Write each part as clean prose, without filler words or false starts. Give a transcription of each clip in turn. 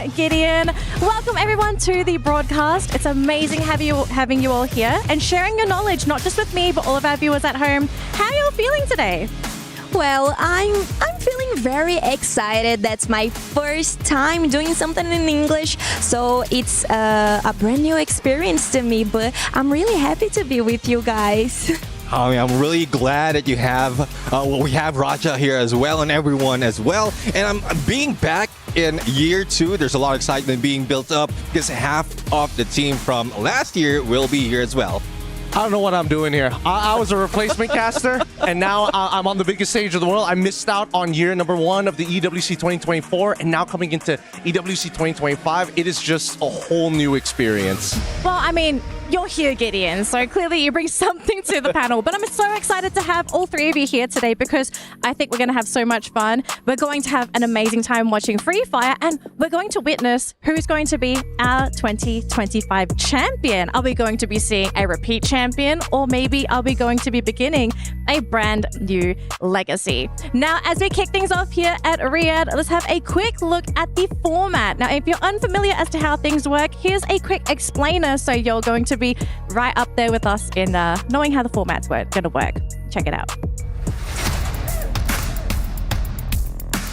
Gideon. Welcome everyone to the broadcast. It's amazing having you all here and sharing your knowledge, not just with me, but all of our viewers at home. How are you all feeling today? Well, I'm feeling very excited. That's my first time doing something in English, so it's a brand new experience to me, but I'm really happy to be with you guys. I'm really glad that you have, we have Raja here as well and everyone as well. And I'm being back in year 2. There's a lot of excitement being built up because half of the team from last year will be here as well. I don't know what I'm doing here. I was a replacement caster, and now I'm on the biggest stage of the world. I missed out on year number 1 of the EWC 2024, and now coming into EWC 2025, it is just a whole new experience. Well, I mean, you're here, Gideon, so clearly you bring something to the panel. But I'm so excited to have all 3 of you here today because I think we're going to have so much fun. We're going to have an amazing time watching Free Fire, and we're going to witness who's going to be our 2025 champion. Are we going to be seeing a repeat champion, or maybe are we going to be beginning a brand new legacy? Now, as we kick things off here at Riyadh, let's have a quick look at the format. Now, if you're unfamiliar as to how things work, here's a quick explainer so you're going to be right up there with us in knowing how the format's going to work. Check it out.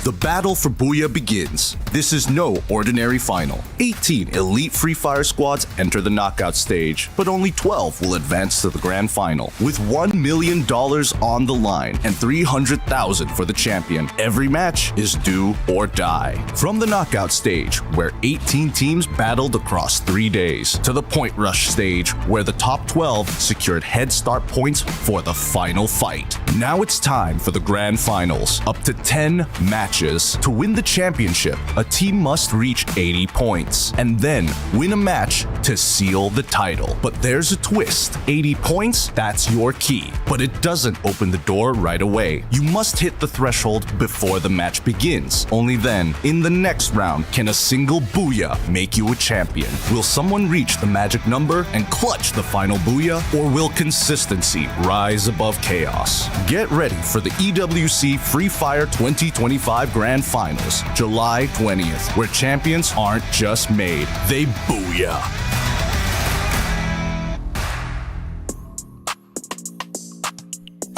The battle for Booyah begins. This is no ordinary final. 18 elite Free Fire squads enter the knockout stage, but only 12 will advance to the grand final. With $1 million on the line and $300,000 for the champion, every match is do or die. From the knockout stage, where 18 teams battled across 3 days, to the point rush stage, where the top 12 secured head start points for the final fight. Now it's time for the grand finals. Up to 10 matches. To win the championship, a team must reach 80 points and then win a match to seal the title. But there's a twist. 80 points, that's your key. But it doesn't open the door right away. You must hit the threshold before the match begins. Only then, in the next round, can a single Booyah make you a champion. Will someone reach the magic number and clutch the final Booyah, or will consistency rise above chaos? Get ready for the EWC Free Fire 2025 Grand Finals, July 20th, where champions aren't just made, they Booyah.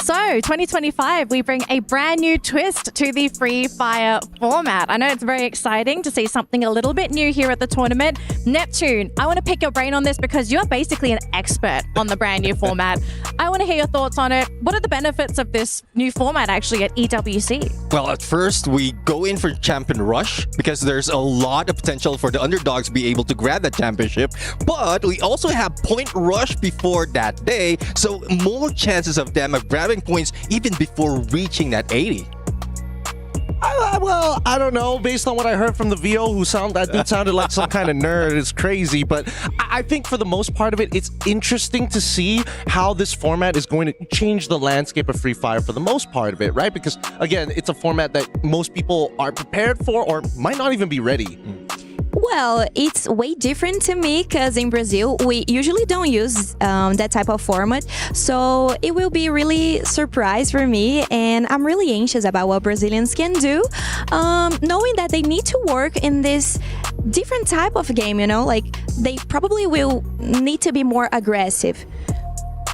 So, 2025, we bring a brand new twist to the Free Fire format. I know it's very exciting to see something a little bit new here at the tournament. Neptune, I want to pick your brain on this because you're basically an expert on the brand new format. I want to hear your thoughts on it. What are the benefits of this new format actually at EWC? Well, at first, we go in for Champion Rush because there's a lot of potential for the underdogs to be able to grab that championship. But we also have Point Rush before that day, so more chances of them of grabbing points even before reaching that 80. Well, I don't know. Based on what I heard from the VO, that dude sounded like some kind of nerd. It's crazy. But I think for the most part of it, it's interesting to see how this format is going to change the landscape of Free Fire for the most part of it, right? Because, again, it's a format that most people are prepared for or might not even be ready. Well, it's way different to me because in Brazil, we usually don't use that type of format. So it will be really surprise for me, and I'm really anxious about what Brazilians can do, knowing that they need to work in this different type of game, you know, like they probably will need to be more aggressive.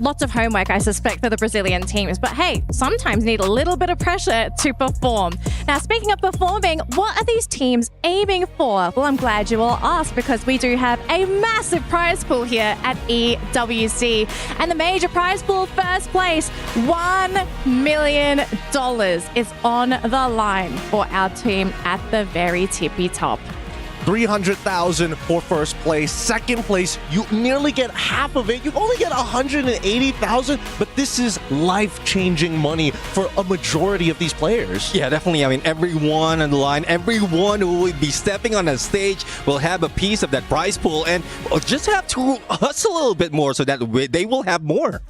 Lots of homework, I suspect, for the Brazilian teams. But hey, sometimes need a little bit of pressure to perform. Now, speaking of performing, what are these teams aiming for? Well, I'm glad you all asked because we do have a massive prize pool here at EWC. And the major prize pool, first place, $1 million is on the line for our team at the very tippy top. $300,000 for first place. Second place, you nearly get half of it. You only get $180,000, but this is life-changing money for a majority of these players. Yeah, definitely. I mean, everyone on the line, everyone who will be stepping on the stage will have a piece of that prize pool and just have to hustle a little bit more so that they will have more.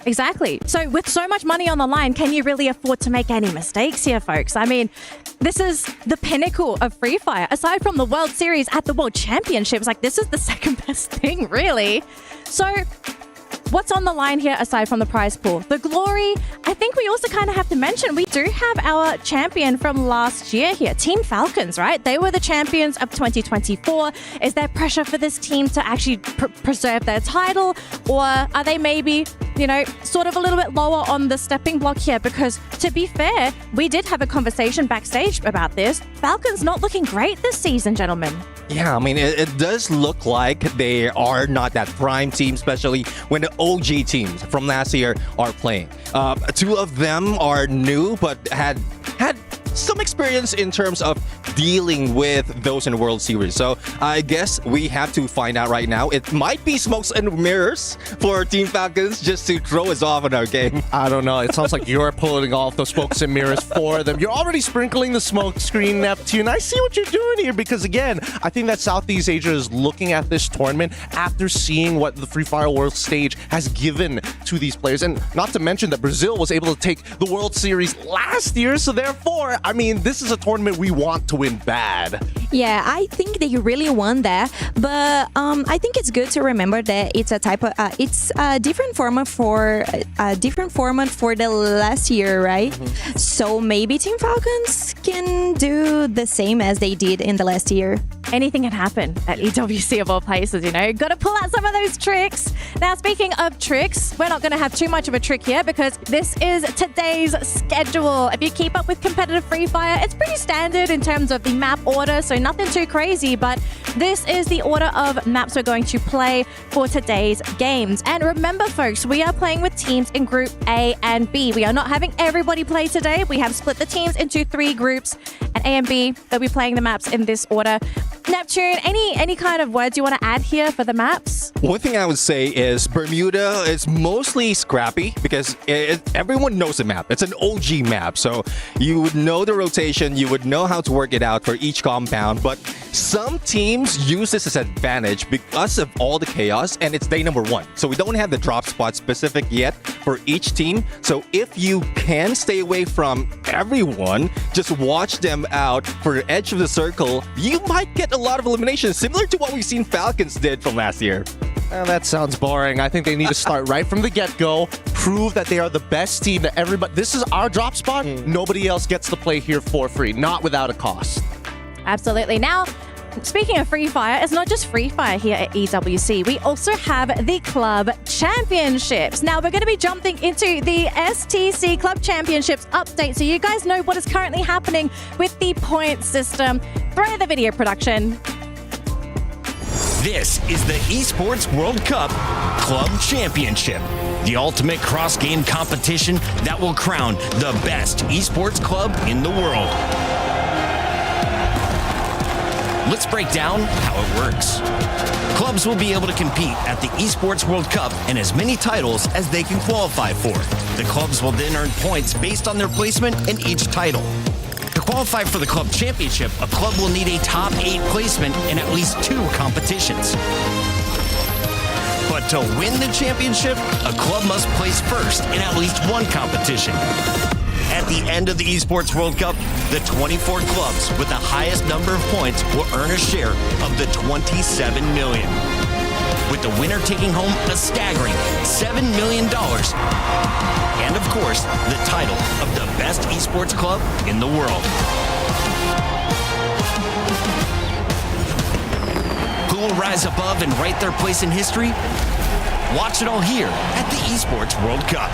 Exactly. So with so much money on the line, can you really afford to make any mistakes here, folks? I mean, this is the pinnacle of Free Fire. Aside from the World Series at the World Championships, like this is the second best thing, really. So what's on the line here aside from the prize pool? The glory. I think we also kind of have to mention we do have our champion from last year here, Team Falcons, right? They were the champions of 2024. Is there pressure for this team to actually preserve their title? Or are they maybe, sort of a little bit lower on the stepping block here? Because to be fair, we did have a conversation backstage about this. Falcons not looking great this season, gentlemen. Yeah, I mean, it does look like they are not that prime team, especially when the OG teams from last year are playing. Two of them are new, but had some experience in terms of dealing with those in the World Series. So I guess we have to find out right now. It might be smokes and mirrors for Team Falcons just to throw us off in our game. I don't know. It sounds like you're pulling off those smokes and mirrors for them. You're already sprinkling the smoke screen, Neptune. I see what you're doing here because, again, I think that Southeast Asia is looking at this tournament after seeing what the Free Fire World Stage has given to these players. And not to mention that Brazil was able to take the World Series last year. So therefore, I mean, this is a tournament we want to win bad. Yeah, I think that you really won that, but I think it's good to remember that it's a type of it's a different format for the last year, right? Mm-hmm. So maybe Team Falcons can do the same as they did in the last year. Anything can happen at EWC of all places, Got to pull out some of those tricks. Now, speaking of tricks, we're not going to have too much of a trick here because this is today's schedule. If you keep up with competitive Free Fire, it's pretty standard in terms of the map order, so nothing too crazy, but this is the order of maps we're going to play for today's games. And remember, folks, we are playing with teams in Group A and B. We are not having everybody play today. We have split the teams into 3 groups, and A and B, they'll be playing the maps in this order. Neptune, any kind of words you want to add here for the maps? One thing I would say is Bermuda is mostly scrappy because everyone knows the map. It's an OG map, so you would know the rotation, you would know how to work it out for each compound, but some teams use this as an advantage because of all the chaos, and it's day number 1. So we don't have the drop spot specific yet for each team. So if you can stay away from everyone, just watch them out for the edge of the circle, you might get a lot of eliminations, similar to what we've seen Falcons did from last year. That sounds boring. I think they need to start right from the get-go, prove that they are the best team, that everybody, this is our drop spot. Nobody else gets to play here for free, not without a cost. Absolutely. Now, speaking of Free Fire, it's not just Free Fire here at EWC. We also have the Club Championships. Now, we're going to be jumping into the STC Club Championships update so you guys know what is currently happening with the point system. Throw the video production. This is the Esports World Cup Club Championship, the ultimate cross-game competition that will crown the best esports club in the world. Let's break down how it works. Clubs will be able to compete at the Esports World Cup in as many titles as they can qualify for. The clubs will then earn points based on their placement in each title. To qualify for the Club Championship, a club will need a top 8 placement in at least 2 competitions. But to win the championship, a club must place first in at least 1 competition. At the end of the Esports World Cup, the 24 clubs with the highest number of points will earn a share of the $27 million, with the winner taking home a staggering $7 million. And of course, the title of the best esports club in the world. Who will rise above and write their place in history? Watch it all here at the Esports World Cup.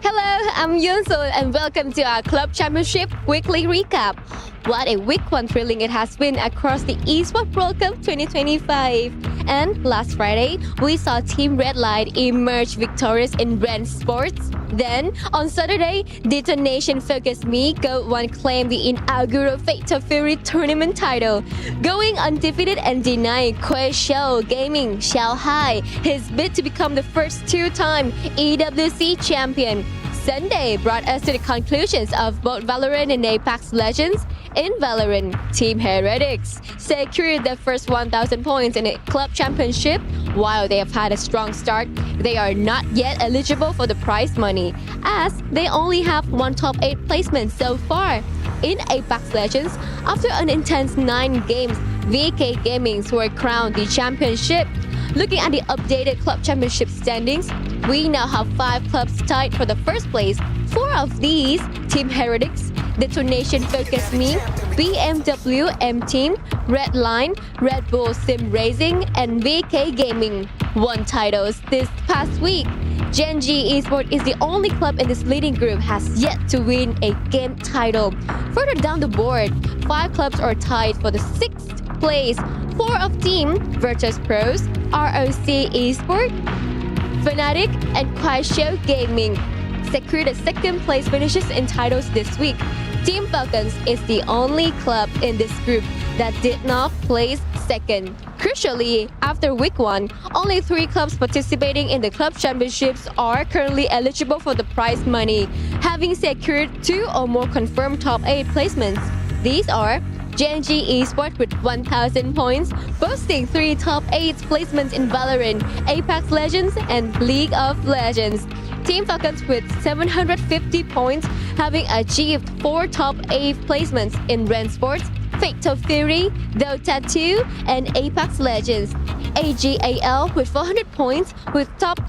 Hello, I'm Yunsul and welcome to our Club Championship Weekly Recap. What a week one thrilling it has been across the Esports World Cup 2025. And last Friday, we saw Team Red Light emerge victorious in Brand Sports. Then, on Saturday, Detonation Focus Me Goat 1 claimed the inaugural Fatal Fury tournament title, going undefeated and denying Quaishou Gaming Shanghai his bid to become the first 2-time EWC champion. Sunday brought us to the conclusions of both Valorant and Apex Legends. In Valorant, Team Heretics secured their first 1,000 points in a club championship. While they have had a strong start, they are not yet eligible for the prize money, as they only have 1 top 8 placement so far. In Apex Legends, after an intense 9 games, VK Gaming were crowned the championship. Looking at the updated club championship standings, we now have 5 clubs tied for the first place. 4 of these, Team Heretics, Detonation Focus Me, BMW M Team, Red Line, Red Bull Sim Racing, and VK Gaming, won titles this past week. Gen G Esports is the only club in this leading group has yet to win a game title. Further down the board, 5 clubs are tied for the 6th place. 4 of Team Virtus Pros, ROC Esports, Fnatic, and Quaisho Gaming secured the 2nd place finishes in titles this week. Team Falcons is the only club in this group that did not place 2nd. Crucially, after week 1, only 3 clubs participating in the club championships are currently eligible for the prize money, having secured 2 or more confirmed top 8 placements. These are Gen G Esports with 1,000 points, boasting 3 top 8 placements in Valorant, Apex Legends, and League of Legends. Team Falcons with 750 points, having achieved 4 top 8 placements in Ren Sports, Fatal Fury, Dota 2, and Apex Legends. AGAL with 400 points, with top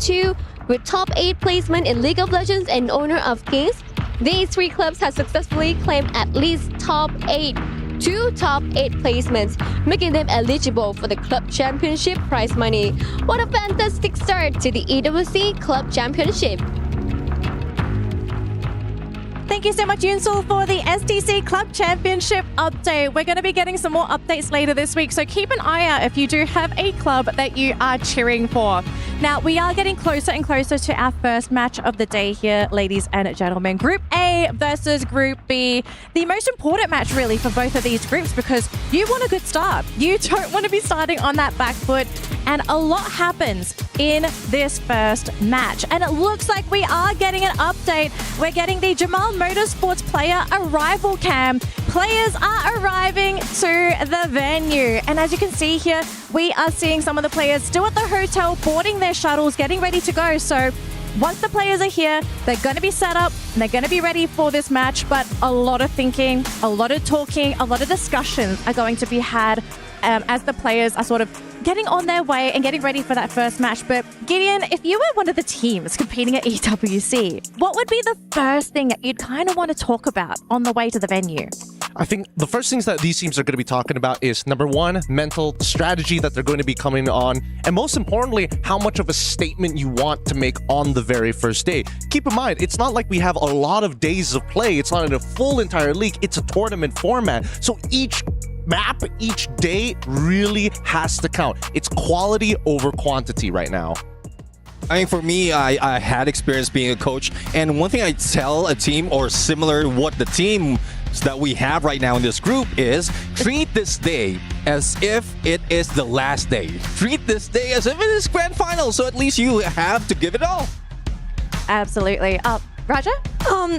8 placement in League of Legends and Honor of Kings. These 3 clubs have successfully claimed at least 2 top 8 placements, making them eligible for the Club Championship prize money. What a fantastic start to the EWC Club Championship. Thank you so much, Yunsul, for the STC Club Championship update. We're going to be getting some more updates later this week, so keep an eye out if you do have a club that you are cheering for. Now, we are getting closer and closer to our first match of the day here, ladies and gentlemen. Group A versus Group B. The most important match, really, for both of these groups, because you want a good start. You don't want to be starting on that back foot, and a lot happens in this first match. And it looks like we are getting an update. We're getting the Jamal Motorsports player arrival cam. Players are arriving to the venue. And as you can see here, we are seeing some of the players still at the hotel, boarding their shuttles, getting ready to go. So once the players are here, they're going to be set up and they're going to be ready for this match. But a lot of thinking, a lot of talking, a lot of discussions are going to be had as the players are sort of getting on their way and getting ready for that first match. But Gideon, if you were one of the teams competing at EWC, what would be the first thing that you'd kind of want to talk about on the way to the venue? I think the first things that these teams are going to be talking about is, number 1, mental strategy that they're going to be coming on, and most importantly, how much of a statement you want to make on the very first day. Keep in mind, it's not like we have a lot of days of play. It's not in a full entire league. It's a tournament format. So each map, each day really has to count. It's quality over quantity right now. I mean, for me, I had experience being a coach, and one thing I tell a team, or similar to what the team that we have right now in this group is, treat this day as if it is the last day. Treat this day as if it is grand final, so at least you have to give it all. Absolutely. Raja?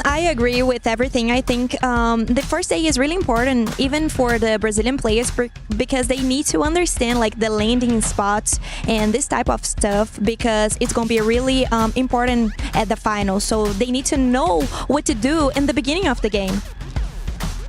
I agree with everything. I think the first day is really important, even for the Brazilian players, because they need to understand like the landing spots and this type of stuff, because it's going to be really important at the final. So they need to know what to do in the beginning of the game.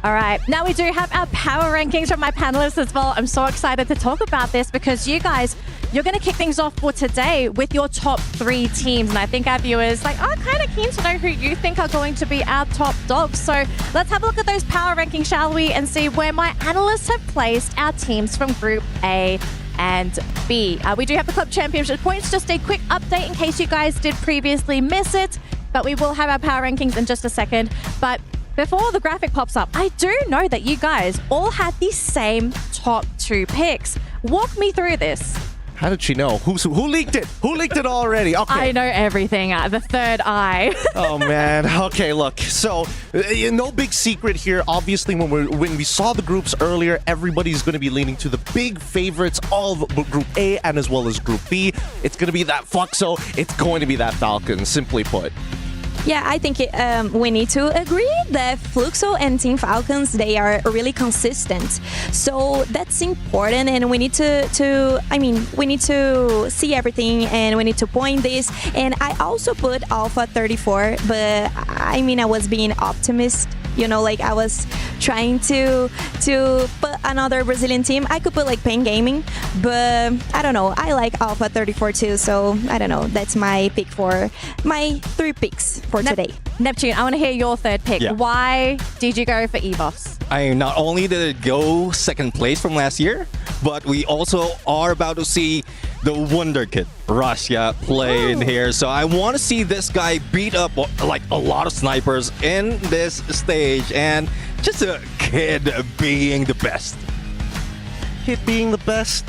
All right, now we do have our power rankings from my panelists as well. I'm so excited to talk about this because you guys, you're going to kick things off for today with your top 3 teams. And I think our viewers are kind of keen to know who you think are going to be our top dogs. So let's have a look at those power rankings, shall we? And see where my analysts have placed our teams from Group A and B. We do have the Club Championship points. Just a quick update in case you guys did previously miss it. But we will have our power rankings in just a second. But before the graphic pops up, I do know that you guys all had the same top 2 picks. Walk me through this. How did she know? Who leaked it? Who leaked it already? Okay. I know everything. The third eye. Oh man. Okay, look. So no big secret here. Obviously, when we saw the groups earlier, everybody's going to be leaning to the big favorites of Group A and as well as Group B. It's going to be that Fluxo. It's going to be that Falcons, simply put. Yeah, I think we need to agree that Fluxo and Team Falcons, they are really consistent. So that's important, and we need we need to see everything, and we need to point this. And I also put Alpha 34, but I was being optimist. I was trying to put another Brazilian team, I could put like Pain Gaming, but I don't know. I like Alpha 34 too, so I don't know. That's my pick for my 3 picks for today. Neptune, I want to hear your third pick. Yeah. Why did you go for EVOS? I mean, not only did it go second place from last year, but we also are about to see the Wonder Kid, Russia, play in here. So I want to see this guy beat up like a lot of snipers in this stage, and just a kid being the best. Kid being the best.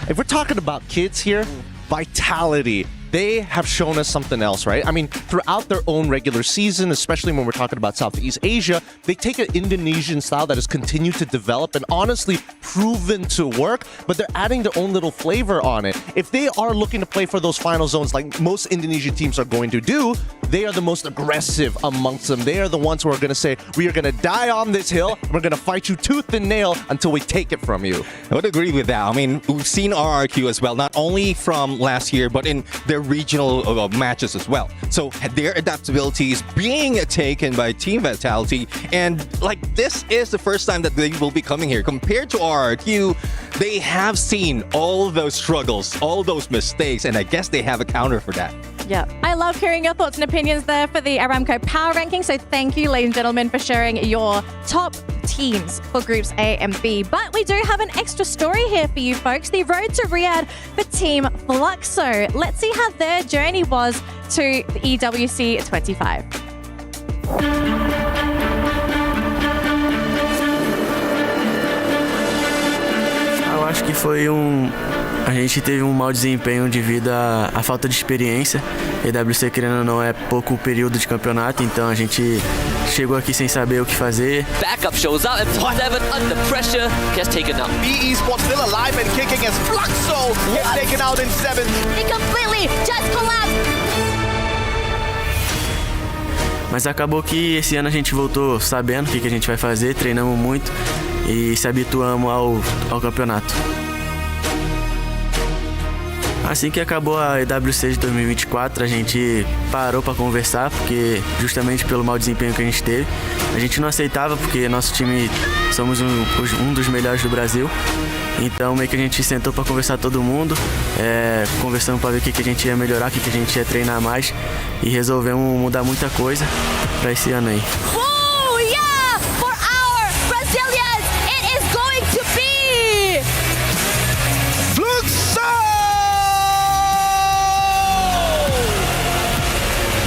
If we're talking about kids here, vitality. They have shown us something else, right? I mean, throughout their own regular season, especially when we're talking about Southeast Asia, they take an Indonesian style that has continued to develop and honestly proven to work, but they're adding their own little flavor on it. If they are looking to play for those final zones like most Indonesian teams are going to do, they are the most aggressive amongst them. They are the ones who are going to say, we are going to die on this hill, and we're going to fight you tooth and nail until we take it from you. I would agree with that. I mean, we've seen RRQ as well, not only from last year, but in their regional matches as well. So their adaptability is being taken by Team Vitality, and like this is the first time that they will be coming here. Compared to RRQ, they have seen all those struggles, all those mistakes, and I guess they have a counter for that. Yeah. I love hearing your thoughts and opinions there for the Aramco Power Ranking. So thank you, ladies and gentlemen, for sharing your top teams for groups A and B. But we do have an extra story here for you folks. The road to Riyadh for Team Fluxo. Let's see how their journey was to the EWC 25. Eu acho que foi a gente teve um mau desempenho devido à falta de experiência. EWC, querendo ou não, é pouco período de campeonato, então a gente chegou aqui sem saber o que fazer. Backup shows up and 7 under pressure gets taken out. BE Sports still alive and kicking as Fluxo gets taken out in 7. They completely just collapsed. Mas acabou que esse ano a gente voltou sabendo o que a gente vai fazer, treinamos muito e se habituamos ao campeonato. Assim que acabou a EWC de 2024, a gente parou para conversar, porque justamente pelo mau desempenho que a gente teve, a gente não aceitava, porque nosso time somos um dos melhores do Brasil. Então meio que a gente sentou para conversar todo mundo, conversando para ver o que a gente ia melhorar, o que a gente ia treinar mais, e resolvemos mudar muita coisa para esse ano aí. Oh yeah! For our Brazilians, it is going to be Fluxo!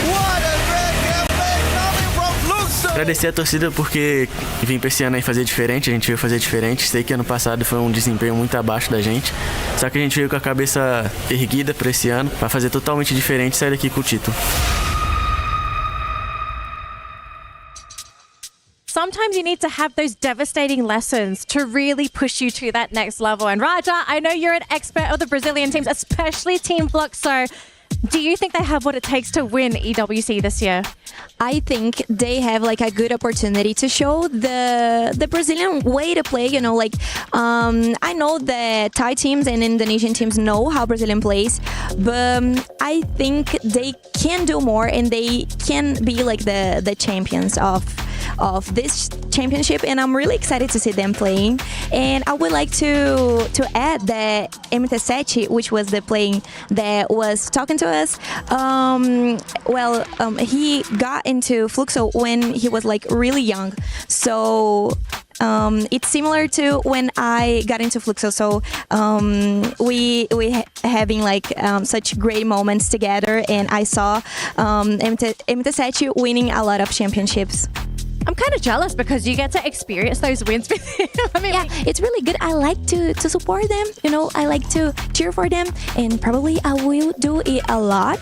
What a great campaign coming from Fluxo! Agradecer a torcida porque vim pra esse ano aí fazer diferente, a gente veio fazer diferente. Sei que ano passado foi um desempenho muito abaixo da gente, só que a gente veio com a cabeça erguida pra esse ano, pra fazer totalmente diferente e sair daqui com o título. Sometimes you need to have those devastating lessons to really push you to that next level. And Raja, I know you're an expert of the Brazilian teams, especially Team Fluxo. Do you think they have what it takes to win EWC this year? I think they have like a good opportunity to show the Brazilian way to play. You know, like I know that Thai teams and Indonesian teams know how Brazilian plays, but I think they can do more and they can be like the champions of this championship, and I'm really excited to see them playing. And I would like to add that MT7, which was the playing that was talking to us, he got into Fluxo when he was like really young, so it's similar to when I got into Fluxo. So we having like such great moments together, and I saw MT7 winning a lot of championships. I'm kind of jealous because you get to experience those wins with him. I mean, yeah, it's really good. I like to support them. You know, I like to cheer for them, and probably I will do it a lot.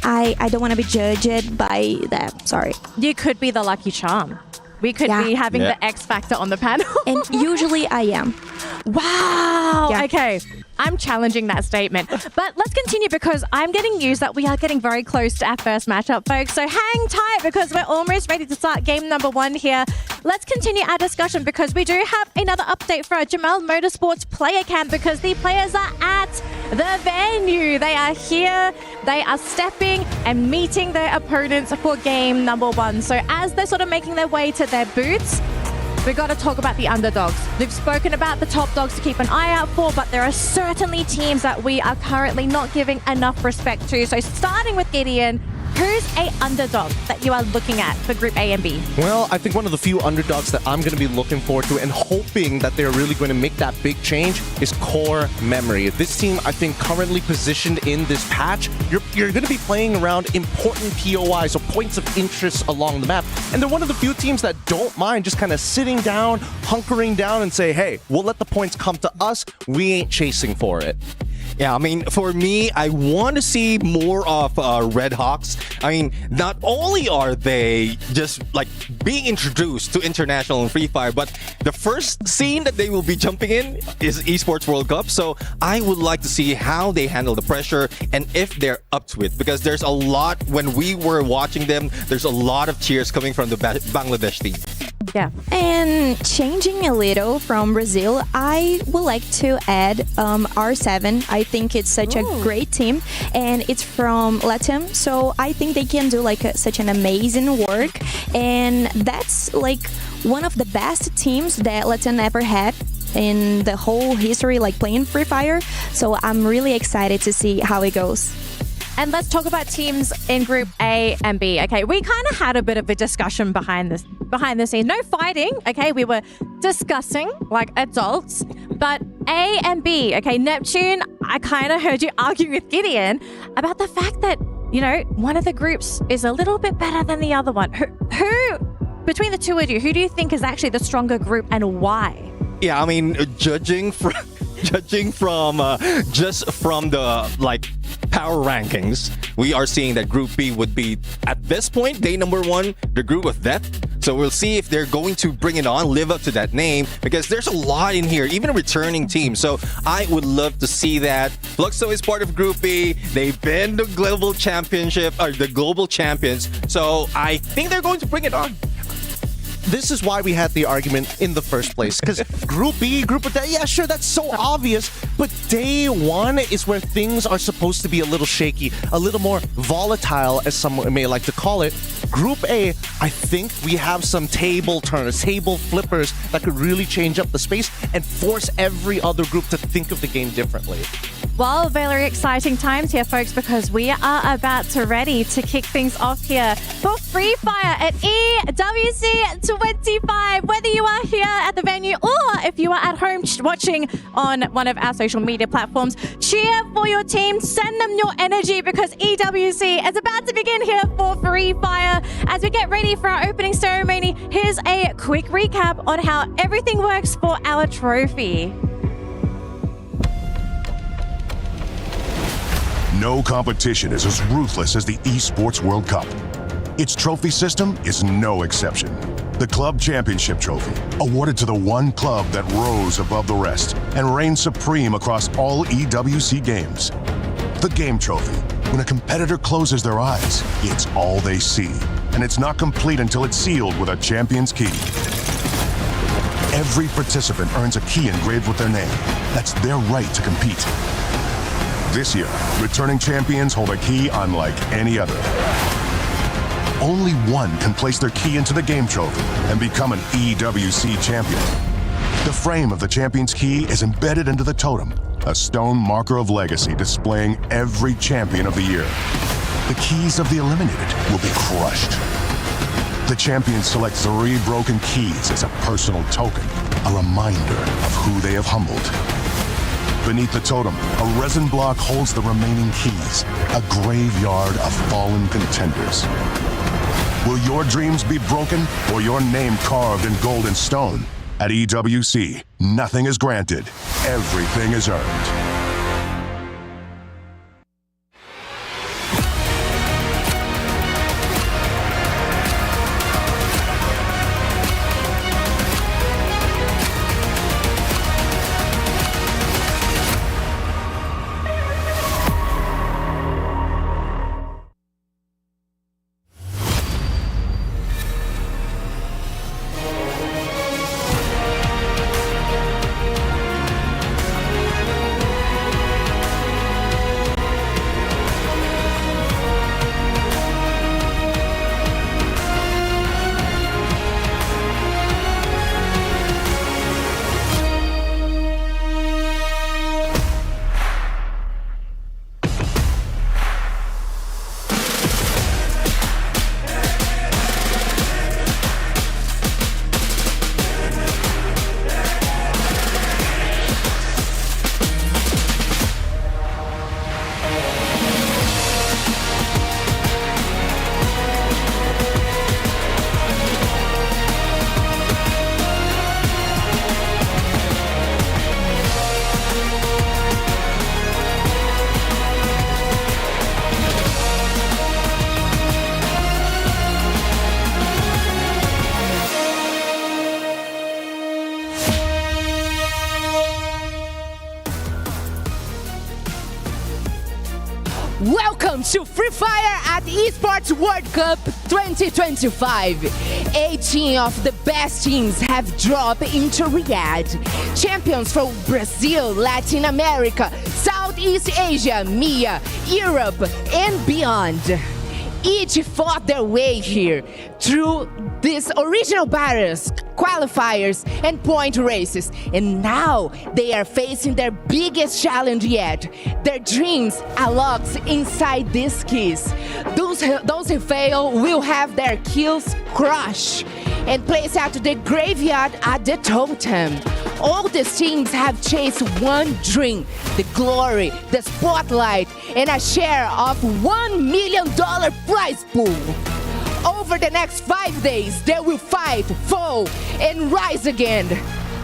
I don't want to be judged by that. Sorry. You could be the lucky charm. We could be having the X Factor on the panel. And usually I am. Wow. Yeah. Okay. I'm challenging that statement. But let's continue because I'm getting news that we are getting very close to our first matchup, folks. So hang tight because we're almost ready to start game number 1 here. Let's continue our discussion because we do have another update for our Jamel Motorsports player camp because the players are at the venue. They are here. They are stepping and meeting their opponents for game number 1. So as they're sort of making their way to their booths, we got to talk about the underdogs. We've spoken about the top dogs to keep an eye out for, but there are certainly teams that we are currently not giving enough respect to. So starting with Gideon, who's a underdog that you are looking at for Group A and B? Well, I think one of the few underdogs that I'm going to be looking forward to and hoping that they're really going to make that big change is Core Memory. This team, I think, currently positioned in this patch, you're going to be playing around important POIs, so points of interest along the map. And they're one of the few teams that don't mind just kind of sitting down, hunkering down and say, hey, we'll let the points come to us. We ain't chasing for it. Yeah, I mean, for me, I want to see more of Red Hawks. I mean, not only are they just like being introduced to international and Free Fire, but the first scene that they will be jumping in is Esports World Cup. So I would like to see how they handle the pressure and if they're up to it. Because there's a lot, when we were watching them, there's a lot of cheers coming from the Bangladesh team. Yeah. And changing a little from Brazil, I would like to add R7. I think it's such a great team, and it's from Latam, so I think they can do like such an amazing work, and that's like one of the best teams that Latam ever had in the whole history, like playing Free Fire. So I'm really excited to see how it goes. And let's talk about teams in Group A and B. Okay, we kind of had a bit of a discussion behind the scenes. No fighting, okay? We were discussing like adults. But A and B, okay, Neptune, I kind of heard you arguing with Gideon about the fact that, you know, one of the groups is a little bit better than the other one. Who between the two of you, who do you think is actually the stronger group and why? Yeah, I mean, judging from just from the like power rankings, we are seeing that Group B would be at this point day number 1, the group of death. So we'll see if they're going to bring it on, live up to that name, because there's a lot in here, even a returning team. So I would love to see that. Fluxo is part of Group B. They've been the global championship or the global champions. So I think they're going to bring it on. This is why we had the argument in the first place. Because Group B, Group of Death, yeah, sure, that's so obvious. But day 1 is where things are supposed to be a little shaky, a little more volatile, as some may like to call it. Group A, I think we have some table turners, table flippers that could really change up the space and force every other group to think of the game differently. Well, very exciting times here, folks, because we are about to ready to kick things off here for Free Fire at EWC 25. Whether you are here at the venue or if you are at home watching on one of our social media platforms, cheer for your team, send them your energy, because EWC is about to begin here for Free Fire. As we get ready for our opening ceremony, here's a quick recap on how everything works for our trophy. No competition is as ruthless as the Esports World Cup. Its trophy system is no exception. The Club Championship Trophy, awarded to the one club that rose above the rest and reigned supreme across all EWC games. The Game Trophy, when a competitor closes their eyes, it's all they see, and it's not complete until it's sealed with a champion's key. Every participant earns a key engraved with their name. That's their right to compete. This year, returning champions hold a key unlike any other. Only one can place their key into the Game Trophy and become an EWC champion. The frame of the champion's key is embedded into the totem, a stone marker of legacy displaying every champion of the year. The keys of the eliminated will be crushed. The champions select 3 broken keys as a personal token, a reminder of who they have humbled. Beneath the totem, a resin block holds the remaining keys, a graveyard of fallen contenders. Will your dreams be broken or your name carved in gold and stone? At EWC, nothing is granted, everything is earned. Welcome to Free Fire at Esports World Cup 2025. 18 of the best teams have dropped into Riyadh. Champions from Brazil, Latin America, Southeast Asia, MEA, Europe, and beyond. Each fought their way here through these original battles, qualifiers, and point races. And now they are facing their biggest challenge yet. Their dreams are locked inside these keys. Those who fail will have their kills crushed and placed out to the graveyard at the totem. All these teams have chased one dream: the glory, the spotlight, and a share of $1 million prize pool. Over the next 5 days, they will fight, fall, and rise again.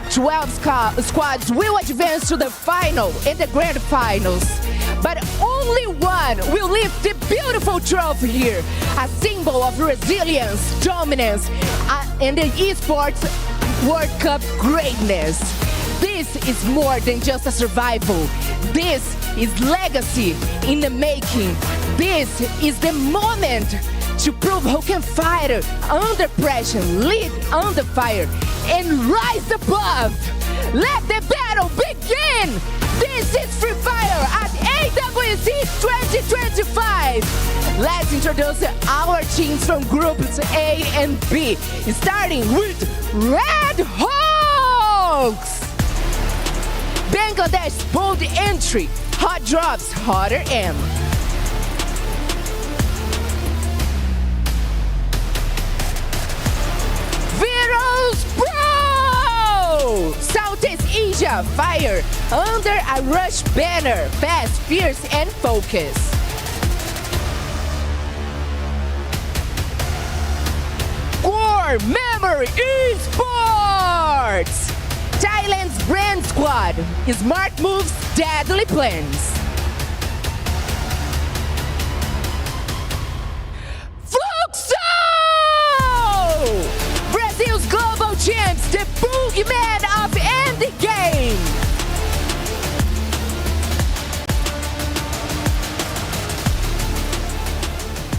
12 squads will advance to the final and the grand finals. But only one will lift the beautiful trophy here, a symbol of resilience, dominance, and the esports World Cup greatness. This is more than just a survival. This is legacy in the making. This is the moment to prove who can fight under pressure, lead under fire, and rise above. Let the battle begin! This is Free Fire at EWC 2025. Let's introduce our teams from groups A and B, starting with Red Hawks. Bangladesh bold entry, hot drops, hotter M. Virus Pro! Southeast Asia fire under a rush banner, fast, fierce, and focus. Core Memory Esports! Thailand's brand squad, smart moves, deadly plans. Brazil's global champs, the boogeyman of Endgame. Game.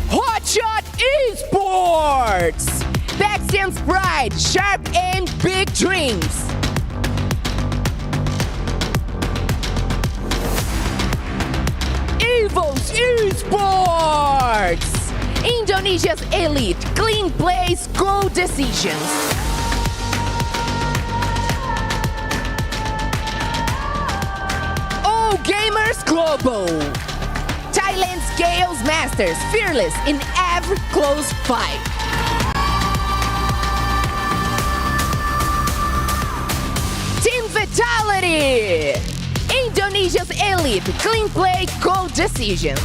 Hotshot Esports. Backstand's pride, sharp aim, big dreams. Evil's Esports. Indonesia's elite, clean plays, goal decisions. All Gamers Global. Thailand's Gales Masters, fearless in every close fight. Team Vitality. Indonesia's elite, clean play, goal decisions.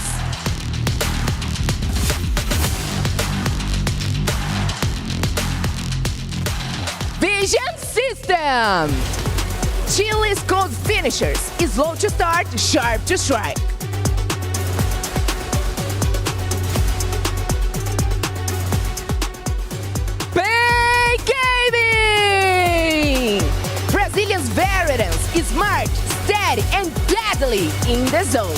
Vision System. Chile's gold finishers, slow to start, sharp to strike. Big Gaming. Brazilian's veterans, smart, steady, and deadly in the zone.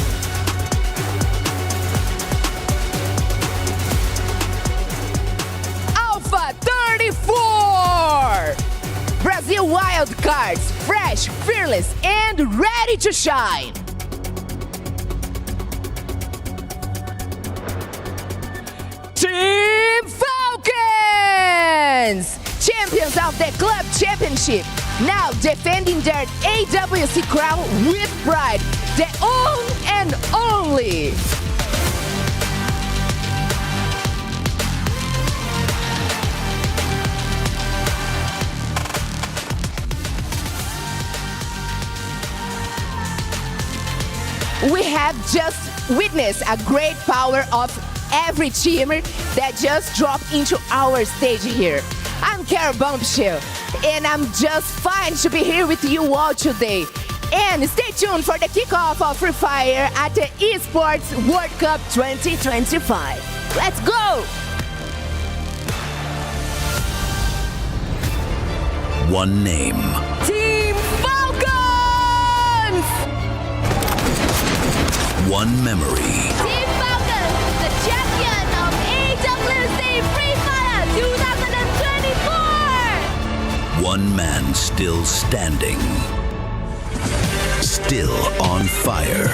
Alpha 34. Brazil wild cards, fresh, fearless, and ready to shine. Team Falcons! Champions of the Club Championship, now defending their EWC crown with pride, the own and only. We have just witnessed a great power of every teamer that just dropped into our stage here. I'm Carol Bombshell, and I'm just fine to be here with you all today. And stay tuned for the kickoff of Free Fire at the Esports World Cup 2025. Let's go! One name. Team Falcons! One memory. Team one man still standing. Still on fire.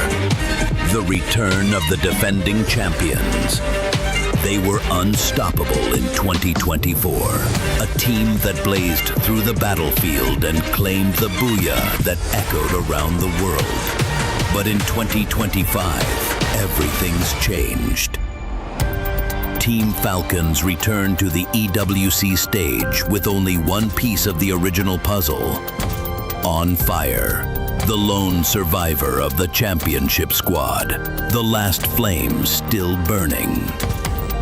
The return of the defending champions. They were unstoppable in 2024. A team that blazed through the battlefield and claimed the booyah that echoed around the world. But in 2025, everything's changed. Team Falcons returned to the EWC stage with only one piece of the original puzzle. On fire. The lone survivor of the championship squad. The last flame still burning.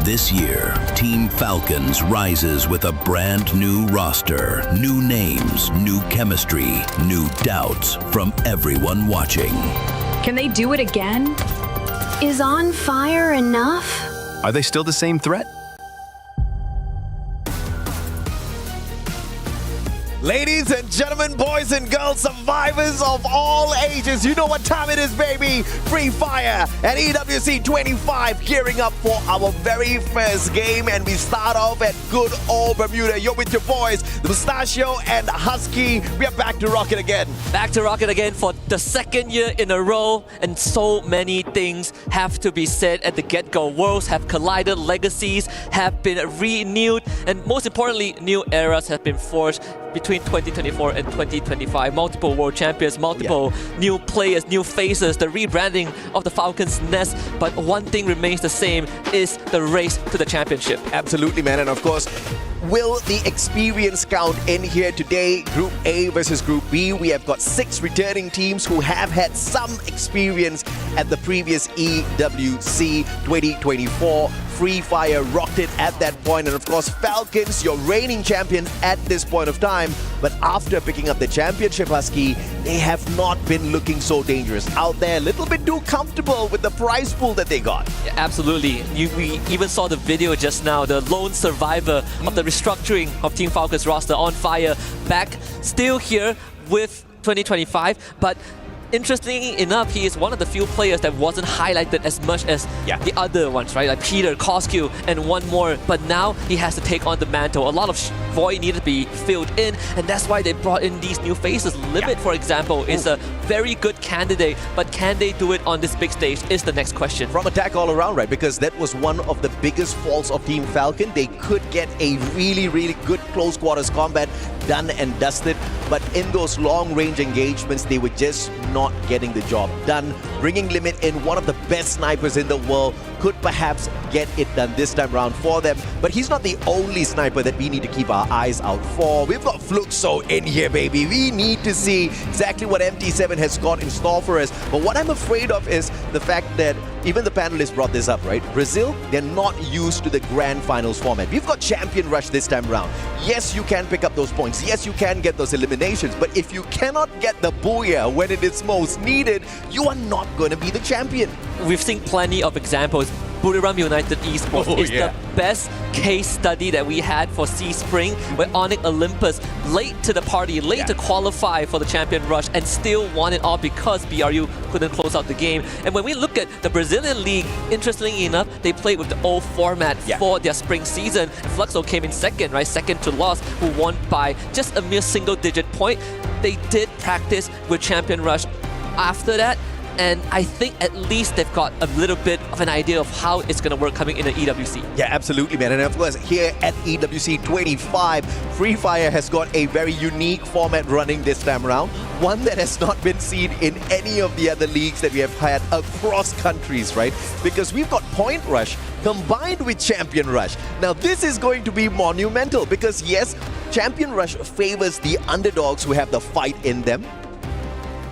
This year, Team Falcons rises with a brand new roster, new names, new chemistry, new doubts from everyone watching. Can they do it again? Is On Fire enough? Are they still the same threat? Ladies and gentlemen, boys and girls, survivors of all ages, you know what time it is, baby. Free Fire and EWC 25 gearing up for our very first game, and we start off at good old Bermuda. You're with your boys, the Mustachio and Husky. We are back to rock it again. Back to rock it again for the second year in a row, and so many things have to be said at the get-go. Worlds have collided, legacies have been renewed, and most importantly, new eras have been forged between 2024 and 2025. Multiple world champions, multiple new players, new faces, the rebranding of the Falcons nest. But one thing remains the same, is the race to the championship. Absolutely, man. And of course, will the experience count in here today? Group A versus Group B. We have got 6 returning teams who have had some experience at the previous EWC 2024. Free Fire rocked it at that point, and of course Falcons, your reigning champion at this point of time, but after picking up the championship, Husky, they have not been looking so dangerous out there, a little bit too comfortable with the prize pool that they got. Yeah, absolutely. We even saw the video just now, the lone survivor of the restructuring of Team Falcons roster, On Fire, back still here with 2025, but interestingly enough, he is one of the few players that wasn't highlighted as much as the other ones, right? Like Peter, Coscu, and one more. But now he has to take on the mantle. A lot of void needed to be filled in, and that's why they brought in these new faces. Limit, for example, is a very good candidate, but can they do it on this big stage is the next question. From attack all around, right? Because that was one of the biggest faults of Team Falcon. They could get a really, really good close quarters combat done and dusted, but in those long-range engagements, they were just not getting the job done. Bringing Limit in, one of the best snipers in the world, could perhaps get it done this time around for them, but he's not the only sniper that we need to keep our eyes out for. We've got Fluxo in here, baby. We need to see exactly what MT7 has got in store for us, but what I'm afraid of is the fact that even the panelists brought this up, right? Brazil, they're not used to the grand finals format. We've got Champion Rush this time around. Yes, you can pick up those points. Yes, you can get those eliminations, but if you cannot get the booyah when it is most needed, you are not going to be the champion. We've seen plenty of examples. Buriram United Esports is the best case study that we had for Sea Spring, where Onyx Olympus late to the party, late to qualify for the Champion Rush, and still won it all because BRU couldn't close out the game. And when we look at the Brazilian League, interestingly enough, they played with the old format for their spring season. Fluxo came in second, right? Second to loss, who won by just a mere single-digit point. They did practice with Champion Rush after that, and I think at least they've got a little bit of an idea of how it's going to work coming in the EWC. Yeah, absolutely, man. And of course, here at EWC 25, Free Fire has got a very unique format running this time around. One that has not been seen in any of the other leagues that we have had across countries, right? Because we've got Point Rush combined with Champion Rush. Now, this is going to be monumental because, yes, Champion Rush favors the underdogs who have the fight in them.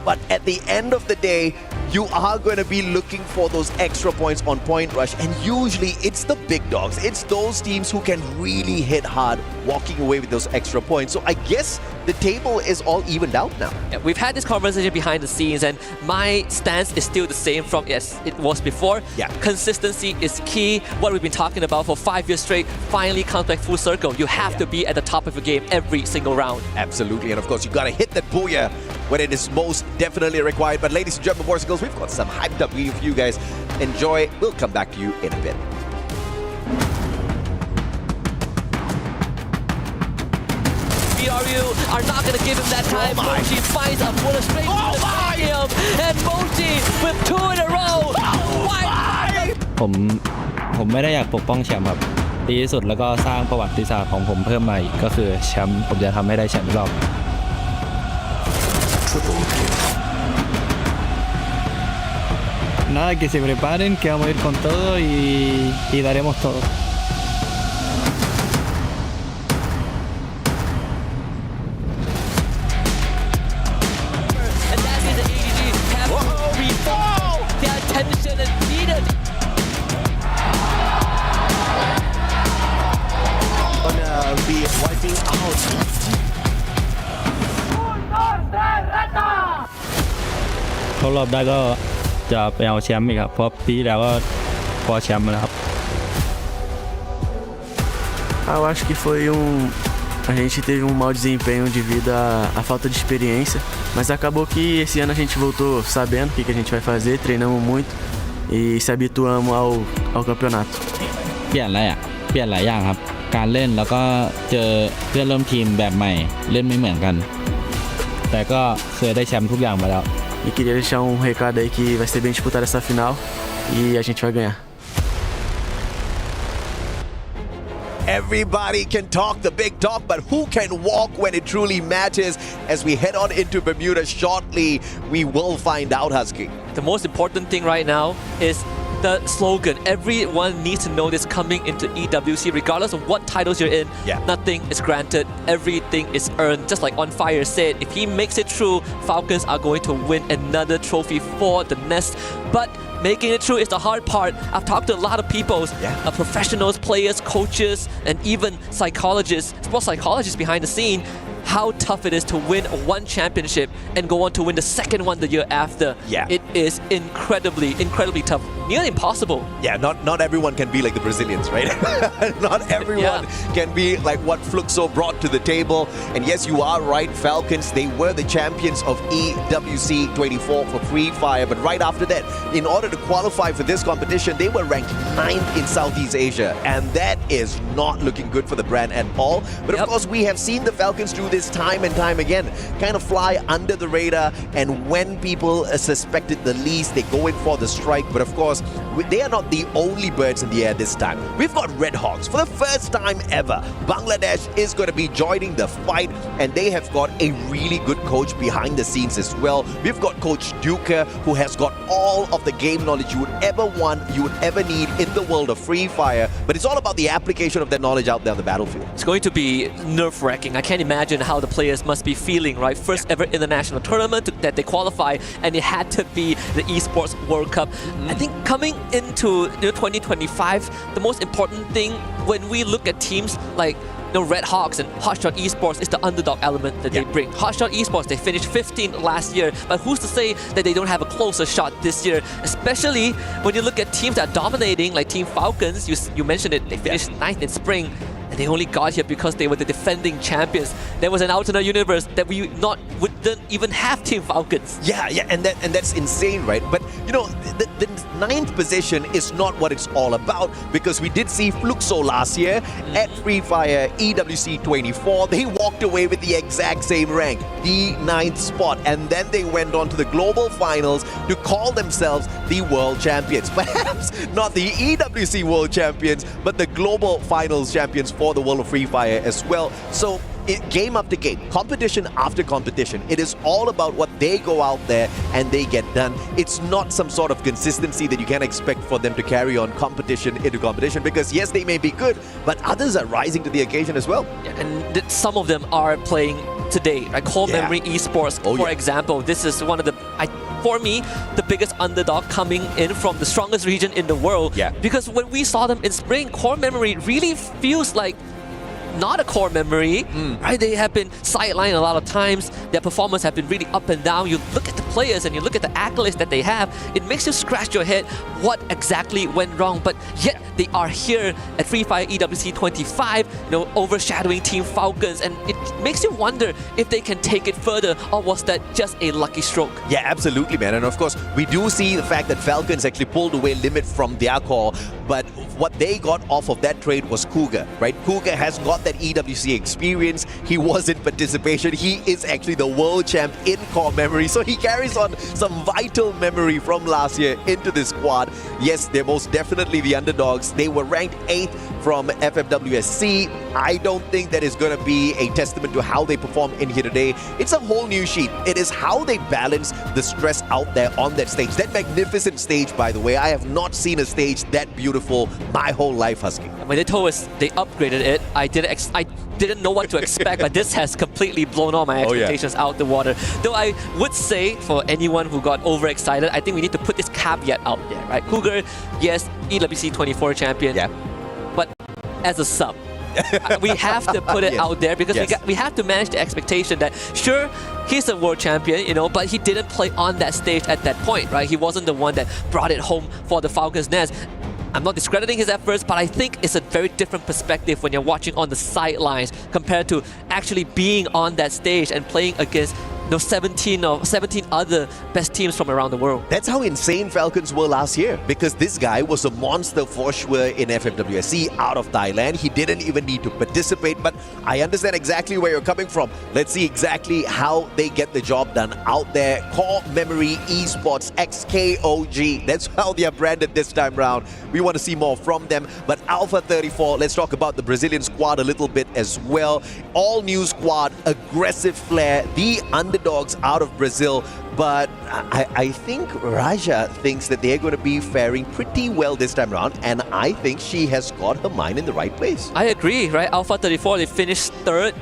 But at the end of the day, you are going to be looking for those extra points on Point Rush, and usually it's the big dogs. It's those teams who can really hit hard, walking away with those extra points. So I guess the table is all evened out now. Yeah, we've had this conversation behind the scenes, and my stance is still the same from as it was before. Yeah. Consistency is key. What we've been talking about for 5 years straight finally comes back full circle. You have to be at the top of your game every single round. Absolutely, and of course you got to hit that booyah when it is most definitely required. But ladies and gentlemen, boys and girls, we've got some hyped up video for you guys. Enjoy. We'll come back to you in a bit. BRU are not going to give him that time. Mochi finds a bullet straight to the stadium, and Mochi with 2 in a row. Why? ผมไม่ได้อยากปกป้องแชมป์ครับดีที่สุดแล้วก็สร้างประวัติศาสตร์ของผมเพิ่มมาอีกก็คือแชมป์ผมจะทำให้ได้แชมป์รอบ Nada, que se preparen, que vamos a ir con todo y daremos todo. And that is the ADG have to refocus their attention is needed. Gonna be wiping out. เข้ารอบได้ก็จะไปเอาแชมป์อีกครับเพราะปีที่แล้วก็คว้าแชมป์มาแล้วครับ Eu acho que foi a gente teve um mau desempenho devido à falta de experiência, mas acabou que esse ano a gente voltou sabendo o que a gente vai fazer, treinamos muito e se habituamos ao campeonato. เปลี่ยนหลายอย่างครับการเล่นแล้วก็เจอเพื่อนร่วมทีมแบบใหม่เล่นไม่เหมือนกันแต่ก็เคยได้แชมป์ทุกอย่างมาแล้ว E queria deixar recado aí que vai ser bem disputada essa final e a gente vai ganhar. Everybody can talk the big talk, but who can walk when it truly matters? As we head on into Bermuda shortly, we will find out, Husky. The most important thing right now is the slogan. Everyone needs to know this coming into EWC, regardless of what titles you're in. Nothing is granted. Everything is earned. Just like On Fire said, if he makes it through, Falcons are going to win another trophy for the nest. But making it through is the hard part. I've talked to a lot of people, professionals, players, coaches, and even psychologists, sports psychologists behind the scene, how tough it is to win one championship and go on to win the second one the year after. It is incredibly tough. Nearly impossible. Not everyone can be like the Brazilians, right? Not everyone can be like what Fluxo brought to the table. And yes, you are right, Falcons, they were the champions of EWC 24 for Free Fire. But right after that, in order to qualify for this competition, they were ranked 9th in Southeast Asia. And that is not looking good for the brand at all. But of course, we have seen the Falcons do this time and time again. Kind of fly under the radar. And when people suspected the least, they go in for the strike. But of course, they are not the only birds in the air this time. We've got Red Hawks for the first time ever. Bangladesh is going to be joining the fight, and they have got a really good coach behind the scenes as well. We've got Coach Duker, who has got all of the game knowledge you would ever want, you would ever need in the world of Free Fire. But it's all about the application of that knowledge out there on the battlefield. It's going to be nerve-wracking. I can't imagine how the players must be feeling, right? First ever international tournament that they qualify, and it had to be the Esports World Cup. I think coming into 2025, the most important thing when we look at teams like Red Hawks and Hotshot Esports is the underdog element that they bring. Hotshot Esports, they finished 15th last year, but who's to say that they don't have a closer shot this year? Especially when you look at teams that are dominating, like Team Falcons, you mentioned it, they finished 9th in spring. And they only got here because they were the defending champions. There was an alternate universe that we wouldn't even have Team Falcons. And that's insane, right? But you know, the 9th position is not what it's all about, because we did see Fluxo last year at Free Fire EWC 24. They walked away with the exact same rank, the 9th spot, and then they went on to the global finals to call themselves the world champions. Perhaps not the EWC world champions, but the global finals champions for the world of Free Fire as well. So game after game, competition after competition, it is all about what they go out there and they get done. It's not some sort of consistency that you can expect for them to carry on competition into competition, because yes, they may be good, but others are rising to the occasion as well. And some of them are playing today, like Core Memory Esports, for example. This is one of the, for me, the biggest underdog coming in from the strongest region in the world. Because when we saw them in spring, Core Memory really feels like not a Core Memory, right? They have been sidelined a lot of times. Their performance have been really up and down. You look at the players and you look at the accolades that they have, it makes you scratch your head what exactly went wrong. But yet they are here at Free Fire EWC 25, overshadowing Team Falcons, and it makes you wonder if they can take it further, or was that just a lucky stroke? Yeah, absolutely, man. And of course, we do see the fact that Falcons actually pulled away Limit from their core, but what they got off of that trade was Cougar, right? Cougar has got that EWC experience. He was in participation. He is actually the world champ in core memory, so he carries on some vital memory from last year into this squad. Yes, they're most definitely the underdogs. They were ranked 8th from FFWSC. I don't think that is going to be a testament to how they perform in here today. It's a whole new sheet. It is how they balance the stress out there on that stage. That magnificent stage, by the way, I have not seen a stage that beautiful my whole life, Husky. When they told us they upgraded it, I didn't know what to expect, but this has completely blown all my expectations out the water. Though I would say, for anyone who got overexcited, I think we need to put this caveat out there, right? Cougar, yes, EWC 24 champion, but as a sub. We have to put it out there because we have to manage the expectation that sure, he's a world champion, you know, but he didn't play on that stage at that point, right? He wasn't the one that brought it home for the Falcons nest. I'm not discrediting his efforts, but I think it's a very different perspective when you're watching on the sidelines compared to actually being on that stage and playing against 17 other best teams from around the world. That's how insane Falcons were last year, because this guy was a monster for sure in FFWSC out of Thailand. He didn't even need to participate, but I understand exactly where you're coming from. Let's see exactly how they get the job done out there. Core Memory Esports XKOG. That's how they are branded this time round. We want to see more from them. But Alpha 34, let's talk about the Brazilian squad a little bit as well. All new squad, aggressive flair, the underdogs out of Brazil, but I think Raja thinks that they're going to be faring pretty well this time around, and I think she has got her mind in the right place. I agree, right? Alpha 34, they finished 3rd.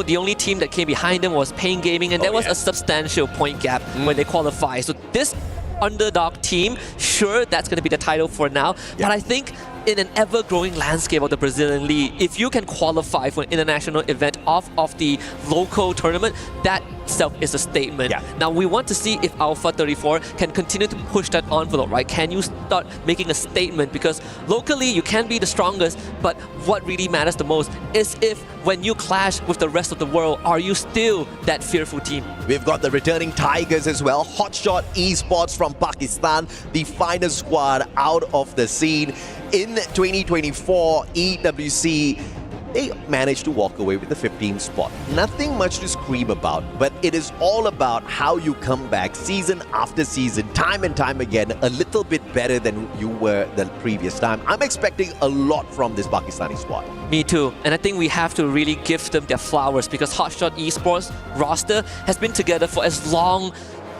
The only team that came behind them was Pain Gaming, and there was a substantial point gap when they qualified. So this underdog team, sure, that's going to be the title for now, but I think in an ever-growing landscape of the Brazilian League, if you can qualify for an international event off of the local tournament, that itself is a statement. Now, we want to see if Alpha 34 can continue to push that envelope, right? Can you start making a statement? Because locally, you can be the strongest, but what really matters the most is if when you clash with the rest of the world, are you still that fearful team? We've got the returning Tigers as well. Hotshot Esports from Pakistan, the finest squad out of the scene. In 2024 EWC, they managed to walk away with the 15th spot. Nothing much to scream about, but it is all about how you come back season after season, time and time again, a little bit better than you were the previous time. I'm expecting a lot from this Pakistani squad. Me too. And I think we have to really give them their flowers, because Hotshot Esports roster has been together for as long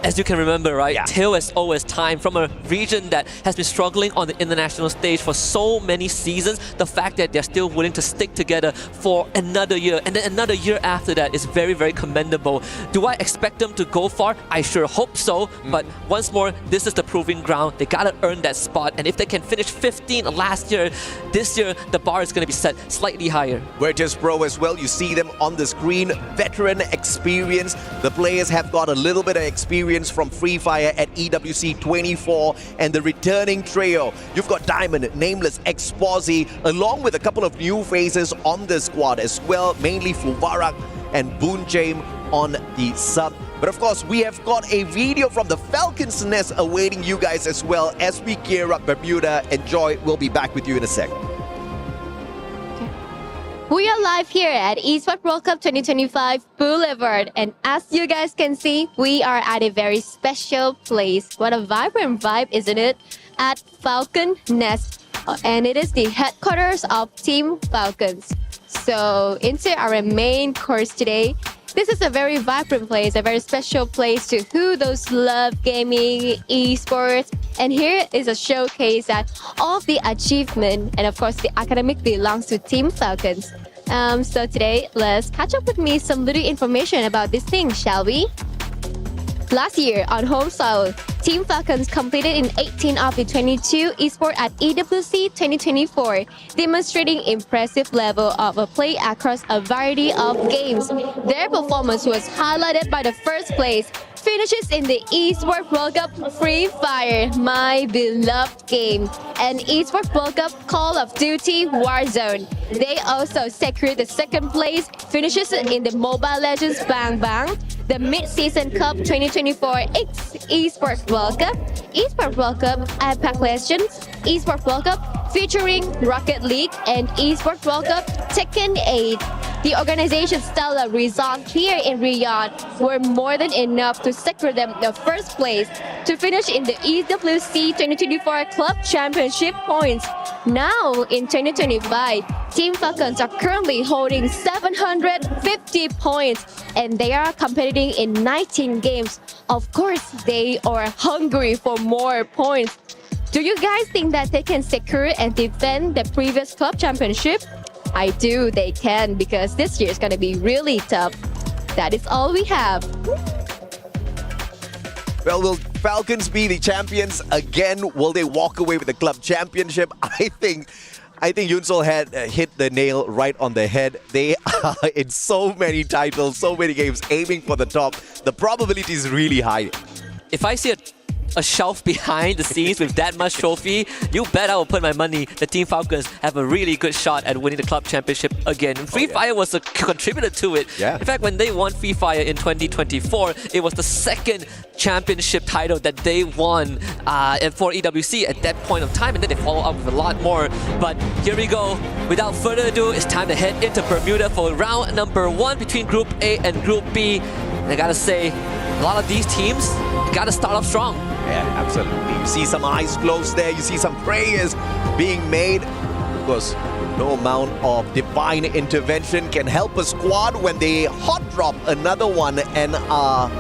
as you can remember, right? Till as old as time, from a region that has been struggling on the international stage for so many seasons. The fact that they're still willing to stick together for another year and then another year after that is very, very commendable. Do I expect them to go far? I sure hope so. But once more, this is the proving ground. They gotta earn that spot. And if they can finish 15 last year, this year the bar is gonna be set slightly higher. Virtus Pro as well, you see them on the screen. Veteran experience. The players have got a little bit of experience from Free Fire at EWC 24, and the returning trio. You've got Diamond, Nameless, Exposi, along with a couple of new faces on the squad as well, mainly Fuvarak and Boonjame on the sub. But of course, we have got a video from the Falcons nest awaiting you guys as well as we gear up Bermuda. Enjoy. We'll be back with you in a second. We are live here at Esports World Cup 2025 Boulevard, and as you guys can see, we are at a very special place. What a vibrant vibe, isn't it? At Falcon Nest, and it is the headquarters of Team Falcons. So into our main course today. This is a very vibrant place, a very special place to who those love gaming, esports. And here is a showcase that all of the achievement and of course the academic belongs to Team Falcons. So today, let's catch up with me some little information about this thing, shall we? Last year on home soil, Team Falcons competed in 18 of the 22 esports at EWC 2024, demonstrating impressive level of play across a variety of games. Their performance was highlighted by the first place finishes in the Esports World Cup Free Fire, my beloved game, and Esports World Cup Call of Duty Warzone. They also secured the second place finishes in the Mobile Legends Bang Bang, the Mid-Season Cup 2024 Esports World Cup, Esports World Cup Apex Legends, Esports World Cup featuring Rocket League and Esports World Cup Tekken 8. The organization's stellar results here in Riyadh were more than enough to secure them the first place to finish in the EWC 2024 Club Championship points. Now, in 2025, Team Falcons are currently holding 750 points and they are competing in 19 games. Of course, they are hungry for more points. Do you guys think that they can secure and defend the previous club championship? I do, they can, because this year is going to be really tough. That is all we have. Well, will Falcons be the champions again? Will they walk away with the club championship? I think Yunsol had hit the nail right on the head. They are in so many titles, so many games, aiming for the top. The probability is really high. If I see a shelf behind the scenes with that much trophy, you bet I will put my money the Team Falcons have a really good shot at winning the club championship again. Free Fire was a contributor to it. Yeah. In fact, when they won Free Fire in 2024, it was the second championship title that they won for EWC at that point of time, and then they follow up with a lot more. But here we go. Without further ado, it's time to head into Bermuda for round number 1 between Group A and Group B. And I gotta say, a lot of these teams gotta start off strong. Yeah, absolutely. You see some eyes closed there. You see some prayers being made. Of course, no amount of divine intervention can help a squad when they hot drop another one and are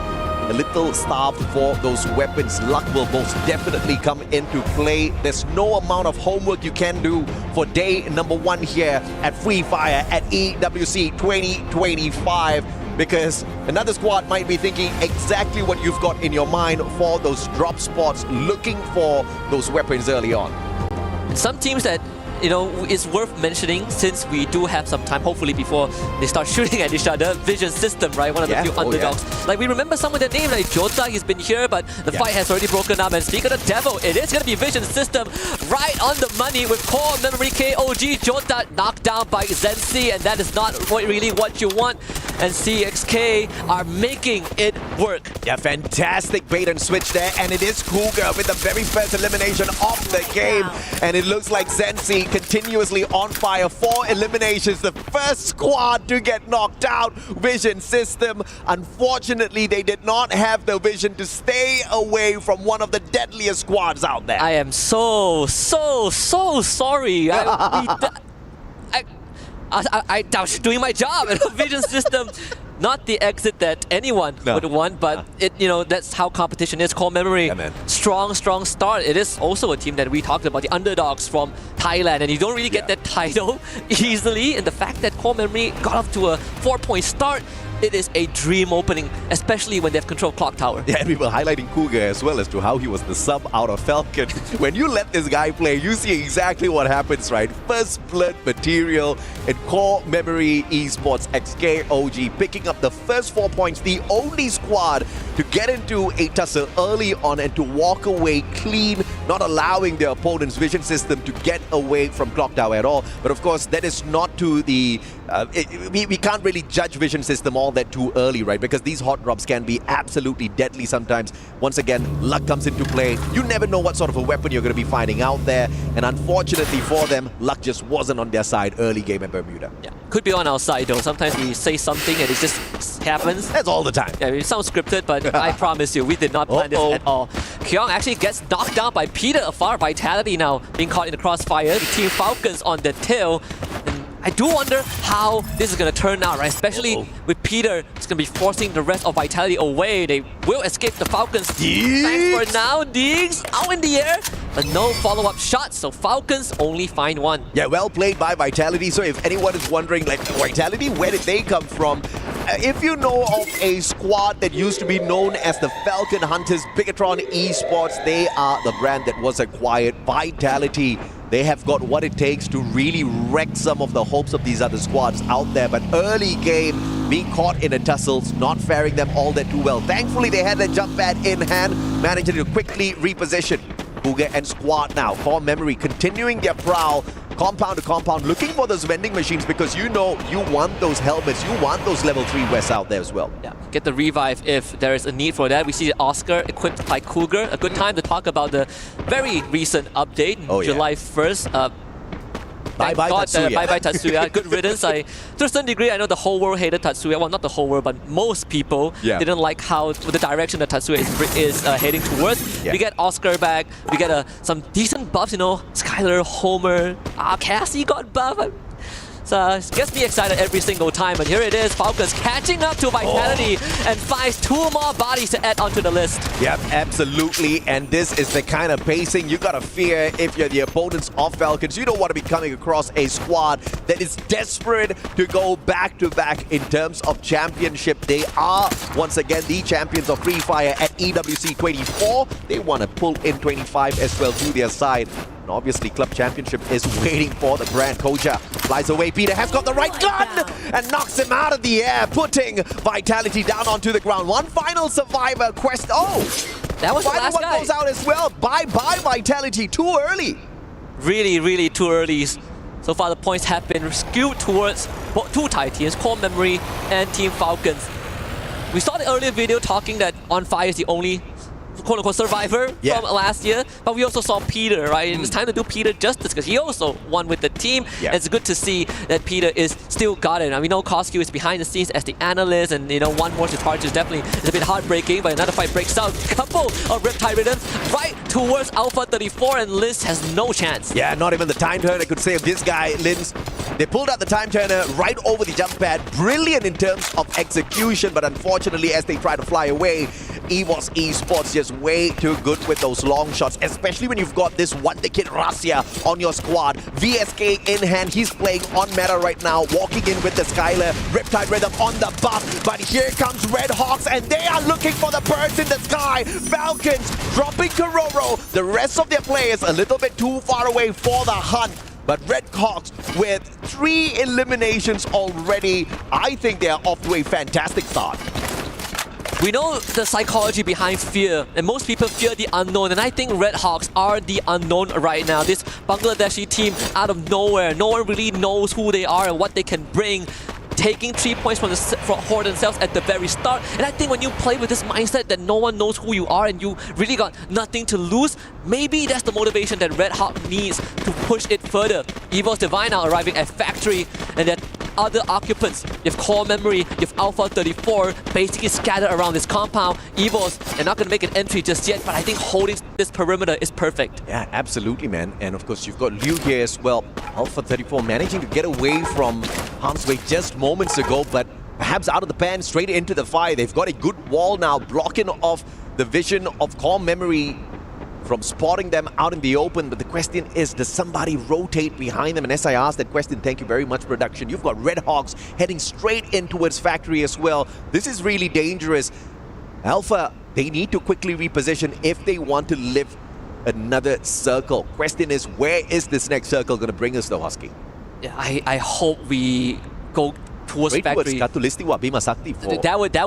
a little starved for those weapons. Luck will most definitely come into play. There's no amount of homework you can do for day number 1 here at Free Fire at EWC 2025. Because another squad might be thinking exactly what you've got in your mind for those drop spots, looking for those weapons early on. And some teams that, you know, it's worth mentioning since we do have some time, hopefully before they start shooting at each other. Vision System, right? One of the few underdogs. Like, we remember some of their names, like Jota, he's been here, but the fight has already broken up. And speaking of the devil, it is going to be Vision System right on the money with Core Memory KOG. Jota knocked down by Zensi, and that is not really what you want. And CXK are making it work. Yeah, fantastic bait and switch there, and it is Cougar with the very first elimination of the game. And it looks like Zensi continuously on fire. 4 eliminations, the first squad to get knocked out. Vision System, unfortunately, they did not have the vision to stay away from one of the deadliest squads out there. I am so sorry. I was doing my job at Vision System. Not the exit that anyone would want, but that's how competition is. Core Memory, strong start. It is also a team that we talked about, the underdogs from Thailand, and you don't really get that title easily. And the fact that Core Memory got off to a 4-point start, it is a dream opening, especially when they have control of Clock Tower. Yeah, and we were highlighting Cougar as well as to how he was the sub out of Falcon. When you let this guy play, you see exactly what happens, right? First blood material in Core Memory Esports XKOG, picking up the first 4 points, the only squad to get into a tussle early on and to walk away clean, not allowing their opponent's Vision System to get away from Clock Tower at all. But of course, that is not to the... we can't really judge Vision System all that too early, right? Because these hot drops can be absolutely deadly sometimes. Once again, luck comes into play. You never know what sort of a weapon you're going to be finding out there. And unfortunately for them, luck just wasn't on their side early game in Bermuda. Yeah, could be on our side though. Sometimes we say something and it just happens. That's all the time. Yeah, it sounds scripted, but I promise you, we did not plan this at all. Kyung actually gets knocked down by Peter Afar. Vitality now being caught in the crossfire. The Team Falcons on the tail. I do wonder how this is going to turn out, right? Especially with Peter, it's going to be forcing the rest of Vitality away. They will escape the Falcons. Thanks for now, Diggs out in the air, but no follow-up shots, so Falcons only find 1. Yeah, well played by Vitality. So if anyone is wondering, like, Vitality, where did they come from? If you know of a squad that used to be known as the Falcon Hunters, Bigatron Esports, they are the brand that was acquired. Vitality, they have got what it takes to really wreck some of the hopes of these other squads out there. But early game, being caught in a tussles, not faring them all that too well. Thankfully, they had a jump pad in hand, managing to quickly reposition Cougar and squad now. Core Memory continuing their prowl, compound to compound, looking for those vending machines because you know you want those helmets, you want those level 3 Wests out there as well. Yeah, get the revive if there is a need for that. We see Oscar equipped by Cougar. A good time to talk about the very recent update, July 1st. Thank Bye-bye God, Tatsuya. Bye-bye Tatsuya. Good riddance. To a certain degree, I know the whole world hated Tatsuya. Well, not the whole world, but most people didn't like how the direction that Tatsuya is heading towards. We get Oscar back. We get some decent buffs, you know. Skylar, Homer, Cassie got buff. So it gets me excited every single time. And here it is, Falcons catching up to Vitality and finds 2 more bodies to add onto the list. Yep, absolutely. And this is the kind of pacing you gotta fear if you're the opponents of Falcons. You don't want to be coming across a squad that is desperate to go back-to-back in terms of championship. They are, once again, the champions of Free Fire at EWC 24. They want to pull in 25 as well to their side. And obviously, Club Championship is waiting for the brand. Koja flies away. Peter has got the right gun and knocks him out of the air, putting Vitality down onto the ground. One final survivor quest. Oh, that was the last one guy. goes out as well. Bye-bye Vitality. Too early. Really, really too early. So far, the points have been skewed towards 2 Thai teams, Core Memory and Team Falcons. We saw the earlier video talking that On Fire is the only quote-unquote survivor from last year, but we also saw Peter, right? It's time to do Peter justice because he also won with the team. It's good to see that Peter is still got it. Now, we know Koskyu is behind the scenes as the analyst, and you know, one more departure is definitely a bit heartbreaking, but another fight breaks out. Couple of Riptide rhythms right towards Alpha 34, and Liz has no chance. Yeah, not even the time turner could save this guy, Linz. They pulled out the time turner right over the jump pad. Brilliant in terms of execution, but unfortunately, as they try to fly away, EWC Esports just way too good with those long shots, especially when you've got this wonder kid Rasya on your squad. VSK in hand, he's playing on meta right now, walking in with the Skylar. Riptide Rhythm on the buff, but here comes Red Hawks, and they are looking for the birds in the sky. Falcons dropping Kororo. The rest of their players a little bit too far away for the hunt. But Red Hawks with 3 eliminations already. I think they are off to a fantastic start. We know the psychology behind fear, and most people fear the unknown, and I think Red Hawks are the unknown right now. This Bangladeshi team out of nowhere, no one really knows who they are and what they can bring. Taking 3 points for themselves at the very start, and I think when you play with this mindset that no one knows who you are and you really got nothing to lose, maybe that's the motivation that Red Hawk needs to push it further. EVO's Divine now arriving at Factory, and that other occupants, you have Core Memory, you have Alpha 34, basically scattered around this compound. EVO's, they're not going to make an entry just yet, but I think holding this perimeter is perfect. Yeah, absolutely, man. And of course, you've got Liu here as well. Alpha 34 managing to get away from harm's way just moments ago, but perhaps out of the pan, straight into the fire. They've got a good wall now, blocking off the vision of Core Memory from spotting them out in the open. But the question is, does somebody rotate behind them? And as I asked that question, thank you very much, production. You've got Red Hawks heading straight in towards Factory as well. This is really dangerous. Alpha, they need to quickly reposition if they want to live another circle. Question is, where is this next circle going to bring us though, Husky? Yeah, I hope we go towards Factory. That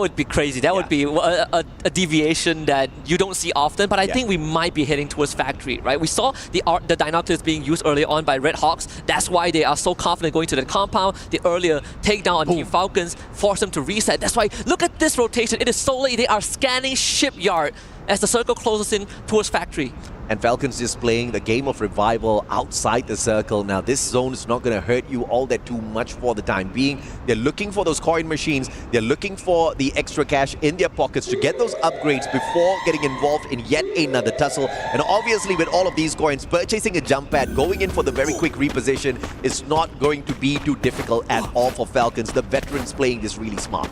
would be crazy. That would be a deviation that you don't see often, but I think we might be heading towards Factory, right? We saw the Dinoculus being used earlier on by Red Hawks. That's why they are so confident going to the compound. The earlier takedown on Team Falcons forced them to reset. That's why, look at this rotation. It is so late. They are scanning Shipyard as the circle closes in towards Factory. And Falcons just playing the game of revival outside the circle. Now, this zone is not going to hurt you all that too much for the time being. They're looking for those coin machines. They're looking for the extra cash in their pockets to get those upgrades before getting involved in yet another tussle. And obviously, with all of these coins, purchasing a jump pad, going in for the very quick reposition is not going to be too difficult at all for Falcons. The veterans playing this really smart.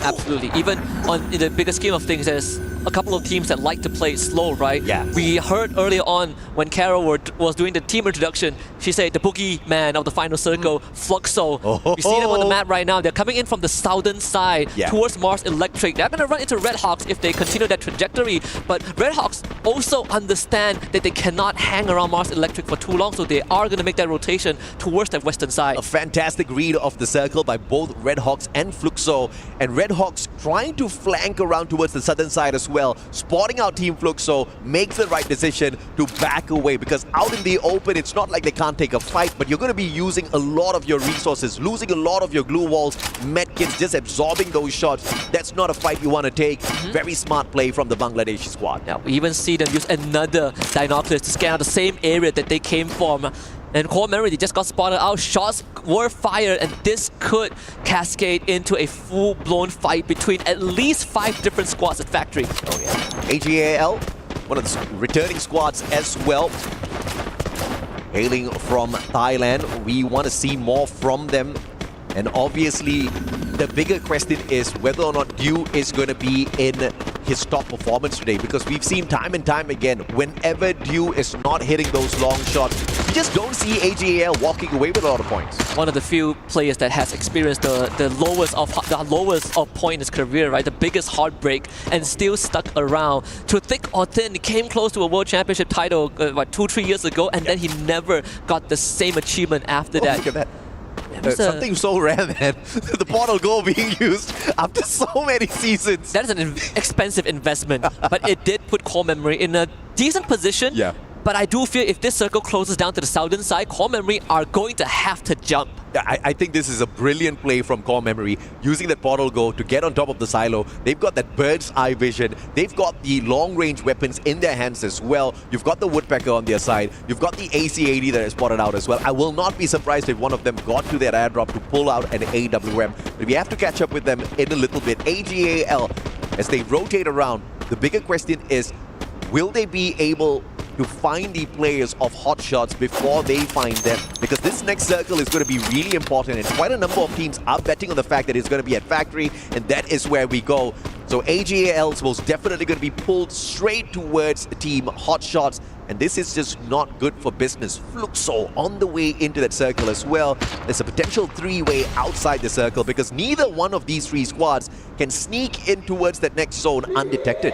Absolutely. Even in the bigger scheme of things, there's a couple of teams that like to play it slow, right? Yeah. We heard earlier on when Carol was doing the team introduction, she said the boogeyman of the final circle, Fluxo. You see them on the map right now. They're coming in from the southern side towards Mars Electric. They're going to run into Red Hawks if they continue that trajectory. But Red Hawks also understand that they cannot hang around Mars Electric for too long, so they are going to make that rotation towards that western side. A fantastic read of the circle by both Red Hawks and Fluxo. And Red Hawks trying to flank around towards the southern side as well. Spotting out Team Fluxo makes the right decision to back away, because out in the open, it's not like they can't take a fight, but you're going to be using a lot of your resources, losing a lot of your glue walls, medkits, just absorbing those shots. That's not a fight you want to take. Very smart play from the Bangladeshi squad. Yeah, we even see them use another Dinoculus to scan out the same area that they came from. And core memory, they just got spotted out. Shots were fired, and this could cascade into a full-blown fight between at least 5 different squads at Factory. Oh yeah. AGAL, one of the returning squads as well. Hailing from Thailand, we want to see more from them. And obviously, the bigger question is whether or not Dew is going to be in his top performance today, because we've seen time and time again, whenever Dew is not hitting those long shots, you just don't see AGAL walking away with a lot of points. One of the few players that has experienced the lowest of point in his career, right? The biggest heartbreak, and still stuck around. Through thick or thin, he came close to a World Championship title 2-3 years ago, and then he never got the same achievement after that. Look at that. Something so rare, man. The portal goal being used after so many seasons. That is an expensive investment, but it did put core memory in a decent position. Yeah. But I do feel if this circle closes down to the southern side, core memory are going to have to jump. I think this is a brilliant play from core memory, using that portal go to get on top of the silo. They've got that bird's eye vision. They've got the long-range weapons in their hands as well. You've got the woodpecker on their side. You've got the AC-80 that is spotted out as well. I will not be surprised if one of them got to their airdrop to pull out an AWM. But we have to catch up with them in a little bit. AGAL, as they rotate around, the bigger question is, will they be able to find the players of hot shots before they find them? Because this next circle is going to be really important, and quite a number of teams are betting on the fact that it's going to be at Factory, and that is where we go. So AGAL is most definitely going to be pulled straight towards Team Hot Shots, and this is just not good for business. Fluxo on the way into that circle as well. There's a potential 3-way outside the circle, because neither one of these 3 squads can sneak in towards that next zone undetected.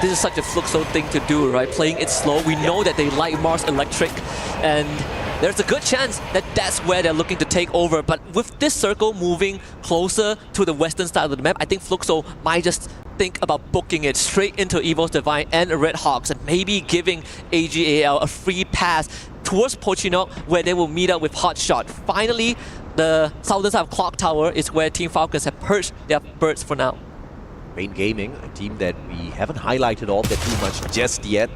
This is such a Fluxo thing to do, right? Playing it slow. We know that they like Mars Electric, and there's a good chance that that's where they're looking to take over. But with this circle moving closer to the western side of the map, I think Fluxo might just think about booking it straight into Evo's Divine and Red Hawks, and maybe giving AGAL a free pass towards Pochinock, where they will meet up with Hot Shot. Finally, the southern side of Clock Tower is where Team Falcons have perched their birds for now. Rain Gaming, a team that we haven't highlighted all that too much just yet.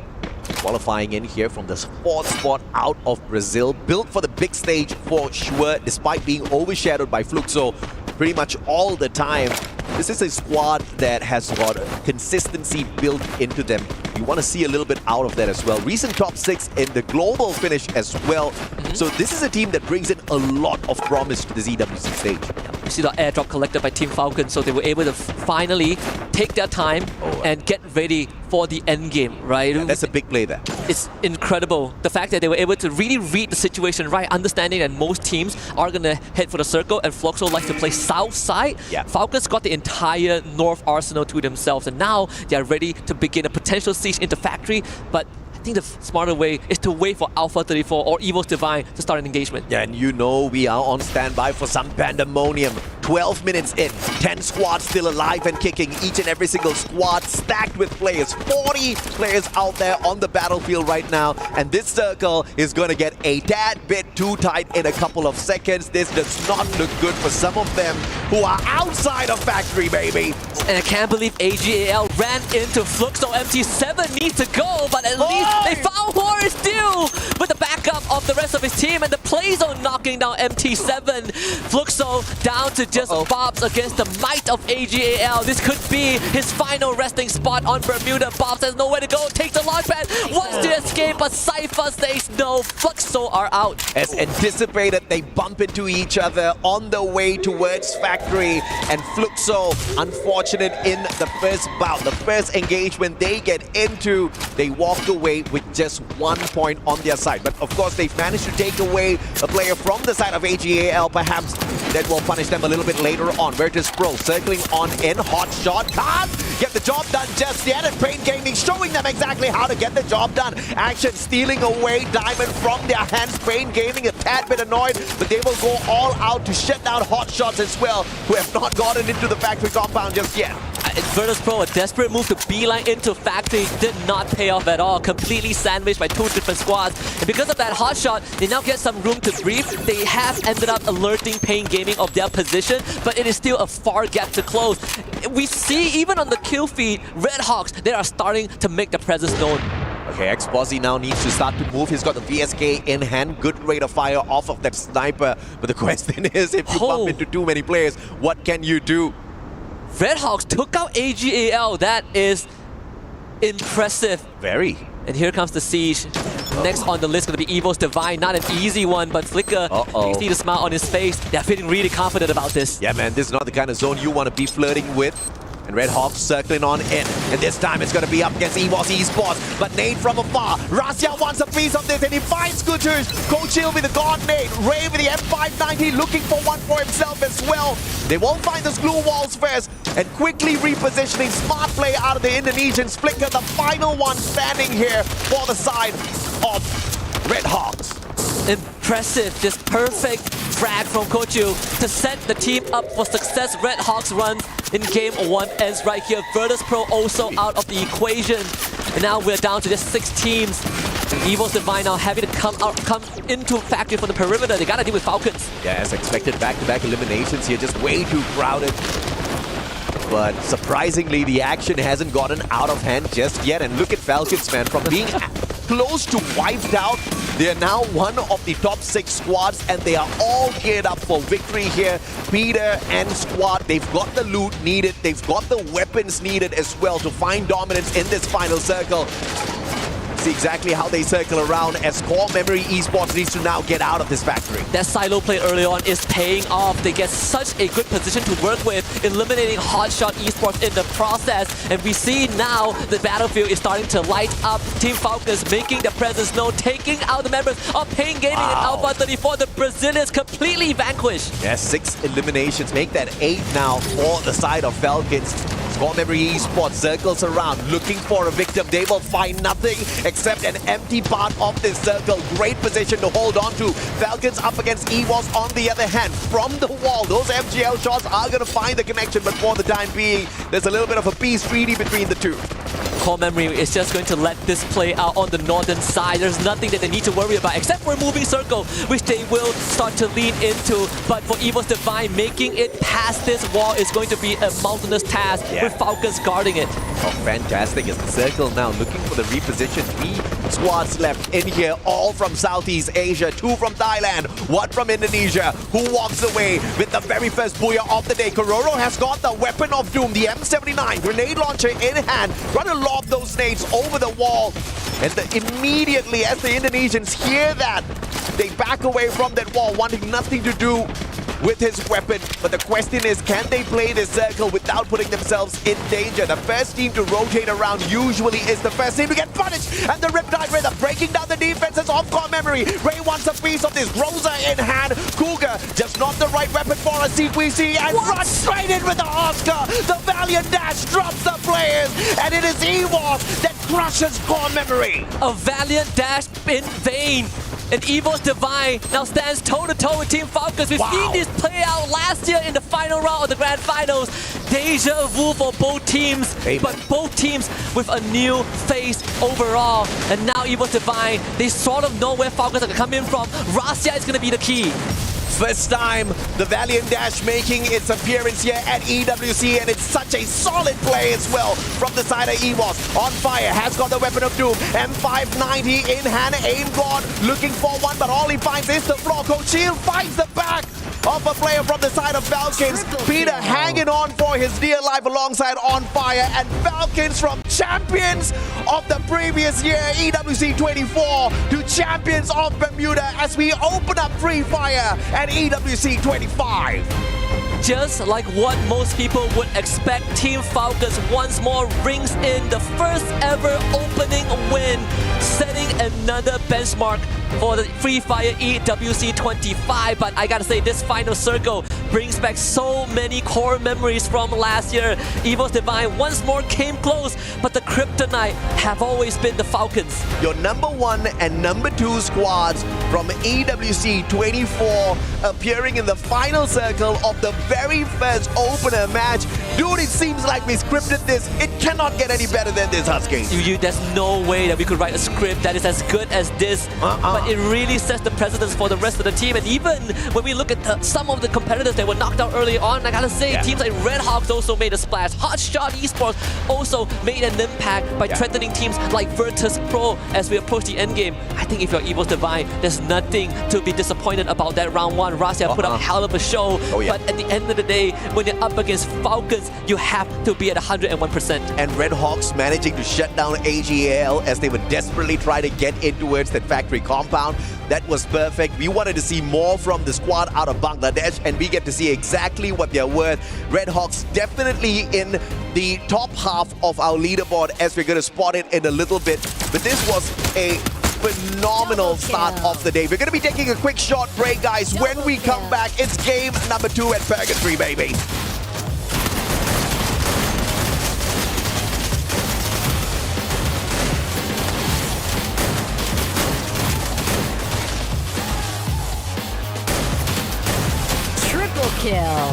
Qualifying in here from the 4th spot out of Brazil. Built for the big stage for sure, despite being overshadowed by Fluxo pretty much all the time. This is a squad that has got consistency built into them. You want to see a little bit out of that as well. Recent top 6 in the global finish as well. So this is a team that brings in a lot of promise to the EWC stage. You see the airdrop collected by Team Falcon, so they were able to finally take their time and get ready for the end game, right? Yeah, that's a big play there. It's incredible. The fact that they were able to really read the situation right, understanding that most teams are going to head for the circle, and Fluxo likes to play south side. Yeah. Falcons got the entire north arsenal to themselves, and now they are ready to begin a potential siege into Factory, but I think the smarter way is to wait for Alpha 34 or Evo's Divine to start an engagement. Yeah, and you know we are on standby for some pandemonium. 12 minutes in, 10 squads still alive and kicking, each and every single squad stacked with players. 40 players out there on the battlefield right now, and this circle is going to get a tad bit too tight in a couple of seconds. This does not look good for some of them who are outside of Factory, baby. And I can't believe AGAL ran into Fluxo. MT7 needs to go, but at least they found Horace Dew with the backup of the rest of his team, and the play zone knocking down MT7. Fluxo down to just Bobs against the might of AGAL. This could be his final resting spot on Bermuda. Bobs has nowhere to go, takes the launch pad, wants to escape, but Cypher says no. Fluxo are out. As anticipated, they bump into each other on the way towards Factory, and Fluxo, unfortunate in the first bout, the first engagement they get into, they walk away with just 1 point on their side. But of course, they've managed to take away a player from the side of AGAL. Perhaps that will punish them a little bit later on. Virtus Pro circling on in. Hot Shot can't get the job done just yet, and Pain Gaming showing them exactly how to get the job done. Action stealing away Diamond from their hands. Pain Gaming a tad bit annoyed, but they will go all out to shut down Hot Shots as well, who have not gotten into the Factory compound just yet. Virtus Pro, a desperate move to beeline into Factory, did not pay off at all. Completely sandwiched by 2 different squads. And because of that hot shot, they now get some room to breathe. They have ended up alerting Pain Gaming of their position, but it is still a far gap to close. We see even on the kill feed, Red Hawks, they are starting to make their presence known. Okay, Exposy now needs to start to move. He's got the VSK in hand. Good rate of fire off of that sniper. But the question is, if you bump into too many players, what can you do? Redhawks took out AGAL. That is impressive. Very. And here comes the siege. Next on the list going to be Evo's Divine. Not an easy one, but Flicker, you see the smile on his face. They're feeling really confident about this. Yeah, man, this is not the kind of zone you want to be flirting with. And Redhawks circling on in. And this time it's going to be up against EWOS Esports. But Nate from afar. Rasya wants a piece of this and he finds Scooters. Coachil with the God Nate. Ray with the M590 looking for one for himself as well. They won't find the glue walls first. And quickly repositioning. Smart play out of the Indonesians. Flicker, the final one standing here for the side of Redhawks. Impressive, just perfect frag from Kochu to set the team up for success. Redhawks runs in game 1 ends right here. Virtus Pro also out of the equation. And now we're down to just 6 teams. Evo's Divine now having to come into factory from the perimeter. They gotta deal with Falcons. Yeah, as expected, back-to-back eliminations here, just way too crowded. But surprisingly, the action hasn't gotten out of hand just yet. And look at Falcons, man, from being close to wiped out, they are now one of the top 6 squads and they are all geared up for victory here. Peter and squad, they've got the loot needed, they've got the weapons needed as well to find dominance in this final circle. See exactly how they circle around as Core Memory Esports needs to now get out of this factory. That silo play early on is paying off. They get such a good position to work with, eliminating Hotshot Esports in the process. And we see now the battlefield is starting to light up. Team Falcons making their presence known, taking out the members of Pain Gaming and Alpha 34. The Brazilians completely vanquished. Yeah, 6 eliminations, make that 8 now for the side of Falcons. Core Memory Esports circles around, looking for a victim. They will find nothing except an empty part of this circle. Great position to hold on to. Falcons up against EWOS on the other hand. From the wall, those MGL shots are going to find the connection, but for the time being, there's a little bit of a peace treaty between the two. Core Memory is just going to let this play out on the northern side. There's nothing that they need to worry about except for a moving circle, which they will start to lean into. But for Evo's Divine, making it past this wall is going to be a mountainous task with Falcons guarding it. Oh, fantastic. As the circle now looking for the reposition. 3 squads left in here, all from Southeast Asia, 2 from Thailand, 1 from Indonesia. Who walks away with the very first booyah of the day? Kororo has got the weapon of doom, the M79 grenade launcher in hand. Run a lob those nades over the wall. And immediately as the Indonesians hear that, they back away from that wall, wanting nothing to do with his weapon. But the question is, can they play this circle without putting themselves in danger? The first team to rotate around usually is the first team to get punished. And the Riptide Raider breaking down the defenses of Core Memory. Ray wants a piece of this. Rosa in hand. Cougar just not the right weapon for a CQC and runs straight in with the Oscar. The Valiant Dash drops the players. And it is EWOS that crushes Core Memory. A Valiant Dash in vain. And Evo's Divine now stands toe-to-toe with Team Falcons. We've seen this play out last year in the final round of the Grand Finals. Deja vu for both teams, but both teams with a new face overall. And now Evo's Divine, they sort of know where Falcons are going to come in from. Rasya is going to be the key. First time the Valiant Dash making its appearance here at EWC, and it's such a solid play as well from the side of EWOS. On fire, has got the weapon of doom. M590 in hand, aim gone, looking for one, but all he finds is the floor. Coachil finds the back of a player from the side of Falcons. Peter hanging on for his dear life alongside On Fire, and Falcons from champions of the previous year, EWC 24, to champions of Bermuda as we open up Free Fire at EWC 25. Just like what most people would expect, Team Falcons once more rings in the first ever opening win, setting another benchmark for the Free Fire EWC 25. But I gotta say, this final circle brings back so many core memories from last year. Evo's Divine once more came close, but the kryptonite have always been the Falcons. Your number 1 and number 2 squads from EWC 24 appearing in the final circle of the very first opener match. Dude, it seems like we scripted this. It cannot get any better than this, Huskies. There's no way that we could write a script that is as good as this. But but it really sets the precedence for the rest of the team. And even when we look at some of the competitors that were knocked out early on, I gotta say, teams like Red Hawks also made a splash. Hotshot Esports also made an impact by threatening teams like Virtus Pro as we approach the end game. I think if you're Evil's Divine, there's nothing to be disappointed about that round one. Rasia put up a hell of a show, but at the end of the day, when you're up against Falcons, you have to be at 101%. And Red Hawks managing to shut down AGL as they were desperately trying to get in towards that factory compound. That was perfect. We wanted to see more from the squad out of Bangladesh, and we get to see exactly what they're worth. Red Hawks definitely in the top half of our leaderboard as we're going to spot it in a little bit. But this was a phenomenal start of the day. We're going to be taking a quick short break, guys. When we come back, it's game number 2 at Purgatory, baby. Triple kill.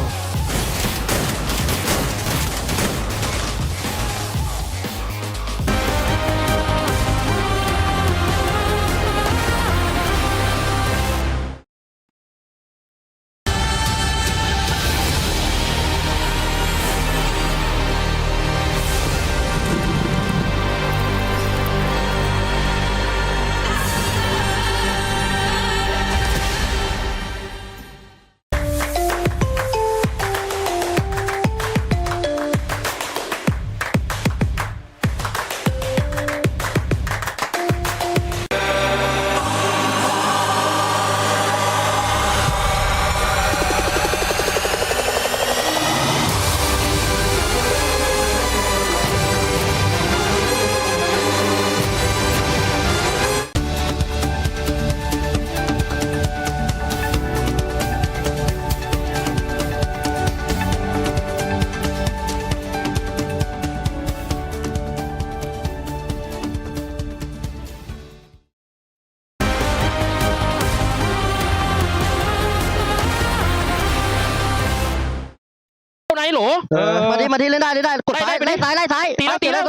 มาดิเล่นได้กดซ้ายไล่ซ้ายตีแล้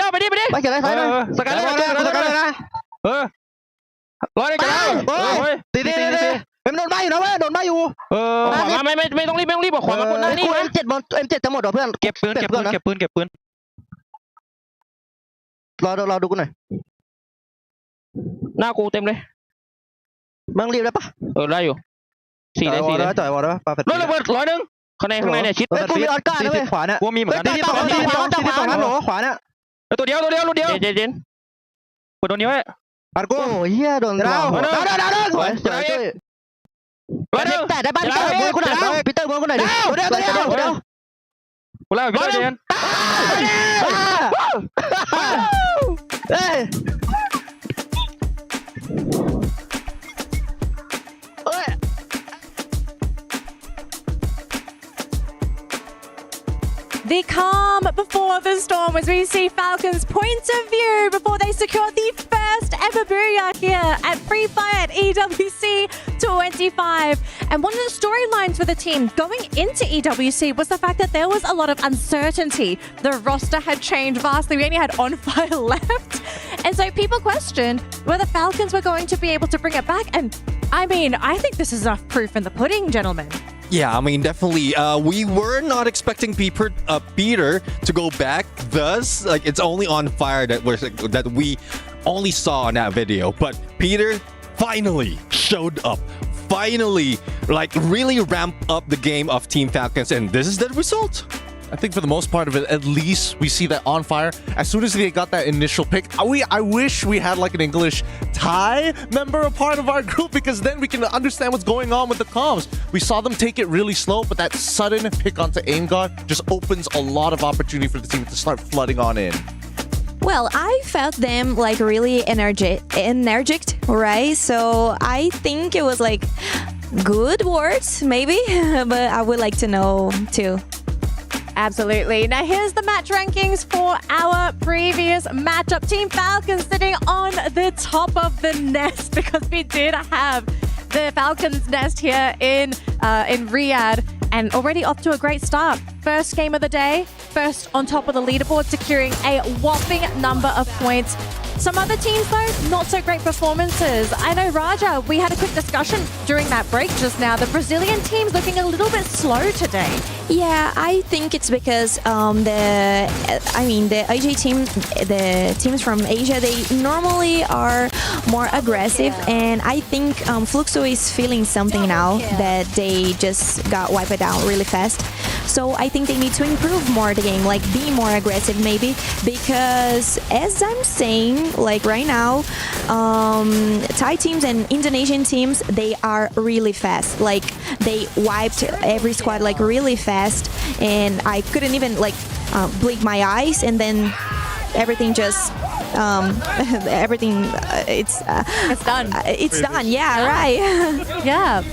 วไปดิไปเขียนไล่ซ้ายเลยสกัดเลยนะร้อยเลยตีมันโดนใบอยู่นะเว้ยโดนใบอยู่ไม่ต้องรีบบอกขวามาคนนั้นนี่M7จะหมดเหรอเพื่อนเก็บปืนรอดูกูหน่อยหน้ากูเต็มเลยมึงรีบได้ปะได้อยู่4 ได้จ่อยวอลได้ปะปาเฟตระเบิด100ข้างในเนี่ยชิดกูมีออดการ์นะเว้ยขวาเนี่ยกูมีเหมือนกันที่2นั้นหรอขวาเนี่ยตัวเดียวเจนกดโดนนิ้วไว้อัดกูเฮียโดนดาวแต่ได้บ้านมือกูหน่อยพีเตอร์มือกูหน่อยดิเดี๋ยวกูเล่าพีเตอร์เจนเฮ้ยThe calm before the storm as we see Falcons' point of view before they secure the first ever booyah here at Free Fire at EWC 25. And one of the storylines for the team going into EWC was the fact that there was a lot of uncertainty. The roster had changed vastly. We only had On Fire left. And so people questioned whether Falcons were going to be able to bring it back. And I mean, I think this is enough proof in the pudding, gentlemen. Yeah, I mean, definitely. We were not expecting Peter to go back. Thus, like, it's only On Fire that we only saw in that video. But Peter finally showed up. Finally, like, really ramped up the game of Team Falcons, and this is the result. I think for the most part of it, at least we see that On Fire. As soon as they got that initial pick, I wish we had like an English Thai member a part of our group, because then we can understand what's going on with the comms. We saw them take it really slow, but that sudden pick onto Aim God just opens a lot of opportunity for the team to start flooding on in. Well, I felt them like really energetic, right? So I think it was like good words, maybe, but I would like to know too. Absolutely. Now here's the match rankings for our previous matchup. Team Falcons sitting on the top of the nest, because we did have the Falcons nest here in Riyadh, and already off to a great start. first game of the day, first on top of the leaderboard, securing a whopping number of points. Some other teams, though, not so great performances. I know, Raja, we had a quick discussion during that break just now. The Brazilian team's looking a little bit slow today. Yeah, I think it's because the AJ team, the teams from Asia, they normally are more aggressive, and I think Fluxo is feeling something now that they just got wiped out really fast. So I think they need to improve more the game, like be more aggressive maybe, because as I'm saying, like right now, Thai teams and Indonesian teams, they are really fast. Like they wiped every squad like really fast, and I couldn't even like blink my eyes, and then everything just it's done. It's done. Yeah, right. Yeah.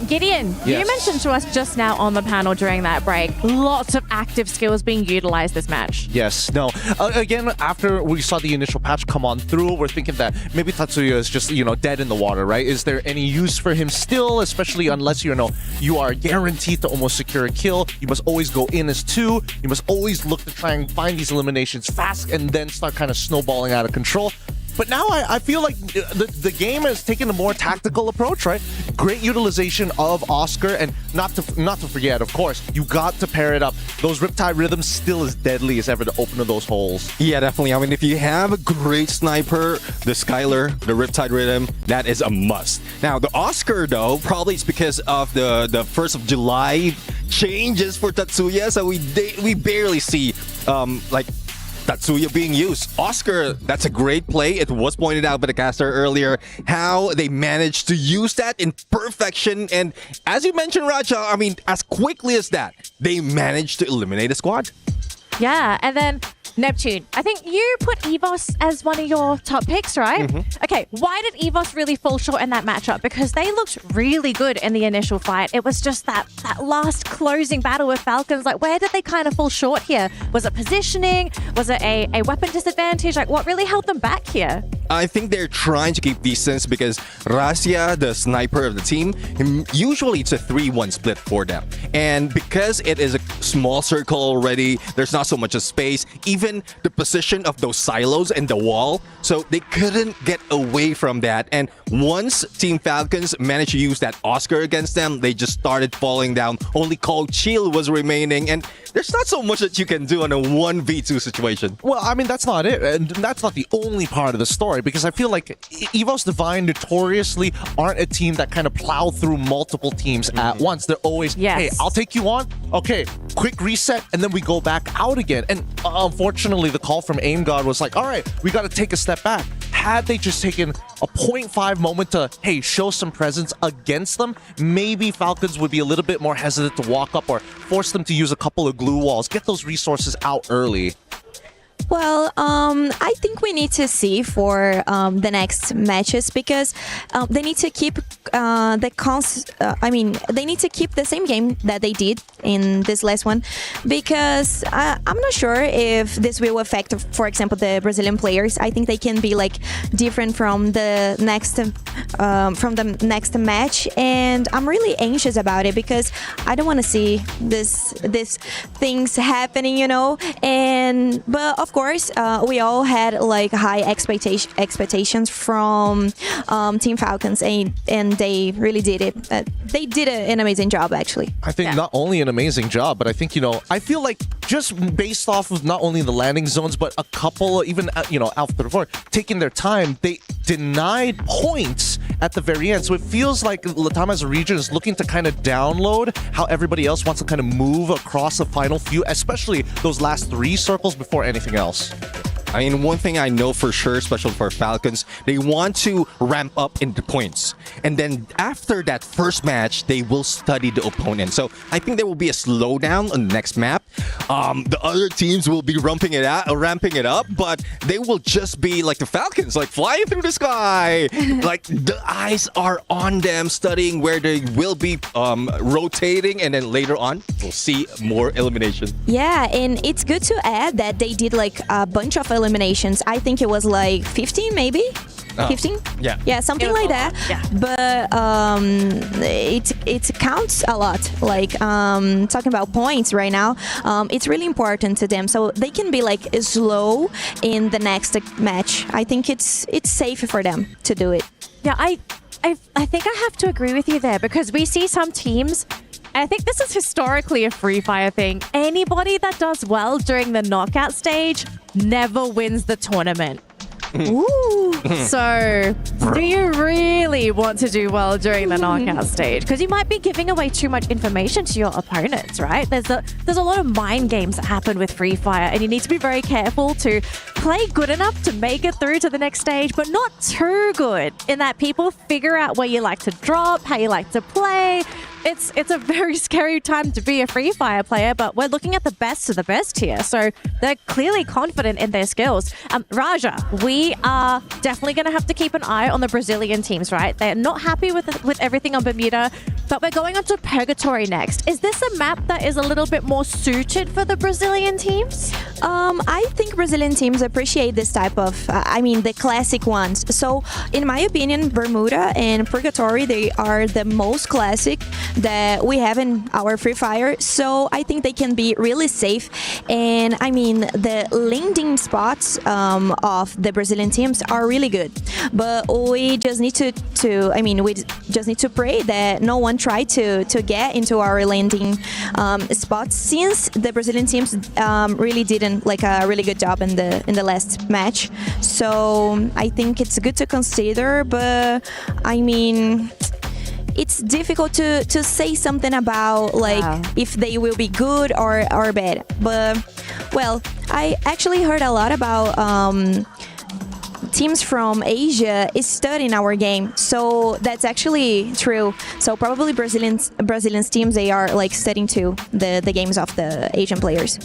Gideon, Yes. you mentioned to us just now on the panel during that break, lots of active skills being utilized this match. Yes, no. Again, after we saw the initial patch come on through, we're thinking that maybe Tatsuya is just, dead in the water, right? Is there any use for him still, especially unless, you are guaranteed to almost secure a kill? You must always go in as 2. You must always look to try and find these eliminations fast and then start kind of snowballing out of control. But now I feel like the game has taken a more tactical approach, right? Great utilization of Oscar, and not to forget, of course, you got to pair it up. Those Riptide rhythms still as deadly as ever to open to those holes. Yeah, definitely. I mean, if you have a great sniper, the Skylar, the Riptide rhythm, that is a must. Now, the Oscar, though, probably it's because of the 1st of July changes for Tatsuya, so we barely see Tatsuya being used. Oscar, that's a great play. It was pointed out by the caster earlier how they managed to use that in perfection. And as you mentioned, Raja, I mean, as quickly as that, they managed to eliminate a squad. Yeah, and then Neptune, I think you put EVOS as one of your top picks, right? Okay, why did EVOS really fall short in that matchup? Because they looked really good in the initial fight. It was just that last closing battle with Falcons. Like, where did they kind of fall short here? Was it positioning? Was it a weapon disadvantage? Like, what really held them back here? I think they're trying to keep distance because Razia, the sniper of the team, usually it's a 3-1 split for them. And because it is a small circle already, there's not so much of space, even the position of those silos and the wall, so they couldn't get away from that. And once Team Falcons managed to use that Oscar against them, they just started falling down. Only Cold Shield was remaining, and there's not so much that you can do on a 1v2 situation. Well, I mean, that's not it. And that's not the only part of the story, because I feel like EVOS Divine notoriously aren't a team that kind of plow through multiple teams at once. They're always, hey, I'll take you on. Okay, quick reset, and then we go back out again. And unfortunately, the call from Aim God was like, all right, we got to take a step back. Had they just taken a 0.5 moment to, hey, show some presence against them, maybe Falcons would be a little bit more hesitant to walk up or force them to use a couple of glue walls, get those resources out early. Well, I think we need to see for the next matches, because they need to keep they need to keep the same game that they did in this last one, because I'm not sure if this will affect, for example, the Brazilian players. I think they can be like different from the next match, and I'm really anxious about it because I don't want to see this things happening, but of course, we all had like high expectations from Team Falcons, and they really did it. They did an amazing job, actually. I think not only an amazing job, but I think, I feel like just based off of not only the landing zones, but a couple, even, Alpha 34, taking their time, they denied points at the very end. So it feels like Latam as a region is looking to kind of download how everybody else wants to kind of move across the final few, especially those last 3 circles before anything else. I mean, one thing I know for sure, especially for Falcons, they want to ramp up into points. And then after that first match, they will study the opponent. So I think there will be a slowdown on the next map. The other teams will be ramping it up, but they will just be like the Falcons, like flying through the sky. Like the eyes are on them, studying where they will be rotating, and then later on, we'll see more elimination. Yeah, and it's good to add that they did like a bunch of eliminations. I think it was like 15 maybe. 15? Yeah. Something like that. But it counts a lot. Like talking about points right now, it's really important to them. So they can be like slow in the next match. I think it's safe for them to do it. Yeah, I think I have to agree with you there because we see some teams. I think this is historically a Free Fire thing. Anybody that does well during the knockout stage never wins the tournament. Ooh. So, do you really want to do well during the knockout stage? Because you might be giving away too much information to your opponents, right? There's a lot of mind games that happen with Free Fire, and you need to be very careful to play good enough to make it through to the next stage, but not too good in that people figure out where you like to drop, how you like to play. It's a very scary time to be a Free Fire player, but we're looking at the best of the best here. So they're clearly confident in their skills. Raja, we are definitely going to have to keep an eye on the Brazilian teams, right? They're not happy with everything on Bermuda, but we're going on to Purgatory next. Is this a map that is a little bit more suited for the Brazilian teams? I think Brazilian teams appreciate this type of, the classic ones. So in my opinion, Bermuda and Purgatory, they are the most classic that we have in our Free Fire, so I think they can be really safe. And the landing spots of the Brazilian teams are really good, but we just need to pray that no one try to get into our landing spots, since the Brazilian teams really didn't like a really good job in the last match. So I think it's good to consider, but it's difficult to say something about if they will be good or bad. But well, I actually heard a lot about teams from Asia is studying our game, so that's actually true. So probably Brazilian teams, they are like studying too the games of the Asian players.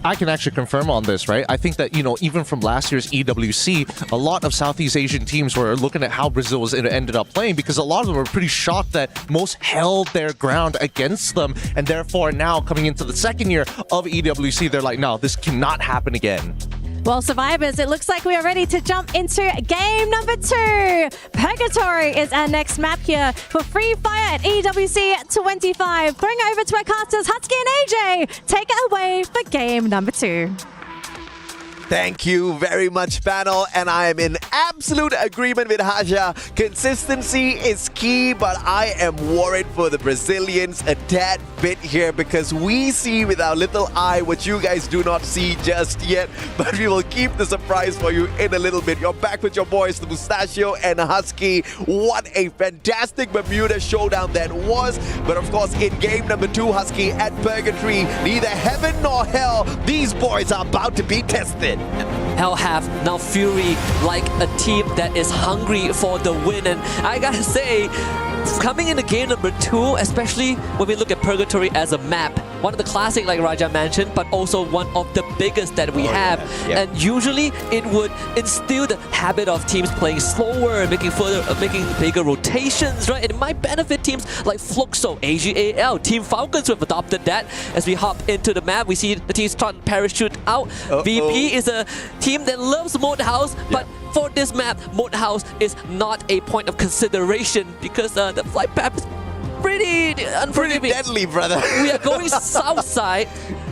I can actually confirm on this, right? I think that, even from last year's EWC, a lot of Southeast Asian teams were looking at how Brazil was ended up playing, because a lot of them were pretty shocked that most held their ground against them, and therefore now coming into the second year of EWC, they're like, no, this cannot happen again. Well, survivors, it looks like we are ready to jump into game number 2. Purgatory is our next map here for Free Fire at EWC 25. Throwing over to our casters, Husky and AJ. Take it away for game number 2. Thank you very much, panel, and I am in absolute agreement with Haja. Consistency is key, but I am worried for the Brazilians a tad bit here, because we see with our little eye what you guys do not see just yet, but we will keep the surprise for you in a little bit. You're back with your boys, the Mustachio and Husky. What a fantastic Bermuda showdown that was, but of course in game number 2, Husky, at Purgatory, neither heaven nor hell, these boys are about to be tested. Hell have now Fury like a team that is hungry for the win, and I gotta say, coming into game number 2, especially when we look at Purgatory as a map, one of the classic like Raja mentioned, but also one of the biggest that we have. And usually it would instill the habit of teams playing slower, making bigger rotations, right? And it might benefit teams like Fluxo, AGAL, Team Falcons who have adopted that. As we hop into the map, we see the teams start to parachute out. VP is a team that loves Mode House, but for this map, Mode House is not a point of consideration because the flight path is pretty unforgiving. Deadly, brother. We are going south side,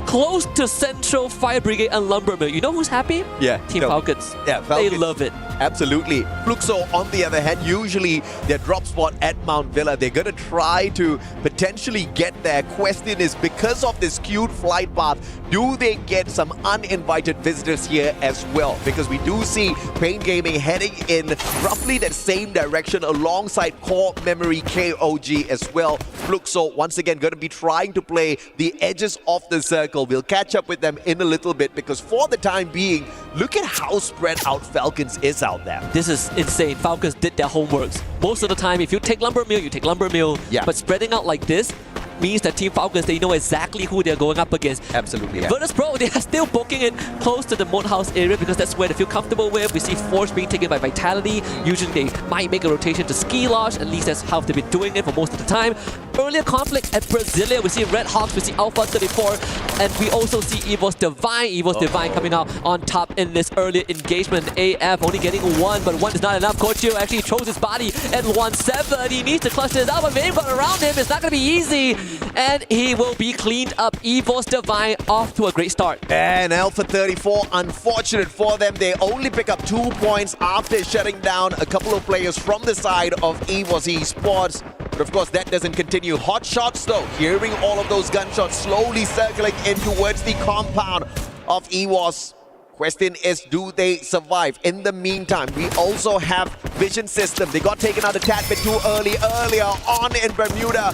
close to Central Fire Brigade and Lumbermill. You know who's happy? Team Falcons. Falcons. They love it. Absolutely. Fluxo, on the other hand, usually their drop spot at Mount Villa, they're going to try to potentially get there. Question is, because of this skewed flight path, do they get some uninvited visitors here as well? Because we do see Pain Gaming heading in roughly that same direction alongside Core Memory KOG as well. Fluxo, once again, going to be trying to play the edges of the circle. We'll catch up with them in a little bit, because for the time being, look at how spread out Falcons is out there. This is insane. Falcons did their homeworks. Most of the time, if you take Lumbermill, you take Lumbermill. But spreading out like this, means that Team Falcons, they know exactly who they're going up against. Absolutely. Yeah. Virtus Pro, they are still booking it close to the Moat House area because that's where they feel comfortable with. We see Force being taken by Vitality. Usually they might make a rotation to Ski Lodge. At least that's how they've been doing it for most of the time. Earlier conflict at Brasilia, we see Red Hawks, we see Alpha 34, and we also see EVO's Divine. EVO's Divine coming out on top in this earlier engagement. AF only getting one, but one is not enough. Kochio actually throws his body at 1-7. He needs to clutch this out, but Vanguard around him. It's not going to be easy, and he will be cleaned up. EVO's Divine off to a great start. And Alpha 34, unfortunate for them. They only pick up 2 points after shutting down a couple of players from the side of EVO's Esports. But of course, that doesn't continue. Hot shots though, hearing all of those gunshots slowly circling in towards the compound of EVOS. Question is, do they survive? In the meantime, we also have Vision System. They got taken out a tad bit too earlier on in Bermuda.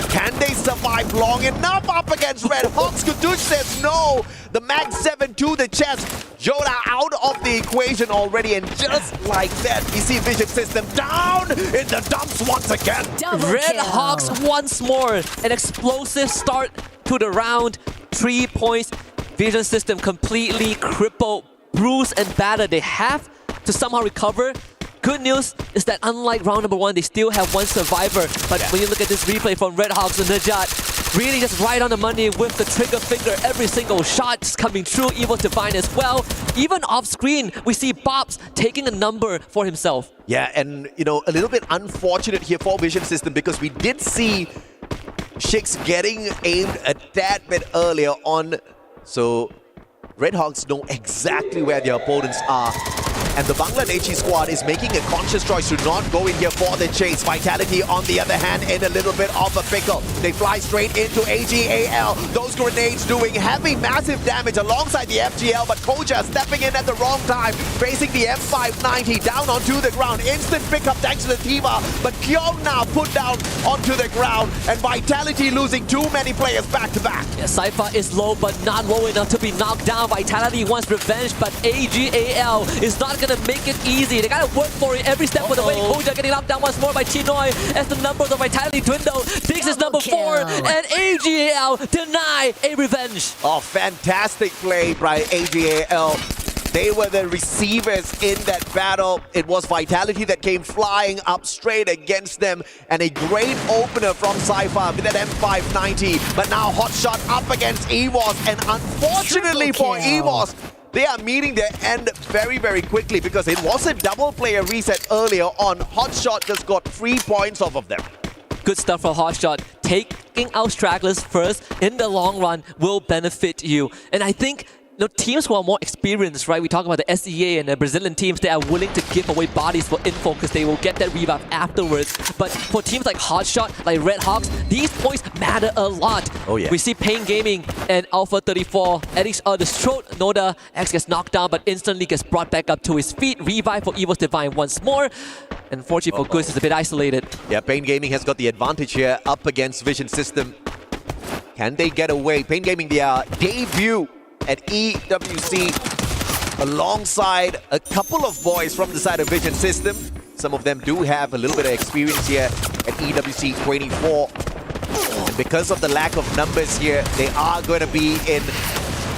Can they survive long enough up against Red Hawks? Kudush says no. The Mag 7 to the chest. Joda out of the equation already, and just like that, we see Vision System down in the dumps once again. Red Hawks once more. An explosive start to the round. 3 points. Vision System completely crippled, bruised, and battered. They have to somehow recover. Good news is that unlike round number 1, they still have one survivor. But when you look at this replay from Red Hawks and Najat, really just right on the money with the trigger finger. Every single shot just coming through. EVO's Divine as well. Even off screen, we see Bobs taking a number for himself. Yeah, and you know, a little bit unfortunate here for Vision System because we did see Shix getting aimed a tad bit earlier on. So Red Hawks know exactly where their opponents are. And the Bangladeshi squad is making a conscious choice to not go in here for the chase. Vitality, on the other hand, in a little bit of a pickle. They fly straight into AGAL. Those grenades doing heavy, massive damage alongside the FGL, but Koja stepping in at the wrong time, facing the M590 down onto the ground. Instant pickup thanks to the Tiva, but Kyong now put down onto the ground, and Vitality losing too many players back to back. Yeah, Cypher is low, but not low enough to be knocked down. Vitality wants revenge, but AGAL is not going to make it easy. They gotta work for it every step of the way. Koja getting knocked down once more by Chinoy as the numbers of Vitality dwindle. Diggs is number 4, and AGAL deny a revenge. Oh, fantastic play by AGAL. They were the receivers in that battle. It was Vitality that came flying up straight against them, and a great opener from Cypher with that M590. But now Hotshot up against EVOS, and unfortunately for EVOS, they are meeting their end very, very quickly because it was a double player reset earlier on. Hotshot just got 3 points off of them. Good stuff from Hotshot. Taking out stragglers first in the long run will benefit you. And I think teams who are more experienced, right? We talk about the SEA and the Brazilian teams, they are willing to give away bodies for info because they will get that revive afterwards. But for teams like Hotshot, like Red Hawks, these points matter a lot. Oh yeah. We see Pain Gaming and Alpha 34 at each other's throat. Noda X gets knocked down but instantly gets brought back up to his feet. Revive for EVO's Divine once more. Unfortunately for Goose, is a bit isolated. Yeah, Pain Gaming has got the advantage here up against Vision System. Can they get away? Pain Gaming, their debut at EWC alongside a couple of boys from the side of Vision System. Some of them do have a little bit of experience here at EWC 24. And because of the lack of numbers here, they are going to be in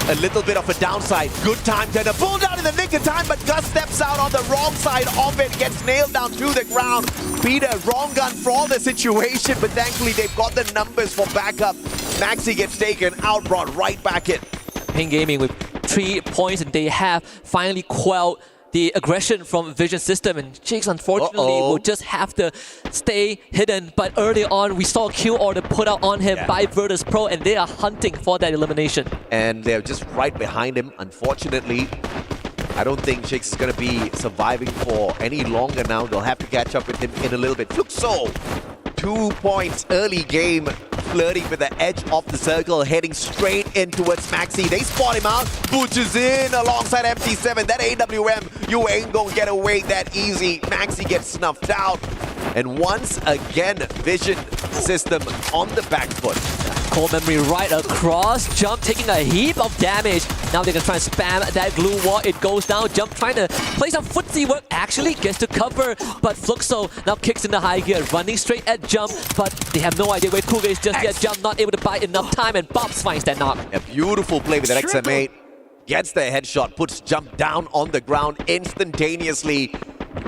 a little bit of a downside. Good time to pull down in the nick of time, but Gus steps out on the wrong side of it, gets nailed down to the ground. Peter, wrong gun for the situation, but thankfully they've got the numbers for backup. Maxi gets taken out, brought right back in. Pain Gaming with 3 points, and they have finally quelled the aggression from Vision System, and Jigs unfortunately will just have to stay hidden. But early on, we saw a kill order put out on him by Virtus Pro, and they are hunting for that elimination. And they're just right behind him. Unfortunately, I don't think Jigs is going to be surviving for any longer now. They'll have to catch up with him in a little bit. Fluxo, 2 points early game, flirting with the edge of the circle, heading straight in towards Maxi. They spot him out, butches in alongside MT7. That AWM, you ain't gonna get away that easy. Maxi gets snuffed out. And once again, Vision System on the back foot. Core Memory right across. Jump taking a heap of damage. Now they're going to try and spam that glue wall. It goes down. Jump trying to play some footsie work. Actually gets to cover. But Fluxo now kicks into high gear. Running straight at Jump. But they have no idea where Cougar is just yet. Jump not able to buy enough time. And Bobs finds that knock. A beautiful play with an XM8. Gets the headshot. Puts Jump down on the ground instantaneously.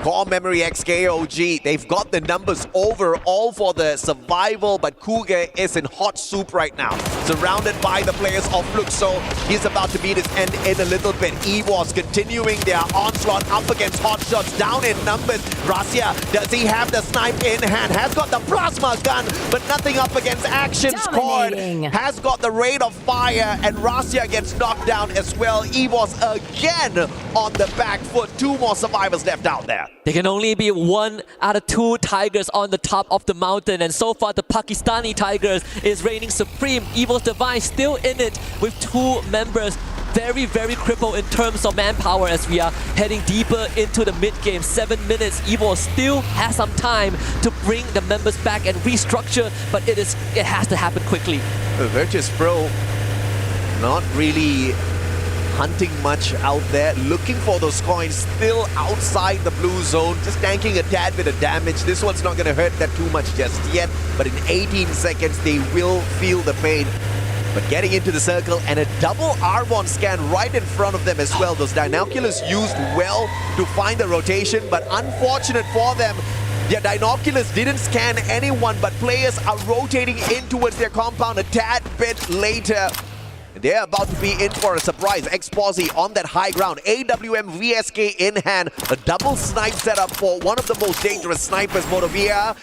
Core Memory XKOG, they've got the numbers overall for the survival, but Cougar is in hot soup right now. Surrounded by the players of Fluxo, he's about to beat his end in a little bit. EWC continuing their onslaught up against Hotshots, down in numbers. Razia, does he have the snipe in hand? Has got the plasma gun, but nothing up against Action Squad. Has got the rate of fire, and Razia gets knocked down as well. EWC again on the back foot. 2 more survivors left out there. There can only be 1 out of 2 Tigers on the top of the mountain, and so far the Pakistani Tigers is reigning supreme. Evil's Divine still in it with 2 members. Very, very crippled in terms of manpower as we are heading deeper into the mid-game. 7 minutes. Evil still has some time to bring the members back and restructure, but it has to happen quickly. Virtus Pro not really hunting much out there, looking for those coins, still outside the blue zone, just tanking a tad bit of damage. This one's not going to hurt that too much just yet, but in 18 seconds they will feel the pain. But getting into the circle and a double Arbonne scan right in front of them as well. Those Dinoculars used well to find the rotation, but unfortunate for them, their Dinoculars didn't scan anyone, but players are rotating in towards their compound a tad bit later. They're about to be in for a surprise. X-Posse on that high ground. AWM VSK in hand. A double snipe setup for one of the most dangerous snipers, Motovia.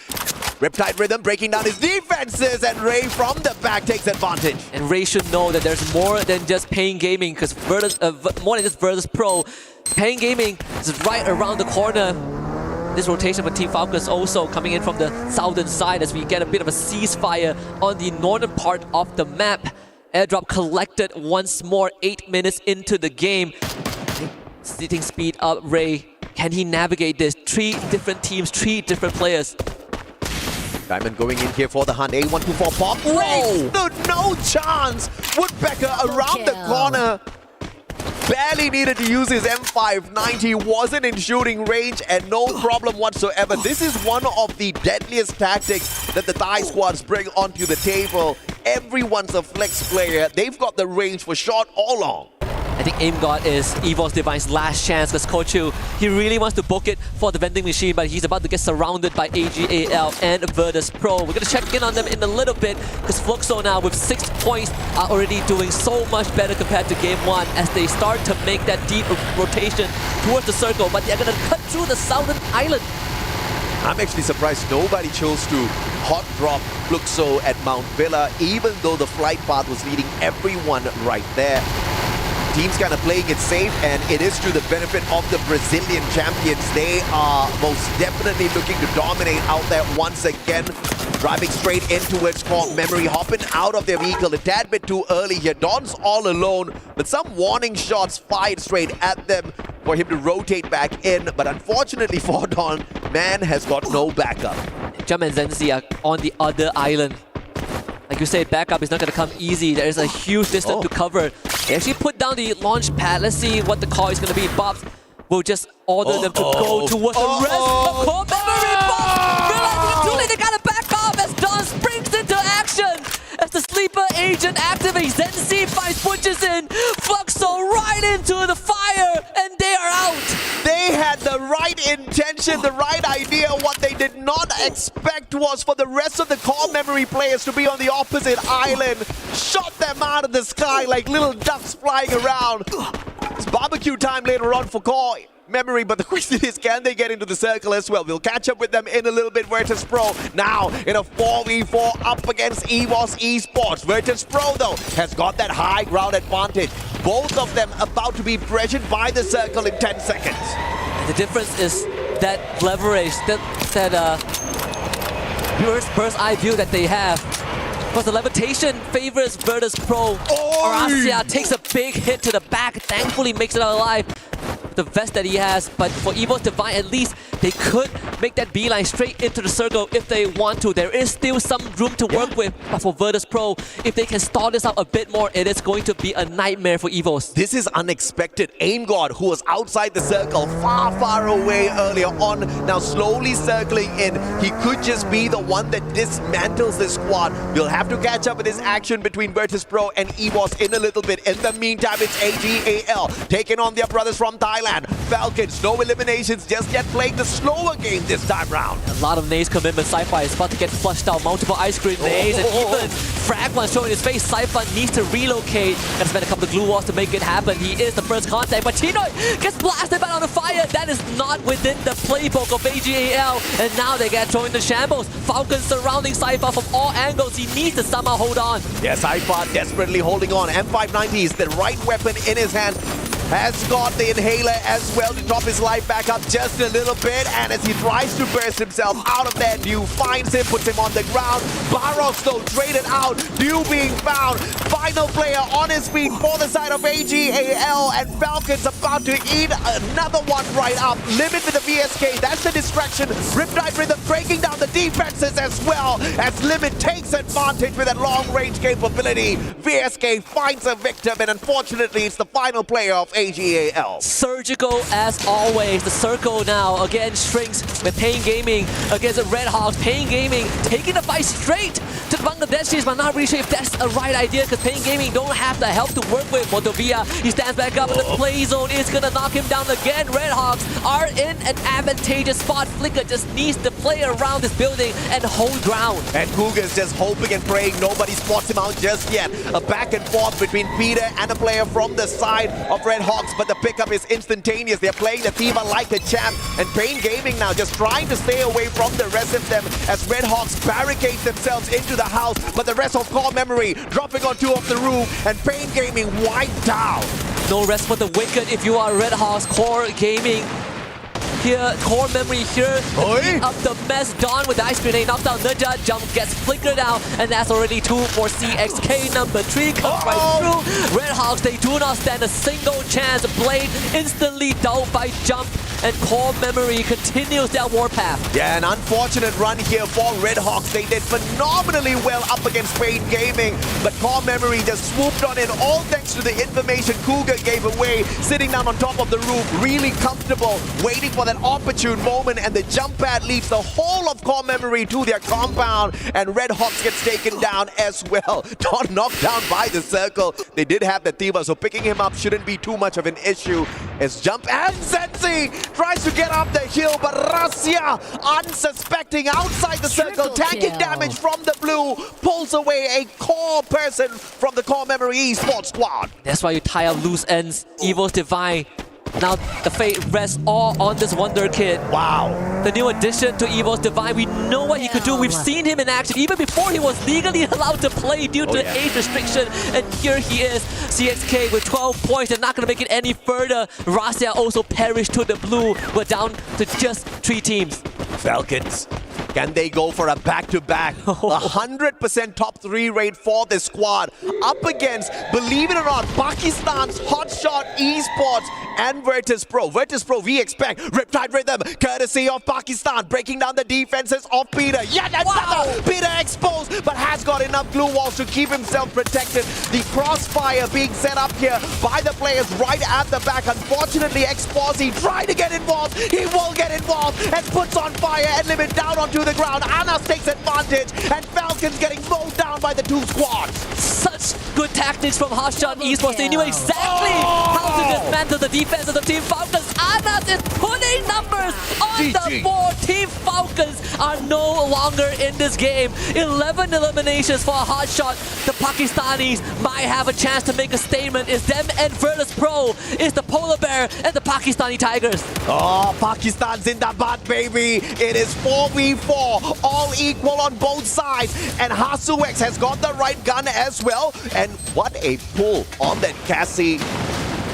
Riptide Rhythm breaking down his defenses, and Ray from the back takes advantage. And Ray should know that there's more than just Pain Gaming, because more than just Virtus Pro. Pain Gaming is right around the corner. This rotation for Team Falcons also coming in from the southern side as we get a bit of a ceasefire on the northern part of the map. Airdrop collected once more, 8 minutes into the game. Sitting speed up, Ray. Can he navigate this? 3 different teams, 3 different players. Diamond going in here for the hunt. A124 pop. Ray stood no chance. Woodpecker around the corner. Barely needed to use his M590, wasn't in shooting range, and no problem whatsoever. This is one of the deadliest tactics that the Thai squads bring onto the table. Everyone's a flex player. They've got the range for shot all along. I think Aim God is Evil's Divine's last chance because Kochu, he really wants to book it for the vending machine, but he's about to get surrounded by AGAL and Virtus Pro. We're going to check in on them in a little bit because Fluxo now with 6 points are already doing so much better compared to Game 1 as they start to make that deep rotation towards the circle, but they're going to cut through the southern island. I'm actually surprised nobody chose to hot drop Fluxo at Mount Villa, even though the flight path was leading everyone right there. Team's kind of playing it safe, and it is to the benefit of the Brazilian champions. They are most definitely looking to dominate out there once again. Driving straight into its Core Memory, hopping out of their vehicle a tad bit too early here. Don's all alone, but some warning shots fired straight at them for him to rotate back in. But unfortunately for Don, man has got no backup. Jum and Zenzi are on the other island. Like you said, backup is not going to come easy. There is a huge distance to cover. They actually put down the launch pad. Let's see what the call is going to be. Bobs will just order them to go towards the rest of Core Memory. Bobs realizing it's too late. They got to back off as Don springs into action. As the sleeper agent activates, Zenzi finds Butchers in. Fluxo right into the fire, and they are out. They had the right intention, the right idea. What they did not expect was for the rest of the Core Memory players to be on the opposite island. Shot them out of the sky like little ducks flying around. It's barbecue time later on for Core Memory, but the question is, can they get into the circle as well? We'll catch up with them in a little bit. Virtus Pro now in a 4v4 up against EWC Esports. Virtus Pro, though, has got that high ground advantage. Both of them about to be pressured by the circle in 10 seconds. The difference is that leverage, that bird's eye view that they have. Because the levitation favors Virtus Pro. Arasia takes a big hit to the back, thankfully makes it out alive. The vest that he has, but for Evil's Divine, at least they could make that beeline straight into the circle if they want to. There is still some room to work with, but for Virtus Pro, if they can stall this out a bit more, it is going to be a nightmare for EVOS. This is unexpected. Aim God, who was outside the circle, far away earlier on, now slowly circling in. He could just be the one that dismantles this squad. We'll have to catch up with this action between Virtus Pro and EVOS in a little bit. In the meantime, it's AGAL taking on their brothers from Thailand. Falcons, no eliminations just yet, playing the slower game this time round. A lot of nades commitment. Sci-Fi is about to get flushed out. Multiple ice grenades and even frag one showing his face. Sci-Fi needs to relocate and spend a couple of glue walls to make it happen. He is the first contact, but Chinoy gets blasted back on the fire. That is not within the playbook of AGAL, and now they get thrown into shambles. Falcons surrounding Sci-Fi from all angles. He needs to somehow hold on. Yeah, Sci-Fi desperately holding on. M590 is the right weapon in his hand. Has got the inhaler as well to top his life back up just a little bit, and as he tries to burst himself out of there, Dew finds him, puts him on the ground. Barros though traded out, Dew being found. Final player on his feet for the side of AGAL, and Falcons about to eat another one right up. Limit with the VSK, that's the distraction. Riptide Rhythm breaking down the defenses as well, as Limit takes advantage with that long range capability. VSK finds a victim, and unfortunately it's the final player of AGAL. Surgical as always. The circle now again shrinks with Pain Gaming against the Red Hawks. Pain Gaming taking the fight straight to the Bangladeshis, but not really sure if that's a right idea because Pain Gaming don't have the help to work with. Motovia, he stands back up and the play zone is gonna knock him down again. Red Hawks are in an advantageous spot. Flicker just needs to play around this building and hold ground. And Cougar's just hoping and praying nobody spots him out just yet. A back and forth between Peter and a player from the side of Red Hawks, but the pickup is instantaneous. They're playing the Thiva like a champ, and Pain Gaming now just trying to stay away from the rest of them as Red Hawks barricade themselves into the house, but the rest of Core Memory dropping on two of the roof, and Pain Gaming wiped down. No rest for the wicked if you are Red Hawks. Core Gaming here, Core Memory here, up the mess. Dawn with the ice grenade, knocked down Ninja, jump gets flickered out, and that's already 2 for CXK. Number 3 comes right through. Red Hawks, they do not stand a single chance. Blade instantly dealt by Jump, and Core Memory continues their warpath. Yeah, an unfortunate run here for Red Hawks. They did phenomenally well up against Pain Gaming, but Core Memory just swooped on in, all thanks to the information Cougar gave away, sitting down on top of the roof, really comfortable, waiting for that opportune moment, and the jump pad leads the whole of Core Memory to their compound, and Red Hawks gets taken down as well. Not knocked down by the circle. They did have the Thiva, so picking him up shouldn't be too much of an issue. As Jump and Sensi tries to get up the hill, but Rasya, unsuspecting outside the circle, tanking damage from the blue, pulls away a core person from the Core Memory Esports squad. That's why you tie up loose ends. Evil's Divine. Now the fate rests all on this Wonder Kid. Wow. The new addition to Evil's Divine. We know what he could do. We've seen him in action even before he was legally allowed to play due to age restriction. And here he is. CXK with 12 points. They're not going to make it any further. Rasya also perished to the blue. We're down to just 3 teams. Falcons. Can they go for a back-to-back? 100% top 3 rate for this squad. Up against, believe it or not, Pakistan's Hotshot Esports and Virtus Pro. Virtus Pro, we expect Riptide Rhythm, courtesy of Pakistan, breaking down the defenses of Peter. Yet another Peter exposed, but has got enough glue walls to keep himself protected. The crossfire being set up here by the players right at the back. Unfortunately, Exposy tried to get involved. He will get involved and puts on fire and Limit down onto the ground. Anas takes advantage, and Falcons getting mowed down by the 2 squads. Such good tactics from Hotshot Esports. They knew exactly how to dismantle the defense of the Team Falcons. Anas is putting numbers on the board. Team Falcons are no longer in this game. 11 eliminations for Hotshot. The Pakistanis might have a chance to make a statement. It's them and Virtus Pro. It's the Polar Bear and the Pakistani Tigers. Oh, Pakistan's in the butt, baby. It is 4v4, all equal on both sides. And Hasuex has got the right gun as well. And what a pull on that Cassie.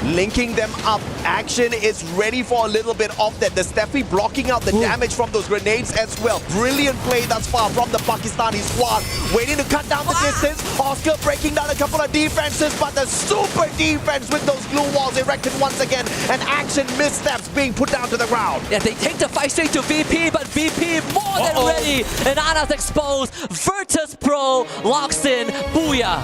linking them up. Action is ready for a little bit of that. The Steffi blocking out the damage from those grenades as well. Brilliant play thus far from the Pakistani squad. Waiting to cut down the distance. Oscar breaking down a couple of defenses, but the super defense with those glue walls erected once again. And Action missteps being put down to the ground. Yeah, they take the fight straight to VP, but VP more than ready. And Ana's exposed. Virtus Pro locks in. Booyah.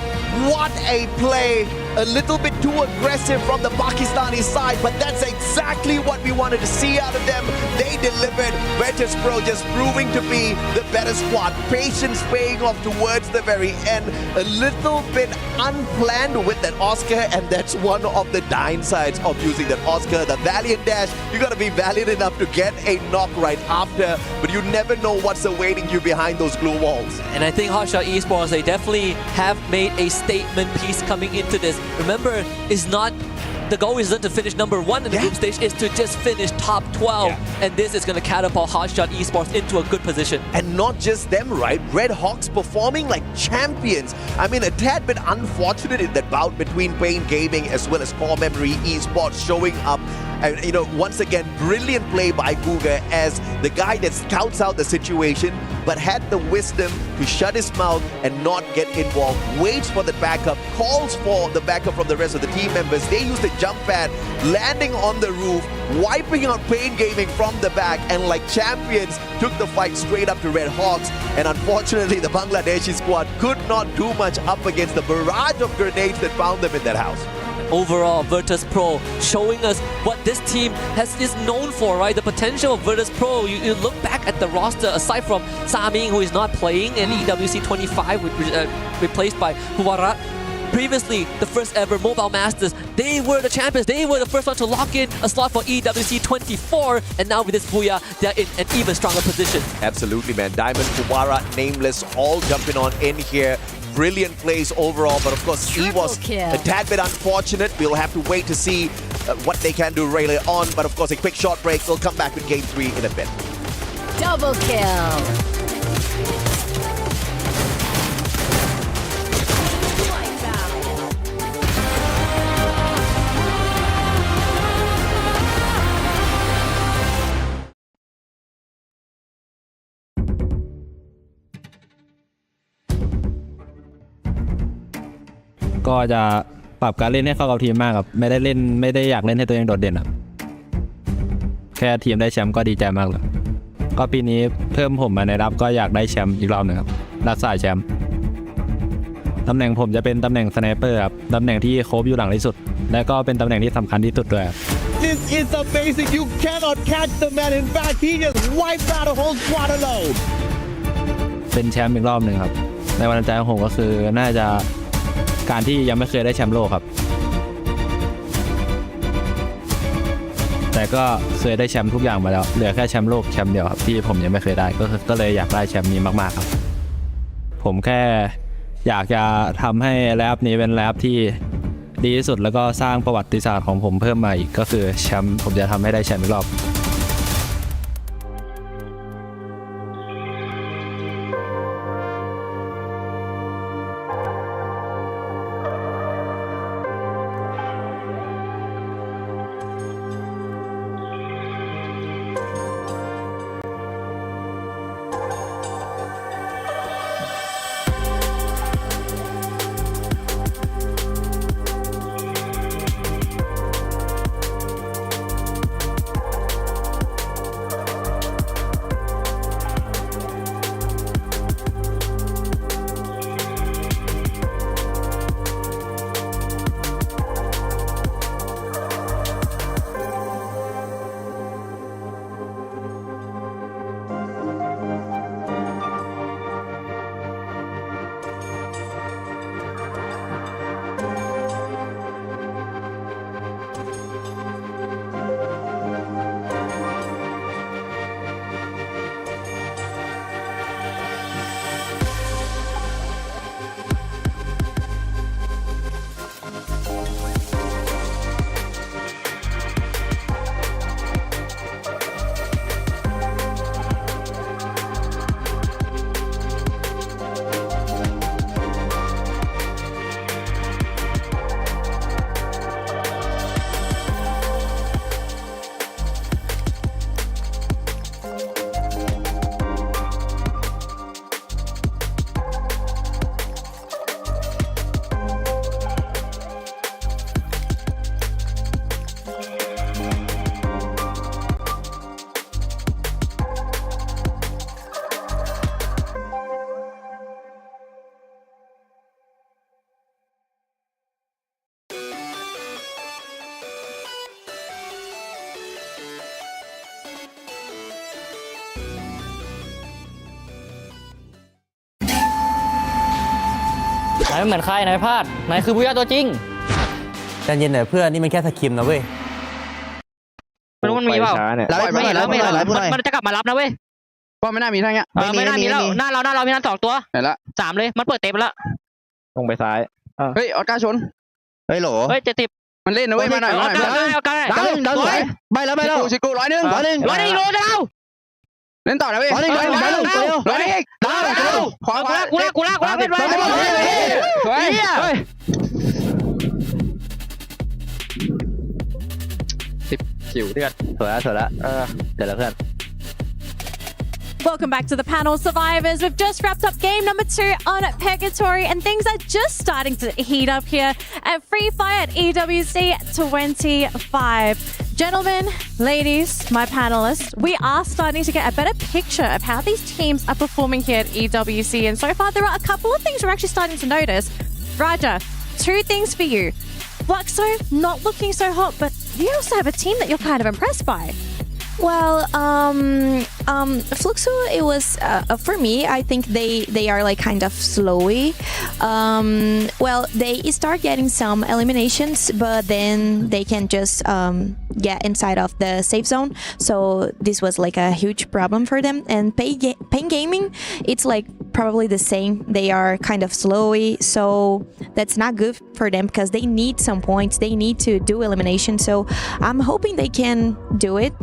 What a play. A little bit too aggressive from the Pakistani side, but that's exactly what we wanted to see out of them. They delivered. Virtus Pro just proving to be the better squad. Patience paying off towards the very end. A little bit unplanned with that Oscar, and that's one of the downsides of using that Oscar. The Valiant Dash, you gotta be valiant enough to get a knock right after, but you never know what's awaiting you behind those glue walls. And I think Hotshot Esports, they definitely have made a statement piece coming into this. Remember, the goal isn't to finish number 1 in the group stage, is to just finish top 12. And this is going to catapult Hotshot Esports into a good position. And not just them, right? Red Hawks performing like champions. I mean, a tad bit unfortunate in that bout between Pain Gaming as well as Core Memory Esports showing up. And, you know, once again, brilliant play by Guga as the guy that scouts out the situation, but had the wisdom to shut his mouth and not get involved. Waits for the backup, calls for the backup from the rest of the team members. They use the jump pad, landing on the roof, wiping out Pain Gaming from the back, and like champions, took the fight straight up to Red Hawks. And unfortunately, the Bangladeshi squad could not do much up against the barrage of grenades that found them in that house. Overall, Virtus Pro showing us what this team is known for, right? The potential of Virtus Pro. You look back at the roster, aside from Saming, who is not playing, and EWC 25, replaced by Huwarat. Previously, the first ever Mobile Masters, they were the champions. They were the first one to lock in a slot for EWC 24. And now with this Booyah, they're in an even stronger position. Absolutely, man. Diamond, Huwarat, Nameless, all jumping on in here. Brilliant plays overall, but of course he was a tad bit unfortunate. We'll have to wait to see what they can do later on, but of course a quick short break. We'll come back with game 3 in a bit. Double kill.ก็จะปรับการเล่นให้เข้ากับทีมมากครับไม่ได้อยากเล่นให้ตัวเองโดดเด่นครับแค่ทีมได้แชมป์ก็ดีใจมากแล้วก็ปีนี้เพิ่มผมมาในรับก็อยากได้แชมป์อีกรอบนึงครับรักษาแชมป์ตำแหน่งผมจะเป็นตำแหน่งสไนเปอร์ครับตำแหน่งที่โคฟอยู่หลังที่สุดและก็เป็นตำแหน่งที่สำคัญที่สุดด้วยครับ This is amazing. You cannot catch the man. In fact, he just wiped out a whole squad alone. เป็นแชมป์อีกรอบนึงครับในวันใจของผมก็คือน่าจะการที่ยังไม่เคยได้แชมป์โลกครับแต่ก็เคยได้แชมป์ทุกอย่างมาแล้วเหลือแค่แชมป์โลกแชมป์เดียวครับที่ผมยังไม่เคยได้ก็เลยอยากได้แชมป์นี้มากๆครับผมแค่อยากจะทำให้แรปนี้เป็นแรปที่ดีที่สุดแล้วก็สร้างประวัติศาสตร์ของผมเพิ่มมาอีกก็คือแชมป์ผมจะทำให้ได้แชมป์อีกรอบ ไม่เหมือนใครนายพลาดนายคือบูย่าตัวจริงใจเย็นหน่อยเพื่อนนี่มันแค่สกิมนะเว้ยมันมีเปล่ามันจะกลับมารับนะเว้ยก็ไม่น่ามีทั้งเงี้ยไม่น่ามีแล้วหน้าเรามีทั้ง2ตัวไหนละ3เลยมันเปิดเต็มแล้วลงไปซ้ายเฮ้ยออสการ์ชนเฮ้ยโหลเฮ้ย70มันเล่นนะเว้ยมาหน่อยออสการ์ดังสวยใบแล้วชิกู100โลแล้วเล่นต่อนะเว้ย100ดาวขวากูลากเป็นไปสวย10 คิวเดือดสวยแล้วเดี๋ยวแล้วเพื่อน Welcome back to the panel, survivors. We've just wrapped up game number 2 on Purgatory, and things are just starting to heat up here at Free Fire at EWC 25. Gentlemen, ladies, my panelists, we are starting to get a better picture of how these teams are performing here at EWC, and so far there are a couple of things we're actually starting to notice. Raja, 2 things for you. Fluxo, not looking so hot, but you also have a team that you're kind of impressed by. Well, Fluxo, it was for me. I think they are like kind of slowy. Well, they start getting some eliminations, but then they can just get inside of the safe zone. So this was like a huge problem for them. And Pain Gaming, it's like probably the same. They are kind of slowy, so that's not good for them because they need some points. They need to do elimination. So I'm hoping they can do it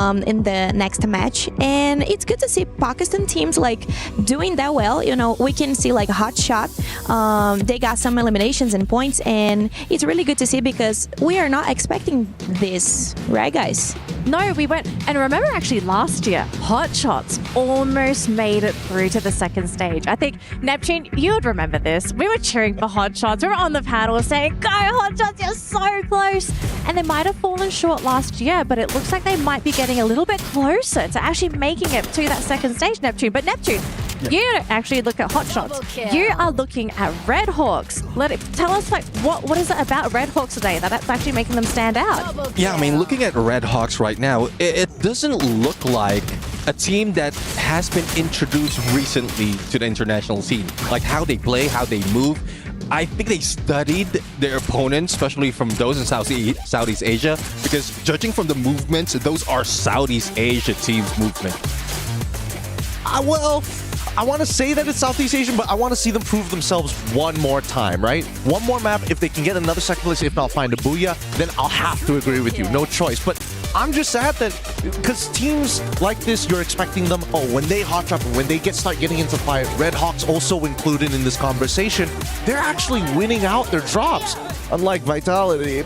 in the next match. And it's good to see Pakistan teams like doing that well. You know, we can see like Hot Shot. They got some eliminations and points, and it's really good to see because we are not expecting this, right, guys? No, we went, and remember actually last year, Hot Shots almost made it through to the second stage. I think, Neptune, you would remember this. We were cheering for Hot Shots. We were on the panel saying, go Hot Shots, you're so close. And they might have fallen short last year, but it looks like they might be getting a little bit closer to actually making it to that second stage, Neptune. But Neptune, you don't actually look at Hot Shots. You are looking at Red Hawks. Tell us, like, what is it about Red Hawks today that's actually making them stand out? Yeah, I mean, looking at Red Hawks right now, it doesn't look like a team that has been introduced recently to the international scene. Like how they play, how they move. I think they studied their opponents, especially from those in Southeast Asia, because judging from the movements, those are Southeast Asia teams' movement. Well, I want to say that it's Southeast Asian, but I want to see them prove themselves one more time, right? One more map. If they can get another second place, if not find a booyah, then I'll have to agree with you. No choice. But I'm just sad that because teams like this, you're expecting them, oh, when they hot drop, when they start getting into fire, Red Hawks also included in this conversation, they're actually winning out their drops. Unlike Vitality,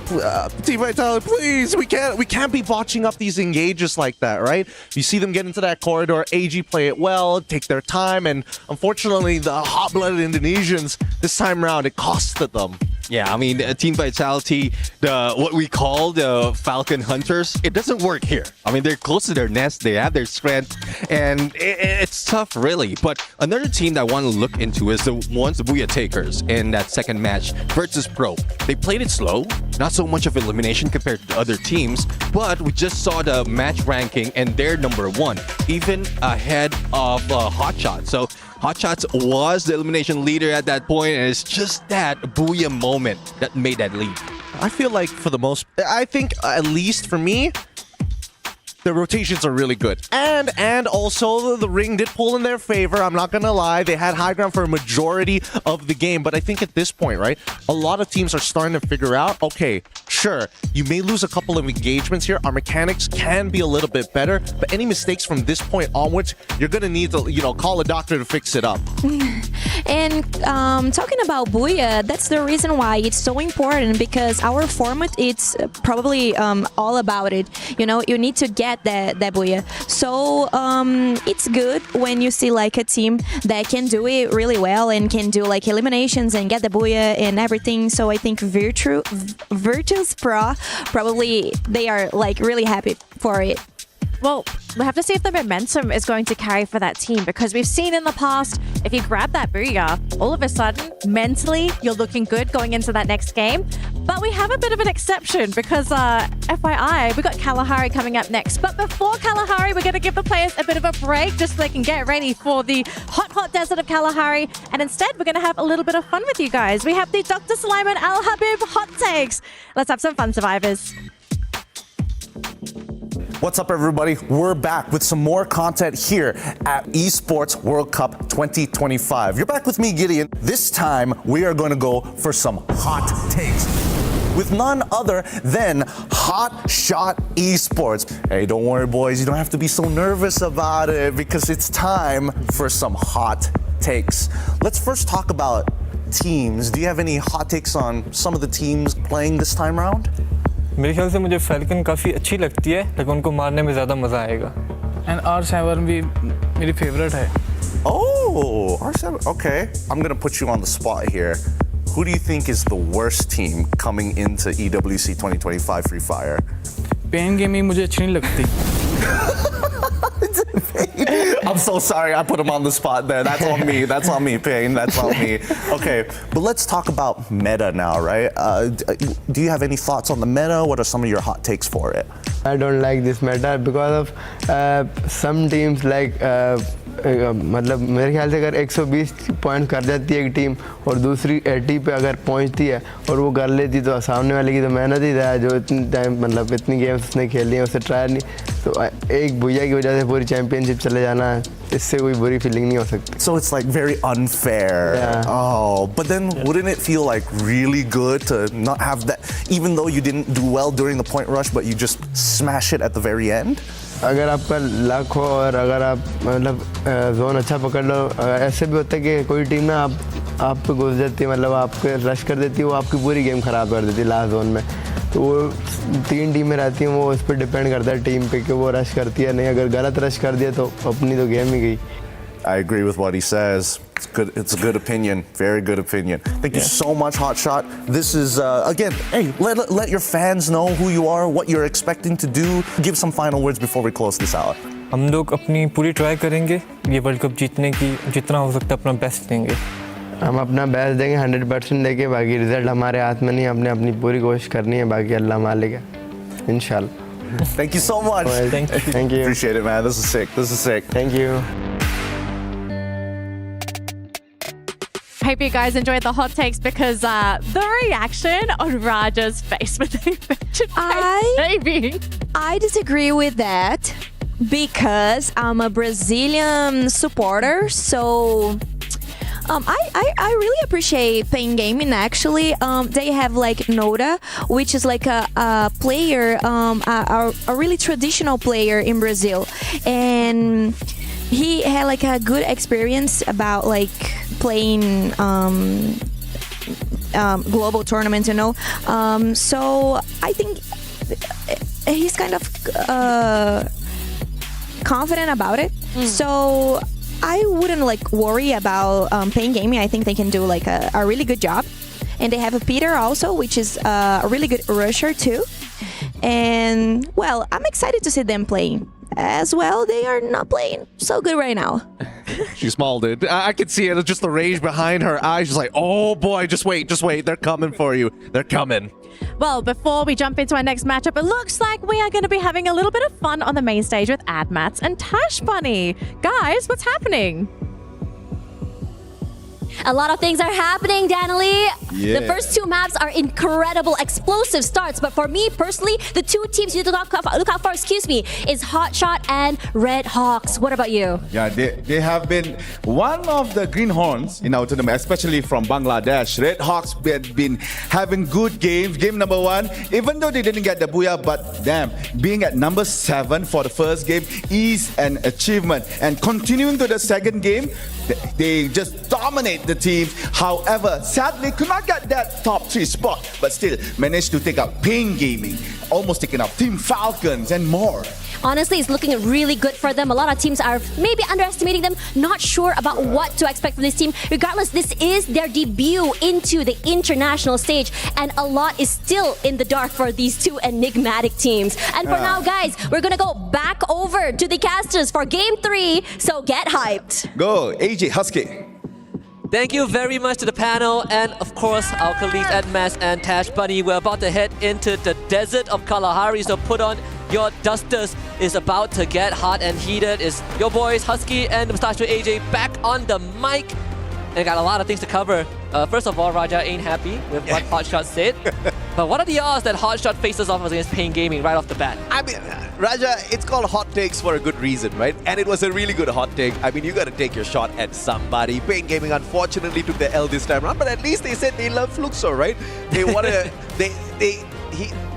Team Vitality, please, we can't be botching up these engages like that, right? You see them get into that corridor, AG play it well, take their time, and unfortunately, the hot-blooded Indonesians, this time around, it costed them. Yeah, I mean, Team Vitality, what we call the Falcon Hunters, it doesn't work here. I mean, they're close to their nest, they have their strength, and it's tough, really. But another team that I want to look into is the Booyah Takers in that second match versus Pro. They played it slow, not so much of elimination compared to the other teams, but we just saw the match ranking and they're number 1, even ahead of Hot Shot. So Hot Shots was the elimination leader at that point, and it's just that booyah moment that made that lead. I feel like I think at least for me, the rotations are really good. And also the ring did pull in their favor. I'm not gonna lie. They had high ground for a majority of the game. But I think at this point, right, a lot of teams are starting to figure out, okay, sure, you may lose a couple of engagements here. Our mechanics can be a little bit better. But any mistakes from this point onwards, you're gonna need to, call a doctor to fix it up. And talking about Booyah, that's the reason why it's so important, because our format, it's probably all about it. You need to get that Booyah. So it's good when you see like a team that can do it really well and can do like eliminations and get the Booyah and everything. So I think Virtus Pro, probably they are like really happy for it. Well, we have to see if the momentum is going to carry for that team, because we've seen in the past, if you grab that booyah, all of a sudden, mentally, you're looking good going into that next game. But we have a bit of an exception because, FYI, we've got Kalahari coming up next. But before Kalahari, we're going to give the players a bit of a break just so they can get ready for the hot desert of Kalahari. And instead, we're going to have a little bit of fun with you guys. We have the Dr. Sulaiman Al Habib hot takes. Let's have some fun, survivors. What's up, everybody? We're back with some more content here at Esports World Cup 2025. You're back with me, Gideon. This time, we are going to go for some hot takes with none other than Hot Shot Esports. Hey, don't worry, boys. You don't have to be so nervous about it because it's time for some hot takes. Let's first talk about teams. Do you have any hot takes on some of the teams playing this time round? मेरे ख्याल से मुझे falcon काफ़ी अच्छी लगती है, लेकिन उनको मारने में ज़्यादा मज़ा आएगा। And R7 भी मेरी फेवरेट है। Oh, R7. Okay, I'm gonna put you on the spot here. Who do you think is the worst team coming into EWC 2025 Free Fire? Pain gaming मुझे अच्छी नहीं लगती। I'm so sorry I put him on the spot there. That's on me. That's on me, Payne. That's on me. Okay, but let's talk about meta now, right? Do you have any thoughts on the meta? What are some of your hot takes for it? I don't like this meta because of some teams like मतलब मेरे ख्याल से अगर 120 point कर जाती है एक team और दूसरी 80 पे अगर पहुंचती है और वो कर लेती तो सामने वाले की तो मेहनत ही था जो इतनी टाइम मतलब इतनी गेम्स उसने खेली है उसे ट्राई नहीं तो एक भुइया की वजह से पूरी चैंपियनशिप चले जाना इससे कोई बुरी फीलिंग नहीं हो सकती. So it's like very unfair. Yeah. Oh, but then wouldn't it feel like really good to not have that, even though you didn't do well during the point rush, but you just smash it at the very end? अगर आपका luck हो और अगर आप मतलब zone अच्छा पकड़ लो ऐसे भी होता है कि कोई टीम ना आप पे घुस जाती है मतलब आपके रश कर देती है वो आपकी पूरी गेम ख़राब कर देती है लास्ट जोन में तो वो 3 टीमें रहती हैं वो उस पर डिपेंड करता है टीम पे कि वो रश करती है नहीं अगर गलत रश कर दिया तो अपनी तो गेम ही गई. I agree with what he says. It's good. It's a good opinion. Very good opinion. Thank you so much, Hotshot. This is again. Hey, let your fans know who you are, what you're expecting to do. Give some final words before we close this out. हम लोग अपनी पूरी try करेंगे ये world cup जीतने की जितना हो सकता है अपना बेस्ट देंगे. हम अपना बेस्ट देंगे 100% देंगे बाकी रिजल्ट हमारे हाथ में नहीं हमने अपनी पूरी कोशिश करनी है बाकी अल्लाह मालिक है इंशाल्लाह. Thank you so much. Thank you. Appreciate it, man. This is sick. This is sick. Thank you. Hope you guys enjoyed the hot takes because the reaction on Raja's face when they mentioned baby. I disagree with that because I'm a Brazilian supporter, so I really appreciate Pain Gaming actually. They have like Noda, which is like a player, a really traditional player in Brazil, and he had like a good experience about like playing global tournaments, you know. So I think he's kind of confident about it. So I wouldn't like worry about Pain Gaming. I think they can do like a really good job. And they have a Peter also, which is a really good rusher too. And well, I'm excited to see them playing. As well, they are not playing so good right now. She smiled it. I could see it. It's just the rage behind her eyes. She's like, oh boy, just wait. They're coming for you. They're coming. Well, before we jump into our next matchup, it looks like we are going to be having a little bit of fun on the main stage with AdMats and Tash Bunny. Guys, what's happening? A lot of things are happening, Danielle. Yeah. The first 2 maps are incredible, explosive starts. But for me personally, the 2 teams you need to look out for, is Hotshot and Red Hawks. What about you? Yeah, they have been one of the greenhorns in our tournament, especially from Bangladesh. Red Hawks have been having good games. Game number 1, even though they didn't get the booyah, but damn, being at number 7 for the first game is an achievement. And continuing to the second game, they just dominate the team. However, sadly, could not get that top 3 spot, but still managed to take up Pain Gaming, almost taking up Team Falcons and more. honestly, it's looking really good for them. A lot of teams are maybe underestimating them, not sure about what to expect from this team. Regardless, this is their debut into the international stage, and a lot is still in the dark for these two enigmatic teams. And for now, guys, we're gonna go back over to the casters for Game 3, so get hyped. Go, AJ Husky. Thank you very much to the panel and of course our colleagues at Mass and Tash Bunny. We're about to head into the desert of Kalahari, so put on your dusters. Is about to get hot and heated. It's your boys Husky and Mustachio AJ back on the mic. And got a lot of things to cover. First of all, Raja ain't happy with what Hotshot said. But what are the odds that Hotshot faces off against Pain Gaming right off the bat? I mean, Raja, it's called hot takes for a good reason, right? And it was a really good hot take. I mean, you got to take your shot at somebody. Pain Gaming unfortunately took the L this time around, but at least they said they love Fluxo, right? They want to.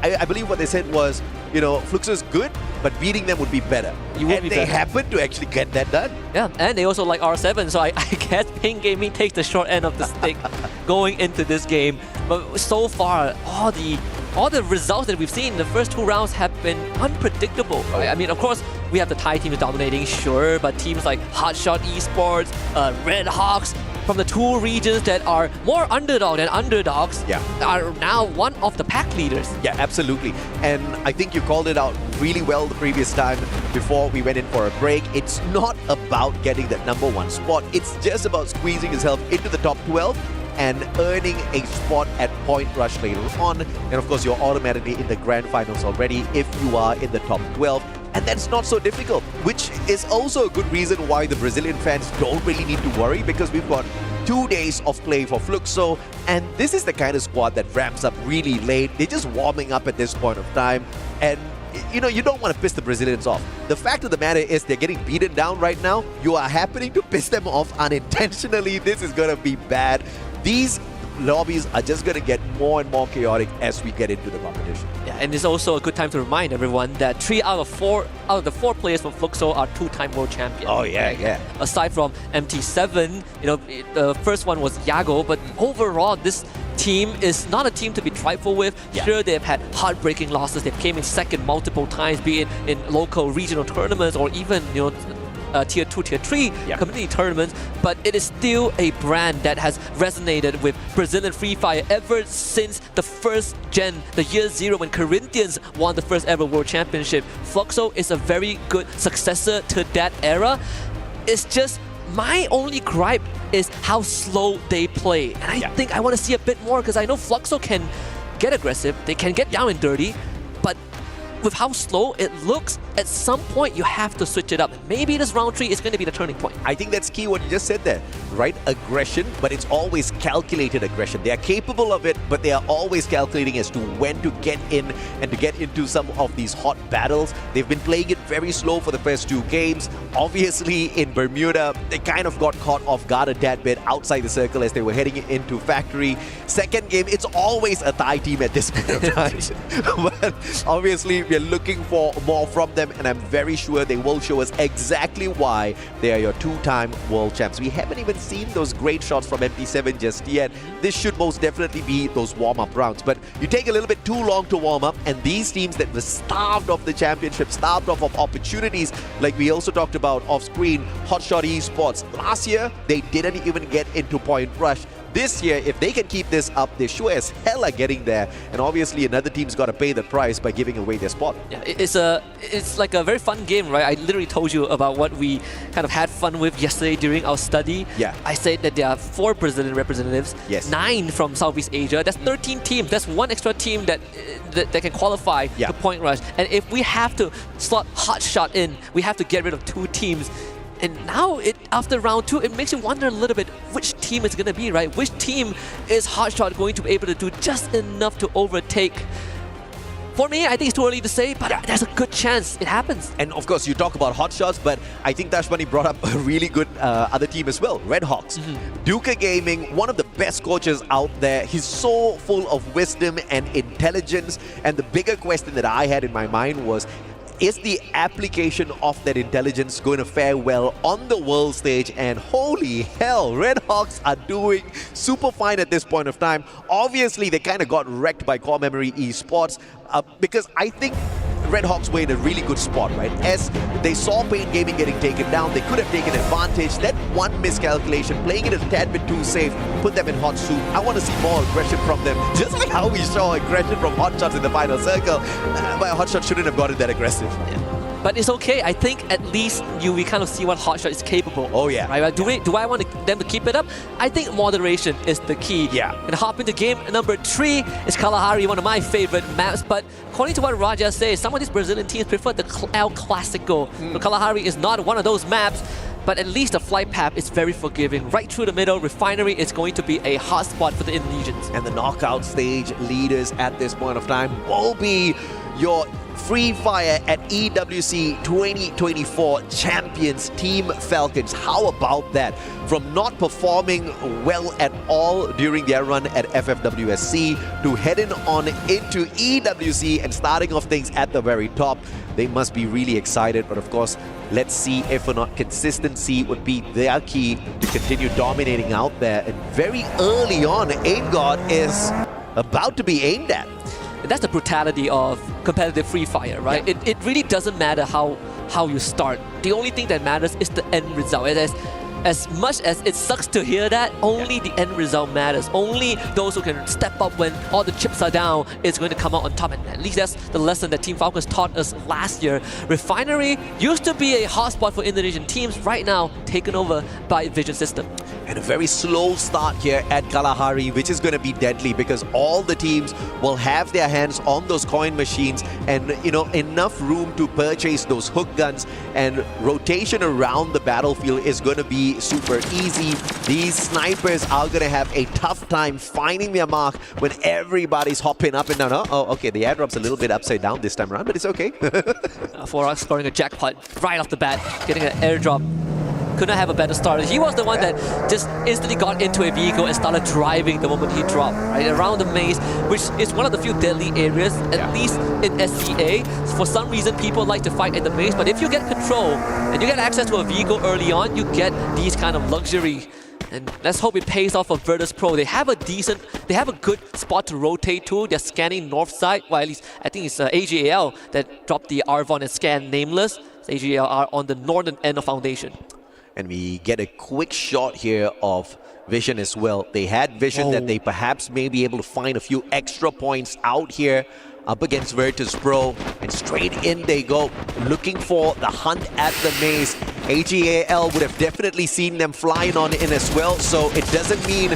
I believe what they said was, you know, Fluxo's good, but beating them would be better. They happened to actually get that done. Yeah, and they also like R7, so I guess Pain Gaming takes the short end of the stick going into this game. But so far, all the results that we've seen in the first 2 rounds have been unpredictable, right? I mean, of course, we have the Thai team dominating, sure, but teams like Hotshot Esports, Red Hawks, from the 2 regions that are more underdog than underdogs, are now one of the pack leaders. Yeah, absolutely. And I think you called it out really well the previous time before we went in for a break. It's not about getting that #1 spot. It's just about squeezing yourself into the top 12 and earning a spot at Point Rush later on. And of course, you're automatically in the grand finals already if you are in the top 12. And that's not so difficult, which is also a good reason why the Brazilian fans don't really need to worry, because we've got 2 days of play for Fluxo, and this is the kind of squad that ramps up really late. They're just warming up at this point of time, and you know, you don't want to piss the Brazilians off. The fact of the matter is they're getting beaten down right now. You are happening to piss them off unintentionally. This is going to be bad. These lobbies are just going to get more and more chaotic as we get into the competition. Yeah, and it's also a good time to remind everyone that 3 out of the 4 players from Fluxo are 2-time world champions. Oh yeah, yeah. Aside from MT7, you know, the first one was Yago, but overall this team is not a team to be trifle with. Sure, they've had heartbreaking losses. They've came in second multiple times, be it in local regional tournaments or even, you know, tier 2, tier 3 community tournaments, but it is still a brand that has resonated with Brazilian Free Fire ever since the first gen, the year 0 when Corinthians won the first ever world championship. Fluxo is a very good successor to that era. It's just my only gripe is how slow they play, and I think I want to see a bit more, because I know Fluxo can get aggressive, they can get down and dirty, but with how slow it looks, at some point you have to switch it up. Maybe this round 3 is going to be the turning point. I think that's key what you just said there, right? Aggression, but it's always calculated aggression. They are capable of it, but they are always calculating as to when to get in and to get into some of these hot battles. They've been playing it very slow for the first 2 games. Obviously, in Bermuda, they kind of got caught off guard a tad bit outside the circle as they were heading into Factory. Second game, it's always a Thai team at this point of time. But obviously, we're looking for more from them, and I'm very sure they will show us exactly why they are your 2-time world champs. We haven't even seen those great shots from MT7 just yet. This should most definitely be those warm-up rounds, but you take a little bit too long to warm up, and these teams that were starved of the championship, starved of opportunities, like we also talked about off-screen, Hotshot Esports. Last year, they didn't even get into Point Rush. This year, if they can keep this up, they sure as hell are getting there. And obviously, another team's got to pay the price by giving away their spot. Yeah, it's like a very fun game, right? I literally told you about what we kind of had fun with yesterday during our study. Yeah. I said that there are 4 Brazilian representatives, 9 from Southeast Asia. That's 13 teams. That's 1 extra team that can qualify to Point Rush. And if we have to slot Hotshot in, we have to get rid of 2 teams. And now, after round 2, it makes you wonder a little bit which team it's going to be, right? Which team is Hotshot going to be able to do just enough to overtake? For me, I think it's too early to say, but there's a good chance it happens. And of course, you talk about hotshots, but I think Tash Bunny brought up a really good other team as well, Red Hawks. Duca Gaming, one of the best coaches out there. He's so full of wisdom and intelligence. And the bigger question that I had in my mind was, is the application of that intelligence going to fare well on the world stage? And holy hell, Red Hawks are doing super fine at this point of time. Obviously, they kind of got wrecked by Core Memory Esports because I think Red Hawks were in a really good spot, right? As they saw Pain Gaming getting taken down, they could have taken advantage. That one miscalculation, playing it a tad bit too safe, put them in hot soup. I want to see more aggression from them, just like how we saw aggression from Hotshots in the final circle. But Hotshot shouldn't have gotten that aggressive. But it's okay. I think at least we kind of see what Hotshot is capable. Oh yeah. Right? Do I want them to keep it up? I think moderation is the key. Yeah. And hop into game number 3 is Kalahari, one of my favorite maps. But according to what Raja says, some of these Brazilian teams prefer the El Clasico. So Kalahari is not one of those maps. But at least the flight path is very forgiving. Right through the middle, Refinery is going to be a hot spot for the Indonesians. And the knockout stage leaders at this point of time will be your Free Fire at EWC 2024 champions, Team Falcons. How about that? From not performing well at all during their run at FFWSC to heading on into EWC and starting off things at the very top. They must be really excited, but of course, let's see if or not consistency would be their key to continue dominating out there. And very early on, Aim God is about to be aimed at. And that's the brutality of competitive Free Fire, right? Yeah. It really doesn't matter how you start. The only thing that matters is the end result. As much as it sucks to hear that, only the end result matters. Only those who can step up when all the chips are down is going to come out on top. And at least that's the lesson that Team Falcons taught us last year. Refinery used to be a hotspot for Indonesian teams, right now taken over by Vision System. And a very slow start here at Kalahari, which is going to be deadly because all the teams will have their hands on those coin machines and, you know, enough room to purchase those hook guns, and rotation around the battlefield is going to be super easy. These snipers are going to have a tough time finding their mark when everybody's hopping up and down. Oh, okay, the airdrop's a little bit upside down this time around, but it's okay. For us scoring a jackpot right off the bat, getting an airdrop. Could not have a better start. He was the one that just instantly got into a vehicle and started driving the moment he dropped, right? Around the maze, which is one of the few deadly areas, at least in SCA. For some reason, people like to fight in the maze, but if you get control and you get access to a vehicle early on, you get these kind of luxury. And let's hope it pays off for Virtus Pro. They have a good spot to rotate to. They're scanning north side. Well, at least I think it's AGAL that dropped the Arvon and scan Nameless. AGAL are on the northern end of Foundation. And we get a quick shot here of Vision as well. They had Vision that they perhaps may be able to find a few extra points out here up against Virtus Pro, and straight in they go, looking for the hunt at the maze. AGAL would have definitely seen them flying on in as well, so it doesn't mean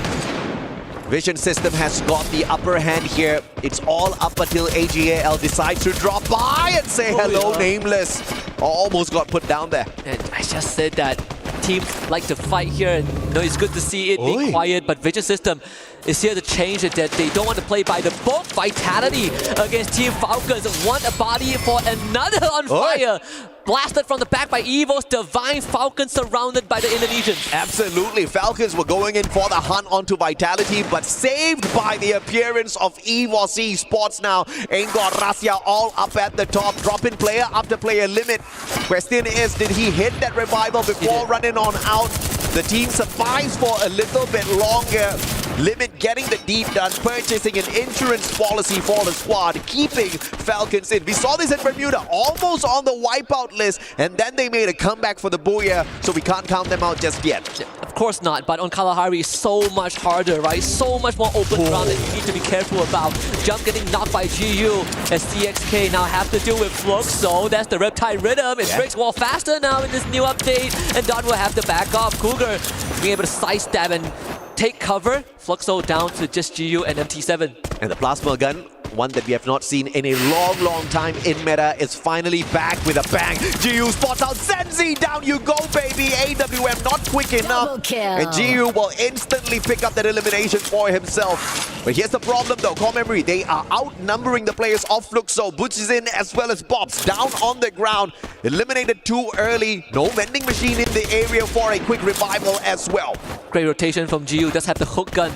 Vision System has got the upper hand here. It's all up until AGAL decides to drop by and say hello, Nameless. Almost got put down there. And I just said that teams like to fight here, and you know, it's good to see it be quiet, but Vision System is here to change it, that they don't want to play by the book. Vitality against Team Falcons. One body for another on fire. Blasted from the back by Evo's Divine. Falcons surrounded by the Indonesians. Absolutely. Falcons were going in for the hunt onto Vitality, but saved by the appearance of EWC Sports now. Angor Rasya all up at the top, dropping player after player limit. Question is, did he hit that revival before running on out? The team survives for a little bit longer. Limit getting the deep done, purchasing an insurance policy for the squad, keeping Falcons in. We saw this in Bermuda, almost on the wipeout list, and then they made a comeback for the Booyah, so we can't count them out just yet. Of course not, but on Kalahari, so much harder, right? So much more open ground that you need to be careful about. Jump getting knocked by GU as CXK now have to deal with Fluxo. That's the Reptile Rhythm. It breaks wall faster now in this new update, and Don will have to back off. Cougar being able to sidestep and take cover. Fluxo down to just GU and MT7. And the plasma gun, one that we have not seen in a long time in meta, is finally back with a bang. GU spots out Zenzi. Down you go, baby. AWM not quick enough. And GU will instantly pick up that elimination for himself. But here's the problem though, core memory, they are outnumbering the players of Fluxo. Butch is in as well as Bobs down on the ground. Eliminated too early. No vending machine in the area for a quick revival as well. Great rotation from GU. Does have the hook gun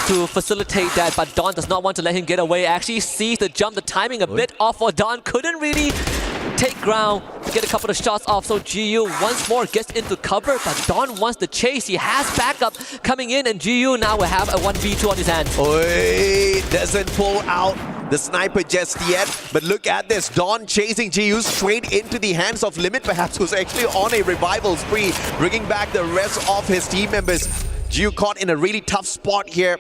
to facilitate that, but Don does not want to let him get away. Actually sees the jump, the timing a bit off for Don. Couldn't really take ground, get a couple of shots off, so GU once more gets into cover, but Don wants the chase. He has backup coming in, and GU now will have a 1v2 on his hands. Oi, doesn't pull out the sniper just yet. But look at this. Dawn chasing GU straight into the hands of Limit, perhaps, who's actually on a revival spree, bringing back the rest of his team members. GU caught in a really tough spot here.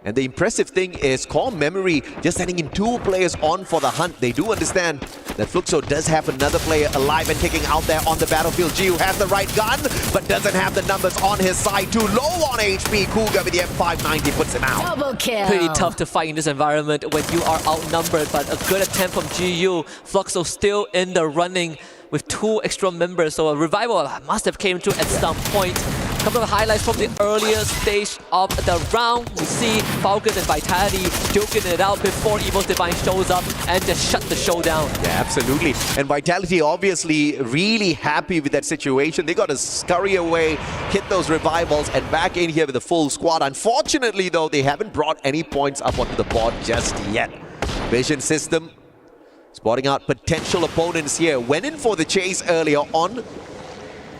And the impressive thing is Core Memory just sending in 2 players on for the hunt. They do understand that Fluxo does have another player alive and taking out there on the battlefield. GU has the right gun, but doesn't have the numbers on his side. Too low on HP. Cougar with the M590 puts him out. Double kill. Pretty tough to fight in this environment when you are outnumbered, but a good attempt from GU. Fluxo still in the running with 2 extra members, so a revival must have came to at some point. A couple of highlights from the earlier stage of the round. We see Falcons and Vitality joking it out before Evil's Divine shows up and just shut the show down. Yeah, absolutely. And Vitality obviously really happy with that situation. They got to scurry away, hit those revivals, and back in here with a full squad. Unfortunately, though, they haven't brought any points up onto the board just yet. Vision System spotting out potential opponents here. Went in for the chase earlier on,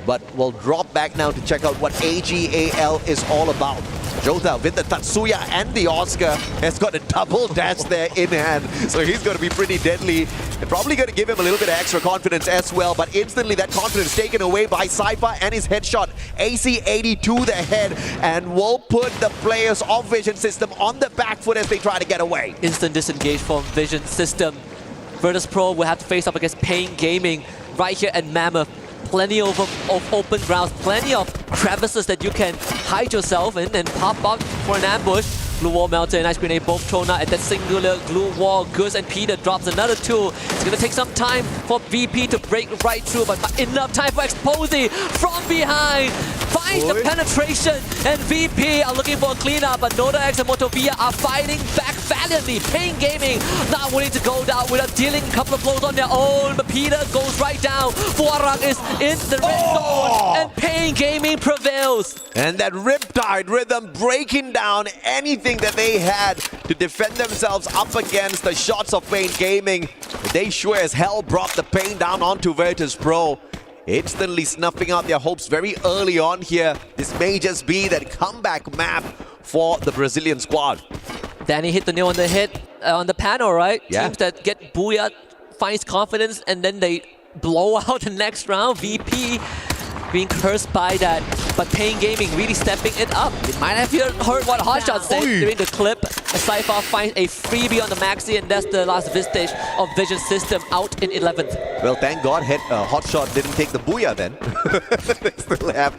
but we'll drop back now to check out what AGAL is all about. Jota with the Tatsuya and the Oscar has got a double dash there in hand, so he's going to be pretty deadly and probably going to give him a little bit of extra confidence as well, but instantly that confidence taken away by Cypher and his headshot. AC-80 to the head and will put the players of Vision System on the back foot as they try to get away. Instant disengage from Vision System. Virtus Pro will have to face up against Pain Gaming right here at Mammoth. Plenty of open grounds, plenty of crevices that you can hide yourself in and pop up for an ambush. Blue Wall Melter and Ice Grenade both thrown out at that singular glue wall. Goose and Peter drops another 2. It's going to take some time for VP to break right through, but enough time for Exposy from behind. Finds the penetration, and VP are looking for a cleanup, but Noda X and Motovia are fighting back valiantly. Pain Gaming not willing to go down without dealing a couple of blows on their own, but Peter goes right down. Fuarang is in the red zone, and Pain Gaming prevails. And that Riptide rhythm breaking down anything that they had to defend themselves up against the shots of Pain Gaming. They sure as hell brought the pain down onto Virtus Pro. Instantly snuffing out their hopes very early on here. This may just be that comeback map for the Brazilian squad. Danny hit the nail on the head on the panel, right? Yeah. Teams that get Booyah finds confidence and then they blow out the next round. VP being cursed by that, but Pain Gaming really stepping it up. You might have heard what Hotshot said during the clip. Cypher finds a freebie on the Maxi, and that's the last vestige of Vision System out in 11th. Well, thank God Hotshot didn't take the Booyah then. They still have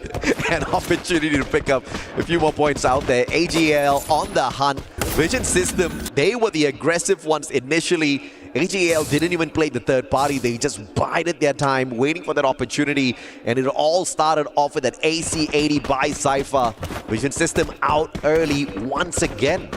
an opportunity to pick up a few more points out there. AGL on the hunt. Vision System, they were the aggressive ones initially. AGL didn't even play the third party. They just bided their time, waiting for that opportunity. And it all started off with that AC-80 by Cypher. Vision System out early once again.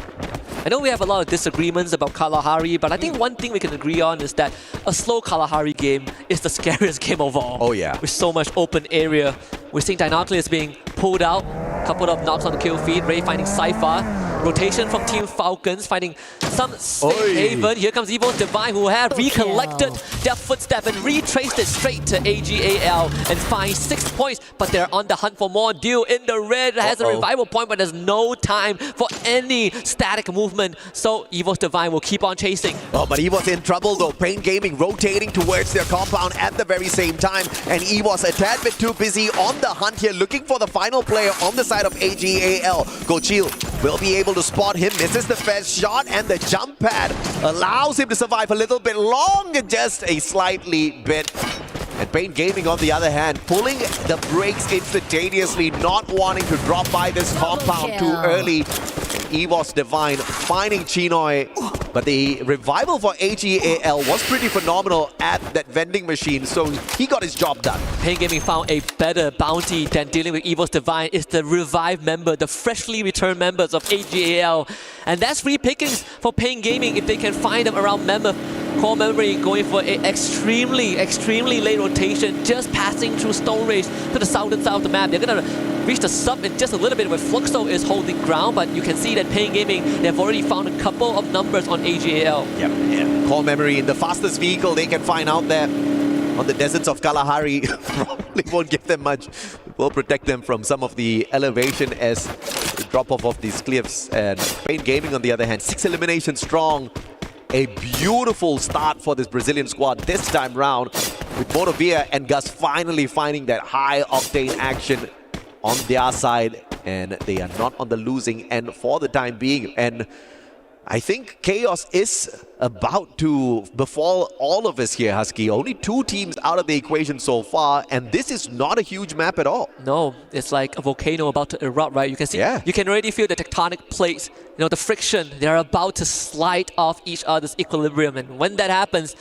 I know we have a lot of disagreements about Kalahari, but I think one thing we can agree on is that a slow Kalahari game is the scariest game of all. Oh yeah. With so much open area. We're seeing Dinocleus being pulled out. Couple of knocks on the kill feed. Ray finding Cypher. Rotation from Team Falcons, finding some safe haven. Here comes Evil's Divine, who have recollected their footstep and retraced it straight to AGAL and finds 6 points, but they're on the hunt for more. Deal in the red has a revival point, but there's no time for any static movement, so Evil's Divine will keep on chasing. Oh, but Evil's in trouble though. Pain Gaming rotating towards their compound at the very same time, and Evil's a tad bit too busy on the hunt here, looking for the final player on the side of AGAL. Gochil will be able to spot him, misses the first shot, and the jump pad allows him to survive a little bit longer, just a slightly bit. And Pain Gaming, on the other hand, pulling the brakes instantaneously, not wanting to drop by this compound too early. EWC Divine finding Chinoy, but the revival for AGAL was pretty phenomenal at that vending machine, so he got his job done. Pain Gaming found a better bounty than dealing with EWC Divine. Is the revived member, the freshly returned members of AGAL. And that's free pickings for Pain Gaming if they can find them around Mammoth. Core Memory going for an extremely late rotation, just passing through Stone Race to the southern side of the map. They're going to reach the sub in just a little bit where Fluxo is holding ground, but you can see that Pain Gaming, they've already found a couple of numbers on AGAL. Yep. Core Memory in the fastest vehicle they can find out there on the deserts of Kalahari. Probably won't give them much. Will protect them from some of the elevation as the drop off of these cliffs. And Pain Gaming, on the other hand, 6 eliminations strong. a beautiful start for this Brazilian squad this time round, with Motovia and Gus finally finding that high-octane action on their side, and they are not on the losing end for the time being. And I think chaos is about to befall all of us here, Husky. Only 2 teams out of the equation so far, and this is not a huge map at all. No, it's like a volcano about to erupt, right? You can see, you can already feel the tectonic plates, you know, the friction. They're about to slide off each other's equilibrium, and when that happens,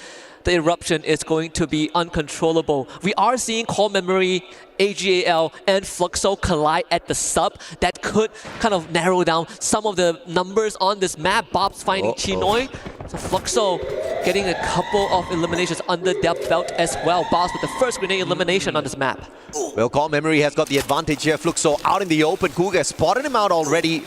the eruption is going to be uncontrollable. We are seeing Core Memory, AGAL, and Fluxo collide at the sub. That could kind of narrow down some of the numbers on this map. Bob's finding Chinoi. So Fluxo getting a couple of eliminations under their belt as well. Bob's with the first grenade elimination on this map. Well, Core Memory has got the advantage here. Fluxo out in the open. Cougar spotted him out already.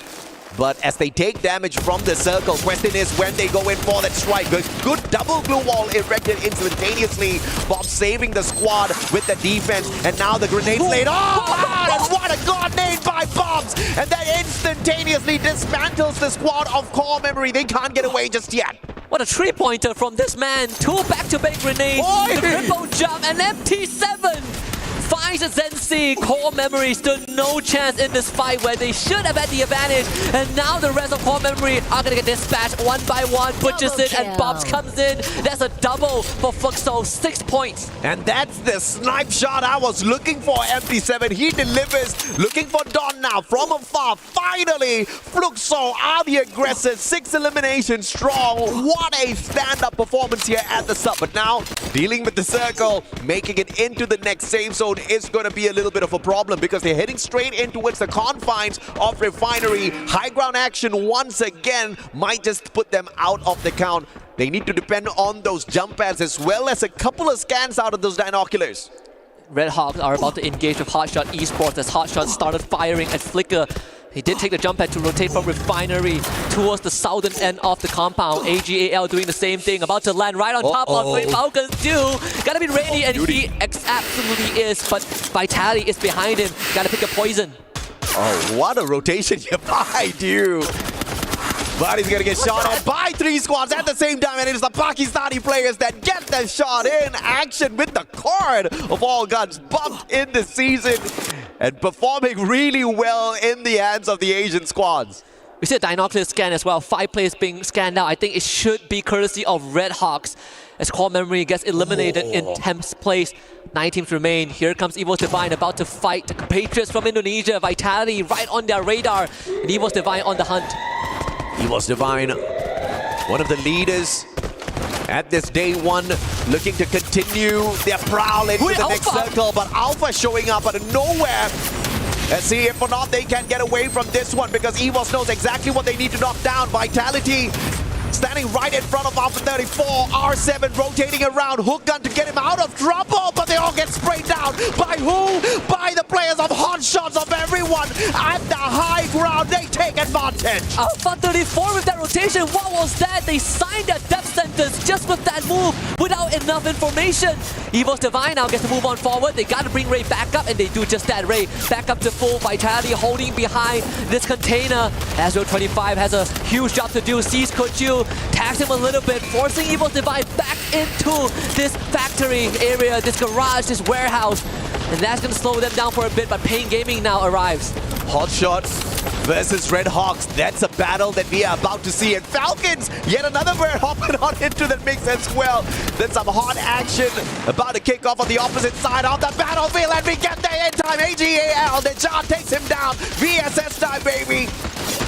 But as they take damage from the circle, question is when they go in for that strike. Good double glue wall erected instantaneously. Bob saving the squad with the defense. And now the grenade laid. Oh, wow! And what a god nade by Bobs! And that instantaneously dismantles the squad of Core Memory. They can't get away just yet. What a 3-pointer from this man. 2 back-to-back grenades. The triple jump and MT7. Finds a Zensi. Core Memory stood no chance in this fight where they should have had the advantage. And now the rest of Core Memory are going to get dispatched one by one. Butchers it and Bobs comes in. That's a double for Fluxo. 6 points. And that's the snipe shot I was looking for, MT7. He delivers. Looking for Don now from afar. Finally, Fluxo are the aggressors. 6 eliminations strong. What a stand-up performance here at the sub. But now, dealing with the circle, making it into the next save zone is going to be a little bit of a problem because they're heading straight in towards the confines of Refinery. High ground action once again might just put them out of the count. They need to depend on those jump pads as well as a couple of scans out of those binoculars. Red Hawks are about to engage with Hotshot Esports as Hotshot started firing at Flicker. He did take the jump pad to rotate from Refinery towards the southern end of the compound. AGAL doing the same thing, about to land right on top of what Falcons do. Gotta be ready, and he absolutely is, but Vitality is behind him. Gotta pick a poison. Oh, what a rotation here by you. But he's gonna get shot at by 3 squads at the same time, and it is the Pakistani players that get the shot in action with the card of all guns bumped in the season and performing really well in the hands of the Asian squads. We see a Dinocular scan as well. 5 players being scanned now. I think it should be courtesy of Red Hawks as Core Memory gets eliminated in 10th place. 9 teams remain. Here comes Evo's Divine about to fight the compatriots from Indonesia. Vitality right on their radar, and Evo's Divine on the hunt. Evo's Divine, one of the leaders at this day 1, looking to continue their prowl into the next circle, but Alpha showing up out of nowhere. Let's see if or not they can get away from this one, because Evos knows exactly what they need to knock down. Vitality standing right in front of Alpha 34. R7 rotating around. Hook gun to get him out of trouble, but they all get sprayed down. By who? By the players of Hot Shots of everyone at the high ground. They take advantage. Alpha 34 with that rotation. What was that? They signed their death sentence just with that move without enough information. Evo's Divine now gets to move on forward. They got to bring Ray back up, and they do just that. Ray back up to full. Vitality holding behind this container. Azure 25 has a huge job to do. Sees Koju, tags him a little bit, forcing Evo's Divine back into this factory area, this garage, this warehouse. And that's going to slow them down for a bit, but Pain Gaming now arrives. Hotshot versus Red Hawks. That's a battle that we are about to see. And Falcons, yet another bird hopping on into the mix as well. Then some hot action about to kick off on the opposite side of the battlefield. And we get there in time. AGAL, the Jar takes him down. VSS time, baby.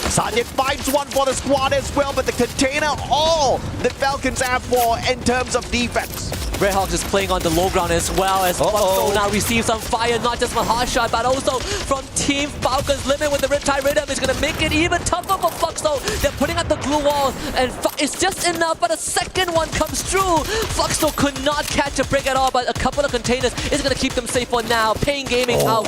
Sanjit finds one for the squad as well, but the container, all that Falcons have for in terms of defense. Red Hawks is playing on the low ground as well as Fluxo now receives some fire, not just from Hotshot, but also from Team Falcons. Limit with the Riptide Rhythm is going to make it even tougher for Fluxo. They're putting up the glue wall, and it's just enough, but a second one comes through. Fluxo could not catch a break at all, but a couple of containers is going to keep them safe for now. Pain Gaming out.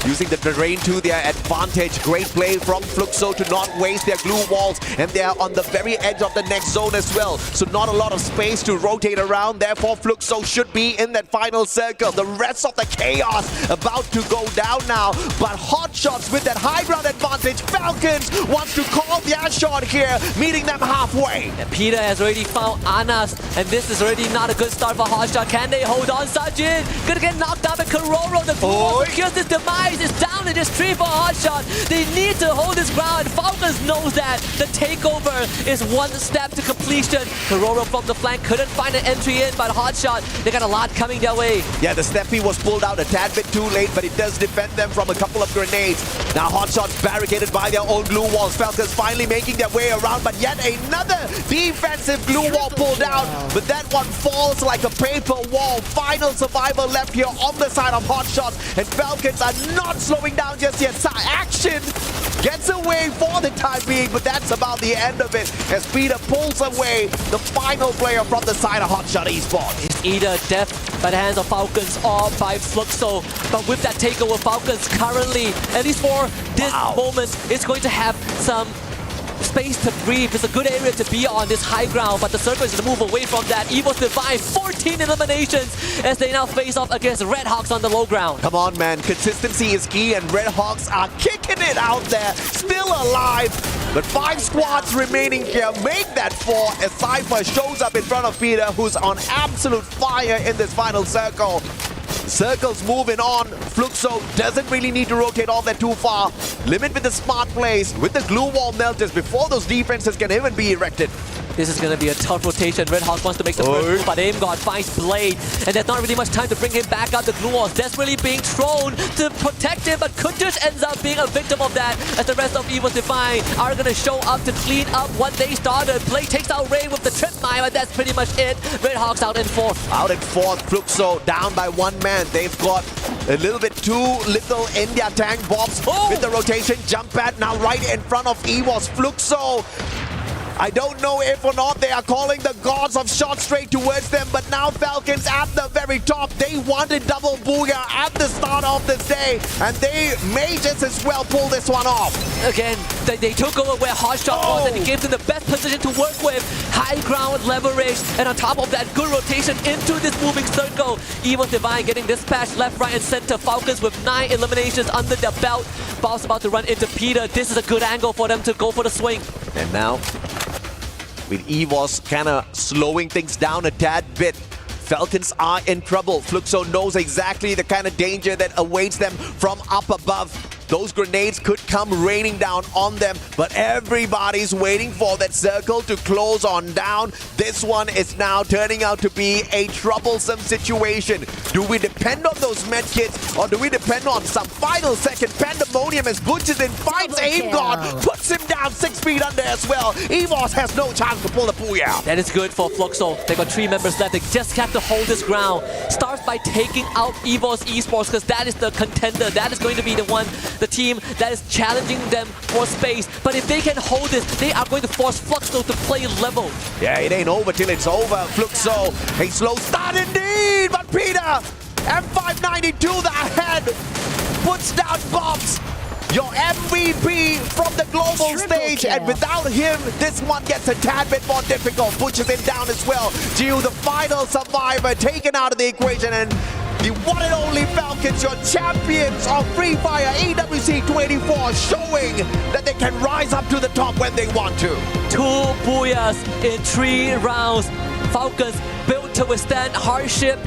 Using the terrain to their advantage. Great play from Fluxo to not waste their glue walls, and they are on the very edge of the next zone as well. So not a lot of space to rotate around. Therefore, Fluxo should be in that final circle. The rest of the chaos about to go down now, but Hot Shots with that high ground advantage advantage. Falcons wants to call their shot here, meeting them halfway. And Peter has already found Anas, and this is already not a good start for Hotshot. Can they hold on? Sajin gonna get knocked out by Kororo. The Glue secures his demise. Is down in this tree for Hotshot. They need to hold this ground. Falcons knows that. The takeover is one step to completion. Kororo from the flank couldn't find an entry in, but Hotshot, they got a lot coming their way. Yeah, the Steppy was pulled out a tad bit too late, but it does defend them from a couple of grenades. Now Hotshot's barricaded by their own glue walls. Falcons finally making their way around, but yet another defensive glue wall pulled out. But that one falls like a paper wall. Final survivor left here on the side of Hotshot, and Falcons are not slowing down just yet. Action gets away for the time being, but that's about the end of it as Peter pulls away the final player from the side of Hotshot Esports. It's either death by the hands of Falcons or by Fluxo. But with that takeover, Falcons currently, at least for this moment, is going to have some space to breathe. It's a good area to be on this high ground, but the circle is to move away from that. EVO's Divine, 14 eliminations as they now face off against Red Hawks on the low ground. Come on, man. Consistency is key, and Red Hawks are kicking it out there. Still alive, but 5 squads remaining here. Make that 4 as Cypher shows up in front of Peter, who's on absolute fire in this final circle. Circle's moving on. Fluxo doesn't really need to rotate all that too far. Limit with the smart plays, with the glue wall melters before those defenses can even be erected. This is going to be a tough rotation. Red Hawk wants to make the first move, but AimGod finds Blade. And there's not really much time to bring him back out. The glue wall is desperately being thrown to protect him, but Kuntush ends up being a victim of that as the rest of EVO's Divine are going to show up to clean up what they started. Blade takes out Ray with the trip mine, but that's pretty much it. Red Hawks out in 4th. Out in 4th, Fluxo down by 1 man. They've got a little bit too little in their tank bombs with the rotation. Jump pad now right in front of EVO's Fluxo. I don't know if or not they are calling the gods of shot straight towards them, but now Falcons at the very top. They wanted double booyah at the start of this day, and they may just as well pull this one off. Again, they took over where Hotshot was, and it gave them the best position to work with. High ground leverage, and on top of that, good rotation into this moving circle. EVO's Divine getting dispatched left, right, and center. Falcons with 9 eliminations under their belt. Boss about to run into Peter. This is a good angle for them to go for the swing. And now, with EVOS kind of slowing things down a tad bit, Falcons are in trouble. Fluxo knows exactly the kind of danger that awaits them from up above. Those grenades could come raining down on them, but everybody's waiting for that circle to close on down. This one is now turning out to be a troublesome situation. Do we depend on those medkits, or do we depend on some final second pandemonium as Butches in finds AimGod, puts him down 6 feet under as well. EVOS has no chance to pull the booyah. That is good for Fluxo. They got 3 members left. They just have to hold this ground. Starts by taking out EVOS Esports, because that is the contender. That is going to be the team that is challenging them for space. But if they can hold this, they are going to force Fluxo to play level. Yeah, it ain't over till it's over. Fluxo, a slow start indeed, but Peter, M592 the ahead, puts down bombs. Your MVP from the global stage, and without him, this one gets a tad bit more difficult. Pushes him down as well. Gio, the final survivor, taken out of the equation, and the one and only Falcons, your champions of Free Fire EWC 24, showing that they can rise up to the top when they want to. 2 booyahs in 3 rounds. Falcons built to withstand hardship,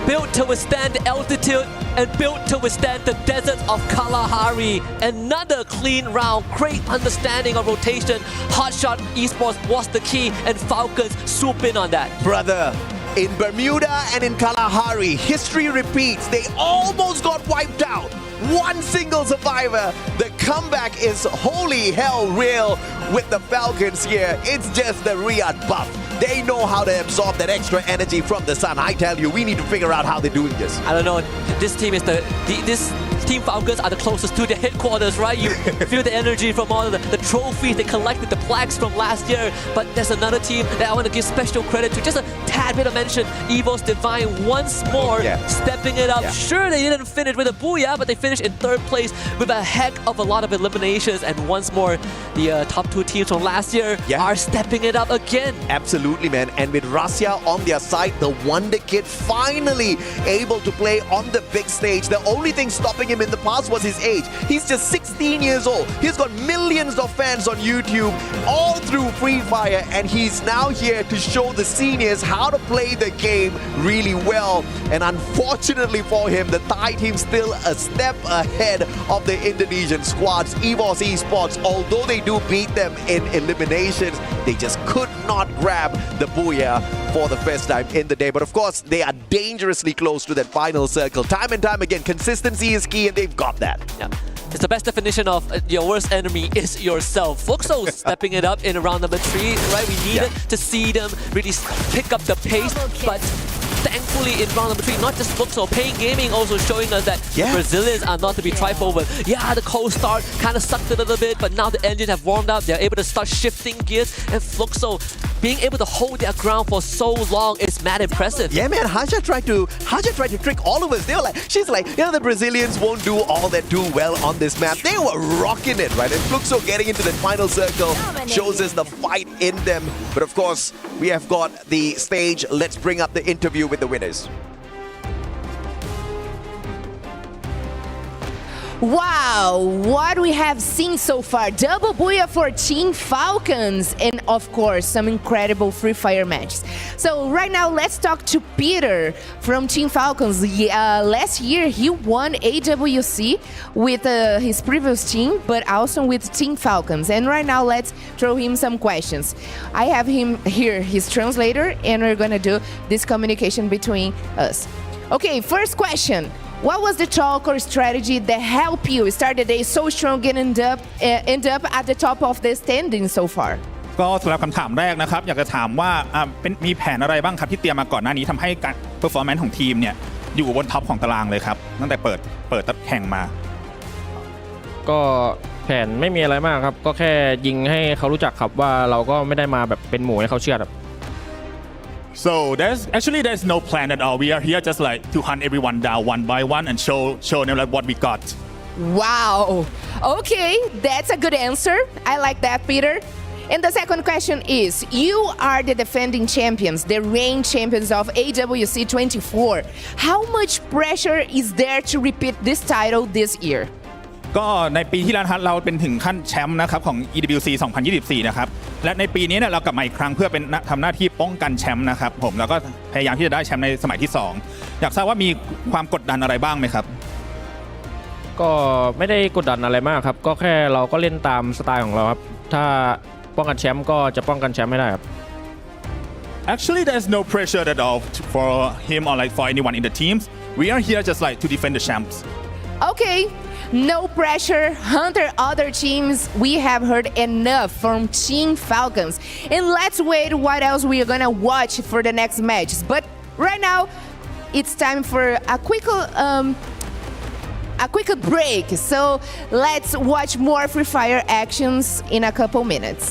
built to withstand the altitude, and built to withstand the deserts of Kalahari. Another clean round, great understanding of rotation. Hotshot Esports was the key, and Falcons swoop in on that. Brother, in Bermuda and in Kalahari, history repeats. They almost got wiped out. 1 single survivor. The comeback is holy hell real with the Falcons here. It's just the Riyadh buff. They know how to absorb that extra energy from the sun. I tell you, we need to figure out how they're doing this. I don't know. This team is this Team Falcons are the closest to their headquarters, right? You feel the energy from all the trophies they collected, the plaques from last year. But there's another team that I want to give special credit to. Just a tad bit of mention. EVO's Divine once more stepping it up. Yeah. Sure, they didn't finish with a booyah, but they finished in 3rd place with a heck of a lot of eliminations. And once more, the top 2 teams from last year are stepping it up again. Absolutely, man. And with Rasya on their side, the Wonder Kid finally able to play on the big stage. The only thing stopping him in the past was his age. He's just 16 years old. He's got millions of fans on YouTube all through Free Fire, and he's now here to show the seniors how to play the game really well. And unfortunately for him, the Thai team still a step ahead of the Indonesian squads. EWC Esports, although they do beat them in eliminations, they just could not grab the booyah for the first time in the day. But of course, they are dangerously close to that final circle. Time and time again, consistency is key, and they've got that. Yeah. It's the best definition of your worst enemy is yourself. Fluxo stepping it up in round number 3, right? We needed to see them really pick up the pace, but thankfully in round number 3, not just Fluxo, Pain Gaming also showing us that the Brazilians are not to be trifled with. Yeah, the cold start kind of sucked a little bit, but now the engine have warmed up. They're able to start shifting gears, and Fluxo being able to hold their ground for so long is mad impressive. Yeah, man, Haja tried to trick all of us. They were like, she's like, the Brazilians won't do all that too well on this map. They were rocking it, right? And Fluxo getting into the final circle shows us the fight in them. But of course, we have got the stage. Let's bring up the interview with the winners. Wow, what we have seen so far. Double booyah for Team Falcons, and of course some incredible Free Fire matches. So right now let's talk to Peter from Team Falcons. Last year he won EWC with his previous team, but also with Team Falcons. And right now let's throw him some questions. I have him here, his translator, and we're gonna do this communication between us. Okay, first question. What was the talk or strategy that helped you start the day so strong and end up at the top of the standing so far? ก็สำหรับคำถามแรกนะครับอยากจะถามว่ามีแผนอะไรบ้างครับที่เตรียมมาก่อนหน้านี้ทำให้การ performance ของทีมเนี่ยอยู่บนท็อปของตารางเลยครับตั้งแต่เปิดแข่งมาก็แผนไม่มีอะไรมากครับก็แค่ยิงให้เขารู้จักครับว่าเราก็ไม่ได้มาแบบเป็นหมูให้เขาเชื่อครับ So there's no plan at all. We are here just like to hunt everyone down one by one and show them like what we got. Wow. Okay, that's a good answer. I like that, Peter. And the second question is, you are the defending champions, the reigning champions of EWC 24. How much pressure is there to repeat this title this year? ก็ในปีที่แล้วเราเป็นถึงขั้นแชมป์นะครับของ EWC 2024 นะครับและในปีนี้เนี่ยเรากลับมาอีกครั้งเพื่อเป็นทำหน้าที่ป้องกันแชมป์นะครับผมแล้วก็พยายามที่จะได้แชมป์ในสมัยที่2อยากทราบว่ามีความกดดันอะไรบ้างไหมครับก็ไม่ได้กดดันอะไรมากครับก็แค่เราก็เล่นตามสไตล์ของเราครับถ้าป้องกันแชมป์ก็จะป้องกันแชมป์ให้ได้ครับ Actually there's no pressure at all for him or like for anyone in the teams. We are here just like to defend the champs. Okay. No pressure, hunter other teams. We have heard enough from Team Falcons. And let's wait what else we are gonna watch for the next matches. But right now, it's time for a quick break. So let's watch more Free Fire actions in a couple minutes.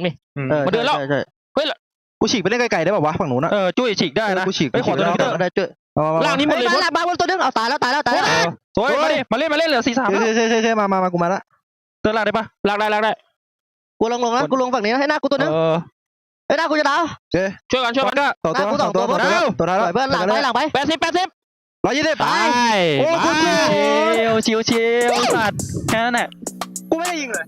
นี่มาเดินแล้วเฮ้ยกูฉีกไปเล่นไกลๆได้ป่าววะฝั่งนู้นนะจุ้ยฉีกได้นะกูฉีกไปขอตัวนึงได้จุ้ยล่างนี้หมดเลยมาบนตัวนึงเอาตายแล้วสวยมาเล่นเหลือ4-3มากูมาละเติร์นล่างได้ปะล่างได้กูลงนะกูลงฝั่งนี้นะให้หน้ากูตัวนึงให้หน้ากูจะดาวช่วยกันก็2ตัวตัวท้ายเพื่อนหลังไป80 120ไปโอ้โหชิวสัตว์แค่นั้นแหละกูไม่ได้ยิงเลย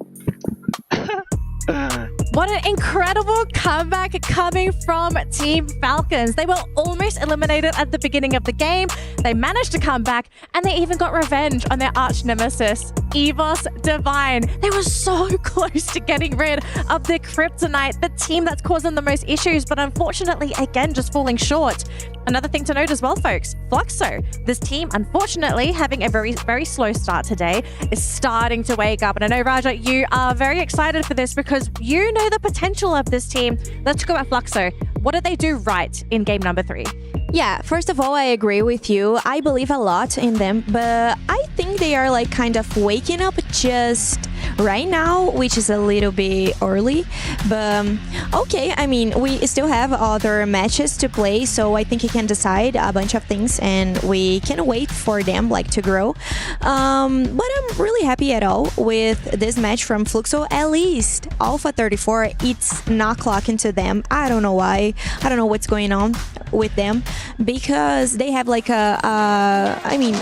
What an incredible comeback coming from Team Falcons. They were almost eliminated at the beginning of the game. They managed to come back and they even got revenge on their arch nemesis, EWC Divine. They were so close to getting rid of the Kryptonite, the team that's causing the most issues, but unfortunately, again, just falling short. Another thing to note as well, folks, Fluxo, this team, unfortunately, having a very, very slow start today, is starting to wake up. And I know, Raja, you are very excited for this because you know the potential of this team. Let's talk about Fluxo. What did they do right in game number 3? Yeah, first of all, I agree with you. I believe a lot in them, but I think they are like kind of waking up just right now, which is a little bit early. But okay, I mean, we still have other matches to play, so I think you can decide a bunch of things and we can wait for them like to grow. But I'm really happy at all with this match from Fluxo. At least Alpha 34, it's not clocking to them. I don't know why. I don't know what's going on with them because they have like I mean,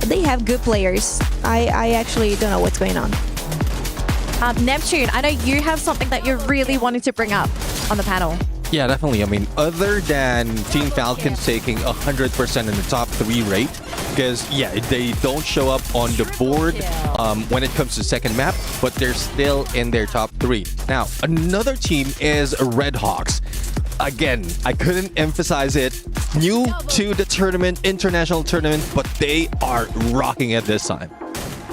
they have good players. I actually don't know what's going on. Neptune, I know you have something that you're really wanting to bring up on the panel. Yeah, definitely. I mean, other than Team Falcons taking 100% in the top 3 rate, because, yeah, they don't show up on the board when it comes to second map, but they're still in their top 3. Now, another team is Red Hawks. Again, I couldn't emphasize it. New to the tournament, international tournament, but they are rocking it this time.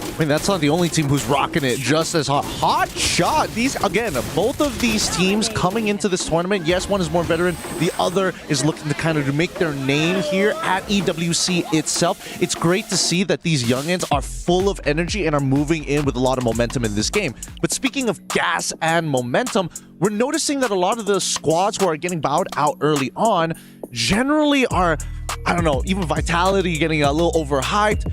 I mean, that's not the only team who's rocking it just as hot. Hot shot! These, again, both of these teams coming into this tournament, yes, one is more veteran, the other is looking to kind of make their name here at EWC itself. It's great to see that these youngins are full of energy and are moving in with a lot of momentum in this game. But speaking of gas and momentum, we're noticing that a lot of the squads who are getting bowed out early on generally are, I don't know, even Vitality getting a little overhyped.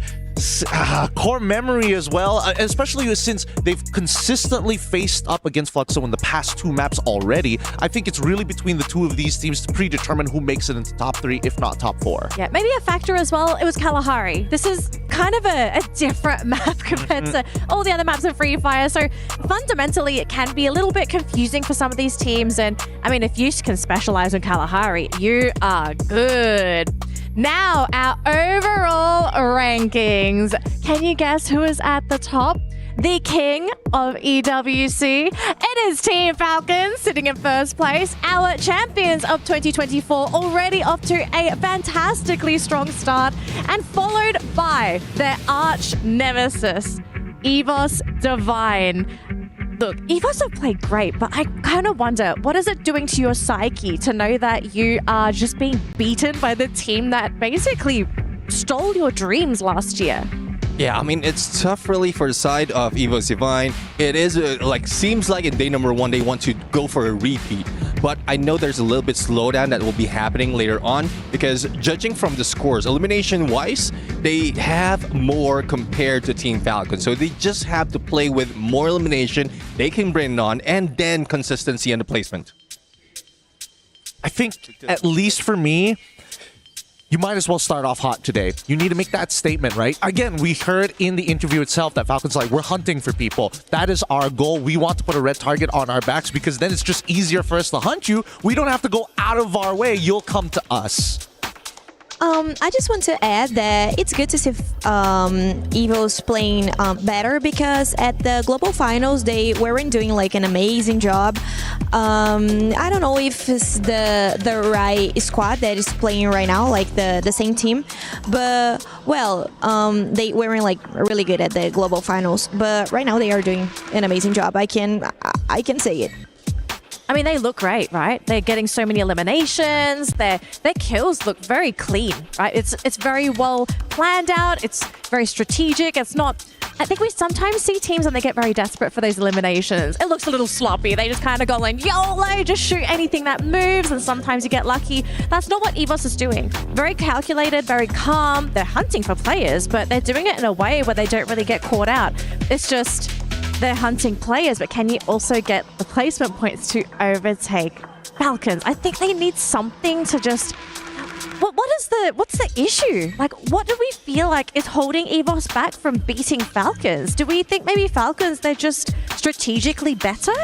Core Memory as well, especially since they've consistently faced up against Fluxo in the past 2 maps already. I think it's really between the 2 of these teams to predetermine who makes it into top 3, if not top 4. Yeah, maybe a factor as well, it was Kalahari. This is kind of a different map compared to all the other maps in Free Fire. So fundamentally, it can be a little bit confusing for some of these teams. And I mean, if you can specialize in Kalahari, you are good. Now, our overall rankings. Can you guess who is at the top? The king of EWC. It is Team Falcons sitting in first place. Our champions of 2024 already off to a fantastically strong start and followed by their arch nemesis, EWC Divine. Look, EWC have played great, but I kind of wonder, what is it doing to your psyche to know that you are just being beaten by the team that basically stole your dreams last year? Yeah, I mean, it's tough really for the side of EWC Divine. It is seems like in day number 1 they want to go for a repeat, but I know there's a little bit slowdown that will be happening later on because judging from the scores, elimination wise, they have more compared to Team Falcon. So they just have to play with more elimination, they can bring it on, and then consistency in the placement. I think, at least for me, you might as well start off hot today. You need to make that statement, right? Again, we heard in the interview itself that Falcons like, we're hunting for people. That is our goal. We want to put a red target on our backs because then it's just easier for us to hunt you. We don't have to go out of our way. You'll come to us. I just want to add that it's good to see Evo's playing better because at the global finals they weren't doing like an amazing job. I don't know if it's the right squad that is playing right now, like the same team, but well, they weren't like really good at the global finals. But right now they are doing an amazing job. I can say it. I mean, they look great, right? They're getting so many eliminations. Their kills look very clean, right? It's very well planned out. It's very strategic. It's not... I think we sometimes see teams and they get very desperate for those eliminations. It looks a little sloppy. They just kind of go like, YOLO, just shoot anything that moves, and sometimes you get lucky. That's not what EWC is doing. Very calculated, very calm. They're hunting for players, but they're doing it in a way where they don't really get caught out. It's just... they're hunting players, but can you also get the placement points to overtake Falcons? I think they need something to just What's the issue? Like, what do we feel like is holding EVOS back from beating Falcons? Do we think maybe Falcons, they're just strategically better?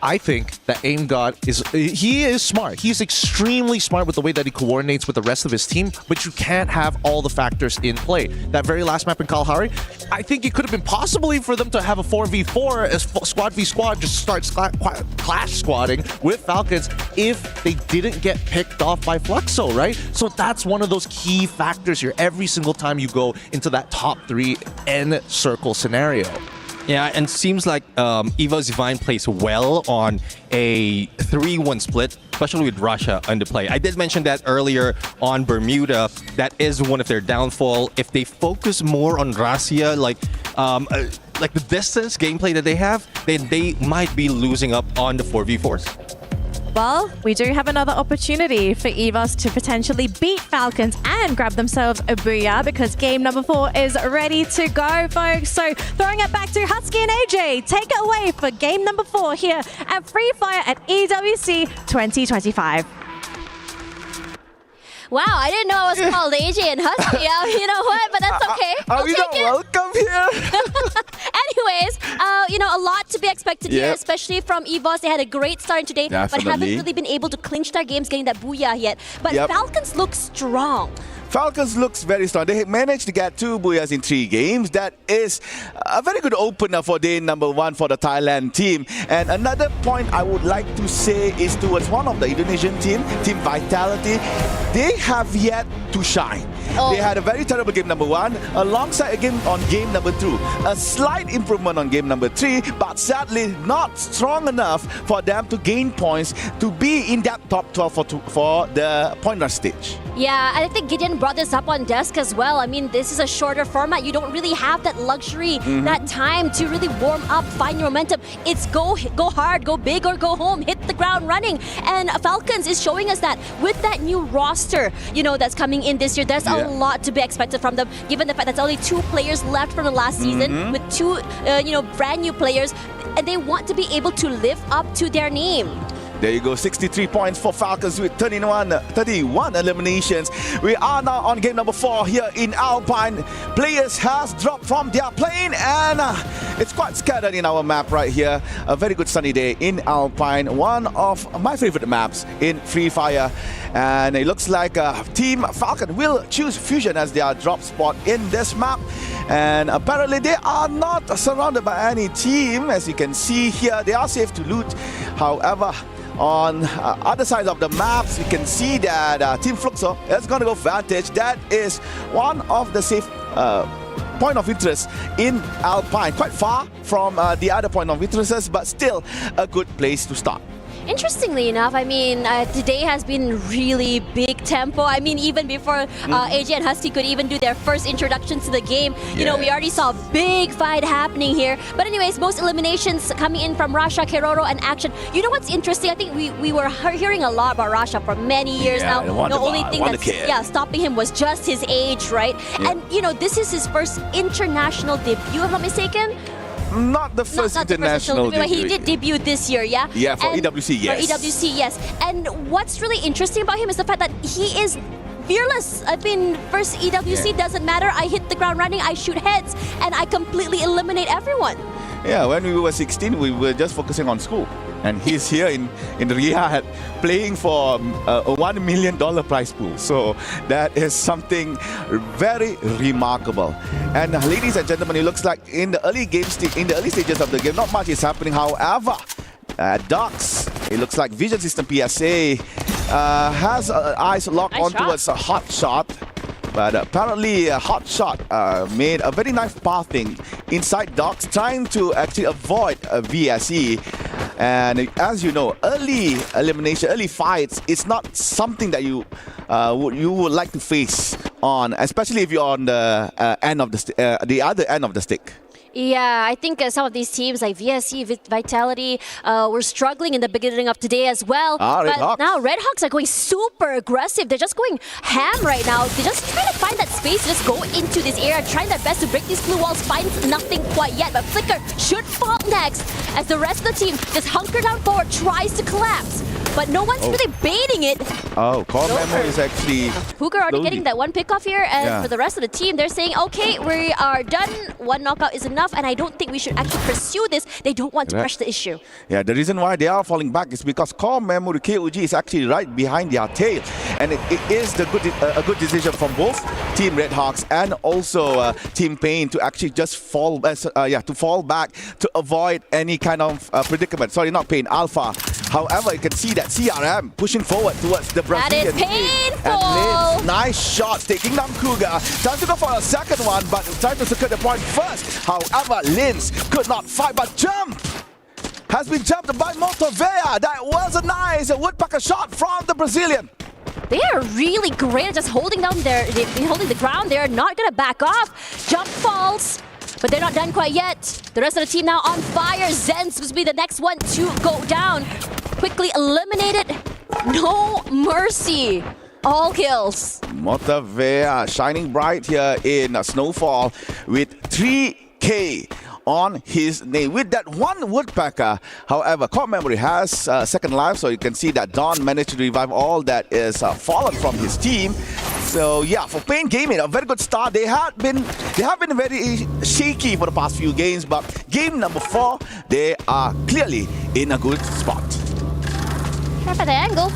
I think that Aim God he is smart. He's extremely smart with the way that he coordinates with the rest of his team, but you can't have all the factors in play. That very last map in Kalahari, I think it could have been possibly for them to have a 4v4 as squad v squad, just start clash squatting with Falcons if they didn't get picked off by Fluxo, right? So that's one of those key factors here every single time you go into that top 3 end circle scenario. Yeah, and seems like EVOS Divine plays well on a 3-1 split, especially with Russia under play. I did mention that earlier on Bermuda. That is one of their downfall. If they focus more on Russia, like the distance gameplay that they have, then they might be losing up on the 4v4s. Well, we do have another opportunity for EVOS to potentially beat Falcons and grab themselves a booyah because game number 4 is ready to go, folks. So throwing it back to Husky and AJ, take it away for game number 4 here at Free Fire at EWC 2025. Wow, I didn't know I was called AJ and Husky. You know what? But that's okay. Are we not welcome here? Anyways, a lot to be expected here, especially from EVOS. They had a great start today, but haven't really been able to clinch their games, getting that booyah yet. But Falcons look strong. Falcons looks very strong. They managed to get 2 booyahs in 3 games. That is a very good opener for day number 1 for the Thailand team. And another point I would like to say is towards one of the Indonesian team, Team Vitality. They have yet to shine. They had a very terrible game number 1, alongside again on game number 2. A slight improvement on game number 3, but sadly not strong enough for them to gain points to be in that top 12 for the point rush stage. Yeah, and I think Gideon brought this up on desk as well. I mean, this is a shorter format. You don't really have that luxury, that time to really warm up, find your momentum. It's go hard, go big or go home, hit the ground running. And Falcons is showing us that with that new roster, that's coming in this year, there's a lot to be expected from them, given the fact that there's only 2 players left from the last season with 2, brand new players, and they want to be able to live up to their name. There you go, 63 points for Falcons with 31 eliminations. We are now on game number 4 here in Alpine. Players has dropped from their plane and it's quite scattered in our map right here. A very good sunny day in Alpine, one of my favorite maps in Free Fire. And it looks like Team Falcon will choose Fusion as their drop spot in this map. And apparently they are not surrounded by any team. As you can see here, they are safe to loot. However, on other side of the maps, you can see that Team Fluxo is going to go Vantage. That is one of the safe point of interest in Alpine. Quite far from the other point of interests, but still a good place to start. Interestingly enough, I mean, today has been really big tempo. I mean, even before AJ and Husky could even do their first introduction to the game, we already saw a big fight happening here. But anyways, most eliminations coming in from Rasha, Keroro, and Action. You know what's interesting? I think we were hearing a lot about Rasha for many years now. The only thing that's stopping him was just his age, right? And, this is his first international debut, if I'm not mistaken. Not the first international debut. He did debut this year, yeah? Yeah, for EWC, yes. For EWC, yes. And what's really interesting about him is the fact that he is fearless. I mean, first EWC doesn't matter. I hit the ground running, I shoot heads, and I completely eliminate everyone. Yeah, when we were 16, we were just focusing on school. And he's here in Riyadh playing for a $1 million prize pool. So that is something very remarkable. And ladies and gentlemen, it looks like in the early stages of the game, not much is happening. However, Docs, it looks like Vision System PSA has eyes locked towards a hot shot. But apparently, Hot Shot made a very nice pathing inside Docs, trying to actually avoid a VSE. And as you know, early elimination, early fights, it's not something that you would like to face on, especially if you're on the end of the other end of the stick. Yeah, I think some of these teams like VSC, Vitality, were struggling in the beginning of today as well. Red Hawks. Now Red Hawks are going super aggressive. They're just going ham right now. They're just trying to find that space to just go into this area, trying their best to break these blue walls, finds nothing quite yet. But Flicker should fall next as the rest of the team just hunker down forward, tries to collapse. But no one's really baiting it. Oh, Core Memo is actually... Puga already slowly. getting that one pick off here, and Yeah. for the rest of the team, they're saying, okay, we are done. One knockout is enough, and I don't think we should actually pursue this. They don't want to Right. rush the issue. Yeah, the reason why they are falling back is because Core Memory KOG is actually right behind their tail, and it is a good decision from both Team Red Hawks and also Team Pain to actually just fall back to avoid any kind of predicament. Sorry, not Pain, Alpha. However, you can see that CRM pushing forward towards the Brazilian That is team. painful. And Lins, nice shots, taking down Cougar. Time to go for a second one, but trying to secure the point first. However, Lins could not fight, but jump has been jumped by Motovea. That was a nice woodpecker shot from the Brazilian. They are really great at just holding down holding the ground. They're not gonna back off. Jump falls, but they're not done quite yet. The rest of the team now on fire. Zen's will be the next one to go down. Quickly eliminated. No mercy. All kills. Motovea shining bright here in Snowfall with 3K on his name with that one woodpecker. However, Core Memory has second life, so you can see that Don managed to revive all that is fallen from his team. So yeah, for Pain Gaming, a very good start. They have been very shaky for the past few games, but game number 4, they are clearly in a good spot. Try for the angle.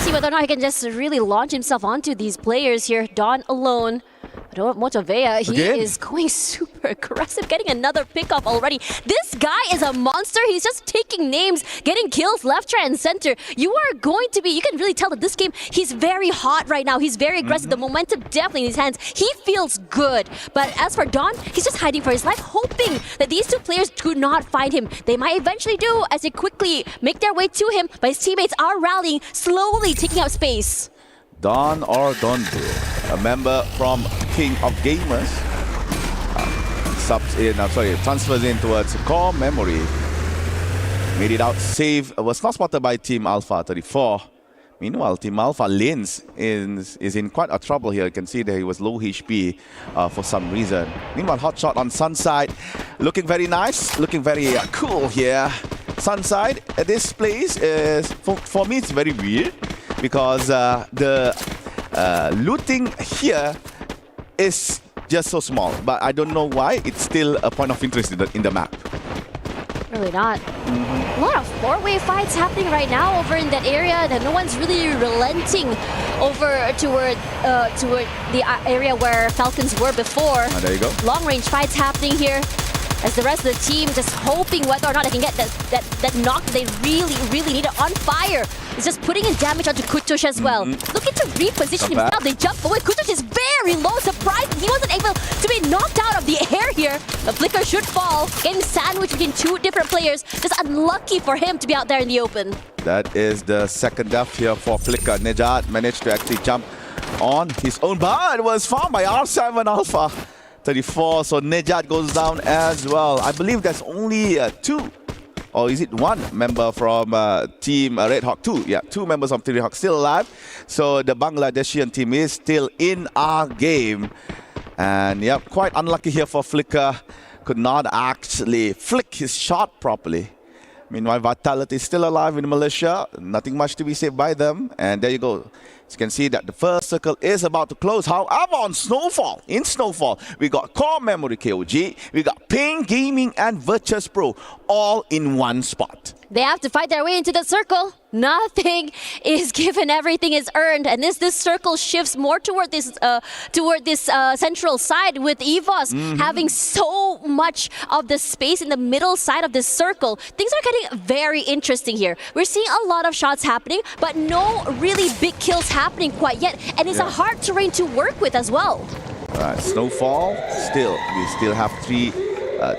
See whether or not he can just really launch himself onto these players here. Don alone. But Motovea, he Again? is going super aggressive, getting another pickup already. This guy is a monster. He's just taking names, getting kills left, right, and center. You can really tell that this game, he's very hot right now. He's very aggressive. The momentum definitely in his hands. He feels good. But as for Don, he's just hiding for his life, hoping that these two players do not find him. They might eventually do as they quickly make their way to him, but his teammates are rallying, slowly taking up space. Don or Donde, a member from King of Gamers, transfers in towards Core Memory. Made it out safe, was not spotted by Team Alpha 34. Meanwhile, Team Alpha Lins is in quite a trouble here. You can see that he was low HP for some reason. Meanwhile, hot shot on Sunside, looking very nice, looking very cool here. Sunside, this place is, for me, it's very weird, because the looting here is just so small, but I don't know why it's still a point of interest in the map. Really not. A lot of four-way fights happening right now over in that area that no one's really relenting over toward the area where Falcons were before. There you go. Long-range fights happening here as the rest of the team just hoping whether or not they can get that knock they really need it on fire. It's just putting in damage onto Kutush as well. Looking to reposition himself. They jump away. Kutush is very low. Surprised he wasn't able to be knocked out of the air here. The Flicker should fall. Getting sandwiched between two different players. Just unlucky for him to be out there in the open. That is the second death here for Flicker. Nejad managed to actually jump on his own, but was found by R7 Alpha 34. So Nejad goes down as well. I believe there's only 2. Or is it 1 member from Team Red Hawk? 2, yeah, 2 members of Team Red Hawk still alive. So the Bangladeshian team is still in our game. And yeah, quite unlucky here for Flicker. Could not actually flick his shot properly. Meanwhile, Vitality is still alive in Malaysia. Nothing much to be said by them. And there you go. As you can see that the first circle is about to close. However, on Snowfall, we got Core Memory KOG, we got Pain Gaming and Virtus Pro all in one spot. They have to fight their way into the circle. Nothing is given, everything is earned. And this circle shifts more toward this central side with EVOS having so much of the space in the middle side of this circle. Things are getting very interesting here. We're seeing a lot of shots happening, but no really big kills happening quite yet. And it's a hard terrain to work with as well. Alright, Snowfall, we still have 3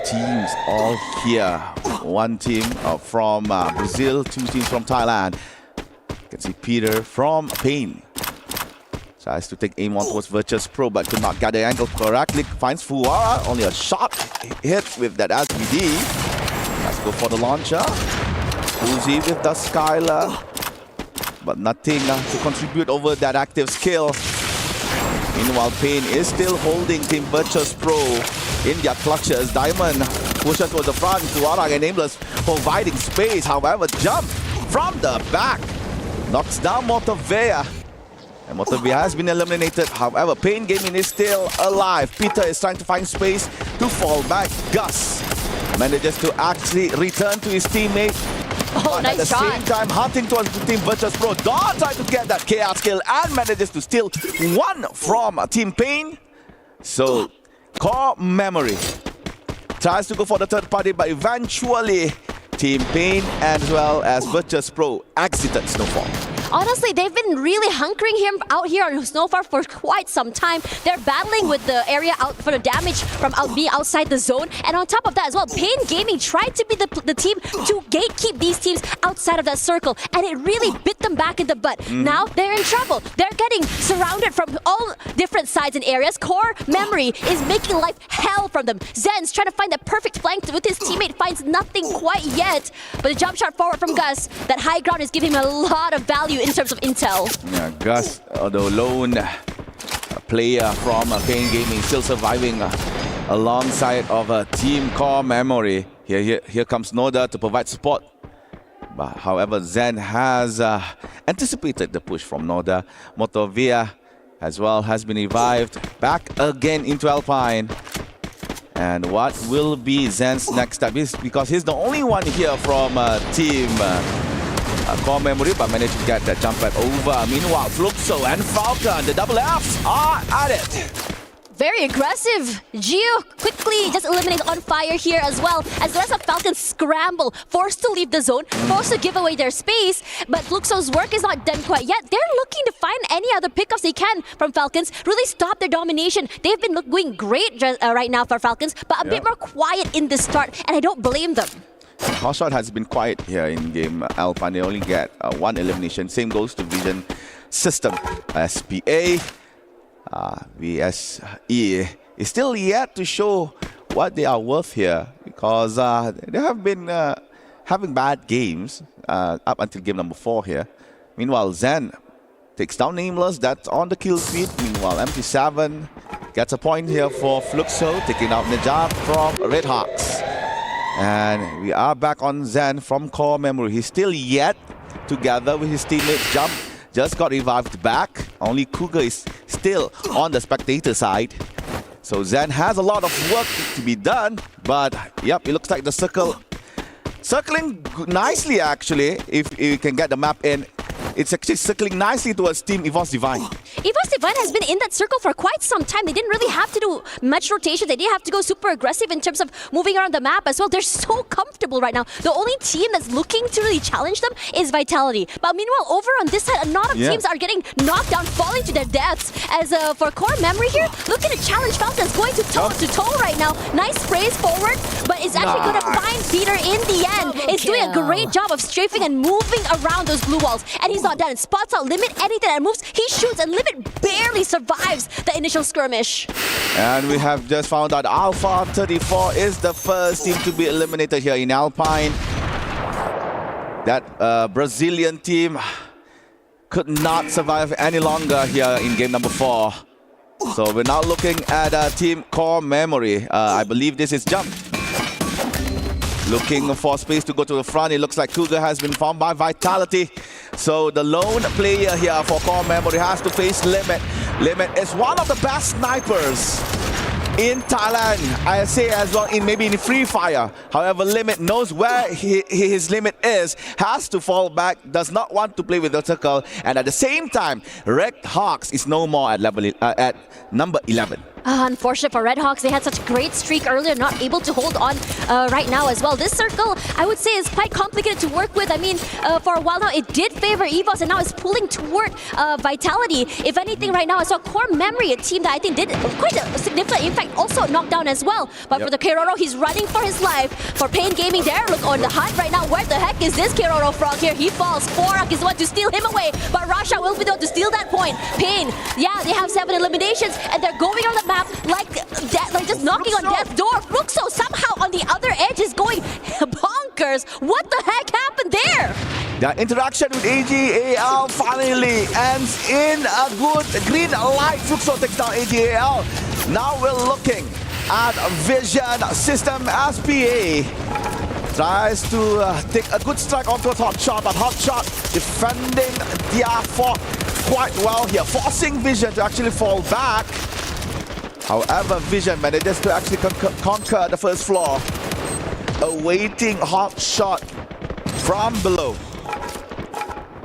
teams all here. 1 team from Brazil, 2 teams from Thailand. You can see Peter from Pain Tries to take aim on towards Virtus Pro, but could not get the angle correctly. Finds Fuara, only a shot hit with that SBD. Let's go for the launcher. Uzi with the Skylar, but nothing to contribute over that active skill. Meanwhile, Payne is still holding Team Virtus Pro in their clutches. Diamond pushes towards the front. Fuara and Nameless providing space. However, jump from the back knocks down Motovea. And Motovea has been eliminated. However, Payne Gaming is still alive. Peter is trying to find space to fall back. Gus manages to actually return to his teammate. Oh, but at the nice shot. same time, hunting towards the Team Virtus Pro. Dawn tries to get that KR skill and manages to steal one from Team Payne. So, Core Memory tries to go for the third party, but eventually Team Payne as well as Virtus Pro exited Snowfall. Honestly, they've been really hunkering him out here on Snowfall for quite some time. They're battling with the area out for the damage from being outside the zone. And on top of that as well, Payne Gaming tried to be the team to gatekeep these teams outside of that circle. And it really bit them back in the butt. Now they're in trouble. They're getting surrounded from all different sides and areas. Core Memory is making life hell from them. Zen's trying to find the perfect flank with his teammate, finds nothing quite yet. But the jump shot forward from Gus, that high ground is giving him a lot of value in terms of intel. Yeah, Gus, the lone player from Payne Gaming, still surviving alongside of Team Core Memory. Here comes Noda to provide support. But however, Zen has anticipated the push from Noda. Motovea as well has been revived back again into Alpine. And what will be Zen's next step? Because he's the only one here from Team Core Memory, but managed to get that jump pad over. Meanwhile, Fluxo and Falcon, the double Fs are at it. Very aggressive. Gio quickly just eliminates on fire here as well, as the rest of Falcons scramble, forced to leave the zone, forced to give away their space. But Fluxo's work is not done quite yet. They're looking to find any other pickups they can from Falcons, really stop their domination. They've been doing great right now for Falcons, but a bit more quiet in the start, and I don't blame them. Hotshot has been quiet here in game Alpine. They only get one elimination. Same goes to Vision System. SPA, VSE is still yet to show what they are worth here, because they have been having bad games up until game number 4 here. Meanwhile, Zen takes down Nameless. That's on the kill feed. Meanwhile, MP7 gets a point here for Fluxo, taking out Najat from Red Hawks. And we are back on Zen from Core Memory. He's still yet together with his teammate. Jump just got revived back. Only Cougar is still on the spectator side. So Zen has a lot of work to be done. But yep, it looks like the circling nicely actually. If you can get the map in, it's actually circling nicely towards Team EVOS Divine. EVOS Divine has been in that circle for quite some time. They didn't really have to do much rotation. They didn't have to go super aggressive in terms of moving around the map as well. They're so comfortable right now. The only team that's looking to really challenge them is Vitality. But meanwhile, over on this side, a lot of teams are getting knocked down, falling to their deaths. As for Core Memory here, looking to challenge Falcons, going to toe right now. Nice sprays forward, but it's actually going to find Peter in the end. It's doing a great job of strafing and moving around those blue walls. And he's not done. Spots out Limit, anything that moves, he shoots, and Limit barely survives the initial skirmish. And we have just found out Alpha 34 is the first team to be eliminated here in Alpine. That Brazilian team could not survive any longer here in game number 4. So we're now looking at Team Core Memory. I believe this is Jump. Looking for space to go to the front. It looks like Cougar has been found by Vitality. So the lone player here for Core Memory has to face Limit. Limit is one of the best snipers in Thailand, I say as well, maybe in Free Fire. However, Limit knows where his limit is, has to fall back, does not want to play with the circle, and at the same time, Red Hawks is no more at number 11. Unfortunate for Red Hawks, they had such a great streak earlier, not able to hold on right now as well. This circle, I would say is quite complicated to work with. I mean, for a while now, it did favor EVOS, and now it's pulling toward Vitality. If anything, right now, I saw Core Memory, a team that I think did quite a significant impact, also knocked down as well. But for the Keroro, he's running for his life. For Pain Gaming, there, look on the hunt right now. Where the heck is this Keroro Frog here? He falls. Forak is the one to steal him away, but Rasha will be the one to steal that point. Pain, yeah, they have 7 eliminations, and they're going on the map like just knocking on death's door. Fluxo somehow on the other edge is going bonkers. What the heck happened there? The interaction with AGAL finally ends in a good green light. Fluxo takes down AGAL. Now we're looking at Vision System SPA. Tries to take a good strike onto a Hotshot, but Hotshot defending their fort quite well here, forcing Vision to actually fall back. However, Vision manages to actually conquer the first floor, awaiting Hotshot from below.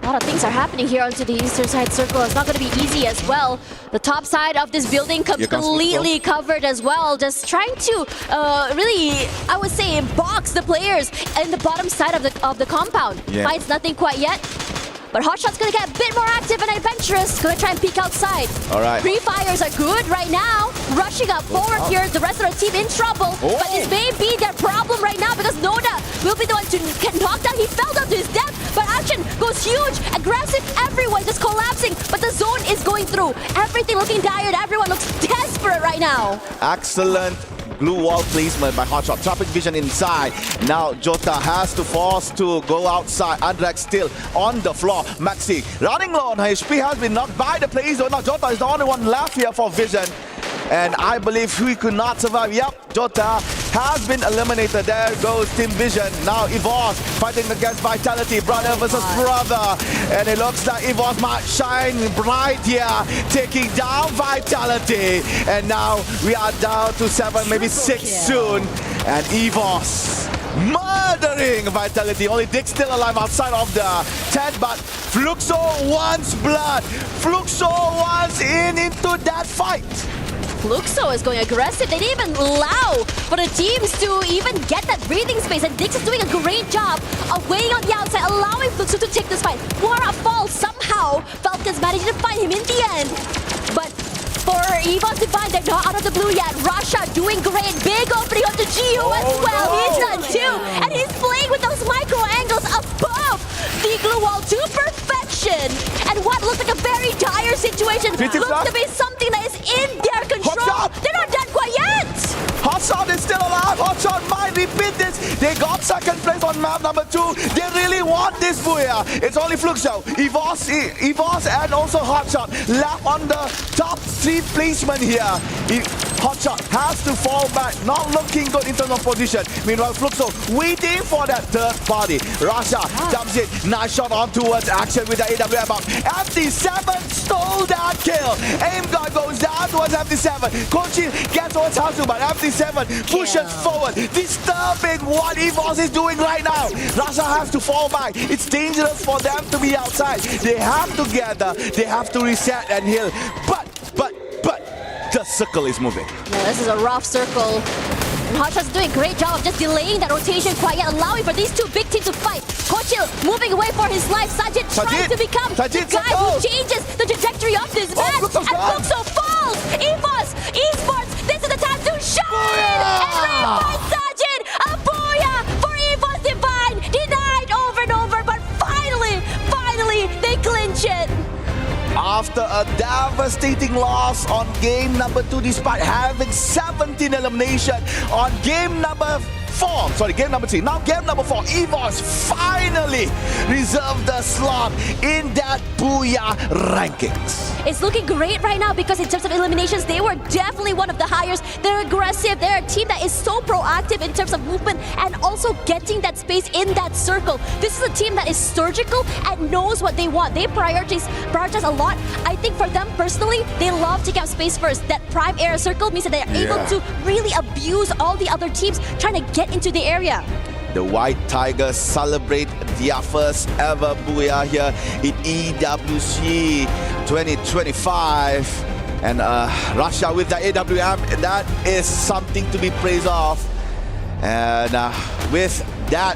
A lot of things are happening here onto the eastern side circle. It's not going to be easy as well. The top side of this building completely covered as well. Just trying to really, I would say, box the players in the bottom side of the compound. Finds nothing quite yet. But Hotshot's going to get a bit more active and adventurous. Going to try and peek outside. All right. Pre-fires are good right now. Rushing up forward here. The rest of the team in trouble. But this may be their problem right now because Noda will be the one to get knocked down. He fell down to his death. But action goes huge. Aggressive. Everyone just collapsing. But the zone is going through. Everything looking dire. Everyone looks desperate right now. Excellent blue wall placement by Hotshot, trapping Vision inside. Now Jota has to force to go outside. Andrak still on the floor. Maxi running low on HP, has been knocked by the play zone. Now Jota is the only one left here for Vision. And I believe he could not survive. Yep, Jota has been eliminated. There goes Team Vision. Now EVOS fighting against Vitality. Brother versus brother. And it looks like EVOS might shine bright here, taking down Vitality. And now we are down to 7, maybe 6 soon. And EVOS murdering Vitality. Only Dick still alive outside of the tent, but Fluxo wants blood. Fluxo wants into that fight. Fluxo is going aggressive. They didn't even allow for the teams to even get that breathing space. And Dix is doing a great job of waiting on the outside, allowing Fluxo to take this fight. Wara falls somehow. Falcons managed to find him in the end. But for EVOS Divine, they're not out of the blue yet. Rasha doing great. Big opening onto Gio as well. He's done too. And he's playing with those micro angles above the glue wall to perfection. And what looks like a very dire situation looks to be something that is in their control. They're not done quite yet. Hotshot is still alive. Hotshot might repeat this. They got second place on map number 2. They really want this booyah. It's only Fluxo, EVOS and also Hotshot left on the top 3 placement here. Hotshot has to fall back, not looking good in terms of position. Meanwhile, Fluxo waiting for that third party. Rasha jumps in, nice shot on towards action with the AWM up. FD7 stole that kill. Aim guard goes down towards FD7. Kochi gets towards Hasu, but FD7 pushes forward, disturbing what EVOS is doing right now. Rasha has to fall back. It's dangerous for them to be outside. They have to gather, they have to reset and heal. But the circle is moving. Yeah, this is a rough circle. And Hotshot's doing a great job of just delaying that rotation quite yet, allowing for these two big teams to fight. Kochil moving away for his life. Sajid trying to become the guy who changes the trajectory of this match. And Fluxo falls! EVOS, Esports, this is the time to shine! And revive Sajid! A booyah for EVOS Divine! Denied over and over, but finally, they clinch it! After a devastating loss on game number 2, despite having 17 elimination on game number 3. Now game number 4, EVOS finally reserved the slot in that Booyah rankings. It's looking great right now because in terms of eliminations, they were definitely one of the highest. They're aggressive. They're a team that is so proactive in terms of movement and also getting that space in that circle. This is a team that is surgical and knows what they want. They prioritize a lot. I think for them personally, they love taking up space first. That prime area circle means that they're able to really abuse all the other teams trying to get into the area. The White Tigers celebrate their first ever Booyah here in EWC 2025. And Russia with the AWM, that is something to be praised of. And with that,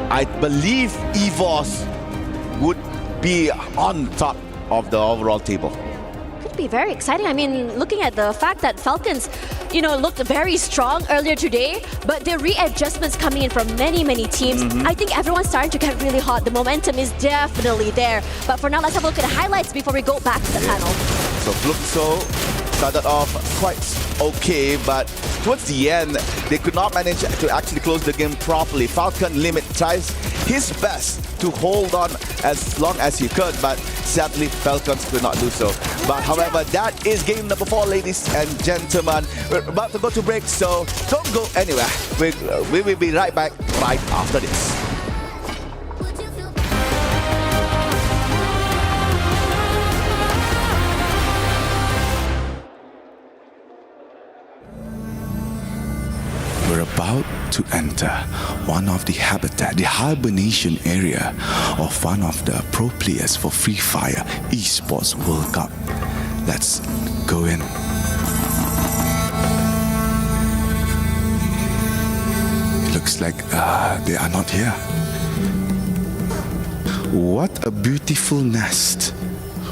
I believe EVOS would be on top of the overall table. Could be very exciting. I mean, looking at the fact that Falcons, looked very strong earlier today, but the readjustments coming in from many teams, I think everyone's starting to get really hot. The momentum is definitely there. But for now, let's have a look at the highlights before we go back to the panel. So Fluxo started off quite okay, but towards the end, they could not manage to actually close the game properly. Falcon Limit tries his best to hold on as long as he could, but sadly, Falcons could not do so. But however, that is game number 4, ladies and gentlemen. We're about to go to break, so don't go anywhere. We will be right back right after this. We're about to enter one of the habitat, the hibernation area of one of the pro players for Free Fire Esports World Cup. Let's go in. It looks like they are not here. What a beautiful nest.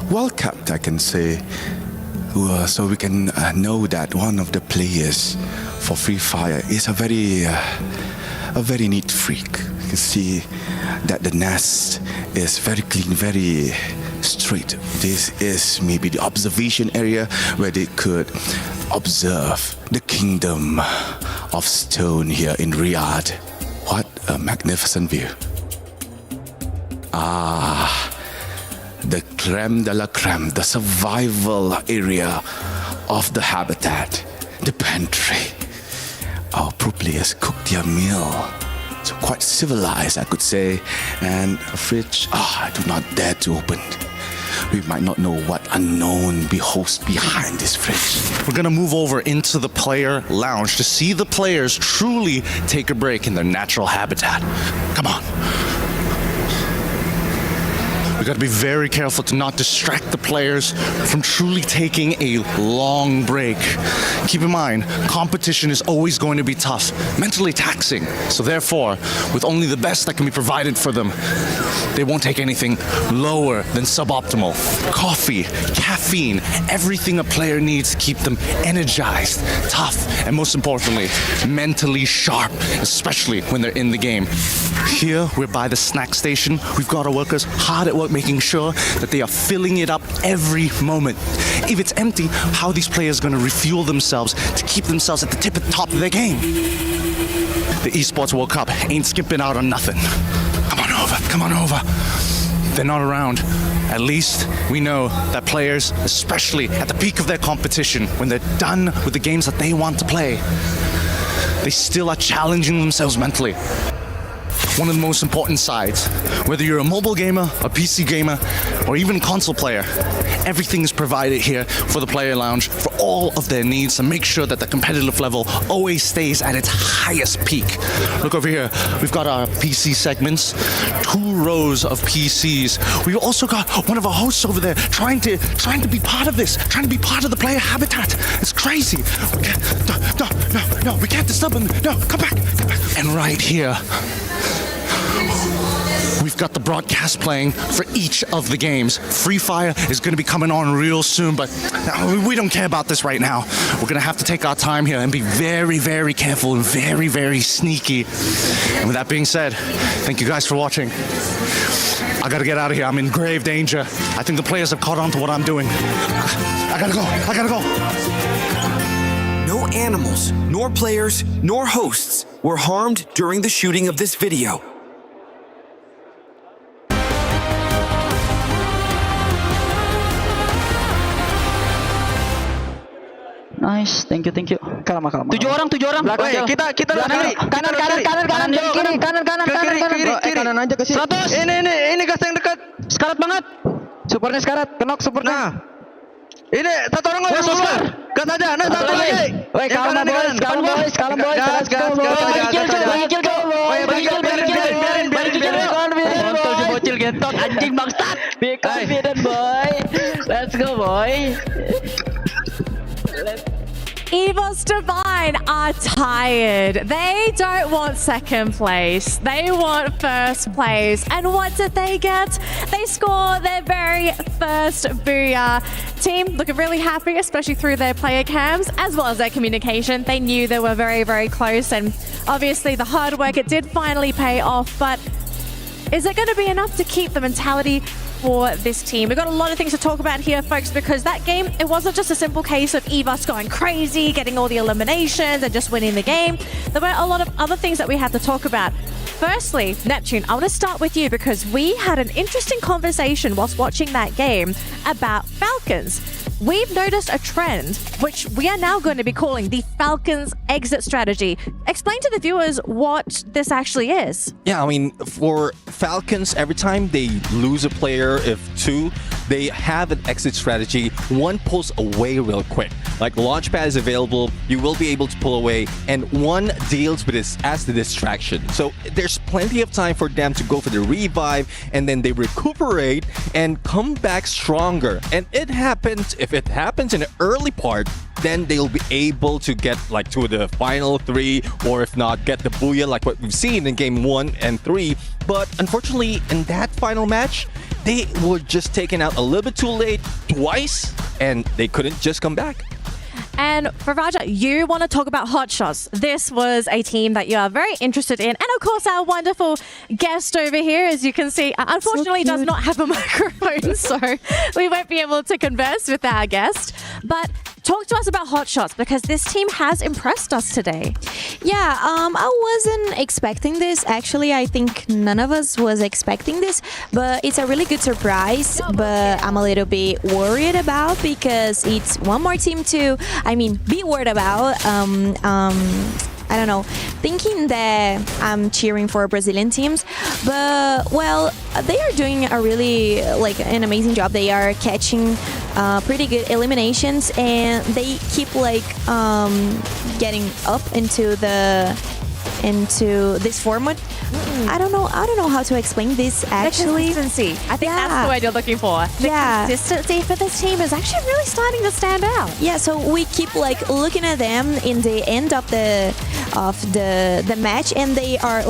Well kept, I can say. So we can know that one of the players for Free Fire is a very neat freak. You can see that the nest is very clean, very straight. This is maybe the observation area where they could observe the kingdom of stone here in Riyadh. What a magnificent view. The creme de la creme, the survival area of the habitat, the pantry. Our pro players cook their meal. So quite civilized, I could say. And a fridge, I do not dare to open. We might not know what unknown beholds behind this fridge. We're gonna move over into the player lounge to see the players truly take a break in their natural habitat. Come on. We got to be very careful to not distract the players from truly taking a long break. Keep in mind, competition is always going to be tough, mentally taxing. So therefore, with only the best that can be provided for them, they won't take anything lower than suboptimal. Coffee, caffeine, everything a player needs to keep them energized, tough, and most importantly, mentally sharp, especially when they're in the game. Here, we're by the snack station. We've got our workers hard at work making sure that they are filling it up every moment. If it's empty, how are these players going to refuel themselves to keep themselves at the top of their game? The Esports World Cup ain't skipping out on nothing. Come on over. They're not around. At least we know that players, especially at the peak of their competition, when they're done with the games that they want to play, they still are challenging themselves mentally. One of the most important sides, whether you're a mobile gamer, a PC gamer, or even console player, everything is provided here for the player lounge for all of their needs to make sure that the competitive level always stays at its highest peak. Look over here, we've got our PC segments, 2 rows of PCs. We've also got one of our hosts over there trying to be part of this, trying to be part of the player habitat. It's crazy. No, we can't disturb them. No, come back. And right here, we've got the broadcast playing for each of the games. Free Fire is going to be coming on real soon, but we don't care about this right now. We're going to have to take our time here and be very, very careful and very, very sneaky. And with that being said, thank you guys for watching. I got to get out of here. I'm in grave danger. I think the players have caught on to what I'm doing. I got to go. No animals, nor players, nor hosts were harmed during the shooting of this video. Nice, thank you. Kalma. 7 orang. Belakang kita kanan aja ke sini. 100. Ini gas yang dekat. Sekarat banget. Supernya sekarat, kenok supernya. Nah. Ini satu orang lagi. Gas aja. Nah, satu lagi. Woi, kalem boys. Gas. Biarin. Bocil gentot anjing bangsat. Be confident boy. Let's go boy. Evo EVOS Divine are tired. They don't want second place. They want first place. And what did they get? They score their very first booyah. Team looking really happy, especially through their player cams as well as their communication. They knew they were very, very close. And obviously the hard work, it did finally pay off. But is it going to be enough to keep the mentality for this team? We've got a lot of things to talk about here, folks, because that game, it wasn't just a simple case of EVOS going crazy, getting all the eliminations and just winning the game. There were a lot of other things that we had to talk about. Firstly, Neptune, I want to start with you because we had an interesting conversation whilst watching that game about Falcons. We've noticed a trend, which we are now going to be calling the Falcons exit strategy. Explain to the viewers what this actually is. Yeah, I mean, for Falcons, every time they lose a player, if two, they have an exit strategy. One pulls away real quick. Like Launchpad is available, you will be able to pull away, and one deals with this as the distraction. So there's plenty of time for them to go for the revive, and then they recuperate and come back stronger. And if it happens in the early part, then they'll be able to get like to the final 3, or if not, get the booyah like what we've seen in game 1 and 3. But unfortunately, in that final match, they were just taken out a little bit too late twice, and they couldn't just come back. And for Raja, you want to talk about Hotshots. This was a team that you are very interested in. And of course, our wonderful guest over here, as you can see, unfortunately does not have a microphone, so we won't be able to converse with our guest. But talk to us about Hotshots, because this team has impressed us today. Yeah, I wasn't expecting this. Actually, I think none of us was expecting this, but it's a really good surprise. But I'm a little bit worried about, because it's one more team to, be worried about. I don't know, thinking that I'm cheering for Brazilian teams, but well, they are doing a really an amazing job. They are catching pretty good eliminations, and they keep getting up into this format. I don't know how to explain this actually. The consistency. I think that's the word you're looking for. The consistency for this team is actually really starting to stand out. Yeah, so we keep looking at them in the end of the match, and they are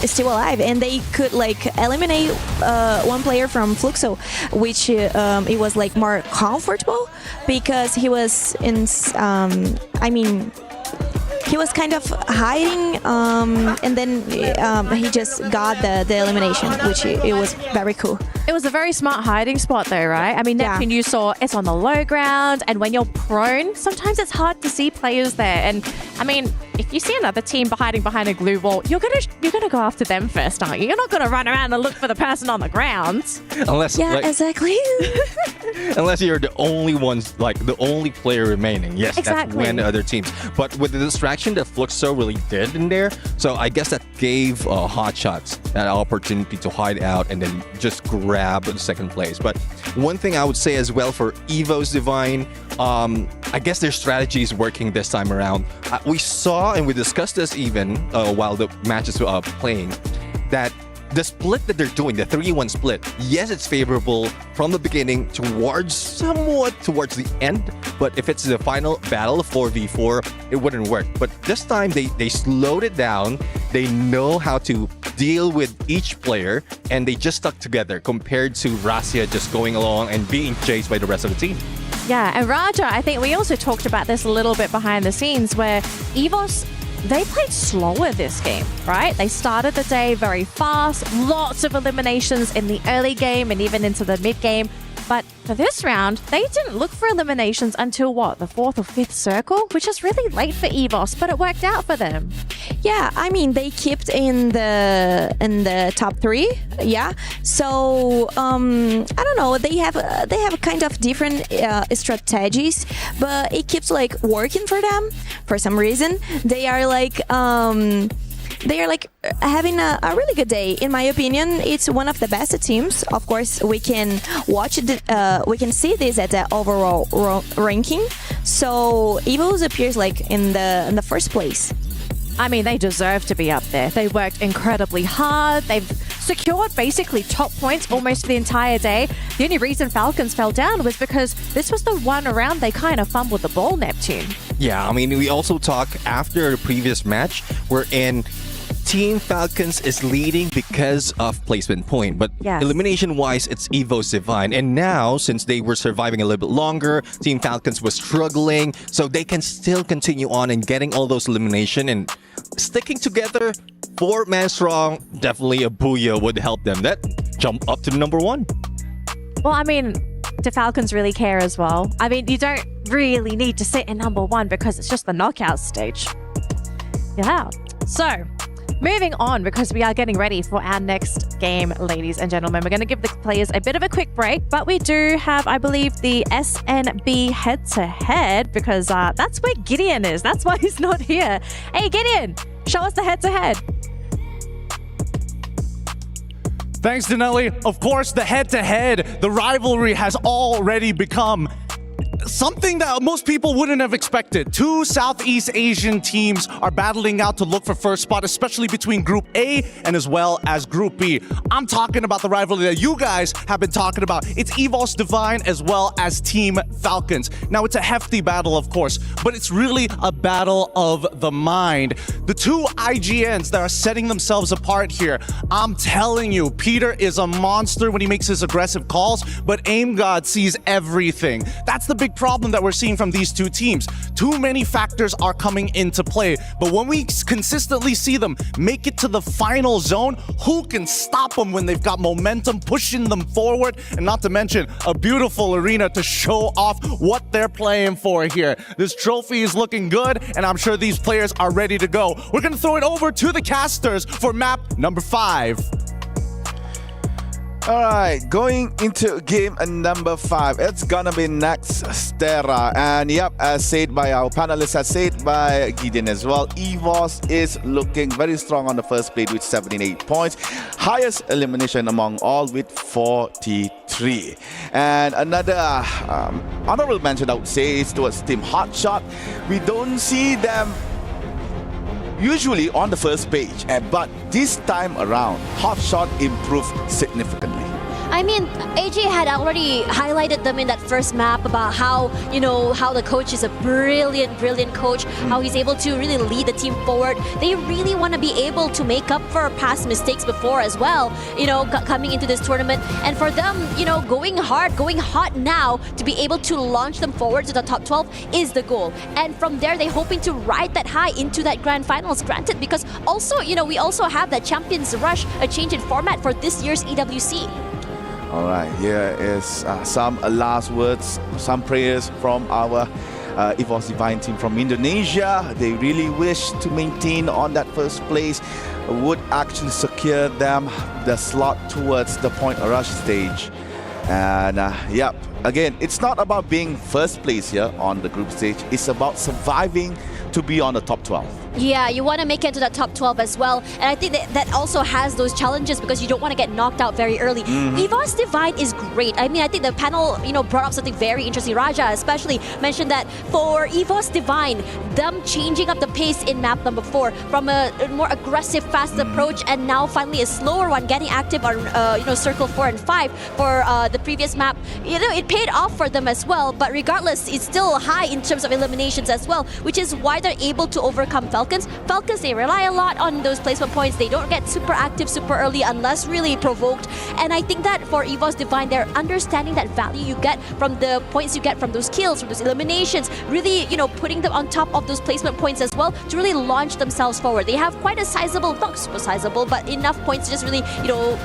still alive, and they could eliminate one player from Fluxo, which it was more comfortable, because he was in he was kind of hiding, and then he just got the elimination, which it was very cool. It was a very smart hiding spot though, right? Neptune, you saw it's on the low ground, and when you're prone, sometimes it's hard to see players there. And if you see another team hiding behind a glue wall, you're gonna go after them first, aren't you? You're not gonna run around and look for the person on the ground. Unless exactly. Unless you're the only ones, the only player remaining. Yes, exactly. That's when the other teams. But with the distraction that Fluxo really did in there, so I guess that gave Hotshots that opportunity to hide out and then just grab the second place. But one thing I would say as well for EVOS Divine, I guess their strategy is working this time around. We saw, and we discussed this even while the matches were playing, that the split that they're doing, the 3-1 split, yes, it's favorable from the beginning somewhat towards the end, but if it's the final battle, 4v4, it wouldn't work. But this time, they slowed it down. They know how to deal with each player, and they just stuck together compared to Rasia just going along and being chased by the rest of the team. Yeah, and Raja, I think we also talked about this a little bit behind the scenes, where EVOS, they played slower this game, right? They started the day very fast, lots of eliminations in the early game and even into the mid game. But for this round, they didn't look for eliminations until the 4th or 5th circle, which is really late for EVOS, but it worked out for them. Yeah, they kept in the top 3. Yeah, so I don't know. They have kind of different strategies, but it keeps working for them for some reason. They are having a really good day. In my opinion, it's one of the best teams. Of course, we can we can see this at the overall ranking. So EVOS appears in the first place. They deserve to be up there. They worked incredibly hard. They've secured basically top points almost for the entire day. The only reason Falcons fell down was because this was the one round they kind of fumbled the ball, Neptune. Yeah, I mean, we also talked after the previous match wherein Team Falcons is leading because of placement point, but Yes. elimination-wise, it's EWC Divine. And now, since they were surviving a little bit longer, Team Falcons was struggling, so they can still continue on and getting all those elimination and sticking together. 4-man strong, definitely a booyah would help them. That jump up to number 1. Well, I mean, do Falcons really care as well? I mean, you don't really need to sit in number 1 because it's just the knockout stage. Yeah. So, moving on, because we are getting ready for our next game, ladies and gentlemen. We're going to give the players a bit of a quick break, but we do have, I believe, the SNB head-to-head, because that's where Gideon is. That's why he's not here. Hey, Gideon, show us the head-to-head. Thanks, Denelli. Of course, the head-to-head, the rivalry has already become something that most people wouldn't have expected. 2 Southeast Asian teams are battling out to look for first spot, especially between Group A and as well as Group B. I'm talking about the rivalry that you guys have been talking about. It's EWC Divine as well as Team Falcons. Now, it's a hefty battle, of course, but it's really a battle of the mind. The 2 IGNs that are setting themselves apart here, I'm telling you, Peter is a monster when he makes his aggressive calls, but Aim God sees everything. That's the big problem that we're seeing from these 2 teams. Too many factors are coming into play, but when we consistently see them make it to the final zone, who can stop them when they've got momentum pushing them forward? And not to mention a beautiful arena to show off what they're playing for here. This trophy is looking good, and I'm sure these players are ready to go. We're going to throw it over to the casters for map number 5. Alright, going into game number 5, it's gonna be next Stera. And yep, as said by our panelists, as said by Gideon as well, EWC is looking very strong on the first plate with 78 points. Highest elimination among all with 43. And another honorable mention I would say is towards Team Hotshot. We don't see them usually on the first page, but this time around, Hotshot improved significantly. I mean, AJ had already highlighted them in that first map about how, how the coach is a brilliant coach, how he's able to really lead the team forward. They really want to be able to make up for past mistakes before as well, coming into this tournament. And for them, going hard, going hot now to be able to launch them forward to the top 12 is the goal. And from there, they're hoping to ride that high into that grand finals, granted, because also, we also have that Champions Rush, a change in format for this year's EWC. All right, here is some last words, some prayers from our EWC Divine team from Indonesia. They really wish to maintain on that first place, would actually secure them the slot towards the point rush stage. And yep, again, it's not about being first place here on the group stage. It's about surviving to be on the top 12. Yeah, you want to make it to that top 12 as well. And I think that also has those challenges because you don't want to get knocked out very early. EWC Divine is great. I mean, I think the panel, brought up something very interesting. Raja especially mentioned that for EWC Divine, them changing up the pace in map number 4 from a more aggressive, fast approach and now finally a slower one, getting active on, circle 4 and 5 for the previous map. It paid off for them as well. But regardless, it's still high in terms of eliminations as well, which is why they're able to overcome Falcons, they rely a lot on those placement points. They don't get super active super early unless really provoked. And I think that for EWC Divine, they're understanding that value you get from the points you get from those kills, from those eliminations, really, putting them on top of those placement points as well to really launch themselves forward. They have quite a sizable, not super sizable, but enough points to just really,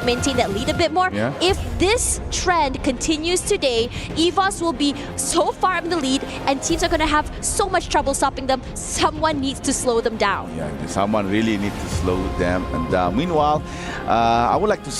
maintain that lead a bit more. Yeah. If this trend continues today, EWC will be so far in the lead and teams are going to have so much trouble stopping them. Someone needs to slow them down. Yeah, someone really needs to slow them down. Meanwhile, I would like to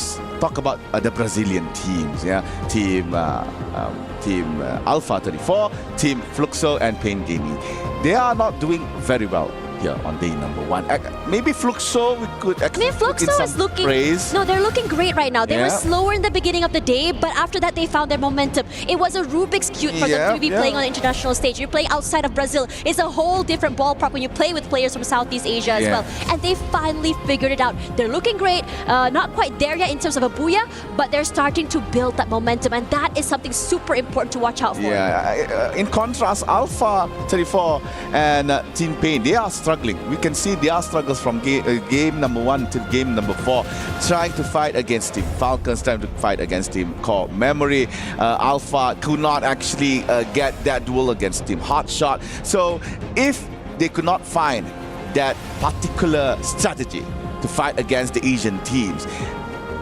talk about the Brazilian teams. Yeah, Team Alpha 34, Team Fluxo, and Pain Gaming. They are not doing very well here on day number 1. Maybe Fluxo, we could I mean, Fluxo is looking. praise. No, they're looking great right now. They were Yeah. slower in the beginning of the day, but after that, they found their momentum. It was a Rubik's Cube for them to be playing on the international stage. You're playing outside of Brazil. It's a whole different ballpark when you play with players from Southeast Asia as well. And they finally figured it out. They're looking great. Not quite there yet in terms of a booyah, but they're starting to build that momentum, and that is something super important to watch out for. Yeah, in contrast, Alpha 34 and Team Pain, they are struggling. We can see their struggles from game number 1 to game number 4, trying to fight against Team Falcons, trying to fight against Team Core Memory. Alpha could not actually get that duel against Team Hotshot. So if they could not find that particular strategy to fight against the Asian teams,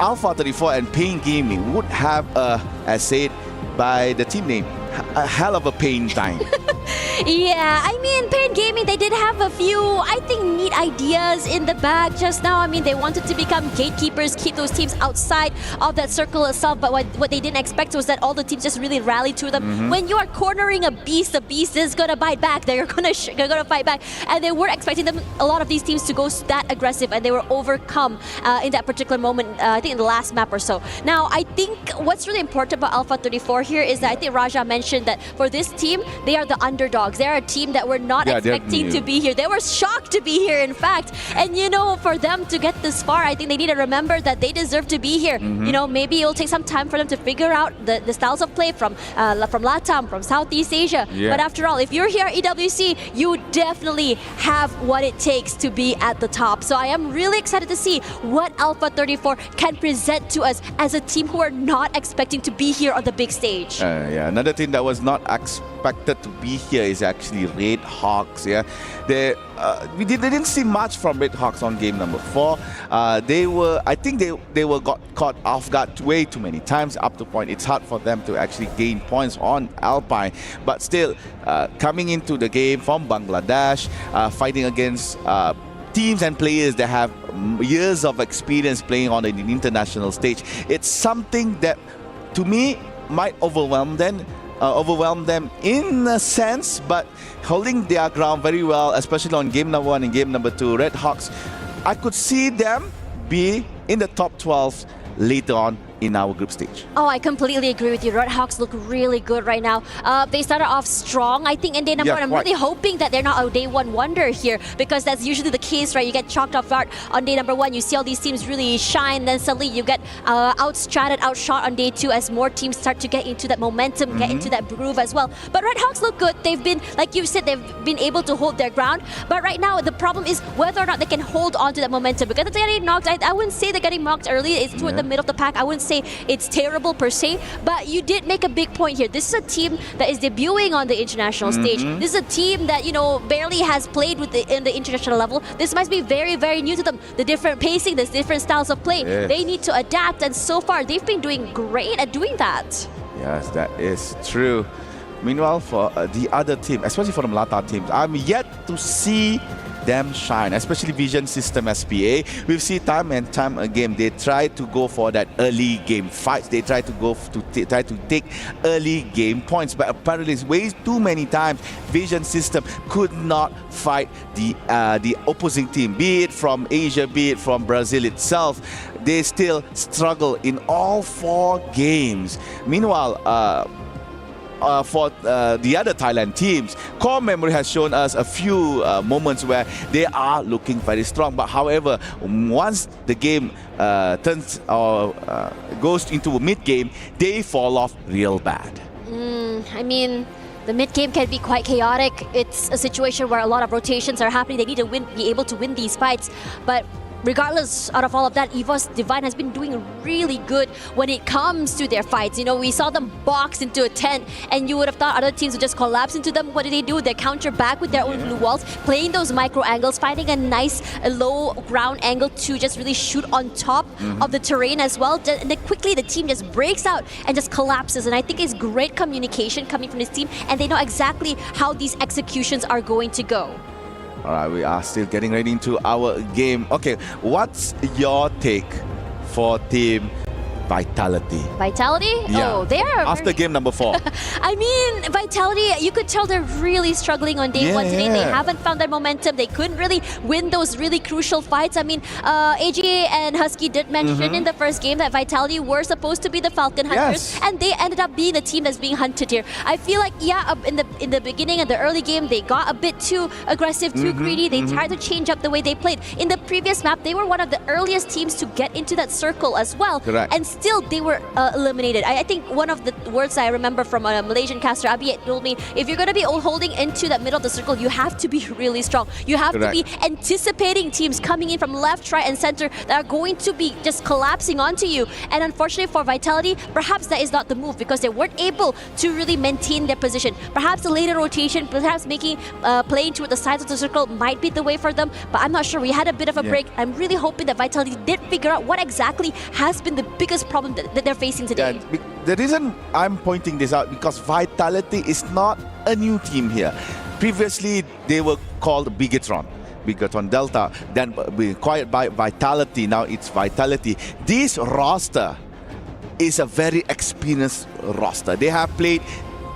Alpha 34 and Pain Gaming would have, as said by the team name, a hell of a pain time. Yeah, I mean, Pain Gaming, they did have a few, I think, neat ideas in the bag just now. I mean, they wanted to become gatekeepers, keep those teams outside of that circle itself, but what they didn't expect was that all the teams just really rallied to them. When you are cornering a beast, the beast is going to bite back. They're going to fight back. And they were expecting them, a lot of these teams to go that aggressive, and they were overcome in that particular moment, I think in the last map or so. Now, I think what's really important about Alpha 34 here is that I think Raja mentioned that for this team, they are the underdogs. They're a team that were not expecting to be here. They were shocked to be here, in fact. And, you know, for them to get this far, I think they need to remember that they deserve to be here. You know, maybe it'll take some time for them to figure out the styles of play from LATAM, from Southeast Asia. But after all, if you're here at EWC, you definitely have what it takes to be at the top. So I am really excited to see what Alpha 34 can present to us as a team who are not expecting to be here on the big stage. Another team that was not expected to be here is actually Red Hawks. We didn't see much from Red Hawks on game number 4. I think they were got caught off guard way too many times, up to point it's hard for them to actually gain points on Alpine. But still, coming into the game from Bangladesh, fighting against teams and players that have years of experience playing on an international stage, it's something that, to me, might overwhelm them in a sense, but holding their ground very well, especially on game number 1 and game number 2. Red Hawks, I could see them be in the top 12 later on in our group stage. Oh, I completely agree with you. Red Hawks look really good right now. They started off strong, I think, in day number 1. I'm really hoping that they're not a day 1 wonder here, because that's usually the case, right? You get chalked off guard on day number 1. You see all these teams really shine, then suddenly you get outstratted, outshot on day 2 as more teams start to get into that momentum, get into that groove as well. But Red Hawks look good. They've been, like you said, they've been able to hold their ground. But right now, the problem is whether or not they can hold on to that momentum, because they're getting knocked. I wouldn't say they're getting knocked early. It's toward the middle of the pack. I wouldn't say it's terrible per se, but you did make a big point here. This is a team that is debuting on the international stage. This is a team that, you know, barely has played with in the international level. This must be very, very new to them. The different pacing, the different styles of play. They need to adapt, and so far they've been doing great at doing that. Yes, that is true. Meanwhile, for the other team, especially for the Melata teams, I'm yet to see them shine, especially Vision System SPA. We've seen time and time again, they try to go for that early game fights. They try to go try to take early game points, but apparently it's way too many times Vision System could not fight the opposing team, be it from Asia, be it from Brazil itself. They still struggle in all 4 games. Meanwhile, for the other Thailand teams, Core Memory has shown us a few moments where they are looking very strong. But however, once the game turns or goes into a mid-game, they fall off real bad. I mean, the mid-game can be quite chaotic. It's a situation where a lot of rotations are happening. They need to be able to win these fights. But regardless out of all of that, EVOS Divine has been doing really good when it comes to their fights. You know, we saw them box into a tent, and you would have thought other teams would just collapse into them. What do? They counter back with their own blue walls, playing those micro angles, finding a nice low ground angle to just really shoot on top of the terrain as well. And then quickly the team just breaks out and just collapses. And I think it's great communication coming from this team, and they know exactly how these executions are going to go. All right, we are still getting ready into our game. Okay, what's your take for team Vitality. Vitality? Yeah. Oh, they are. After game number 4. I mean, Vitality, you could tell they're really struggling on day one today. They haven't found their momentum. They couldn't really win those really crucial fights. I mean, AJ and Husky did mention in the first game that Vitality were supposed to be the Falcon Hunters, and they ended up being the team that's being hunted here. I feel like, in the beginning of the early game, they got a bit too aggressive, too greedy. They tried to change up the way they played. In the previous map, they were one of the earliest teams to get into that circle as well. Correct. And still, they were eliminated. I think one of the words I remember from a Malaysian caster, Abi, told me, if you're going to be holding into that middle of the circle, you have to be really strong. You have to be anticipating teams coming in from left, right, and center that are going to be just collapsing onto you. And unfortunately for Vitality, perhaps that is not the move because they weren't able to really maintain their position. Perhaps the later rotation, perhaps making playing toward the sides of the circle might be the way for them, but I'm not sure. We had a bit of a break. I'm really hoping that Vitality did figure out what exactly has been the biggest problem that they're facing today. The reason I'm pointing this out because Vitality is not a new team here. Previously, they were called Bigatron Delta, then we acquired by Vitality. Now it's Vitality. This roster is a very experienced roster. They have played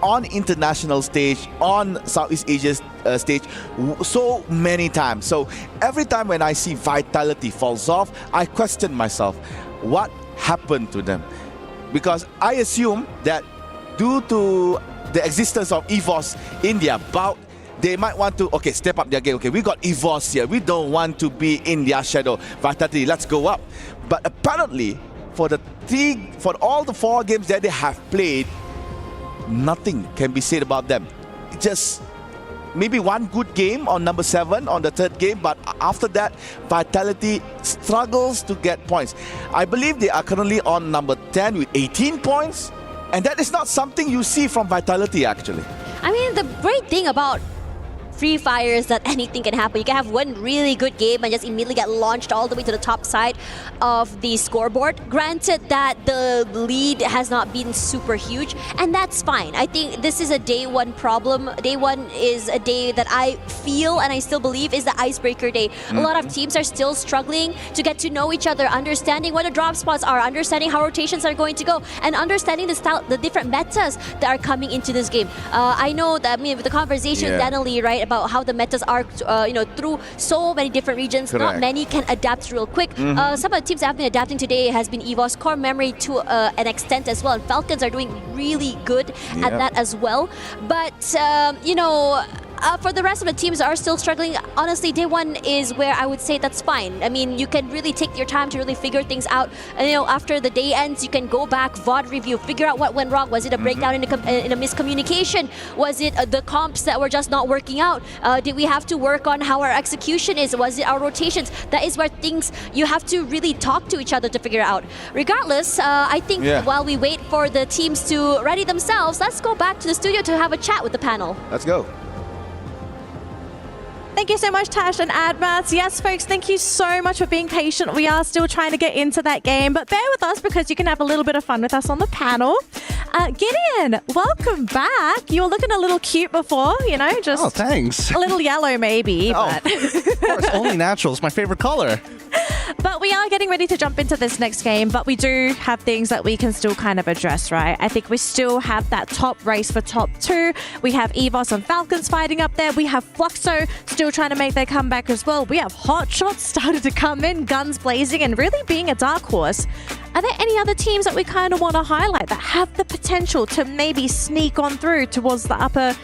on international stage, on Southeast Asia stage so many times. So every time when I see Vitality falls off, I question myself, what happened to them? Because I assume that due to the existence of EVOS in their bout, they might want to, step up their game. We got EVOS here. We don't want to be in their shadow. Vitality, let's go up. But apparently, for all the 4 games that they have played, nothing can be said about them. Just maybe one good game on number 7 on the 3rd game, but after that, Vitality struggles to get points. I believe they are currently on number 10 with 18 points, and that is not something you see from Vitality actually. I mean, the great thing about Free Fire is that anything can happen. You can have one really good game and just immediately get launched all the way to the top side of the scoreboard. Granted that the lead has not been super huge, and that's fine. I think this is a day one problem. Day one is a day that I feel and I still believe is the icebreaker day. A lot of teams are still struggling to get to know each other, understanding what the drop spots are, understanding how rotations are going to go, and understanding the different metas that are coming into this game. I know that, with the conversation with Annalie, right, about how the metas are, through so many different regions. Correct. Not many can adapt real quick. Some of the teams that have been adapting today has been EVOS, Core Memory to an extent as well. And Falcons are doing really good at that as well. But, for the rest of the teams that are still struggling, honestly, day one is where I would say that's fine. I mean, you can really take your time to really figure things out. And, after the day ends, you can go back, VOD review, figure out what went wrong. Was it a breakdown in a miscommunication? Was it the comps that were just not working out? Did we have to work on how our execution is? Was it our rotations? That is where things you have to really talk to each other to figure out. Regardless, I think while we wait for the teams to ready themselves, let's go back to the studio to have a chat with the panel. Let's go. Thank you so much, Tash and Admas. Yes, folks, thank you so much for being patient. We are still trying to get into that game, but bear with us because you can have a little bit of fun with us on the panel. Gideon, welcome back. You were looking a little cute before, just... Oh, thanks. A little yellow maybe, but... Of course, only natural is my favorite color. But we are getting ready to jump into this next game, but we do have things that we can still kind of address, right? I think we still have that top race for top 2. We have EVOS and Falcons fighting up there. We have Fluxo still trying to make their comeback as well. We have Hot Shots started to come in, guns blazing, and really being a dark horse. Are there any other teams that we kind of want to highlight that have the potential to maybe sneak on through towards the upper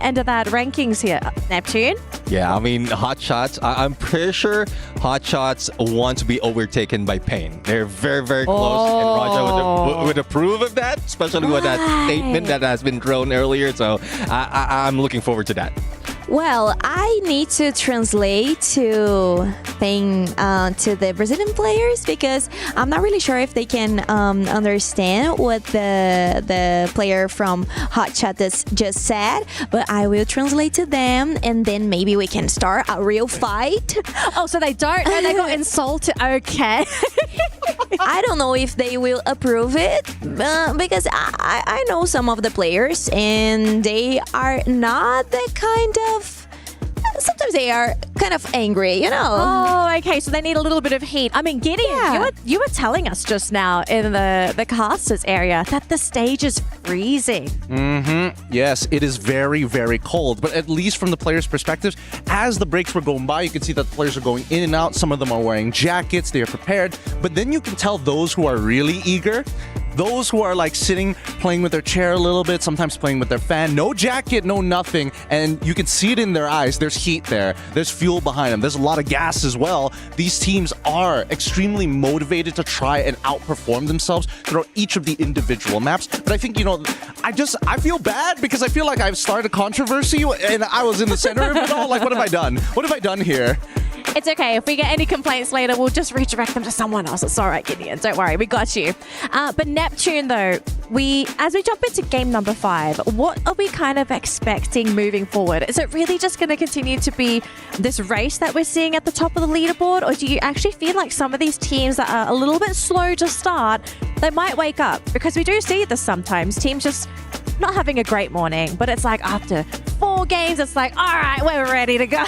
end of that rankings here? Neptune? Yeah, I mean, Hot Shots, I'm pretty sure Hot Shots want to be overtaken by Pain. They're very, very close, and Raja would approve of that, especially with that statement that has been thrown earlier. So I'm looking forward to that. Well, I need to translate to the Brazilian players because I'm not really sure if they can understand what the player from Hot Chat just said, but I will translate to them and then maybe we can start a real fight. Oh, so they don't know they got insulted. Okay. I don't know if they will approve it because I know some of the players and they are not the kind of... Sometimes they are kind of angry, you know. Oh, okay. So they need a little bit of heat. I mean, Gideon, you were telling us just now in the casters area that the stage is freezing. Yes, it is very, very cold. But at least from the players' perspectives, as the breaks were going by, you can see that the players are going in and out. Some of them are wearing jackets. They are prepared. But then you can tell those who are really eager, those who are like sitting, playing with their chair a little bit, sometimes playing with their fan, no jacket, no nothing, and you can see it in their eyes. There's heat there. There's fuel behind them. There's a lot of gas as well. These teams are extremely motivated to try and outperform themselves throughout each of the individual maps. But I think, I feel bad because I feel like I've started a controversy and I was in the center of it all. Like, what have I done? What have I done here? It's okay. If we get any complaints later, we'll just redirect them to someone else. It's all right, Gideon. Don't worry. We got you. But Neptune, though, as we jump into game number 5, what are we kind of expecting moving forward? Is it really just going to continue to be this race that we're seeing at the top of the leaderboard? Or do you actually feel like some of these teams that are a little bit slow to start, they might wake up? Because we do see this sometimes. Teams just not having a great morning, but it's like after 4 games, it's like, all right, we're ready to go.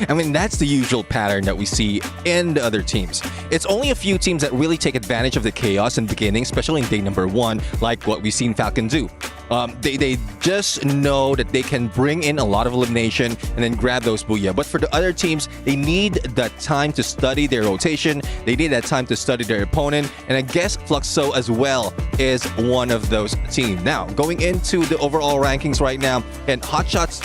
I mean, that's the usual pattern that we see in the other teams. It's only a few teams that really take advantage of the chaos in the beginning, especially in day number 1, like what we've seen Falcons do. They just know that they can bring in a lot of elimination and then grab those booyah. But for the other teams, they need that time to study their rotation. They need that time to study their opponent. And I guess Fluxo as well is one of those teams. Now, going into the overall rankings right now, and Hotshots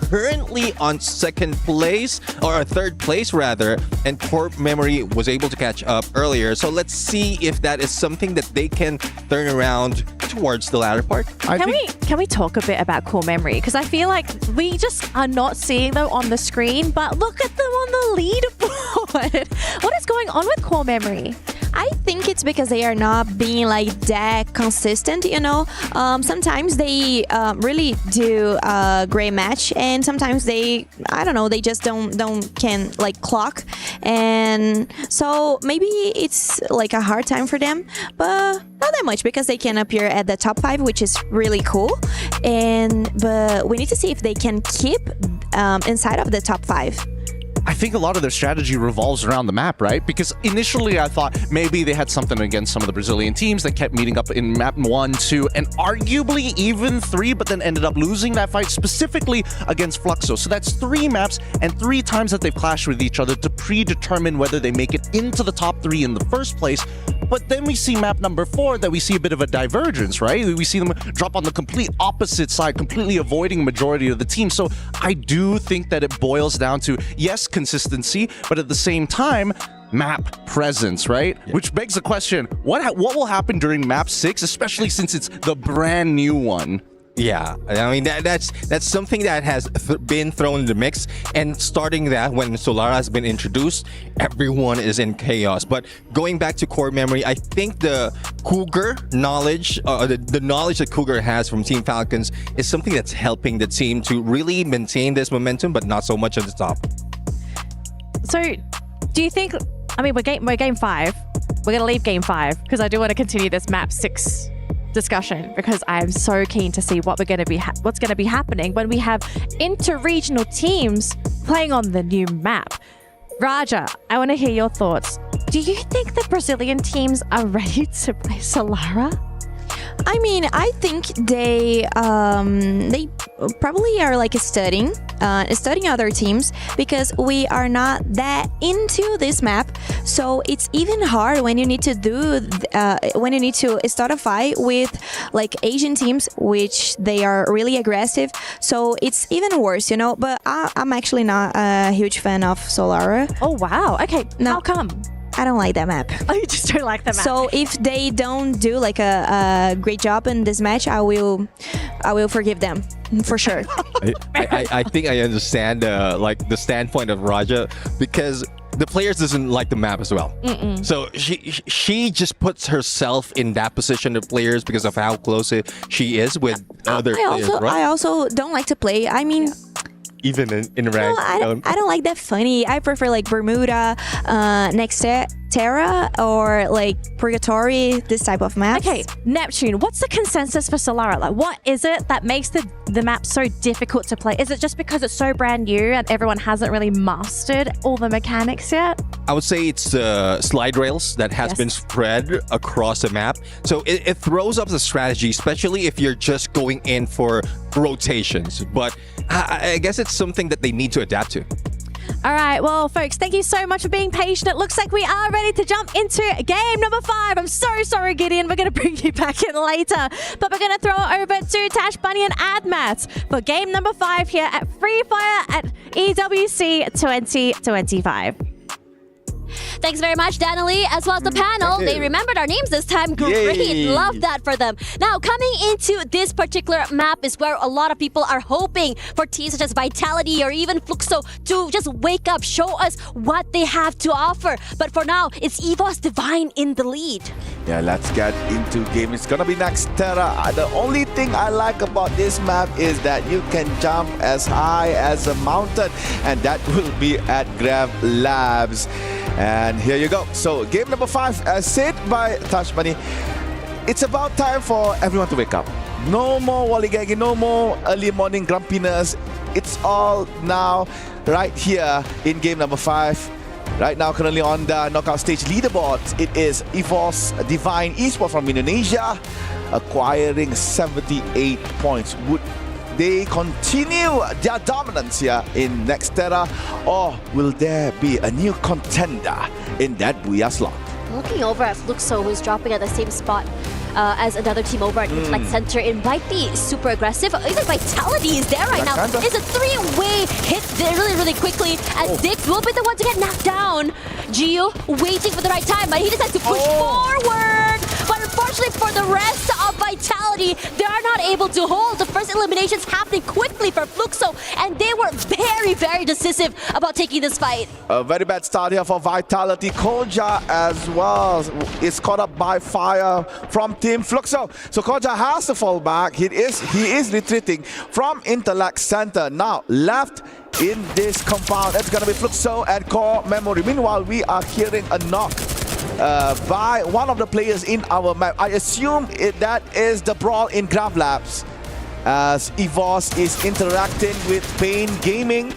currently on 2nd place, or 3rd place rather, and Core Memory was able to catch up earlier. So let's see if that is something that they can turn around towards the latter part. Can we talk a bit about Core Memory? Because I feel like we just are not seeing them on the screen, but look at them on the leaderboard. What is going on with Core Memory? I think it's because they are not being like that consistent, Sometimes they really do a great match, and sometimes they just can like clock, and so maybe it's like a hard time for them, but not that much because they can appear at the top 5, which is really cool. But we need to see if they can keep inside of the top 5. I think a lot of their strategy revolves around the map, right? Because initially I thought maybe they had something against some of the Brazilian teams that kept meeting up in map 1, 2, and arguably even 3, but then ended up losing that fight specifically against Fluxo. So that's 3 maps and 3 times that they've clashed with each other to predetermine whether they make it into the top 3 in the first place. But then we see map number 4 that we see a bit of a divergence, right? We see them drop on the complete opposite side, completely avoiding majority of the team. So I do think that it boils down to, yes, consistency, but at the same time, map presence, right? Yeah. Which begs the question, what will happen during map 6, especially since it's the brand new one? Yeah, I mean, that's something that has been thrown in the mix, and starting that when Solara has been introduced, everyone is in chaos. But going back to Core Memory, I think the Cougar knowledge, the knowledge that Cougar has from Team Falcons is something that's helping the team to really maintain this momentum, but not so much at the top. So, do you think, I mean, we're game 5. We're going to leave game 5 because I do want to continue this map 6 discussion, because I'm so keen to see what's going to be happening when we have inter-regional teams playing on the new map. Raja, I want to hear your thoughts. Do you think the Brazilian teams are ready to play Solara? I mean, I think they probably are like studying other teams, because we are not that into this map. So it's even hard when you need to start a fight with like Asian teams, which they are really aggressive. So it's even worse, But I'm actually not a huge fan of Solara. Oh wow! Okay, how come? I don't like that map. Oh, you just don't like the map. So if they don't do like a great job in this match, I will forgive them for sure. I think I understand like the standpoint of Raja, because the players doesn't like the map as well. So she just puts herself in that position of players because of how close she is with other players, right? I also don't like to play. I mean, even in rank. No, I don't like that funny. I prefer like Bermuda, next set. Terra or like Purgatory, this type of maps. Okay, Neptune, what's the consensus for Solara? Like, what is it that makes the map so difficult to play? Is it just because it's so brand new and everyone hasn't really mastered all the mechanics yet? I would say it's the slide rails that has been spread across the map. So it throws up the strategy, especially if you're just going in for rotations. But I guess it's something that they need to adapt to. All right, well, folks, thank you so much for being patient. It looks like we are ready to jump into game number 5. I'm so sorry, Gideon. We're going to bring you back in later. But we're going to throw it over to Tash Bunny and Admat for game number 5 here at Free Fire at EWC 2025. Thanks very much, Danilee, as well as the panel. They remembered our names this time. Great. Yay. Love that for them. Now, coming into this particular map is where a lot of people are hoping for teams such as Vitality or even Fluxo to just wake up, show us what they have to offer. But for now, it's EVOS Divine in the lead. Yeah, let's get into game. It's gonna be Nextera. The only thing I like about this map is that you can jump as high as a mountain, and that will be at Grav Labs. And here you go. So game number 5, as said by Tash Bunny, it's about time for everyone to wake up. No more wallygagging, no more early morning grumpiness. It's all now right here in game number 5. Right now, currently on the knockout stage leaderboards, it is EVOS Divine Esports from Indonesia, acquiring 78 points. Would they continue their dominance here in Nextera, or will there be a new contender in that Booyah slot? Looking over at Fluxo, who's dropping at the same spot as another team over at Intellect Center. It might be super aggressive. Even Vitality is there right now. It's a 3-way hit really, really quickly, as Dix will be the one to get knocked down. Gio waiting for the right time, but he decides to push forward. But unfortunately for the rest of Vitality, they are not able to hold. The first eliminations happening quickly for Fluxo, and they were very, very decisive about taking this fight. A very bad start here for Vitality. Koja as well is caught up by fire from Team Fluxo. So Koja has to fall back. He is retreating from Intellect Center. Now left in this compound, it's gonna be Fluxo and Core Memory. Meanwhile, we are hearing a knock by one of the players in our map. I assume that is the brawl in Grav Labs, as EVOS is interacting with Pain Gaming.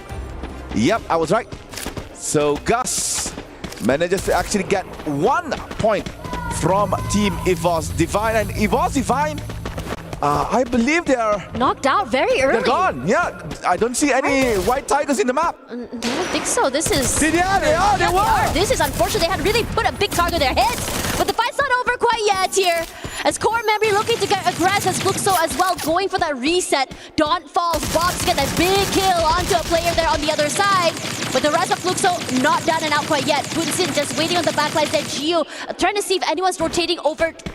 Yep, I was right. So Gus manages to actually get 1 point from Team EVOS Divine. And EVOS Divine, I believe they are knocked out very early. They're gone. Yeah, I don't see any white tigers in the map. I don't think so. This is... Yeah, they are. This is unfortunate. They had really put a big target on their heads. But the fight's not over quite yet here. As Core Memory looking to get aggressive, as Fluxo as well going for that reset. Dawn falls, Box to get that big kill onto a player there on the other side. But the rest of Fluxo not down and out quite yet. Punsin just waiting on the backlines there. Gio trying to see if anyone's rotating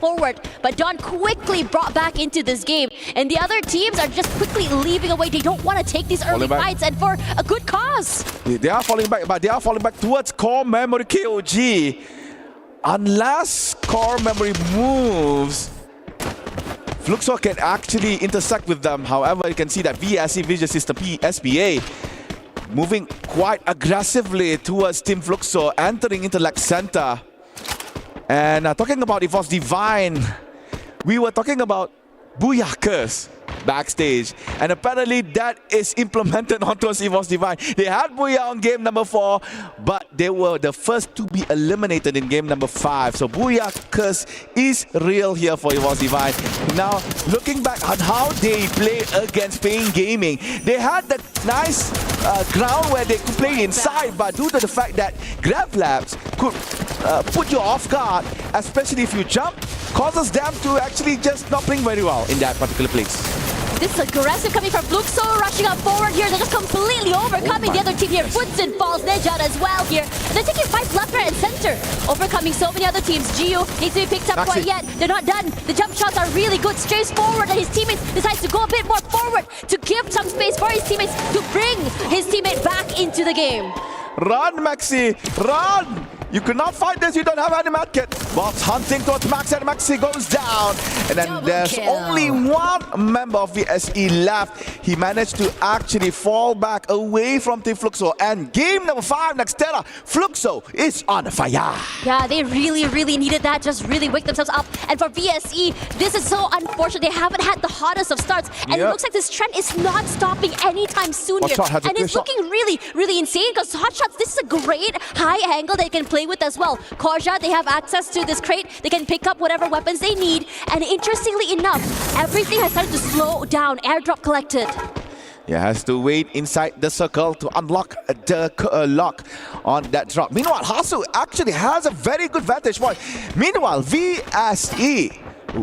forward. But Dawn quickly brought back into this game. And the other teams are just quickly leaving away. They don't want to take these early fights, and for a good cause. They are falling back, but they are falling back towards Core Memory KOG. Unless Core Memory moves, Fluxo can actually intersect with them. However, you can see that VSC Vision System SBA moving quite aggressively towards Team Fluxo, entering Intellect Center. And talking about EVOS Divine, we were talking about Booyah Curse backstage, and apparently that is implemented onto EVOS Divine. They had Booyah on game number 4, but they were the first to be eliminated in game number 5. So Booyah Curse is real here for EVOS Divine. Now, looking back on how they play against Pain Gaming, they had that nice ground where they could play inside, but due to the fact that Grav Labs could put you off guard, especially if you jump, causes them to actually just not playing very well in that particular place. This is aggressive coming from Fluxo, rushing up forward here. They're just completely overcoming the other team here. Punsin falls, Nejad as well here. And they're taking fights left, right, and center, overcoming so many other teams. Gio needs to be picked up quite yet. They're not done. The jump shots are really good, straight forward, and his teammates decides to go a bit more forward to give some space for his teammates to bring his teammate back into the game. Run, Maxi! Run! You could not fight this, you don't have any medkit. Box hunting towards Max and Maxi goes down. And then there's only one member of VSE left. He managed to actually fall back away from Team Fluxo. And game number 5, Nextera, Fluxo is on fire. Yeah, they really needed that, just really wake themselves up. And for VSE, this is so unfortunate. They haven't had the hottest of starts. And it looks like this trend is not stopping anytime soon here. And it's looking really insane because Hotshots, this is a great high angle they can play with as well. Korja, they have access to this crate. They can pick up whatever weapons they need. And interestingly enough, everything has started to slow down. Airdrop collected. Yeah, has to wait inside the circle to unlock the lock on that drop. Meanwhile, Hasu actually has a very good vantage point. Meanwhile, VSE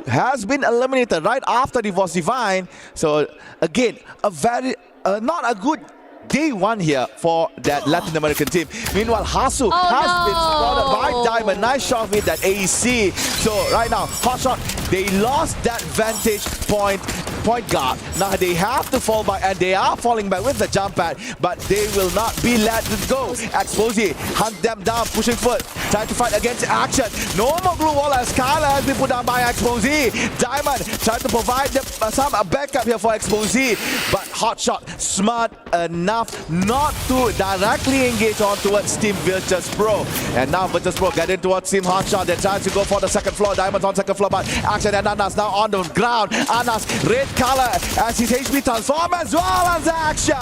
has been eliminated right after Divorce Divine. So again, a very not a good day one here for that Latin American team. Meanwhile, Hasu has been spotted by Diamond. Nice shot with that AEC. So right now, Hotshot, they lost that vantage point guard. Now they have to fall back, and they are falling back with the jump pad, but they will not be let go. Exposé hunt them down, pushing foot, trying to fight against action. No more glue wall as Kyla has been put down by Exposé. Diamond trying to provide some backup here for Exposé, but Hotshot smart enough not to directly engage on towards Team Virtus Pro. And now Virtus Pro getting towards Team Hotshot. They're trying to go for the second floor. Diamond's on second floor, but Action and Anas now on the ground. Anas, red color as his HP transform as well as Action.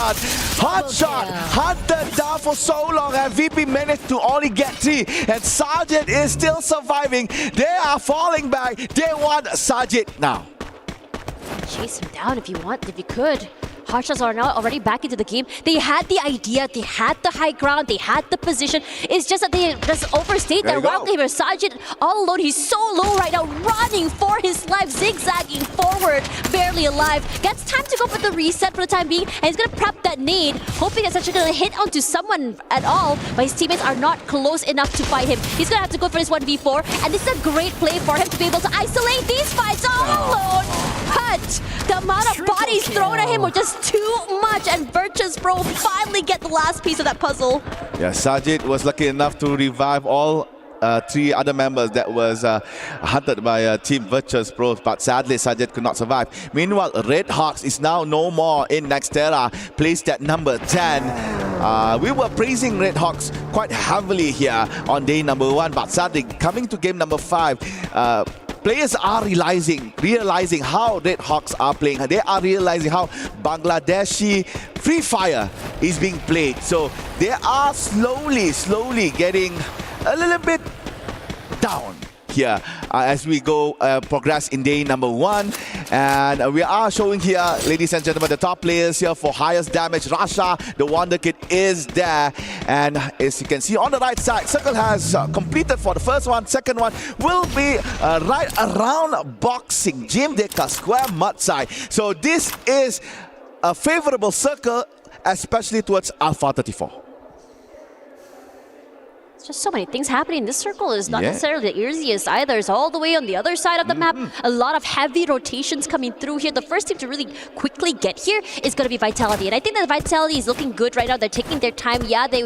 Hotshot hunted down for so long, and VP managed to only get 3. And Sergeant is still surviving. They are falling back. They want Sergeant now. Chase him down if you could. Hotshots are now already back into the game. They had the idea, they had the high ground, they had the position. It's just that they just overstayed their wild claimer. Sergeant all alone, he's so low right now, running for his life, zigzagging forward, barely alive. Gets time to go for the reset for the time being, and he's gonna prep that nade, hoping it's actually gonna hit onto someone at all, but his teammates are not close enough to fight him. He's gonna have to go for this 1v4, and this is a great play for him to be able to isolate these fights all alone. But the amount of bodies thrown at him were just too much, and Virtus Pro finally get the last piece of that puzzle. Yeah, Sajid was lucky enough to revive all 3 other members that was hunted by Team Virtus Pro, but sadly Sajid could not survive. Meanwhile, Red Hawks is now no more in Nextera, placed at number 10. We were praising Red Hawks quite heavily here on day number 1, but sadly coming to game number 5, players are realizing how Red Hawks are playing. They are realizing how Bangladeshi Free Fire is being played. So they are slowly getting a little bit down here as we go progress in day number 1. And we are showing here, ladies and gentlemen, the top players here for highest damage. Rasha, the Wonder Kid, is there. And as you can see on the right side, Circle has completed for the first one. Second one will be right around Boxing Gym Deka Square Mud side. So this is a favorable Circle, especially towards Alpha 34. Just so many things happening. This circle is not necessarily the easiest either. It's all the way on the other side of the map. A lot of heavy rotations coming through here. The first team to really quickly get here is going to be Vitality. And I think that Vitality is looking good right now. They're taking their time. Yeah, they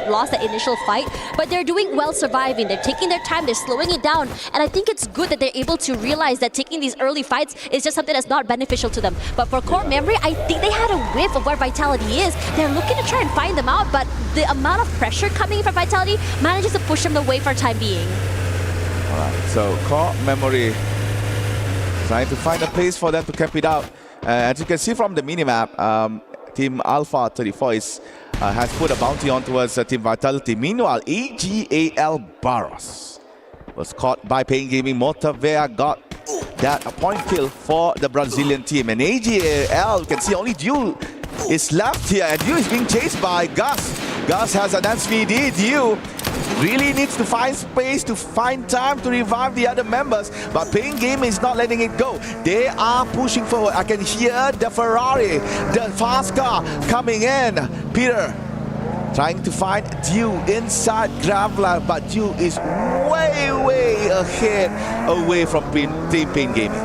lost that initial fight, but they're doing well surviving. They're taking their time. They're slowing it down. And I think it's good that they're able to realize that taking these early fights is just something that's not beneficial to them. But for Core Memory, I think they had a whiff of where Vitality is. They're looking to try and find them out, but the amount of pressure coming from Vitality manages to push them away for the time being. Alright, so Core Memory trying to find a place for them to cap it out. As you can see from the minimap, Team Alpha 34 has put a bounty on towards Team Vitality. Meanwhile, EGAL Barros was caught by Pain Gaming. Motavea got that point kill for the Brazilian team. And EGAL, you can see only Dew is left here, and Dew is being chased by Gus. Gus has an SVD. Dew really needs to find space, to find time to revive the other members, but Pain Game is not letting it go. They are pushing forward. I can hear the Ferrari, the fast car coming in. Peter trying to find Dew inside Gravla, but Dew is way ahead away from Team Pain Gaming.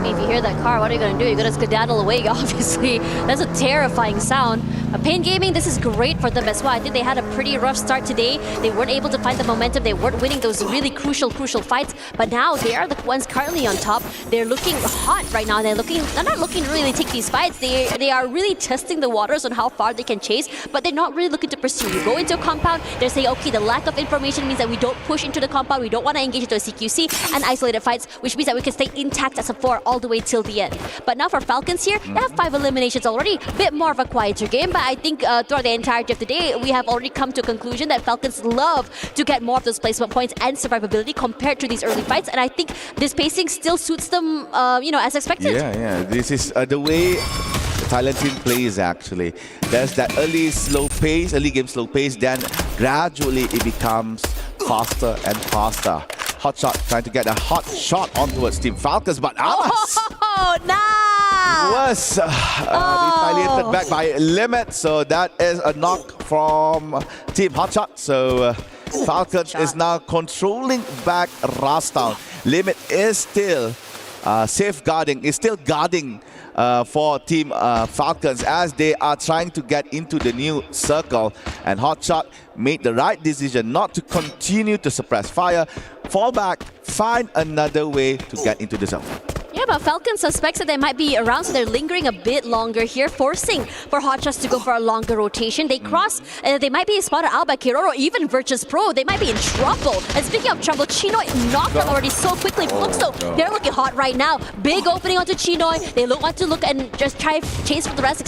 me, if you hear that car, what are you going to do? You're going to skedaddle away, obviously. That's a terrifying sound. Pain Gaming, this is great for them as well. I think they had a pretty rough start today. They weren't able to find the momentum. They weren't winning those really crucial fights. But now they are the ones currently on top. They're looking hot right now. They're not looking to really take these fights. They are really testing the waters on how far they can chase, but they're not really looking to pursue. You go into a compound, they're saying, okay, the lack of information means that we don't push into the compound. We don't want to engage into a CQC and isolated fights, which means that we can stay intact as a 4 all the way till the end. But now for Falcons here, they have 5 eliminations already. A bit more of a quieter game, but I think throughout the entirety of the day, we have already come to a conclusion that Falcons love to get more of those placement points and survivability compared to these early fights, and I think this pacing still suits them, as expected. Yeah. This is the way the Thailand team plays actually. There's that early game slow pace, then gradually it becomes faster and faster. Hot shot trying to get a hot shot on towards Team Falcons, but Alas! Oh, no! Was retaliated back by Limit, so that is a knock from Team Hotshot. So Falcons is now controlling back Rastown. Limit is still safeguarding, is still guarding for Team Falcons as they are trying to get into the new circle. And Hotshot made the right decision not to continue to suppress fire, fall back, find another way to get into the zone. Yeah, but Falcons suspects that they might be around, so they're lingering a bit longer here, forcing for Hotshots to go for a longer rotation. They cross, they might be spotted out by Kiroro, even Virtus Pro. They might be in trouble. And speaking of trouble, Chinoy knocked them already so quickly. Fluxo, they're looking hot right now. Big opening onto Chinoy. They want to look and just try chase for the rest,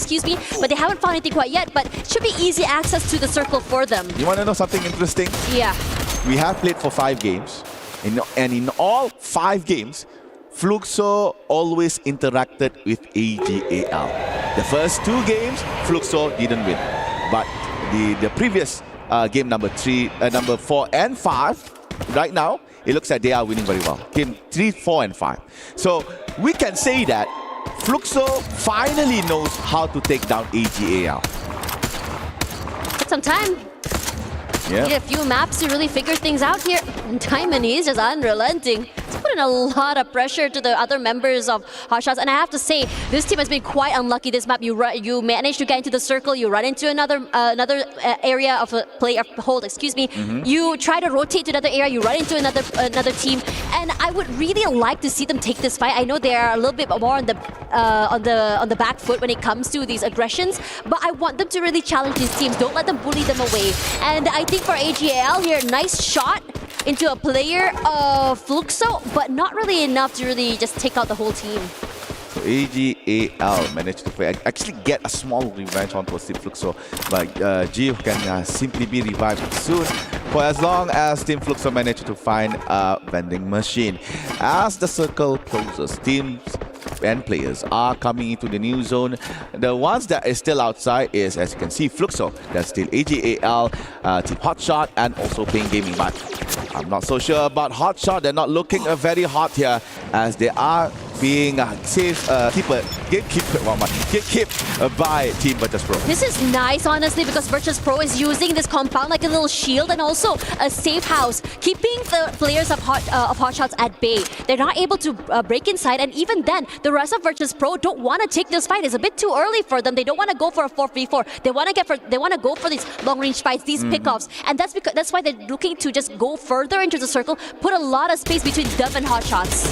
but they haven't found anything quite yet. But it should be easy access to the circle for them. You want to know something interesting? Yeah. We have played for 5 games, and in all 5 games, Fluxo always interacted with AGAL. The first 2 games, Fluxo didn't win. But the previous game number 4 and 5, right now, it looks like they are winning very well. Game 3, 4 and 5. So we can say that Fluxo finally knows how to take down AGAL. Took some time. Yeah. Need a few maps to really figure things out here. Diamond is just unrelenting. It's putting a lot of pressure to the other members of Hotshots, and I have to say, this team has been quite unlucky this map. You manage to get into the circle, you run into another area of a hold, You try to rotate to another area, you run into another team, and I would really like to see them take this fight. I know they are a little bit more on the back foot when it comes to these aggressions, but I want them to really challenge these teams. Don't let them bully them away. And I think for AGAL here, nice shot into a player of Fluxo, but not really enough to really just take out the whole team. So AGAL managed to actually get a small revenge onto Team Fluxo, but Gio can simply be revived soon for as long as Team Fluxo managed to find a vending machine. As the circle closes, teams and players are coming into the new zone. The ones that is still outside is, as you can see, Fluxo. That's still AGAL, Team Hotshot, and also Pain Gaming. But I'm not so sure about Hotshot. They're not looking very hot here as they are being gatekept by Team Virtus Pro. This is nice, honestly, because Virtus Pro is using this compound like a little shield and also a safe house, keeping the players of Hotshots at bay. They're not able to break inside, and even then, the rest of Virtus Pro don't want to take this fight. It's a bit too early for them. They don't want to go for a 4v4. They want to go for these long-range fights, these pickoffs, and that's why they're looking to just go further into the circle, put a lot of space between them and Hotshots.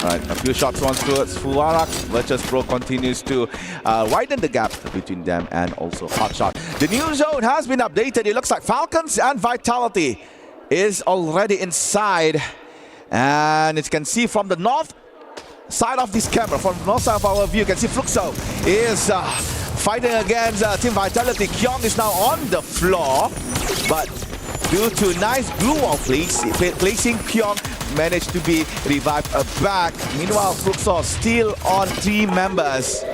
Right, a few shots once towards Fuarak. Virtus Pro continues to widen the gap between them and also Hotshot. The new zone has been updated. It looks like Falcons and Vitality is already inside. And as you can see from the north side of this camera, from the north side of our view, you can see Fluxo is fighting against Team Vitality. Kyong is now on the floor, but due to nice blue wall placing, Kyong managed to be revived back. Meanwhile, Fluxo still on 3 members.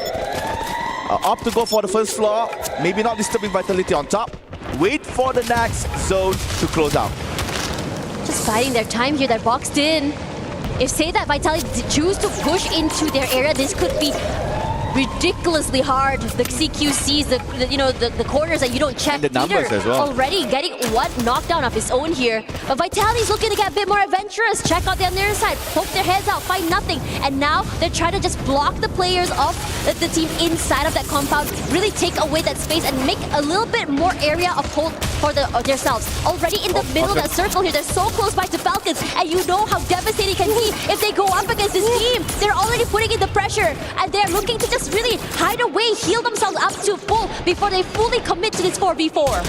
Opt to go for the first floor, maybe not disturbing Vitality on top. Wait for the next zone to close out. Just biding their time here, they're boxed in. If say that Vitality choose to push into their area, this could be ridiculously hard. The CQCs, the corners that you don't check. And the numbers Peter as well. already getting one knockdown of his own here. But Vitality's looking to get a bit more adventurous. Check out the near side, poke their heads out, find nothing. And now they're trying to just block the players of the team inside of that compound, really take away that space and make a little bit more area of hold for themselves. Already in the middle of that circle here, they're so close by to Falcons, and you know how devastating it can be if they go up against this team. They're already putting in the pressure, and they're looking to just really hide away, heal themselves up to full before they fully commit to this 4v4.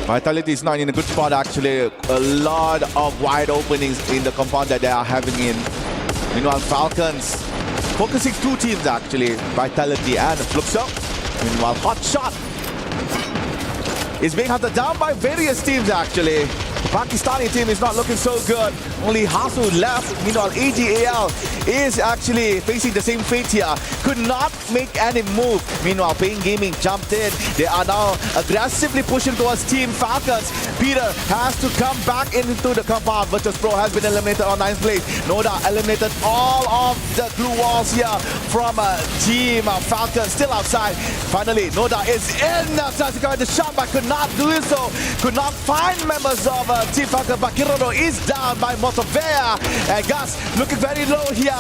Vitality is not in a good spot actually. A lot of wide openings in the compound that they are having in. Meanwhile, Falcons focusing two teams actually, Vitality and Fluxo. Meanwhile, Hot Shot is being hunted down by various teams actually. The Pakistani team is not looking so good. Only Hasu left. Meanwhile, AGAL is actually facing the same fate here. Could not make any move. Meanwhile, Pain Gaming jumped in. They are now aggressively pushing towards Team Falcons. Peter has to come back into the compound. Virtus Pro has been eliminated on 9th place. Noda eliminated all of the blue walls here from Team Falcons. Still outside. Finally, Noda is in. The shot, but could not do so. Could not find members of Team Falcons. But Kiroro is down by Motovea. And Gus looking very low here.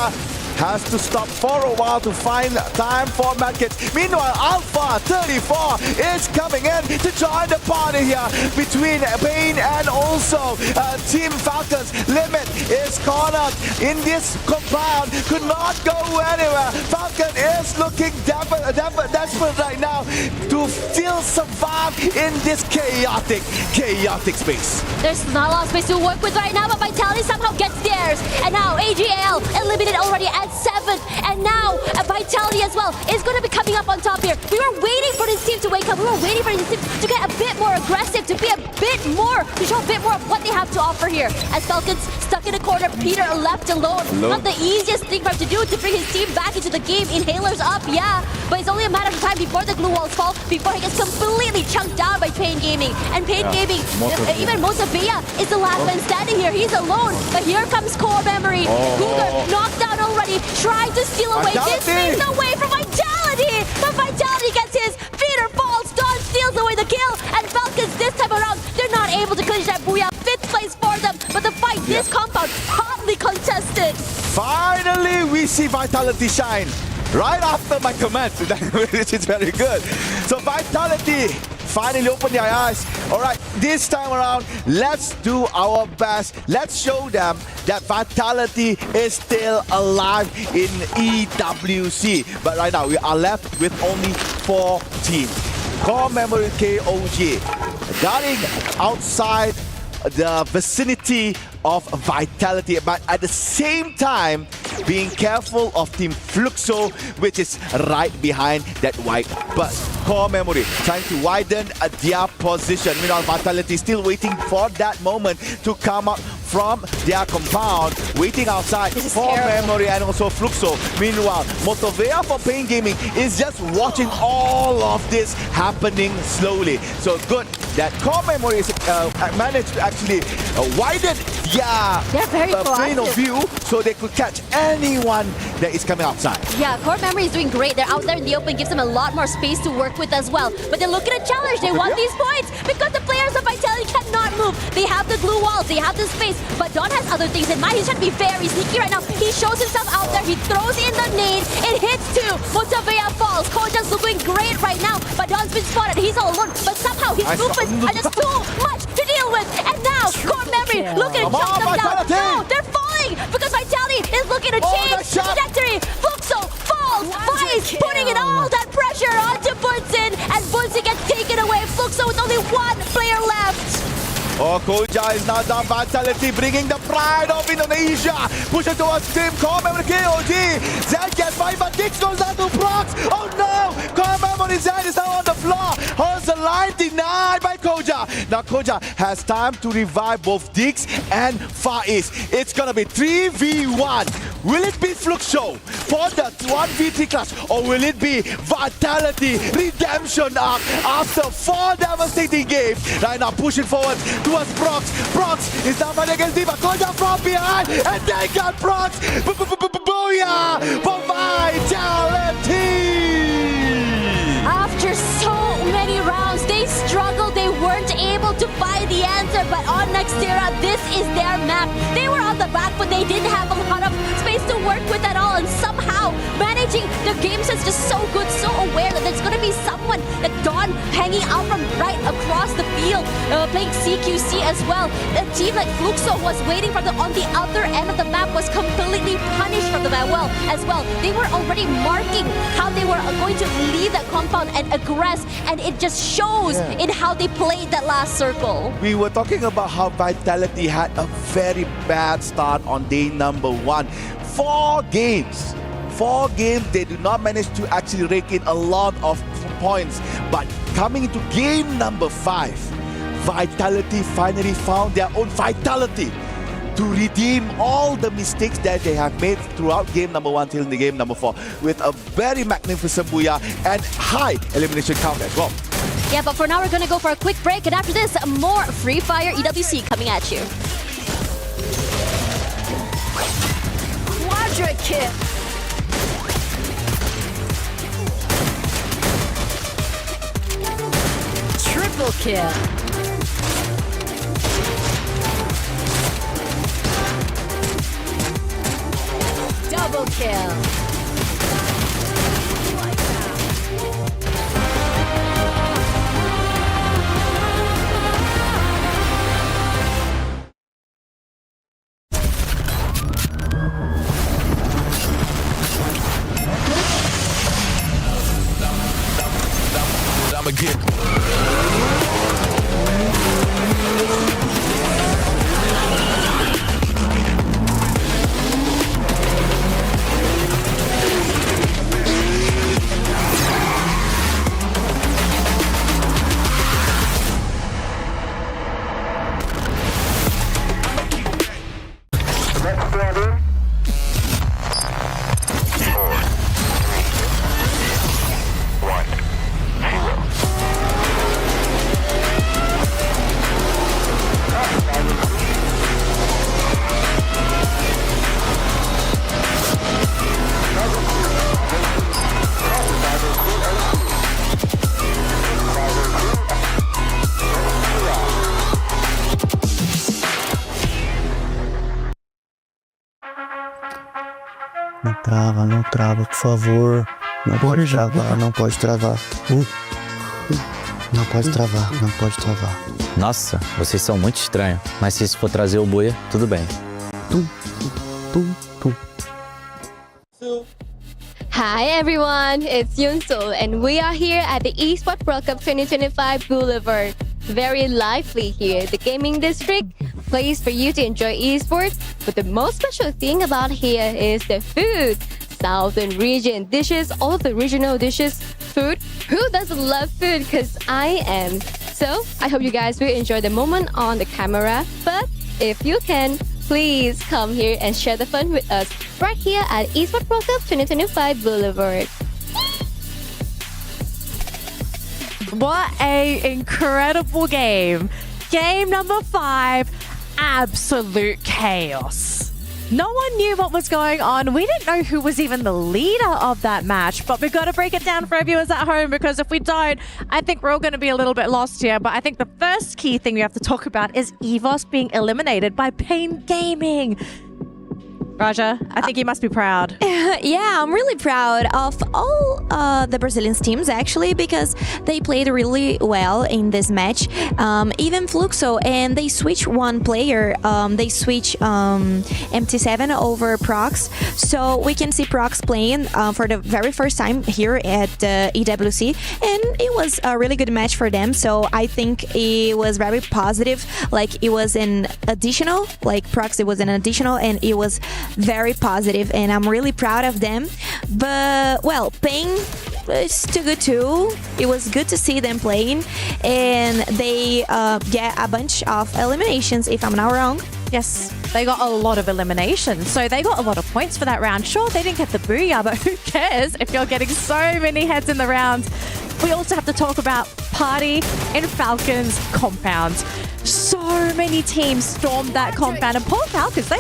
Has to stop for a while to find time for medkits. Meanwhile, Alpha 34 is coming in to join the party here between Pain and also Team Falcons. Limit is cornered in this compound. Could not go anywhere. Falcon is looking desperate right now to still survive in this chaotic space. There's not a lot of space to work with right now, but Vitality somehow gets theirs. And now AGL eliminated already at 7th, and now Vitality as well is going to be coming up on top here. We were waiting for this team to wake up. We were waiting for this team to get a bit more aggressive, to be a bit more, to show a bit more of what they have to offer here. As Falcons stuck in a corner, Peter left alone. Not the easiest thing for him to do to bring his team back into the game. Inhalers up, yeah, but it's only a matter of time before the glue walls fall, before he gets completely chunked down by Pain Gaming. And Pain Gaming, even Motovea is the last man standing here. He's alone, but here comes Core Memory. Cougar knocked down already, trying to steal away this space away from Vitality. But Vitality gets his. Peter falls. Don steals away the kill. And Falcons this time around, they're not able to clinch that booyah. 5th place for them. But the fight, this compound, hotly contested. Finally, we see Vitality shine. Right after my comment, which is very good. So Vitality finally open their eyes. All right, this time around, let's do our best. Let's show them that Vitality is still alive in EWC. But right now, we are left with only 4 teams. Core Memory KOG guarding outside the vicinity of Vitality, but at the same time, being careful of Team Fluxo, which is right behind that white bus. Core Memory trying to widen their position. Meanwhile, Vitality still waiting for that moment to come up from their compound, waiting outside for Memory and also Fluxo. Meanwhile, Motovea for Pain Gaming is just watching all of this happening slowly. So good that Core Memory is managed to actually widen their plane of view so they could catch anyone that is coming outside. Yeah, Core Memory is doing great. They're out there in the open, gives them a lot more space to work with as well. But they're looking to challenge. They want these points because the players of Vitality cannot move. They have the glue walls, they have the space, but Don has other things in mind. He's trying to be very sneaky right now. He shows himself out there. He throws in the nade. It hits 2. Motovea falls. Koja's looking great right now, but Don's been spotted. He's all alone, but somehow his movements are just too much to deal with. And now Core Memory looking to chop them down. No, they're falling because Vitality is looking to change the trajectory. Fluxo falls. Vice putting in all that pressure onto Bunsen, and Bunsen gets taken away. Fluxo with only 1 player left. Oh, Koja is now down. Vitality bringing the pride of Indonesia. Pushing towards Team Core Memory KOG. Zed gets by, but Dix goes down to Prox. Oh no! Core Memory Zed is now on the floor. Holds the line denied by Koja. Now Koja has time to revive both Dix and Faiz. It's gonna be 3v1. Will it be Fluxo for the 1v3 clash, or will it be Vitality redemption arc after 4 devastating games? Right now pushing forward towards Prox. Prox is now fighting against Diva. Koja from behind, and they got Prox. Booyah for Vitality! but on Nextera, this is their map. They were on the back, but they didn't have a lot of space to work with at all, and somehow managing the game sense just so good, so aware that there's gonna be someone that Dawn hanging out from right across the field, playing CQC as well. A team like Fluxo was waiting on the other end of the map, was completely punished from the map as well. They were already marking how they were going to leave that compound and aggress, and it just shows in how they played that last circle. We were talking about how Vitality had a very bad start on day number 1. 4 games, they do not manage to actually rake in a lot of points. But coming into game number 5, Vitality finally found their own vitality to redeem all the mistakes that they have made throughout game number 1 till the game number 4 with a very magnificent booyah and high elimination count as well. Yeah, but for now we're gonna go for a quick break, and after this, more Free Fire EWC coming at you. Quadra kill. Triple kill. Double kill. I'ma get Não trava, por favor. Não pode travar, não pode travar. Não pode travar, não pode travar. Nossa, vocês são muito estranhos. Mas se isso for trazer o buia, tudo bem. Hi everyone, it's Yunso and we are here at the Esports World Cup 2025 Boulevard. Very lively here, the gaming district, place for you to enjoy esports. But the most special thing about here is the food. Southern region dishes, all of the regional dishes, food. Who doesn't love food? Because I am. So I hope you guys will enjoy the moment on the camera. But if you can, please come here and share the fun with us right here at Esports World Cup 2025 Boulevard. What a incredible game. Game number 5, absolute chaos. No one knew what was going on. We didn't know who was even the leader of that match, but we've got to break it down for our viewers at home, because if we don't, I think we're all going to be a little bit lost here. But I think the first key thing we have to talk about is EVOS being eliminated by Pain Gaming. Raja, I think you must be proud. Yeah, I'm really proud of all the Brazilian teams, actually, because they played really well in this match. Even Fluxo, and they switched one player. They switched MT7 over Prox. So we can see Prox playing for the very first time here at EWC. And it was a really good match for them. So I think it was very positive. Like, it was an additional, like Prox, it was an additional, and it was very positive, and I'm really proud of them. But well, Pain is too good too. It was good to see them playing, and they get a bunch of eliminations, if I'm not wrong. Yes, they got a lot of eliminations, so they got a lot of points for that round. Sure, they didn't get the booyah, but who cares if you're getting so many heads in the round? We also have to talk about Party and Falcons compound. So many teams stormed that compound, and poor Falcons,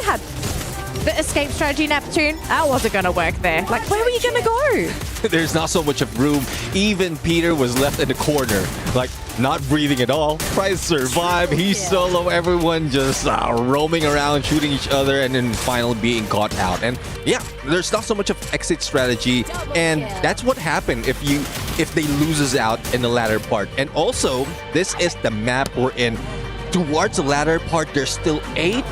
The escape strategy, Neptune, that wasn't going to work there. Like, where were you going to go? There's not so much of room. Even Peter was left in the corner, like not breathing at all. Tries to survive. He's solo. Everyone just roaming around, shooting each other, and then finally being caught out. And yeah, there's not so much of exit strategy, and that's what happened if they loses out in the latter part. And also, this is the map we're in. Towards the latter part, there's still 9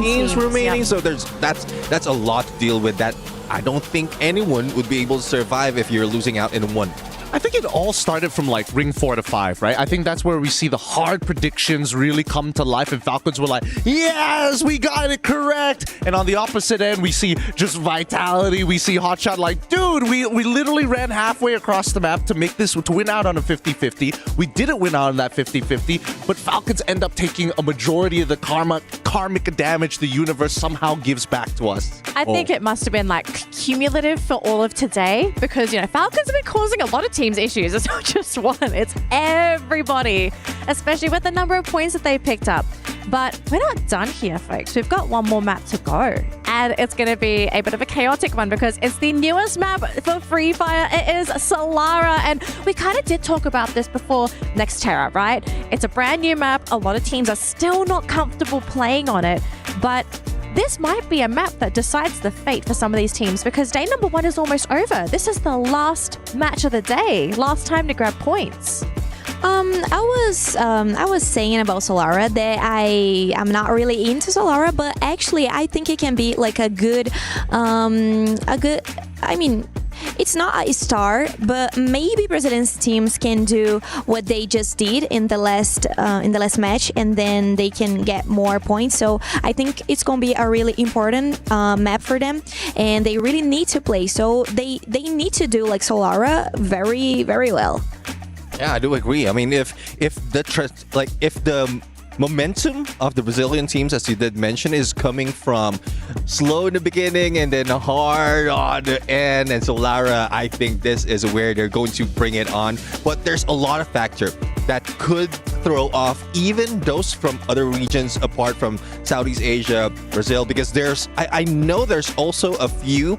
teams remaining. Yeah. So that's a lot to deal with. That I don't think anyone would be able to survive if you're losing out in one. I think it all started from like ring 4 to 5, right? I think that's where we see the hard predictions really come to life, and Falcons were like, yes, we got it correct. And on the opposite end, we see just Vitality. We see Hotshot like, dude, we literally ran halfway across the map to make this, to win out on a 50-50. We didn't win out on that 50-50, but Falcons end up taking a majority of the karmic damage the universe somehow gives back to us. I think it must have been like cumulative for all of today, because, you know, Falcons have been causing a lot of teams issues. It's not just one, it's everybody, especially with the number of points that they picked up. But we're not done here, folks. We've got one more map to go, and it's going to be a bit of a chaotic one because it's the newest map for Free Fire. It is Solara, and we kind of did talk about this before Nextera, right? It's a brand new map. A lot of teams are still not comfortable playing on it, but this might be a map that decides the fate for some of these teams, because day number 1 is almost over. This is the last match of the day, last time to grab points. I was saying about Solara that I am not really into Solara, but actually I think it can be like a good, I mean, it's not a star, but maybe Brazilian teams can do what they just did in the last match, and then they can get more points. So I think it's gonna be a really important map for them, and they really need to play. So they need to do like Solara very, very well. Yeah, I do agree. I mean, if the momentum of the Brazilian teams, as you did mention, is coming from slow in the beginning and then hard on the end, and Solara, I think this is where they're going to bring it on. But there's a lot of factors that could throw off even those from other regions apart from Southeast Asia, Brazil, because I know there's also a few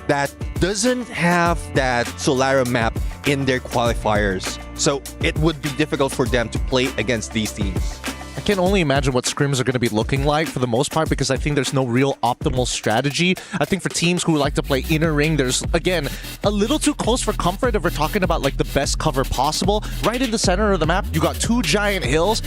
that doesn't have that Solara map in their qualifiers. So it would be difficult for them to play against these teams. I can only imagine what scrims are going to be looking like for the most part, because I think there's no real optimal strategy. I think for teams who like to play inner ring, there's, again, a little too close for comfort if we're talking about like the best cover possible. Right in the center of the map, you got 2 giant hills.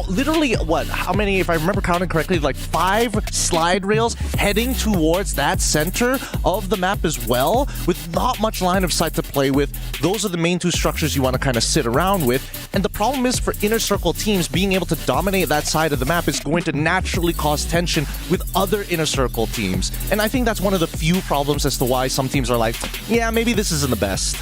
Literally, how many, if I remember counting correctly, like 5 slide rails heading towards that center of the map as well, with not much line of sight to play with. Those are the main 2 structures you want to kind of sit around with. And the problem is for inner circle teams, being able to dominate that side of the map is going to naturally cause tension with other inner circle teams. And I think that's one of the few problems as to why some teams are like, yeah, maybe this isn't the best.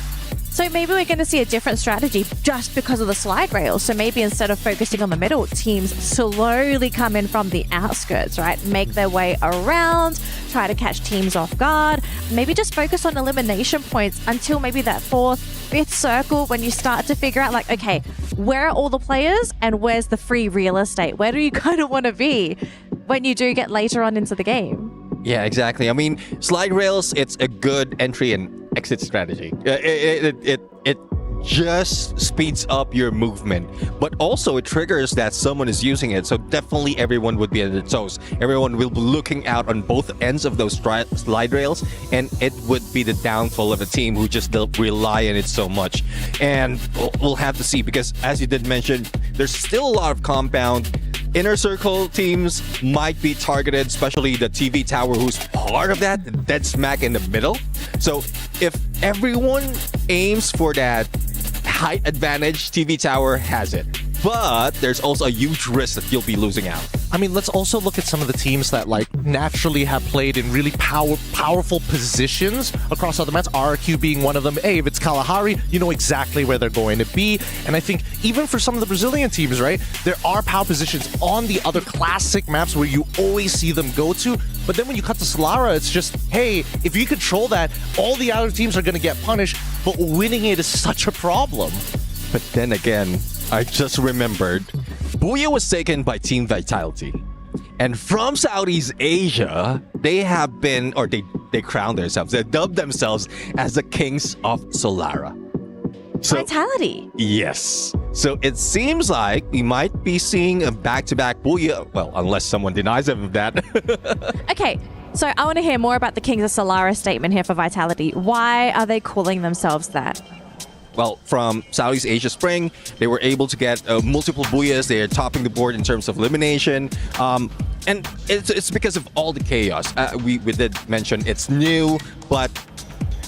So maybe we're going to see a different strategy just because of the slide rails. So maybe instead of focusing on the middle, teams slowly come in from the outskirts, right? Make their way around, try to catch teams off guard. Maybe just focus on elimination points until maybe that 4th, 5th circle, when you start to figure out like, okay, where are all the players and where's the free real estate? Where do you kind of want to be when you do get later on into the game? Yeah, exactly. I mean, slide rails, it's a good entry and exit strategy. It just speeds up your movement, but also it triggers that someone is using it. So definitely everyone would be at their toes. Everyone will be looking out on both ends of those slide rails, and it would be the downfall of a team who just rely on it so much. And we'll have to see, because as you did mention, there's still a lot of compound. Inner circle teams might be targeted, especially the TV tower, who's part of that, dead smack in the middle. So if everyone aims for that height advantage, TV tower has it. But there's also a huge risk that you'll be losing out. I mean, let's also look at some of the teams that like naturally have played in really powerful positions across other maps. RRQ being one of them. Hey, if it's Kalahari, you know exactly where they're going to be. And I think even for some of the Brazilian teams, right, there are power positions on the other classic maps where you always see them go to. But then when you cut to Solara, it's just, hey, if you control that, all the other teams are going to get punished, but winning it is such a problem. But then again, I just remembered, Booyah was taken by Team Vitality. And from Southeast Asia, they have been, or they crowned themselves, they dubbed themselves as the Kings of Solara. So, Vitality. Yes. So it seems like we might be seeing a back-to-back Booyah. Well, unless someone denies them of that. Okay, so I want to hear more about the Kings of Solara statement here for Vitality. Why are they calling themselves that? Well, from Southeast Asia Spring, they were able to get multiple Booyahs. They are topping the board in terms of elimination. And it's because of all the chaos. We did mention it's new, but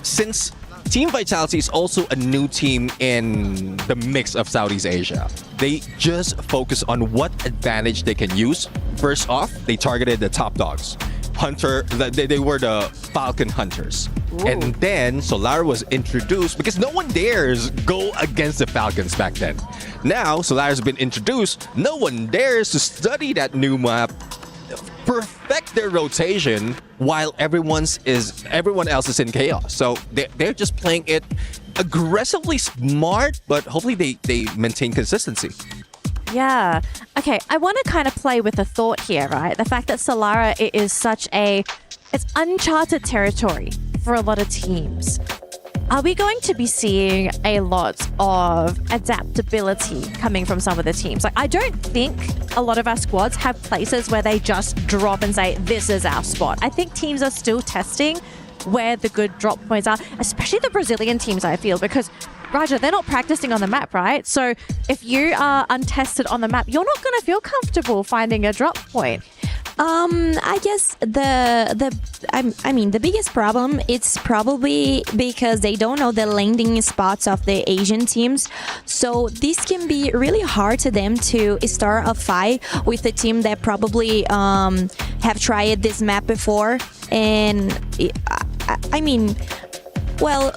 since Team Vitality is also a new team in the mix of Southeast Asia, they just focus on what advantage they can use. First off, they targeted the top dogs. Hunter, they were the Falcon Hunters. Ooh. And then Solara was introduced because no one dares go against the Falcons back then. Now Solara's been introduced, no one dares to study that new map, perfect their rotation while everyone else is in chaos. So they're just playing it aggressively smart, but hopefully they maintain consistency. Yeah. Okay, I want to kind of play with the thought here, right? The fact that Solara is it's uncharted territory for a lot of teams. Are we going to be seeing a lot of adaptability coming from some of the teams? Like, I don't think a lot of our squads have places where they just drop and say, this is our spot. I think teams are still testing where the good drop points are, especially the Brazilian teams, I feel, because Raja, they're not practicing on the map, right? So if you are untested on the map, you're not going to feel comfortable finding a drop point. I guess the biggest problem, it's probably because they don't know the landing spots of the Asian teams. So this can be really hard to them to start a fight with a team that probably have tried this map before. And well,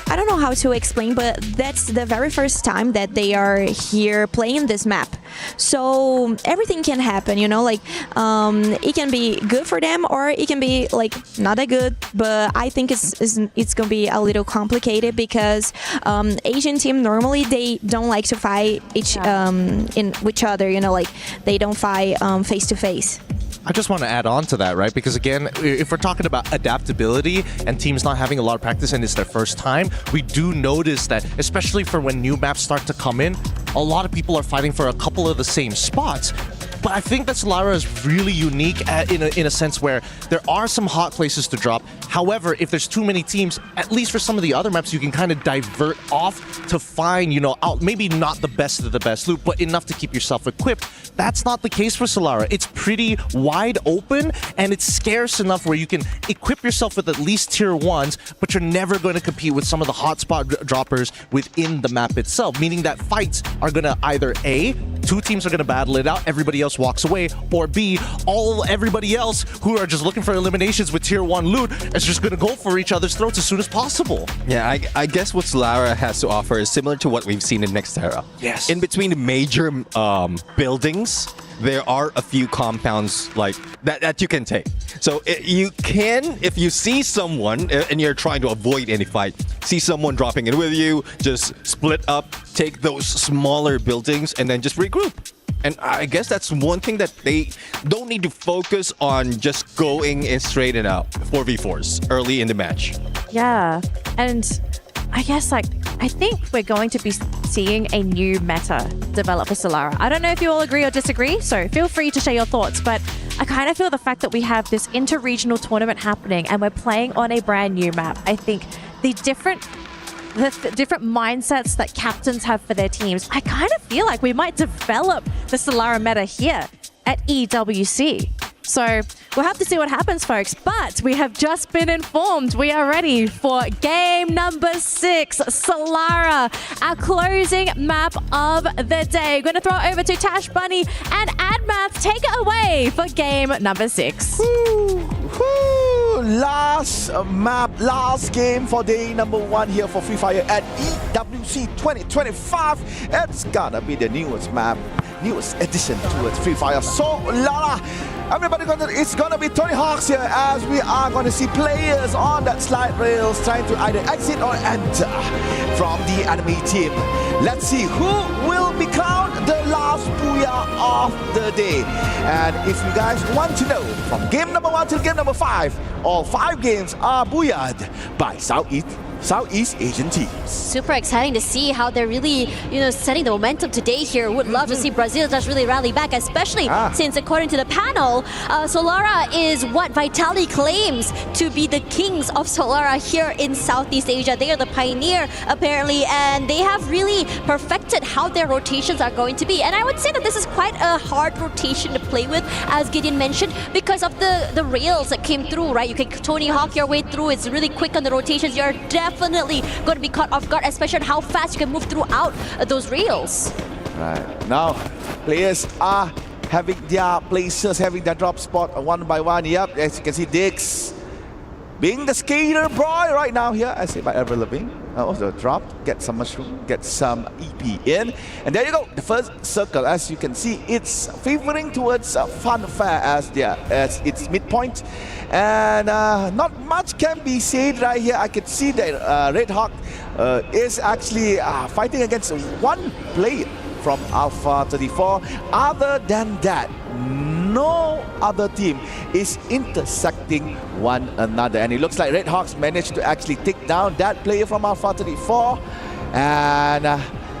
I don't know how to explain, but that's the very first time that they are here playing this map. So everything can happen, you know, like it can be good for them or it can be like not that good, but I think it's gonna be a little complicated because Asian team normally they don't like to fight each other, you know, like they don't fight face to face. I just want to add on to that, right? Because again, if we're talking about adaptability and teams not having a lot of practice and it's their first time, we do notice that, especially for when new maps start to come in, a lot of people are fighting for a couple of the same spots. But I think that Solara is really unique in a sense where there are some hot places to drop. However, if there's too many teams, at least for some of the other maps, you can kind of divert off to find, you know, out maybe not the best of the best loot, but enough to keep yourself equipped. That's not the case for Solara. It's pretty wide open and it's scarce enough where you can equip yourself with at least tier 1s, but you're never going to compete with some of the hotspot droppers within the map itself, meaning that fights are going to either A, two teams are going to battle it out, everybody else walks away, or B, everybody else who are just looking for eliminations with tier 1 loot is just going to go for each other's throats as soon as possible. Yeah, I guess what Solara has to offer is similar to what we've seen in Nextera. Yes. In between the major buildings, there are a few compounds like that you can take. So you can, if you see someone and you're trying to avoid any fight, see someone dropping in with you, just split up, take those smaller buildings, and then just regroup. And I guess that's one thing that they don't need to focus on, just going in straight and out 4v4s early in the match. Yeah, and I guess I think we're going to be seeing a new meta develop for Solara. I don't know if you all agree or disagree, so feel free to share your thoughts, but I kind of feel the fact that we have this inter-regional tournament happening and we're playing on a brand new map, I think the different mindsets that captains have for their teams, I kind of feel like we might develop the Solara meta here at EWC. So we'll have to see what happens, folks. But we have just been informed we are ready for game number 6, Solara, our closing map of the day. We're going to throw it over to Tash Bunny and AdMath. Take it away for game number 6. Last map, last game for day number 1 here for Free Fire at EWC 2025. It's gotta be the newest map, newest addition to it, Free Fire Solara. Everybody, it's gonna be Tony Hawks here as we are gonna see players on that slide rails trying to either exit or enter from the enemy team. Let's see who will become the last first booyah of the day. And if you guys want to know, from game number 1 till game number 5, all 5 games are booyah'd by Southeast Asian teams. Super exciting to see how they're really, setting the momentum today here. Would love to see Brazil just really rally back, especially since according to the panel, Solara is what Vitality claims to be the kings of Solara here in Southeast Asia. They are the pioneer, apparently, and they have really perfected how their rotations are going to be. And I would say that this is quite a hard rotation to play with, as Gideon mentioned, because of the rails that came through, right? You can Tony Hawk your way through. It's really quick on the rotations. You're definitely going to be caught off guard, especially on how fast you can move throughout those rails. Right. Now, players are having their places, having their drop spot one by one. Yep, as you can see, Dix being the skater boy right now here, as said by Avril Lavigne. Also drop, get some mushroom, get some EP in. And there you go, the first circle. As you can see, it's favoring towards Funfair as its midpoint. And not much can be said right here. I can see that Red Hawk is actually fighting against one player from Alpha 34. Other than that, no other team is intersecting one another. And it looks like Red Hawks managed to actually take down that player from Alpha 34. And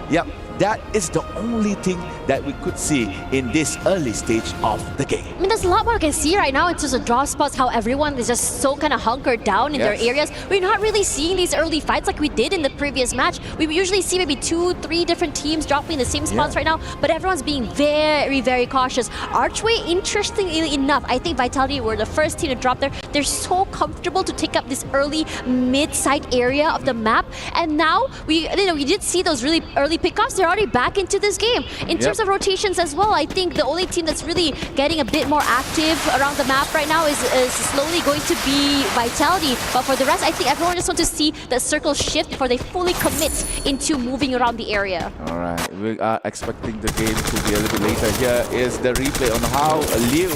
yep, that is the only thing that we could see in this early stage of the game. I mean, there's a lot more I can see right now in terms of draw spots, how everyone is just so kind of hunkered down in their areas. We're not really seeing these early fights like we did in the previous match. We usually see maybe 2-3 different teams dropping in the same spots right now, but everyone's being very, very cautious. Archway, interestingly enough, I think Vitality were the first team to drop there. They're so comfortable to take up this early mid-side area of the map, and now we did see those really early pickoffs. They're already back into this game. In terms of rotations as well, I think the only team that's really getting a bit more active around the map right now is slowly going to be Vitality. But for the rest, I think everyone just wants to see that circle shift before they fully commit into moving around the area. All right, we are expecting the game to be a little bit later. Here is the replay on how Liu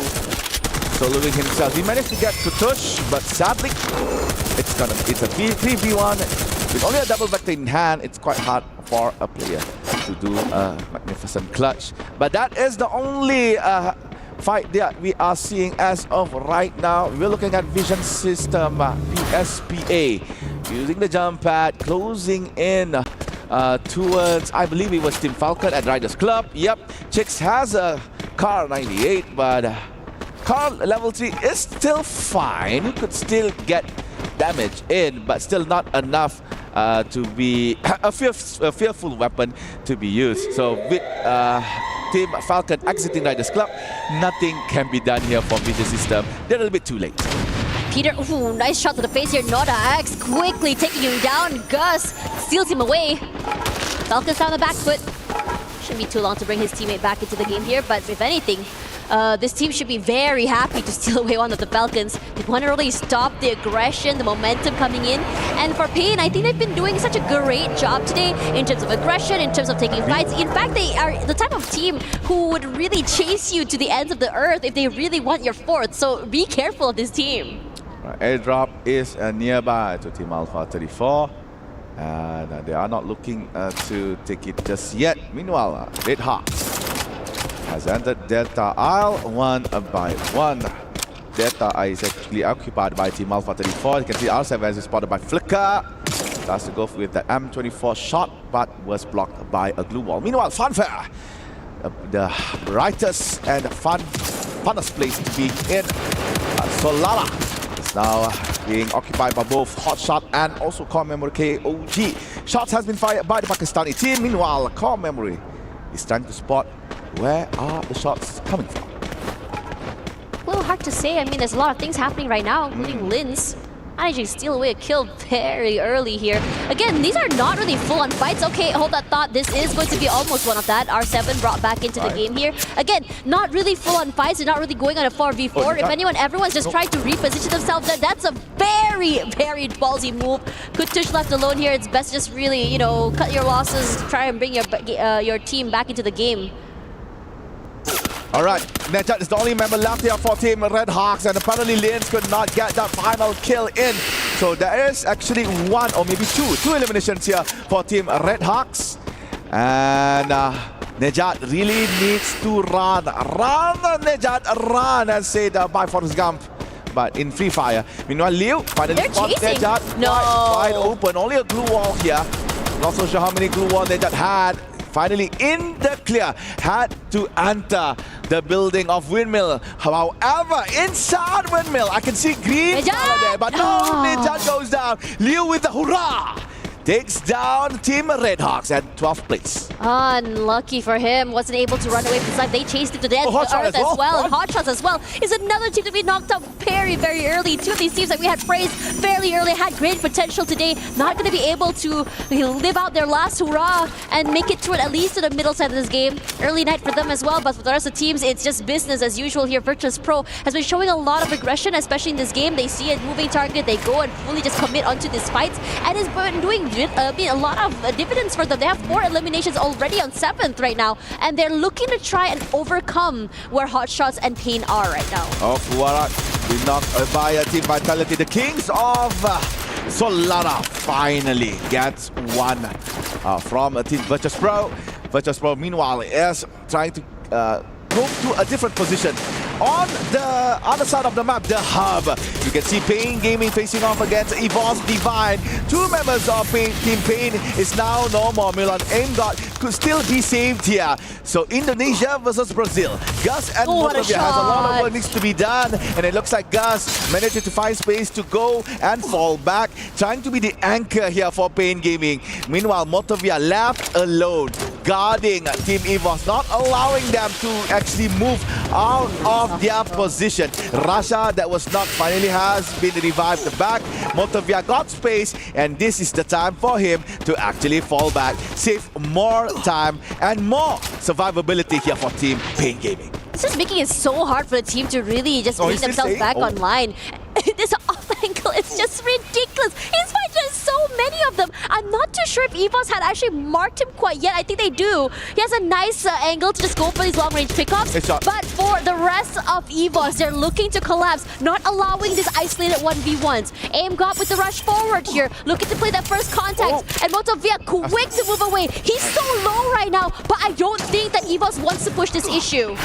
soloing himself. He managed to get to Tush, but sadly, it's a 3v1. With only a double vector in hand, it's quite hard for a player to do a magnificent clutch. But that is the only fight that we are seeing as of right now. We're looking at Vision System, PSPA, using the jump pad, closing in towards, I believe it was Team Falcon at Riders Club. Yep, Chicks has a car 98, but car level 3 is still fine. He could still get damage in, but still not enough to be a fearful weapon to be used. So with Team Falcon exiting Riders Club, nothing can be done here for Vision System. They're a little bit too late. Peter, ooh, nice shot to the face here. Noda X quickly taking him down. Gus steals him away. Falcons down the back foot. Shouldn't be too long to bring his teammate back into the game here, but if anything, this team should be very happy to steal away one of the Falcons. They want to really stop the aggression, the momentum coming in. And for Pain, I think they've been doing such a great job today in terms of aggression, in terms of taking fights. In fact, they are the type of team who would really chase you to the ends of the earth if they really want your fourth. So be careful of this team. Right, airdrop is nearby to Team Alpha 34. And they are not looking to take it just yet. Meanwhile, Red Hawks has entered Delta Isle one by one. Delta Isle is actually occupied by Team Alpha 34. You can see R7 is spotted by Flicker. Tries to go with the M24 shot, but was blocked by a glue wall. Meanwhile, Funfair, the brightest and funnest place to be in, Solara, is now being occupied by both Hotshot and also Core Memory KOG. Shots has been fired by the Pakistani team. Meanwhile, Core Memory is trying to spot where are the shots coming from. A little hard to say. I mean, there's a lot of things happening right now, including Linz managing to steal away a kill very early here. Again, these are not really full-on fights. Okay, hold that thought. This is going to be almost one of that. R7 brought back into the game here. Again, not really full-on fights. They're not really going on a 4v4. If anyone, everyone's just trying to reposition themselves. That's a very, very ballsy move. Kutush left alone here. It's best to just really, you know, cut your losses, try and bring your team back into the game. All right, Nejat is the only member left here for Team Red Hawks, and apparently Linz could not get that final kill in. So there is actually one or maybe two eliminations here for Team Red Hawks. And Nejat really needs to run. Run, Nejat, run, as said by Forrest Gump. But in Free Fire. Meanwhile, Liu finally spots Nejat wide open. Only a glue wall here. Not so sure how many glue wall Nejat had. Finally in the clear, had to enter the building of Windmill. However, inside Windmill, I can see green color there, but no, Nejat goes down. Liu with the hurrah! Takes down Team Redhawks at 12th place. Unlucky for him. Wasn't able to run away from the side. They chased him to death. Earth as well. And Hotshots as well. Is another team to be knocked out very, very early. Two of these teams that we had praised fairly early had great potential today. Not going to be able to live out their last hurrah and make it to it at least to the middle side of this game. Early night for them as well. But for the rest of the teams, it's just business as usual here. Virtus Pro has been showing a lot of aggression, especially in this game. They see a moving target. They go and fully just commit onto this fight. And it's been doing a lot of dividends for them. They have 4 eliminations already on 7th right now, and they're looking to try and overcome where Hotshots and Pain are right now. Fuarak we knocked by Team Vitality. The Kings of Solara finally gets one from Team Virtus Pro. Virtus Pro, meanwhile, is trying to move to a different position. On the other side of the map, the hub, you can see Pain Gaming facing off against EWC Divine. 2 members of Team Pain is now no more. Milan Aimgod could still be saved here. So Indonesia versus Brazil. Gus and Motovia has a lot of work needs to be done, and it looks like Gus managed to find space to go and fall back, trying to be the anchor here for Pain Gaming. Meanwhile, Motovia left alone, guarding Team EWC, not allowing them to actually move out of their position. Rasha, that was knocked, finally has been revived back. Motovia got space, and this is the time for him to actually fall back, save more time and more survivability here for Team Pain Gaming. This is making it so hard for the team to really just bring themselves back online. This off angle is just ridiculous. He's fighting so many of them. I'm not too sure if EWC had actually marked him quite yet. I think they do. He has a nice angle to just go for these long range pickups. But for the rest of EWC, they're looking to collapse, not allowing this isolated 1v1s. Aimgod with the rush forward here, looking to play that first contact. And Motovia quick to move away. He's so low right now, but I don't think that EWC wants to push this issue.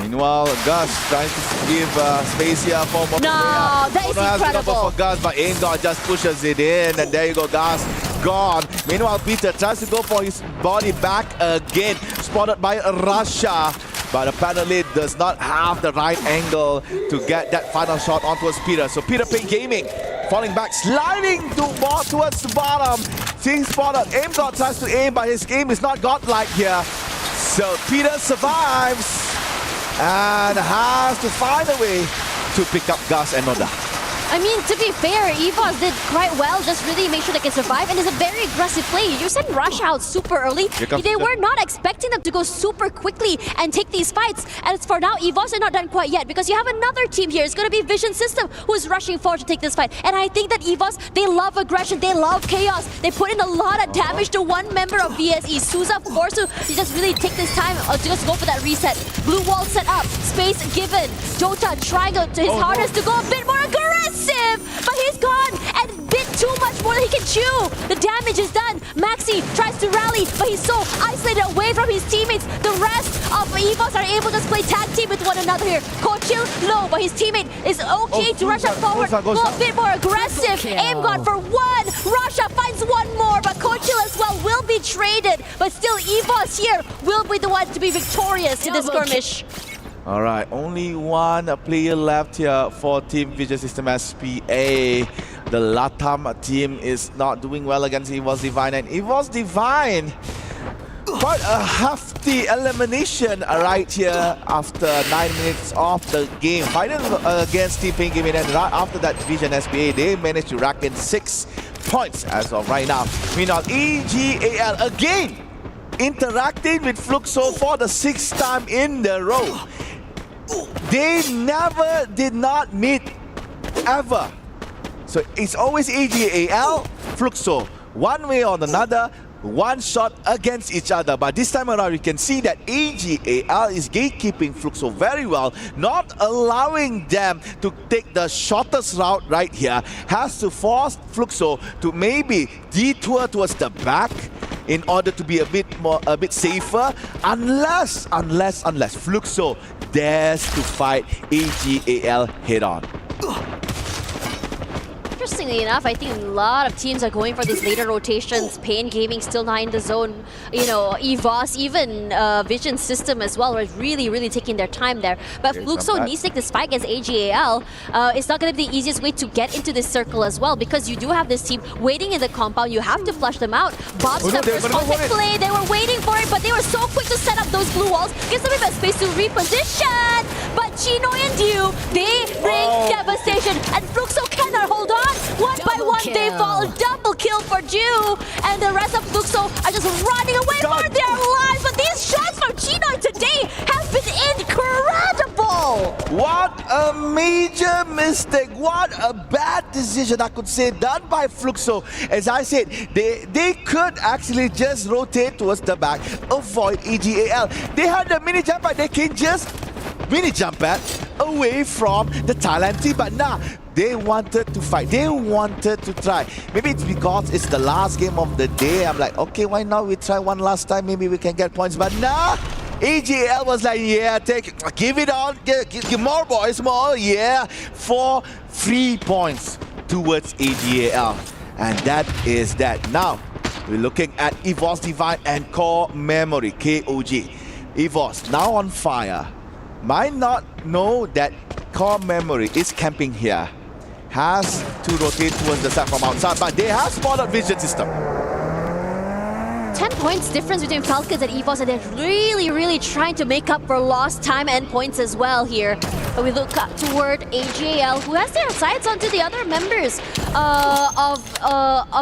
Meanwhile, Gus trying to give space here for Motovia. No, that is incredible. For Gus, but Aimgod just pushes it in, and there you go, Gus gone. Meanwhile, Peter tries to go for his body back again, spotted by Russia, but apparently does not have the right angle to get that final shot onto Peter. So Peter Pain Gaming falling back, sliding towards the bottom. Seeing spotted, Aimgod tries to aim, but his aim is not godlike here. So Peter survives and has to find a way to pick up Gus and Noda. I mean, to be fair, EWC did quite well, just really make sure they can survive, and it's a very aggressive play. You sent Rush out super early. They were not expecting them to go super quickly and take these fights. And for now, EWC are not done quite yet, because you have another team here. It's going to be Vision System, who is rushing forward to take this fight. And I think that EWC, they love aggression, they love chaos. They put in a lot of damage to one member of VSE. Souza forced to just really take this time to just go for that reset. Blue wall set up, space given. Dota trying to his hardest to go a bit more aggressive, but he's gone and bit too much more than he can chew. The damage is done. Maxi tries to rally, but he's so isolated away from his teammates. The rest of EWC are able to play tag team with one another here. Kochil low, but his teammate is okay to rush up forward, go a bit more aggressive. Aimgod for one. Russia finds one more, but Kochil as well will be traded. But still, EWC here will be the one to be victorious in this skirmish. All right, only one player left here for Team Vision System SPA. The Latam team is not doing well against EWC Divine, and EWC Divine, quite a hefty elimination right here after 9 minutes of the game. Fighting against Team Pain Gaming, and right after that Vision SPA, they managed to rack in 6 points as of right now. Meanwhile, EGAL again interacting with Fluxo for the 6th time in a row. They never did not meet ever. So it's always EGAL, Fluxo, one way or another, one shot against each other. But this time around, you can see that EGAL is gatekeeping Fluxo very well, not allowing them to take the shortest route right here. Has to force Fluxo to maybe detour towards the back in order to be a bit safer, unless Fluxo dares to fight AGAL head on. Interestingly enough, I think a lot of teams are going for these later rotations. Pain Gaming still not in the zone. You know, EVOS, even Vision System as well, are really taking their time there. But Fluxo needs to take the spike as AGAL. It's not going to be the easiest way to get into this circle as well, because you do have this team waiting in the compound. You have to flush them out. Bob's the first contact play. They were waiting for it, but they were so quick to set up those blue walls. Gives them a bit of space to reposition. But Chino and Dew, they bring devastation. And Fluxo cannot hold on. One by one, they fall. Double kill for Dew. And the rest of Fluxo are just running away for their lives. But these shots from Chino today have been incredible. What a major mistake. What a bad decision, I could say, done by Fluxo. As I said, they could actually just rotate towards the back, avoid AGAL. They had the mini jump pad. They can just mini jump pad away from the Thailand team. But nah, they wanted to fight. They wanted to try. Maybe it's because it's the last game of the day. I'm like, okay, why not? We try one last time. Maybe we can get points. But nah, AGL was like, yeah, give it on. Give more, boys, more. Yeah, 4 free points towards AGL. And that is that. Now, we're looking at EVOS Divine and Core Memory, KOG. EVOS now on fire. Might not know that Core Memory is camping here. Has to rotate towards the side from outside, but they have spotted Vision System. 10 points difference between Falcons and EVOS, and they're really trying to make up for lost time and points as well here. But we look up toward AGAL, who has their sights onto the other members of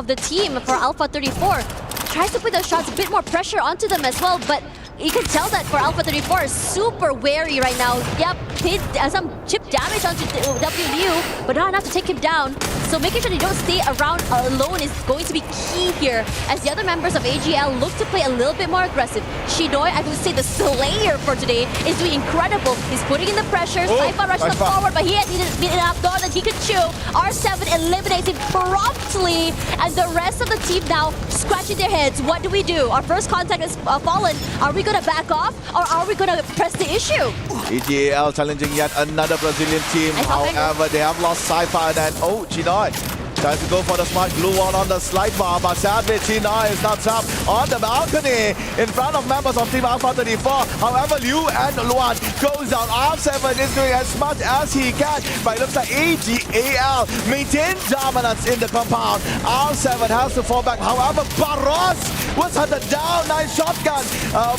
the team for Alpha 34. Tries to put the shots, a bit more pressure onto them as well, but you can tell that for Alpha 34 is super wary right now. Yep, hit some chip damage onto WU, but not enough to take him down. So making sure they don't stay around alone is going to be key here, as the other members of AGL look to play a little bit more aggressive. Shinoy, I would say the Slayer for today, is doing incredible. He's putting in the pressure, Saifa rushes forward, but he has enough door that he can chew. R7 eliminates him promptly, and the rest of the team now scratching their heads. What do we do? Our first contact is fallen. Are we going to back off, or are we going to press the issue? AGL challenging yet another Brazilian team. However, they have lost Saifa, and then, Chinoy tries to go for the smart glue wall on the slide bar, but sadly Chinoy is not trapped on the balcony in front of members of Team Alpha 34. However, Liu and Luan goes down. R7 is doing as much as he can, but it looks like AGAL maintains dominance in the compound. R7 has to fall back. However, Barros was hunted down. Nice shotgun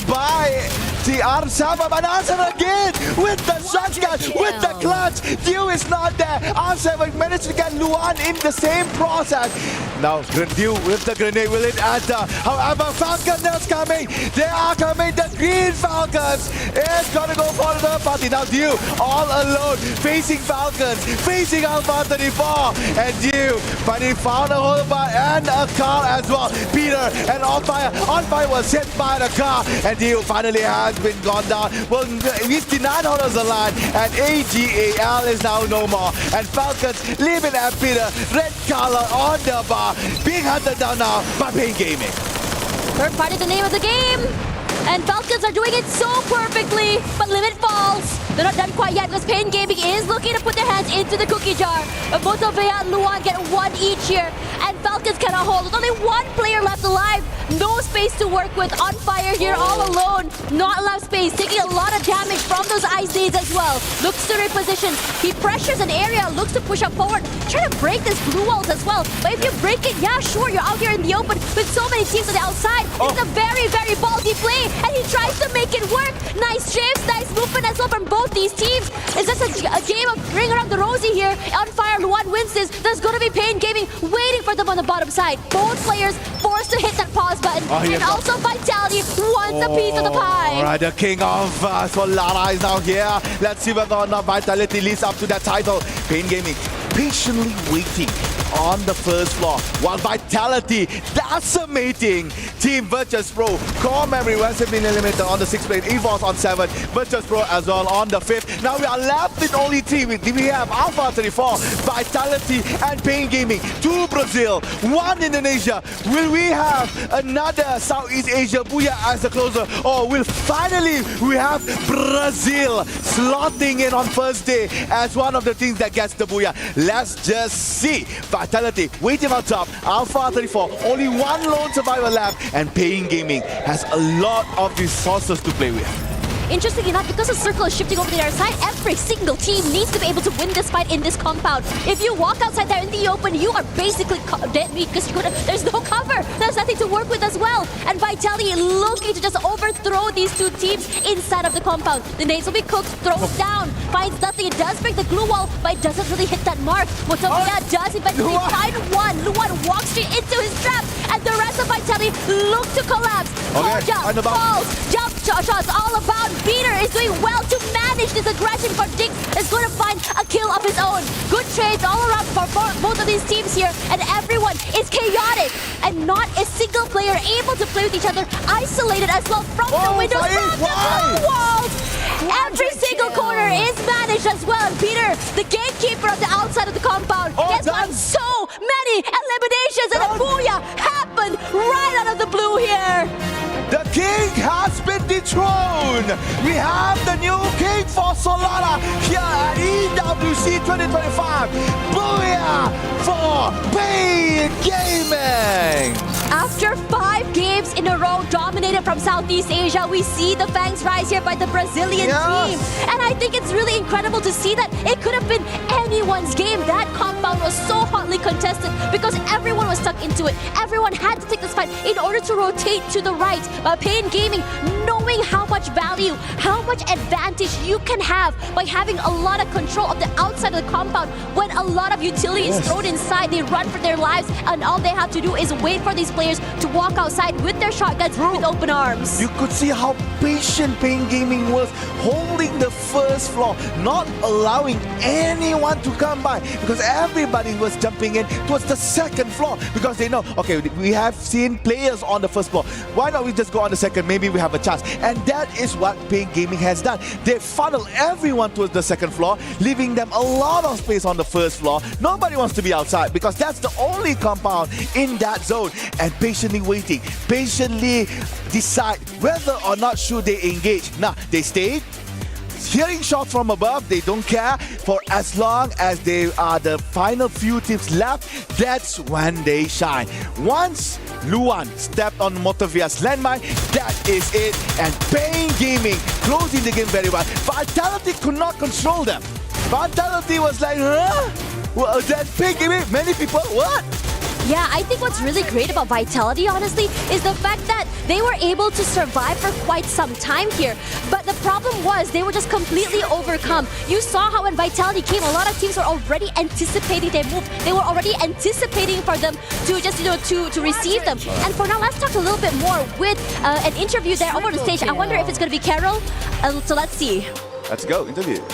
by R7, but R7 again with the shotgun, with the clutch. Dew is not there. R7 managed to get Luan in the same process. Now Dew with the grenade, will it enter? However, Falcons is coming. They are coming. The Green Falcons is gonna go for the party. Now Dew all alone, facing Falcons, facing Alpha 34, and Dew finally found a whole bar and a car as well. Peter and On Fire was hit by the car, and Dew finally has been gone down. Well, 59 holders alive, and AGAL is now no more. And Falcons leaving at Peter, red color on the bar, being hunted down now by Pain Gaming. Third party, the name of the game. And Falcons are doing it so perfectly, but Limit falls. They're not done quite yet, because Pain Gaming is looking to put their hands into the cookie jar. But both of Bea and Luan get one each here, and Falcons cannot hold. With only one player left alive, no space to work with. On Fire here all alone, not enough space, taking a lot of damage from those ice nades as well. Looks to reposition. He pressures an area, looks to push up forward, trying to break this blue walls as well. But if you break it, yeah, sure, you're out here in the open with so many teams on the outside. It's a very ballsy play, and he tries to make it work. Nice shifts, nice movement as well from both these teams. It's just a game of ring around the rosy here. On Fire, Luan wins this. There's going to be Pain Gaming waiting for them on the bottom side. Both players forced to hit that pause button. And also Vitality wants a piece of the pie. Alright, the king of Solara is now here. Let's see whether or not Vitality leads up to that title. Pain Gaming patiently waiting on the first floor, while Vitality decimating Team Virtus Pro. Core Memory has been eliminated on the 6th place, EVOS on 7th, Virtus Pro as well on the 5th. Now we are left with only 3. We have Alpha 34, Vitality and Pain Gaming. 2 Brazil, 1 Indonesia. Will we have another Southeast Asia Booyah as the closer, or will finally we have Brazil slotting in on first day as one of the teams that gets the Booyah? Let's just see. Vitality waiting on top, Alpha 34, only 1 lone survivor left, and Pain Gaming has a lot of resources to play with. Interesting enough, because the circle is shifting over to the other side, every single team needs to be able to win this fight in this compound. If you walk outside there in the open, you are basically dead meat because there's no cover. There's nothing to work with as well. And Vitality looking to just overthrow these 2 teams inside of the compound. The nades will be cooked, throws down, finds nothing. It does break the glue wall, but it doesn't really hit that mark. Motovia does eventually find one. Luan walks straight into his trap, and the rest of Vitality look to collapse. Koja falls, jump shots all about. Peter is doing well to manage this aggression, but Jinx is going to find a kill of his own. Good trades all around for both of these teams here, and everyone is chaotic, and not a single player able to play with each other, isolated as well from the windows, from the blue walls. Every single corner is managed as well, and Peter, the gatekeeper of the outside of the compound, gets on so many eliminations, and a booyah happened right out of the blue here. The king has been dethroned. We have the new king for Solana here at EWC 2025. Booyah for Pain Gaming. After 5 games in a row dominated from Southeast Asia, we see the fangs rise here by the Brazilian team. And I think it's really incredible to see that it could have been anyone's game. That compound was so hotly contested because everyone was stuck into it. Everyone had to take this fight in order to rotate to the right. But Pain Gaming, knowing how much value, how much advantage you can have by having a lot of control of the outside of the compound, when a lot of utility is thrown inside, they run for their lives, and all they have to do is wait for these players to walk outside with their shotguns with open arms. You could see how patient Pain Gaming was, holding the first floor, not allowing anyone to come by, because everybody was jumping in towards the second floor because they know, okay, we have seen players on the first floor. Why not we just go on the second? Maybe we have a chance. And that is what Pain Gaming has done. They funnel everyone towards the second floor, leaving them a lot of space on the first floor. Nobody wants to be outside because that's the only compound in that zone. And patiently waiting, patiently decide whether or not should they engage. Now, they stayed. Hearing shots from above, they don't care. For as long as they are the final few teams left, that's when they shine. Once Luan stepped on Motovia's landmine, that is it. And Pain Gaming closing the game very well. Vitality could not control them. Vitality was like, huh? Well, that Pain Gaming, many people, what? Yeah, I think what's really great about Vitality, honestly, is the fact that they were able to survive for quite some time here. But the problem was they were just completely overcome. You saw how when Vitality came, a lot of teams were already anticipating their move. They were already anticipating for them to just, to receive them. And for now, let's talk a little bit more with an interview there over the stage. I wonder if it's going to be Carol. So let's see. Let's go, interview.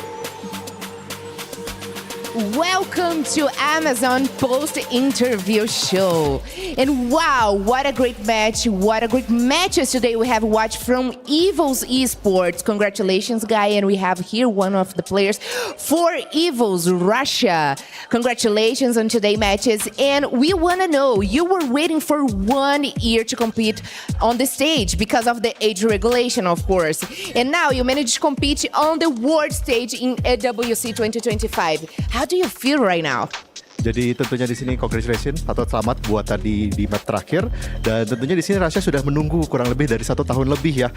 Welcome to Amazon post-interview show. And wow, what a great match. What a great matches today we have watched from Evils Esports. Congratulations, Guy. And we have here one of the players for Evils, Russia. Congratulations on today's matches. And we want to know, you were waiting for 1 year to compete on the stage because of the age regulation, of course. And now you managed to compete on the world stage in EWC 2025. How do you feel right now? Jadi tentunya di sini congratulations atau selamat buat tadi di map terakhir, dan tentunya di sini Russia sudah menunggu kurang lebih dari 1 tahun lebih ya,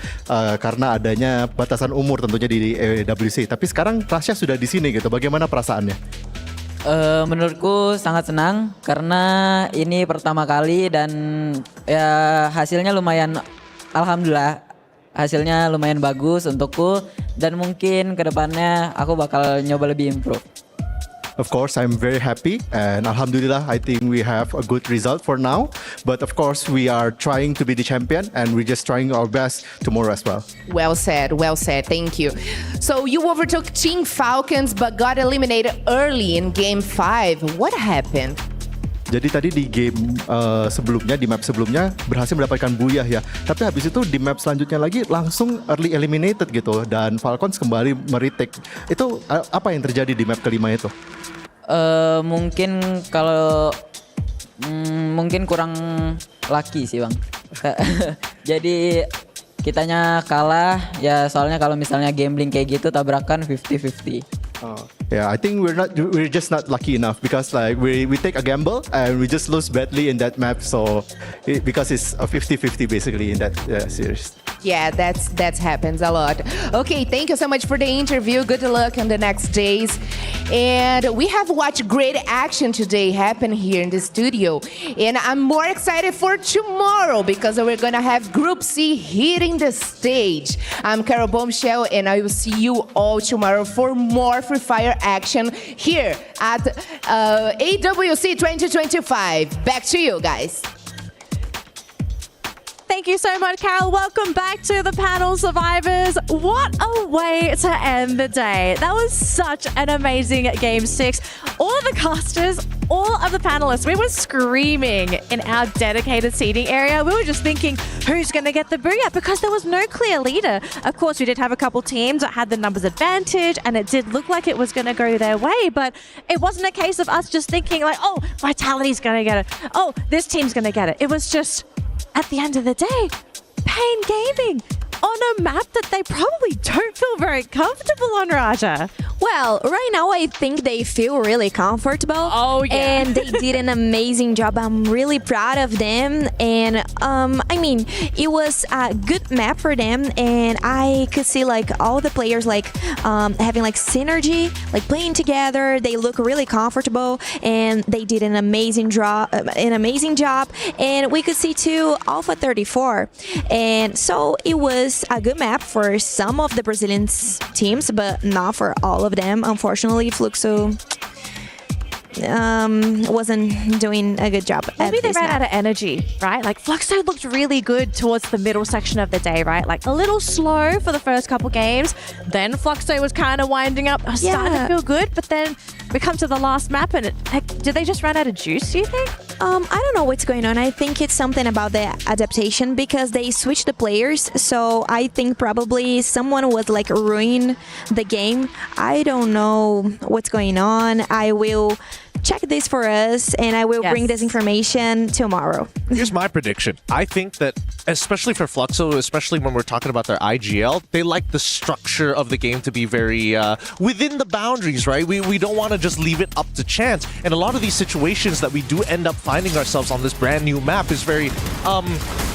karena adanya batasan umur tentunya di EWC. Tapi sekarang Russia sudah di sini gitu. Bagaimana perasaannya? Menurutku sangat senang karena ini pertama kali dan ya hasilnya lumayan, alhamdulillah hasilnya lumayan bagus untukku, dan mungkin kedepannya aku bakal nyoba lebih improve. Of course, I'm very happy, and alhamdulillah, I think we have a good result for now. But of course, we are trying to be the champion, and we're just trying our best tomorrow as well. Well said, thank you. So you overtook Team Falcons, but got eliminated early in Game 5. What happened? Jadi tadi di game sebelumnya, di map sebelumnya berhasil mendapatkan buyah ya. Tapi habis itu di map selanjutnya lagi langsung early eliminated gitu. Dan Falcons kembali meretake. Itu apa yang terjadi di map kelima itu? Mungkin kalau mungkin kurang lucky sih bang. Jadi kitanya kalah ya, soalnya kalau misalnya gambling kayak gitu tabrakan 50-50. Yeah, I think we're just not lucky enough because like we take a gamble and we just lose badly in that map. So because it's a 50-50 basically in that series. Yeah, that happens a lot. Okay, thank you so much for the interview. Good luck on the next days. And we have watched great action today happen here in the studio. And I'm more excited for tomorrow because we're gonna have Group C hitting the stage. I'm Carol Bombshell and I will see you all tomorrow for more Free Fire action here at EWC 2025. Back to you guys. Thank you so much, Carol. Welcome back to the panel, survivors. What a way to end the day. That was such an amazing Game 6. All of the casters, all of the panelists, we were screaming in our dedicated seating area. We were just thinking, who's going to get the booyah? Because there was no clear leader. Of course, we did have a couple teams that had the numbers advantage, and it did look like it was going to go their way, but it wasn't a case of us just thinking like, oh, Vitality's going to get it. Oh, this team's going to get it. It was just, at the end of the day, Pain Gaming on a map that they probably don't feel very comfortable on, Raja. Well, right now I think they feel really comfortable. Oh, yeah. And they did an amazing job. I'm really proud of them. And I mean, it was a good map for them. And I could see like all the players like having like synergy, like playing together. They look really comfortable and they did an amazing job. And we could see too Alpha 34. And so it was a good map for some of the Brazilian teams, but not for all of them. Unfortunately, Fluxo wasn't doing a good job. Maybe they ran map. out of energy, right? Like Fluxo looked really good towards the middle section of the day, right? Like a little slow for the first couple games. Then Fluxo was kind of winding up, starting to feel good, but then we come to the last map and did they just run out of juice, do you think? I don't know what's going on. I think it's something about the adaptation because they switched the players. So I think probably someone was like ruining the game. I don't know what's going on. I will check this for us and I will bring this information tomorrow. Here's my prediction. I think that, especially for Fluxo, especially when we're talking about their IGL, they like the structure of the game to be very within the boundaries, right? We don't want to just leave it up to chance. And a lot of these situations that we do end up finding ourselves on this brand new map is very,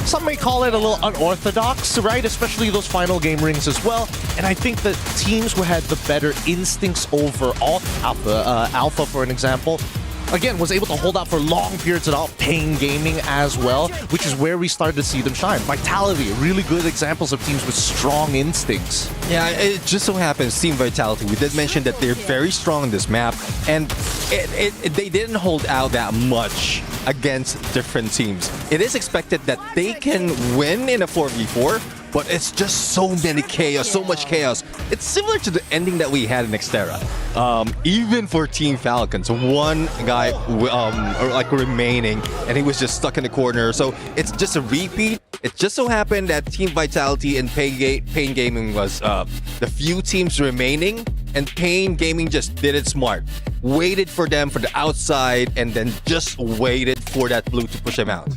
some may call it a little unorthodox, right? Especially those final game rings as well. And I think that teams who had the better instincts overall, Alpha for an example, again, was able to hold out for long periods without Pain Gaming as well, which is where we started to see them shine. Vitality, really good examples of teams with strong instincts. Yeah, it just so happens, Team Vitality, we did mention that they're very strong on this map, and they didn't hold out that much against different teams. It is expected that they can win in a 4v4, but it's just so many chaos, so much chaos. It's similar to the ending that we had in Xterra. Even for Team Falcons, one guy remaining, and he was just stuck in the corner. So it's just a repeat. It just so happened that Team Vitality and Pain Gaming was the few teams remaining, and Pain Gaming just did it smart. Waited for them for the outside, and then just waited for that blue to push them out.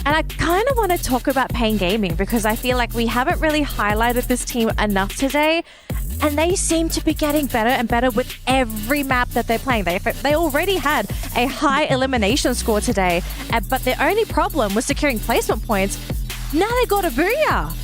And I kind of want to talk about Pain Gaming because I feel like we haven't really highlighted this team enough today. And they seem to be getting better and better with every map that they're playing. They already had a high elimination score today, but their only problem was securing placement points. Now they got a booyah.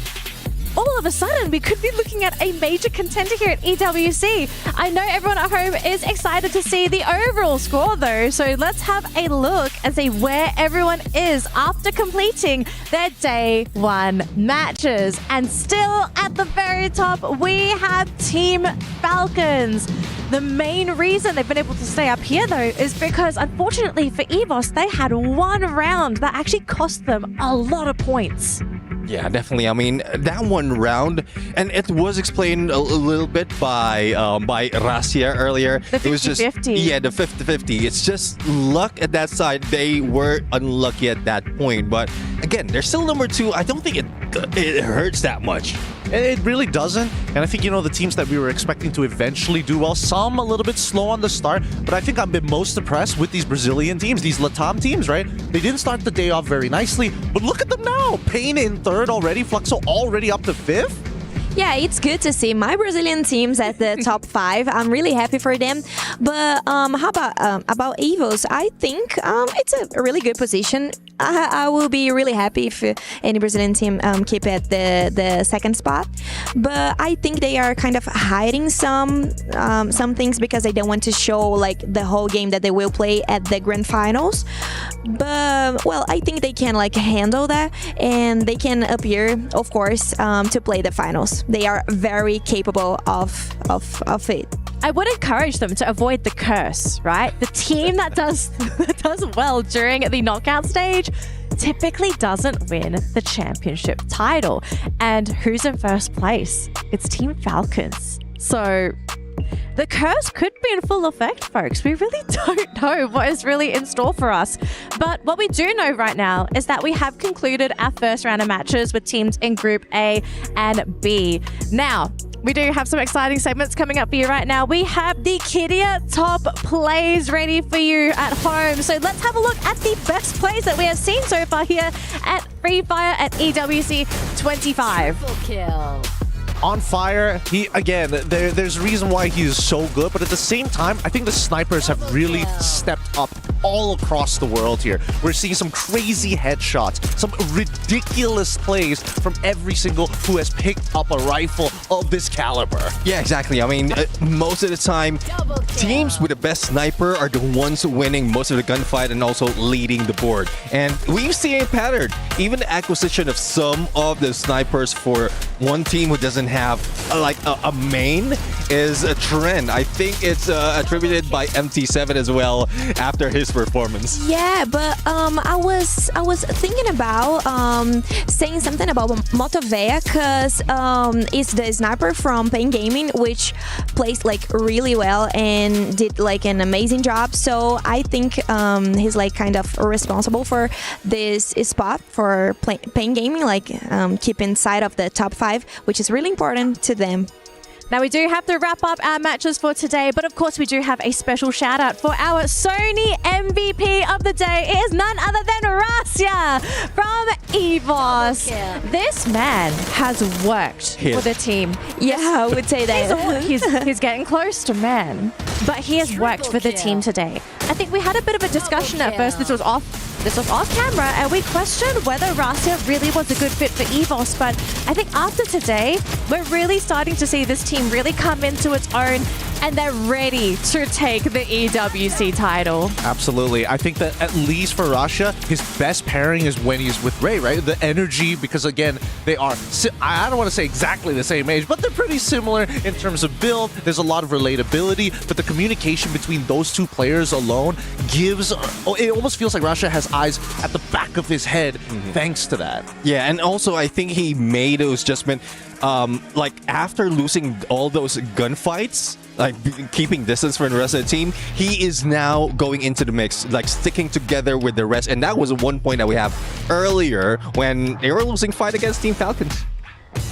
All of a sudden, we could be looking at a major contender here at EWC. I know everyone at home is excited to see the overall score, though. So let's have a look and see where everyone is after completing their day one matches. And still at the very top, we have Team Falcons. The main reason they've been able to stay up here, though, is because, unfortunately for EVOS, they had one round that actually cost them a lot of points. Yeah, definitely. I mean, that one round, and it was explained a little bit by Rasia earlier. The 50-50. It was just the 50-50. It's just luck at that side. They were unlucky at that point, but again, they're still number 2. I don't think it hurts that much. It really doesn't. And I think, the teams that we were expecting to eventually do well, some a little bit slow on the start, but I think I've been most impressed with these Brazilian teams, these Latam teams, right? They didn't start the day off very nicely, but look at them now. Pain in 3rd already, Fluxo already up to 5th. Yeah, it's good to see my Brazilian teams at the top 5. I'm really happy for them. But how about Evos? I think it's a really good position. I will be really happy if any Brazilian team keep at the second spot. But I think they are kind of hiding some things because they don't want to show like the whole game that they will play at the grand finals. But well, I think they can like handle that, and they can appear, of course, to play the finals. They are very capable of it. I would encourage them to avoid the curse, right? The team that does well during the knockout stage typically doesn't win the championship title. And who's in first place? It's Team Falcons. So the curse could be in full effect, folks. We really don't know what is really in store for us. But what we do know right now is that we have concluded our first round of matches with teams in Group A and B. Now, we do have some exciting segments coming up for you right now. We have the Kidia top plays ready for you at home. So let's have a look at the best plays that we have seen so far here at Free Fire at EWC 25. Triple kill. On fire, there's a reason why he is so good, but at the same time, I think the snipers have really stepped up all across the world here. We're seeing some crazy headshots, some ridiculous plays from every single who has picked up a rifle of this caliber. Yeah, exactly. I mean, most of the time, teams with the best sniper are the ones winning most of the gunfight and also leading the board. And we've seen a pattern. Even the acquisition of some of the snipers for one team who doesn't have a main is a trend. I think it's attributed by MT7 as well after his performance. Yeah, but I was thinking about saying something about Motovea because it's the sniper from Pain Gaming, which plays like really well and did like an amazing job. So I think he's like kind of responsible for this spot for Pain Gaming, like keep inside of the top 5, which is really important to them. Now, we do have to wrap up our matches for today, but of course, we do have a special shout out for our Sony MVP of the day. It is none other than Rasia from EVOS. This man has worked for the team. Yeah, I would say that. He's getting close to man, but he has worked for the team today. I think we had a bit of a discussion at first. This was off camera, and we questioned whether Rasia really was a good fit for EVOS, but I think after today, we're really starting to see this team really come into its own, and they're ready to take the EWC title. Absolutely. I think that at least for Rasia, his best pairing is when he's with Ray, right? The energy, because again, they are, I don't want to say exactly the same age, but they're pretty similar in terms of build. There's a lot of relatability, but the communication between those two players alone gives, it almost feels like Rasia has eyes at the back of his head thanks to that. Yeah, and also I think he made those adjustments like after losing all those gunfights, like keeping distance from the rest of the team, he is now going into the mix, like sticking together with the rest. And that was one point that we have earlier when they were losing fight against Team Falcons.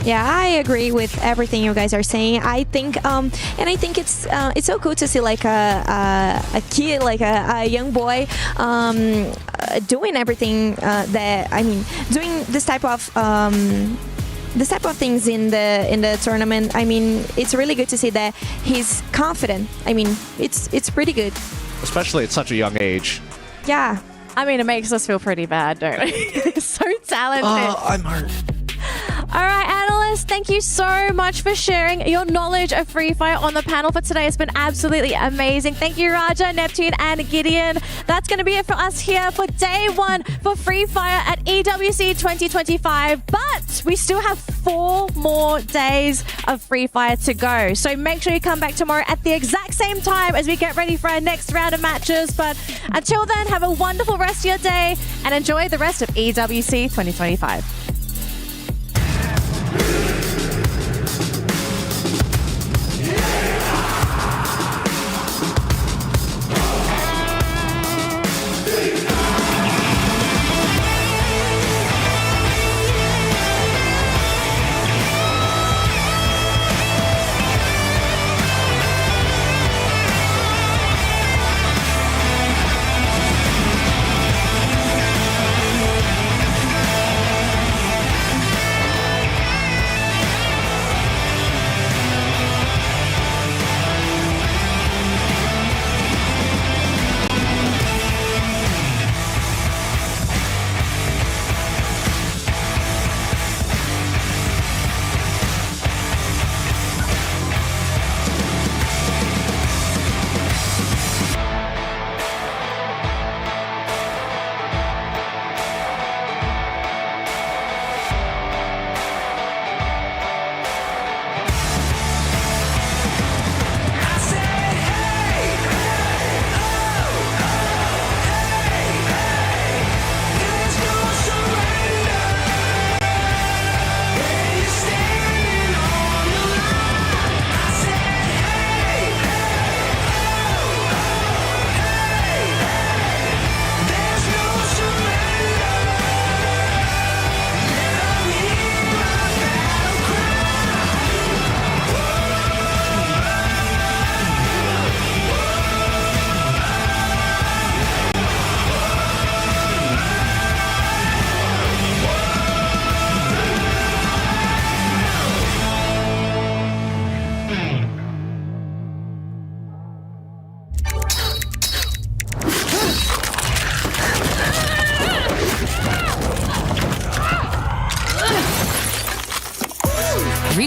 Yeah, I agree with everything you guys are saying. I think, and I think it's so cool to see like a kid, like a young boy, doing everything doing this type of things in the tournament. I mean, it's really good to see that he's confident. I mean, it's pretty good, especially at such a young age. Yeah, I mean, it makes us feel pretty bad, don't we? He's so talented. I'm hurt. All right, analysts, thank you so much for sharing your knowledge of Free Fire on the panel for today. It's been absolutely amazing. Thank you, Raja, Neptune, and Gideon. That's going to be it for us here for day 1 for Free Fire at EWC 2025. But we still have 4 more days of Free Fire to go. So make sure you come back tomorrow at the exact same time as we get ready for our next round of matches. But until then, have a wonderful rest of your day and enjoy the rest of EWC 2025.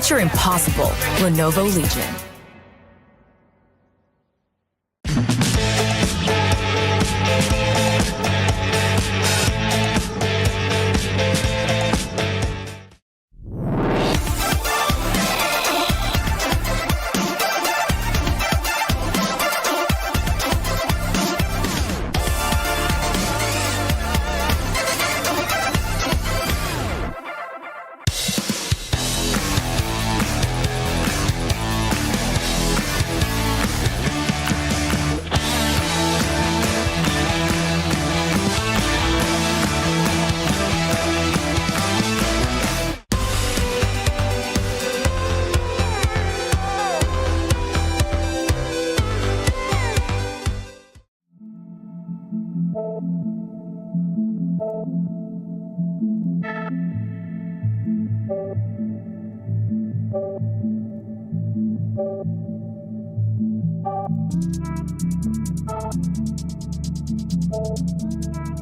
Picture impossible. Lenovo Legion.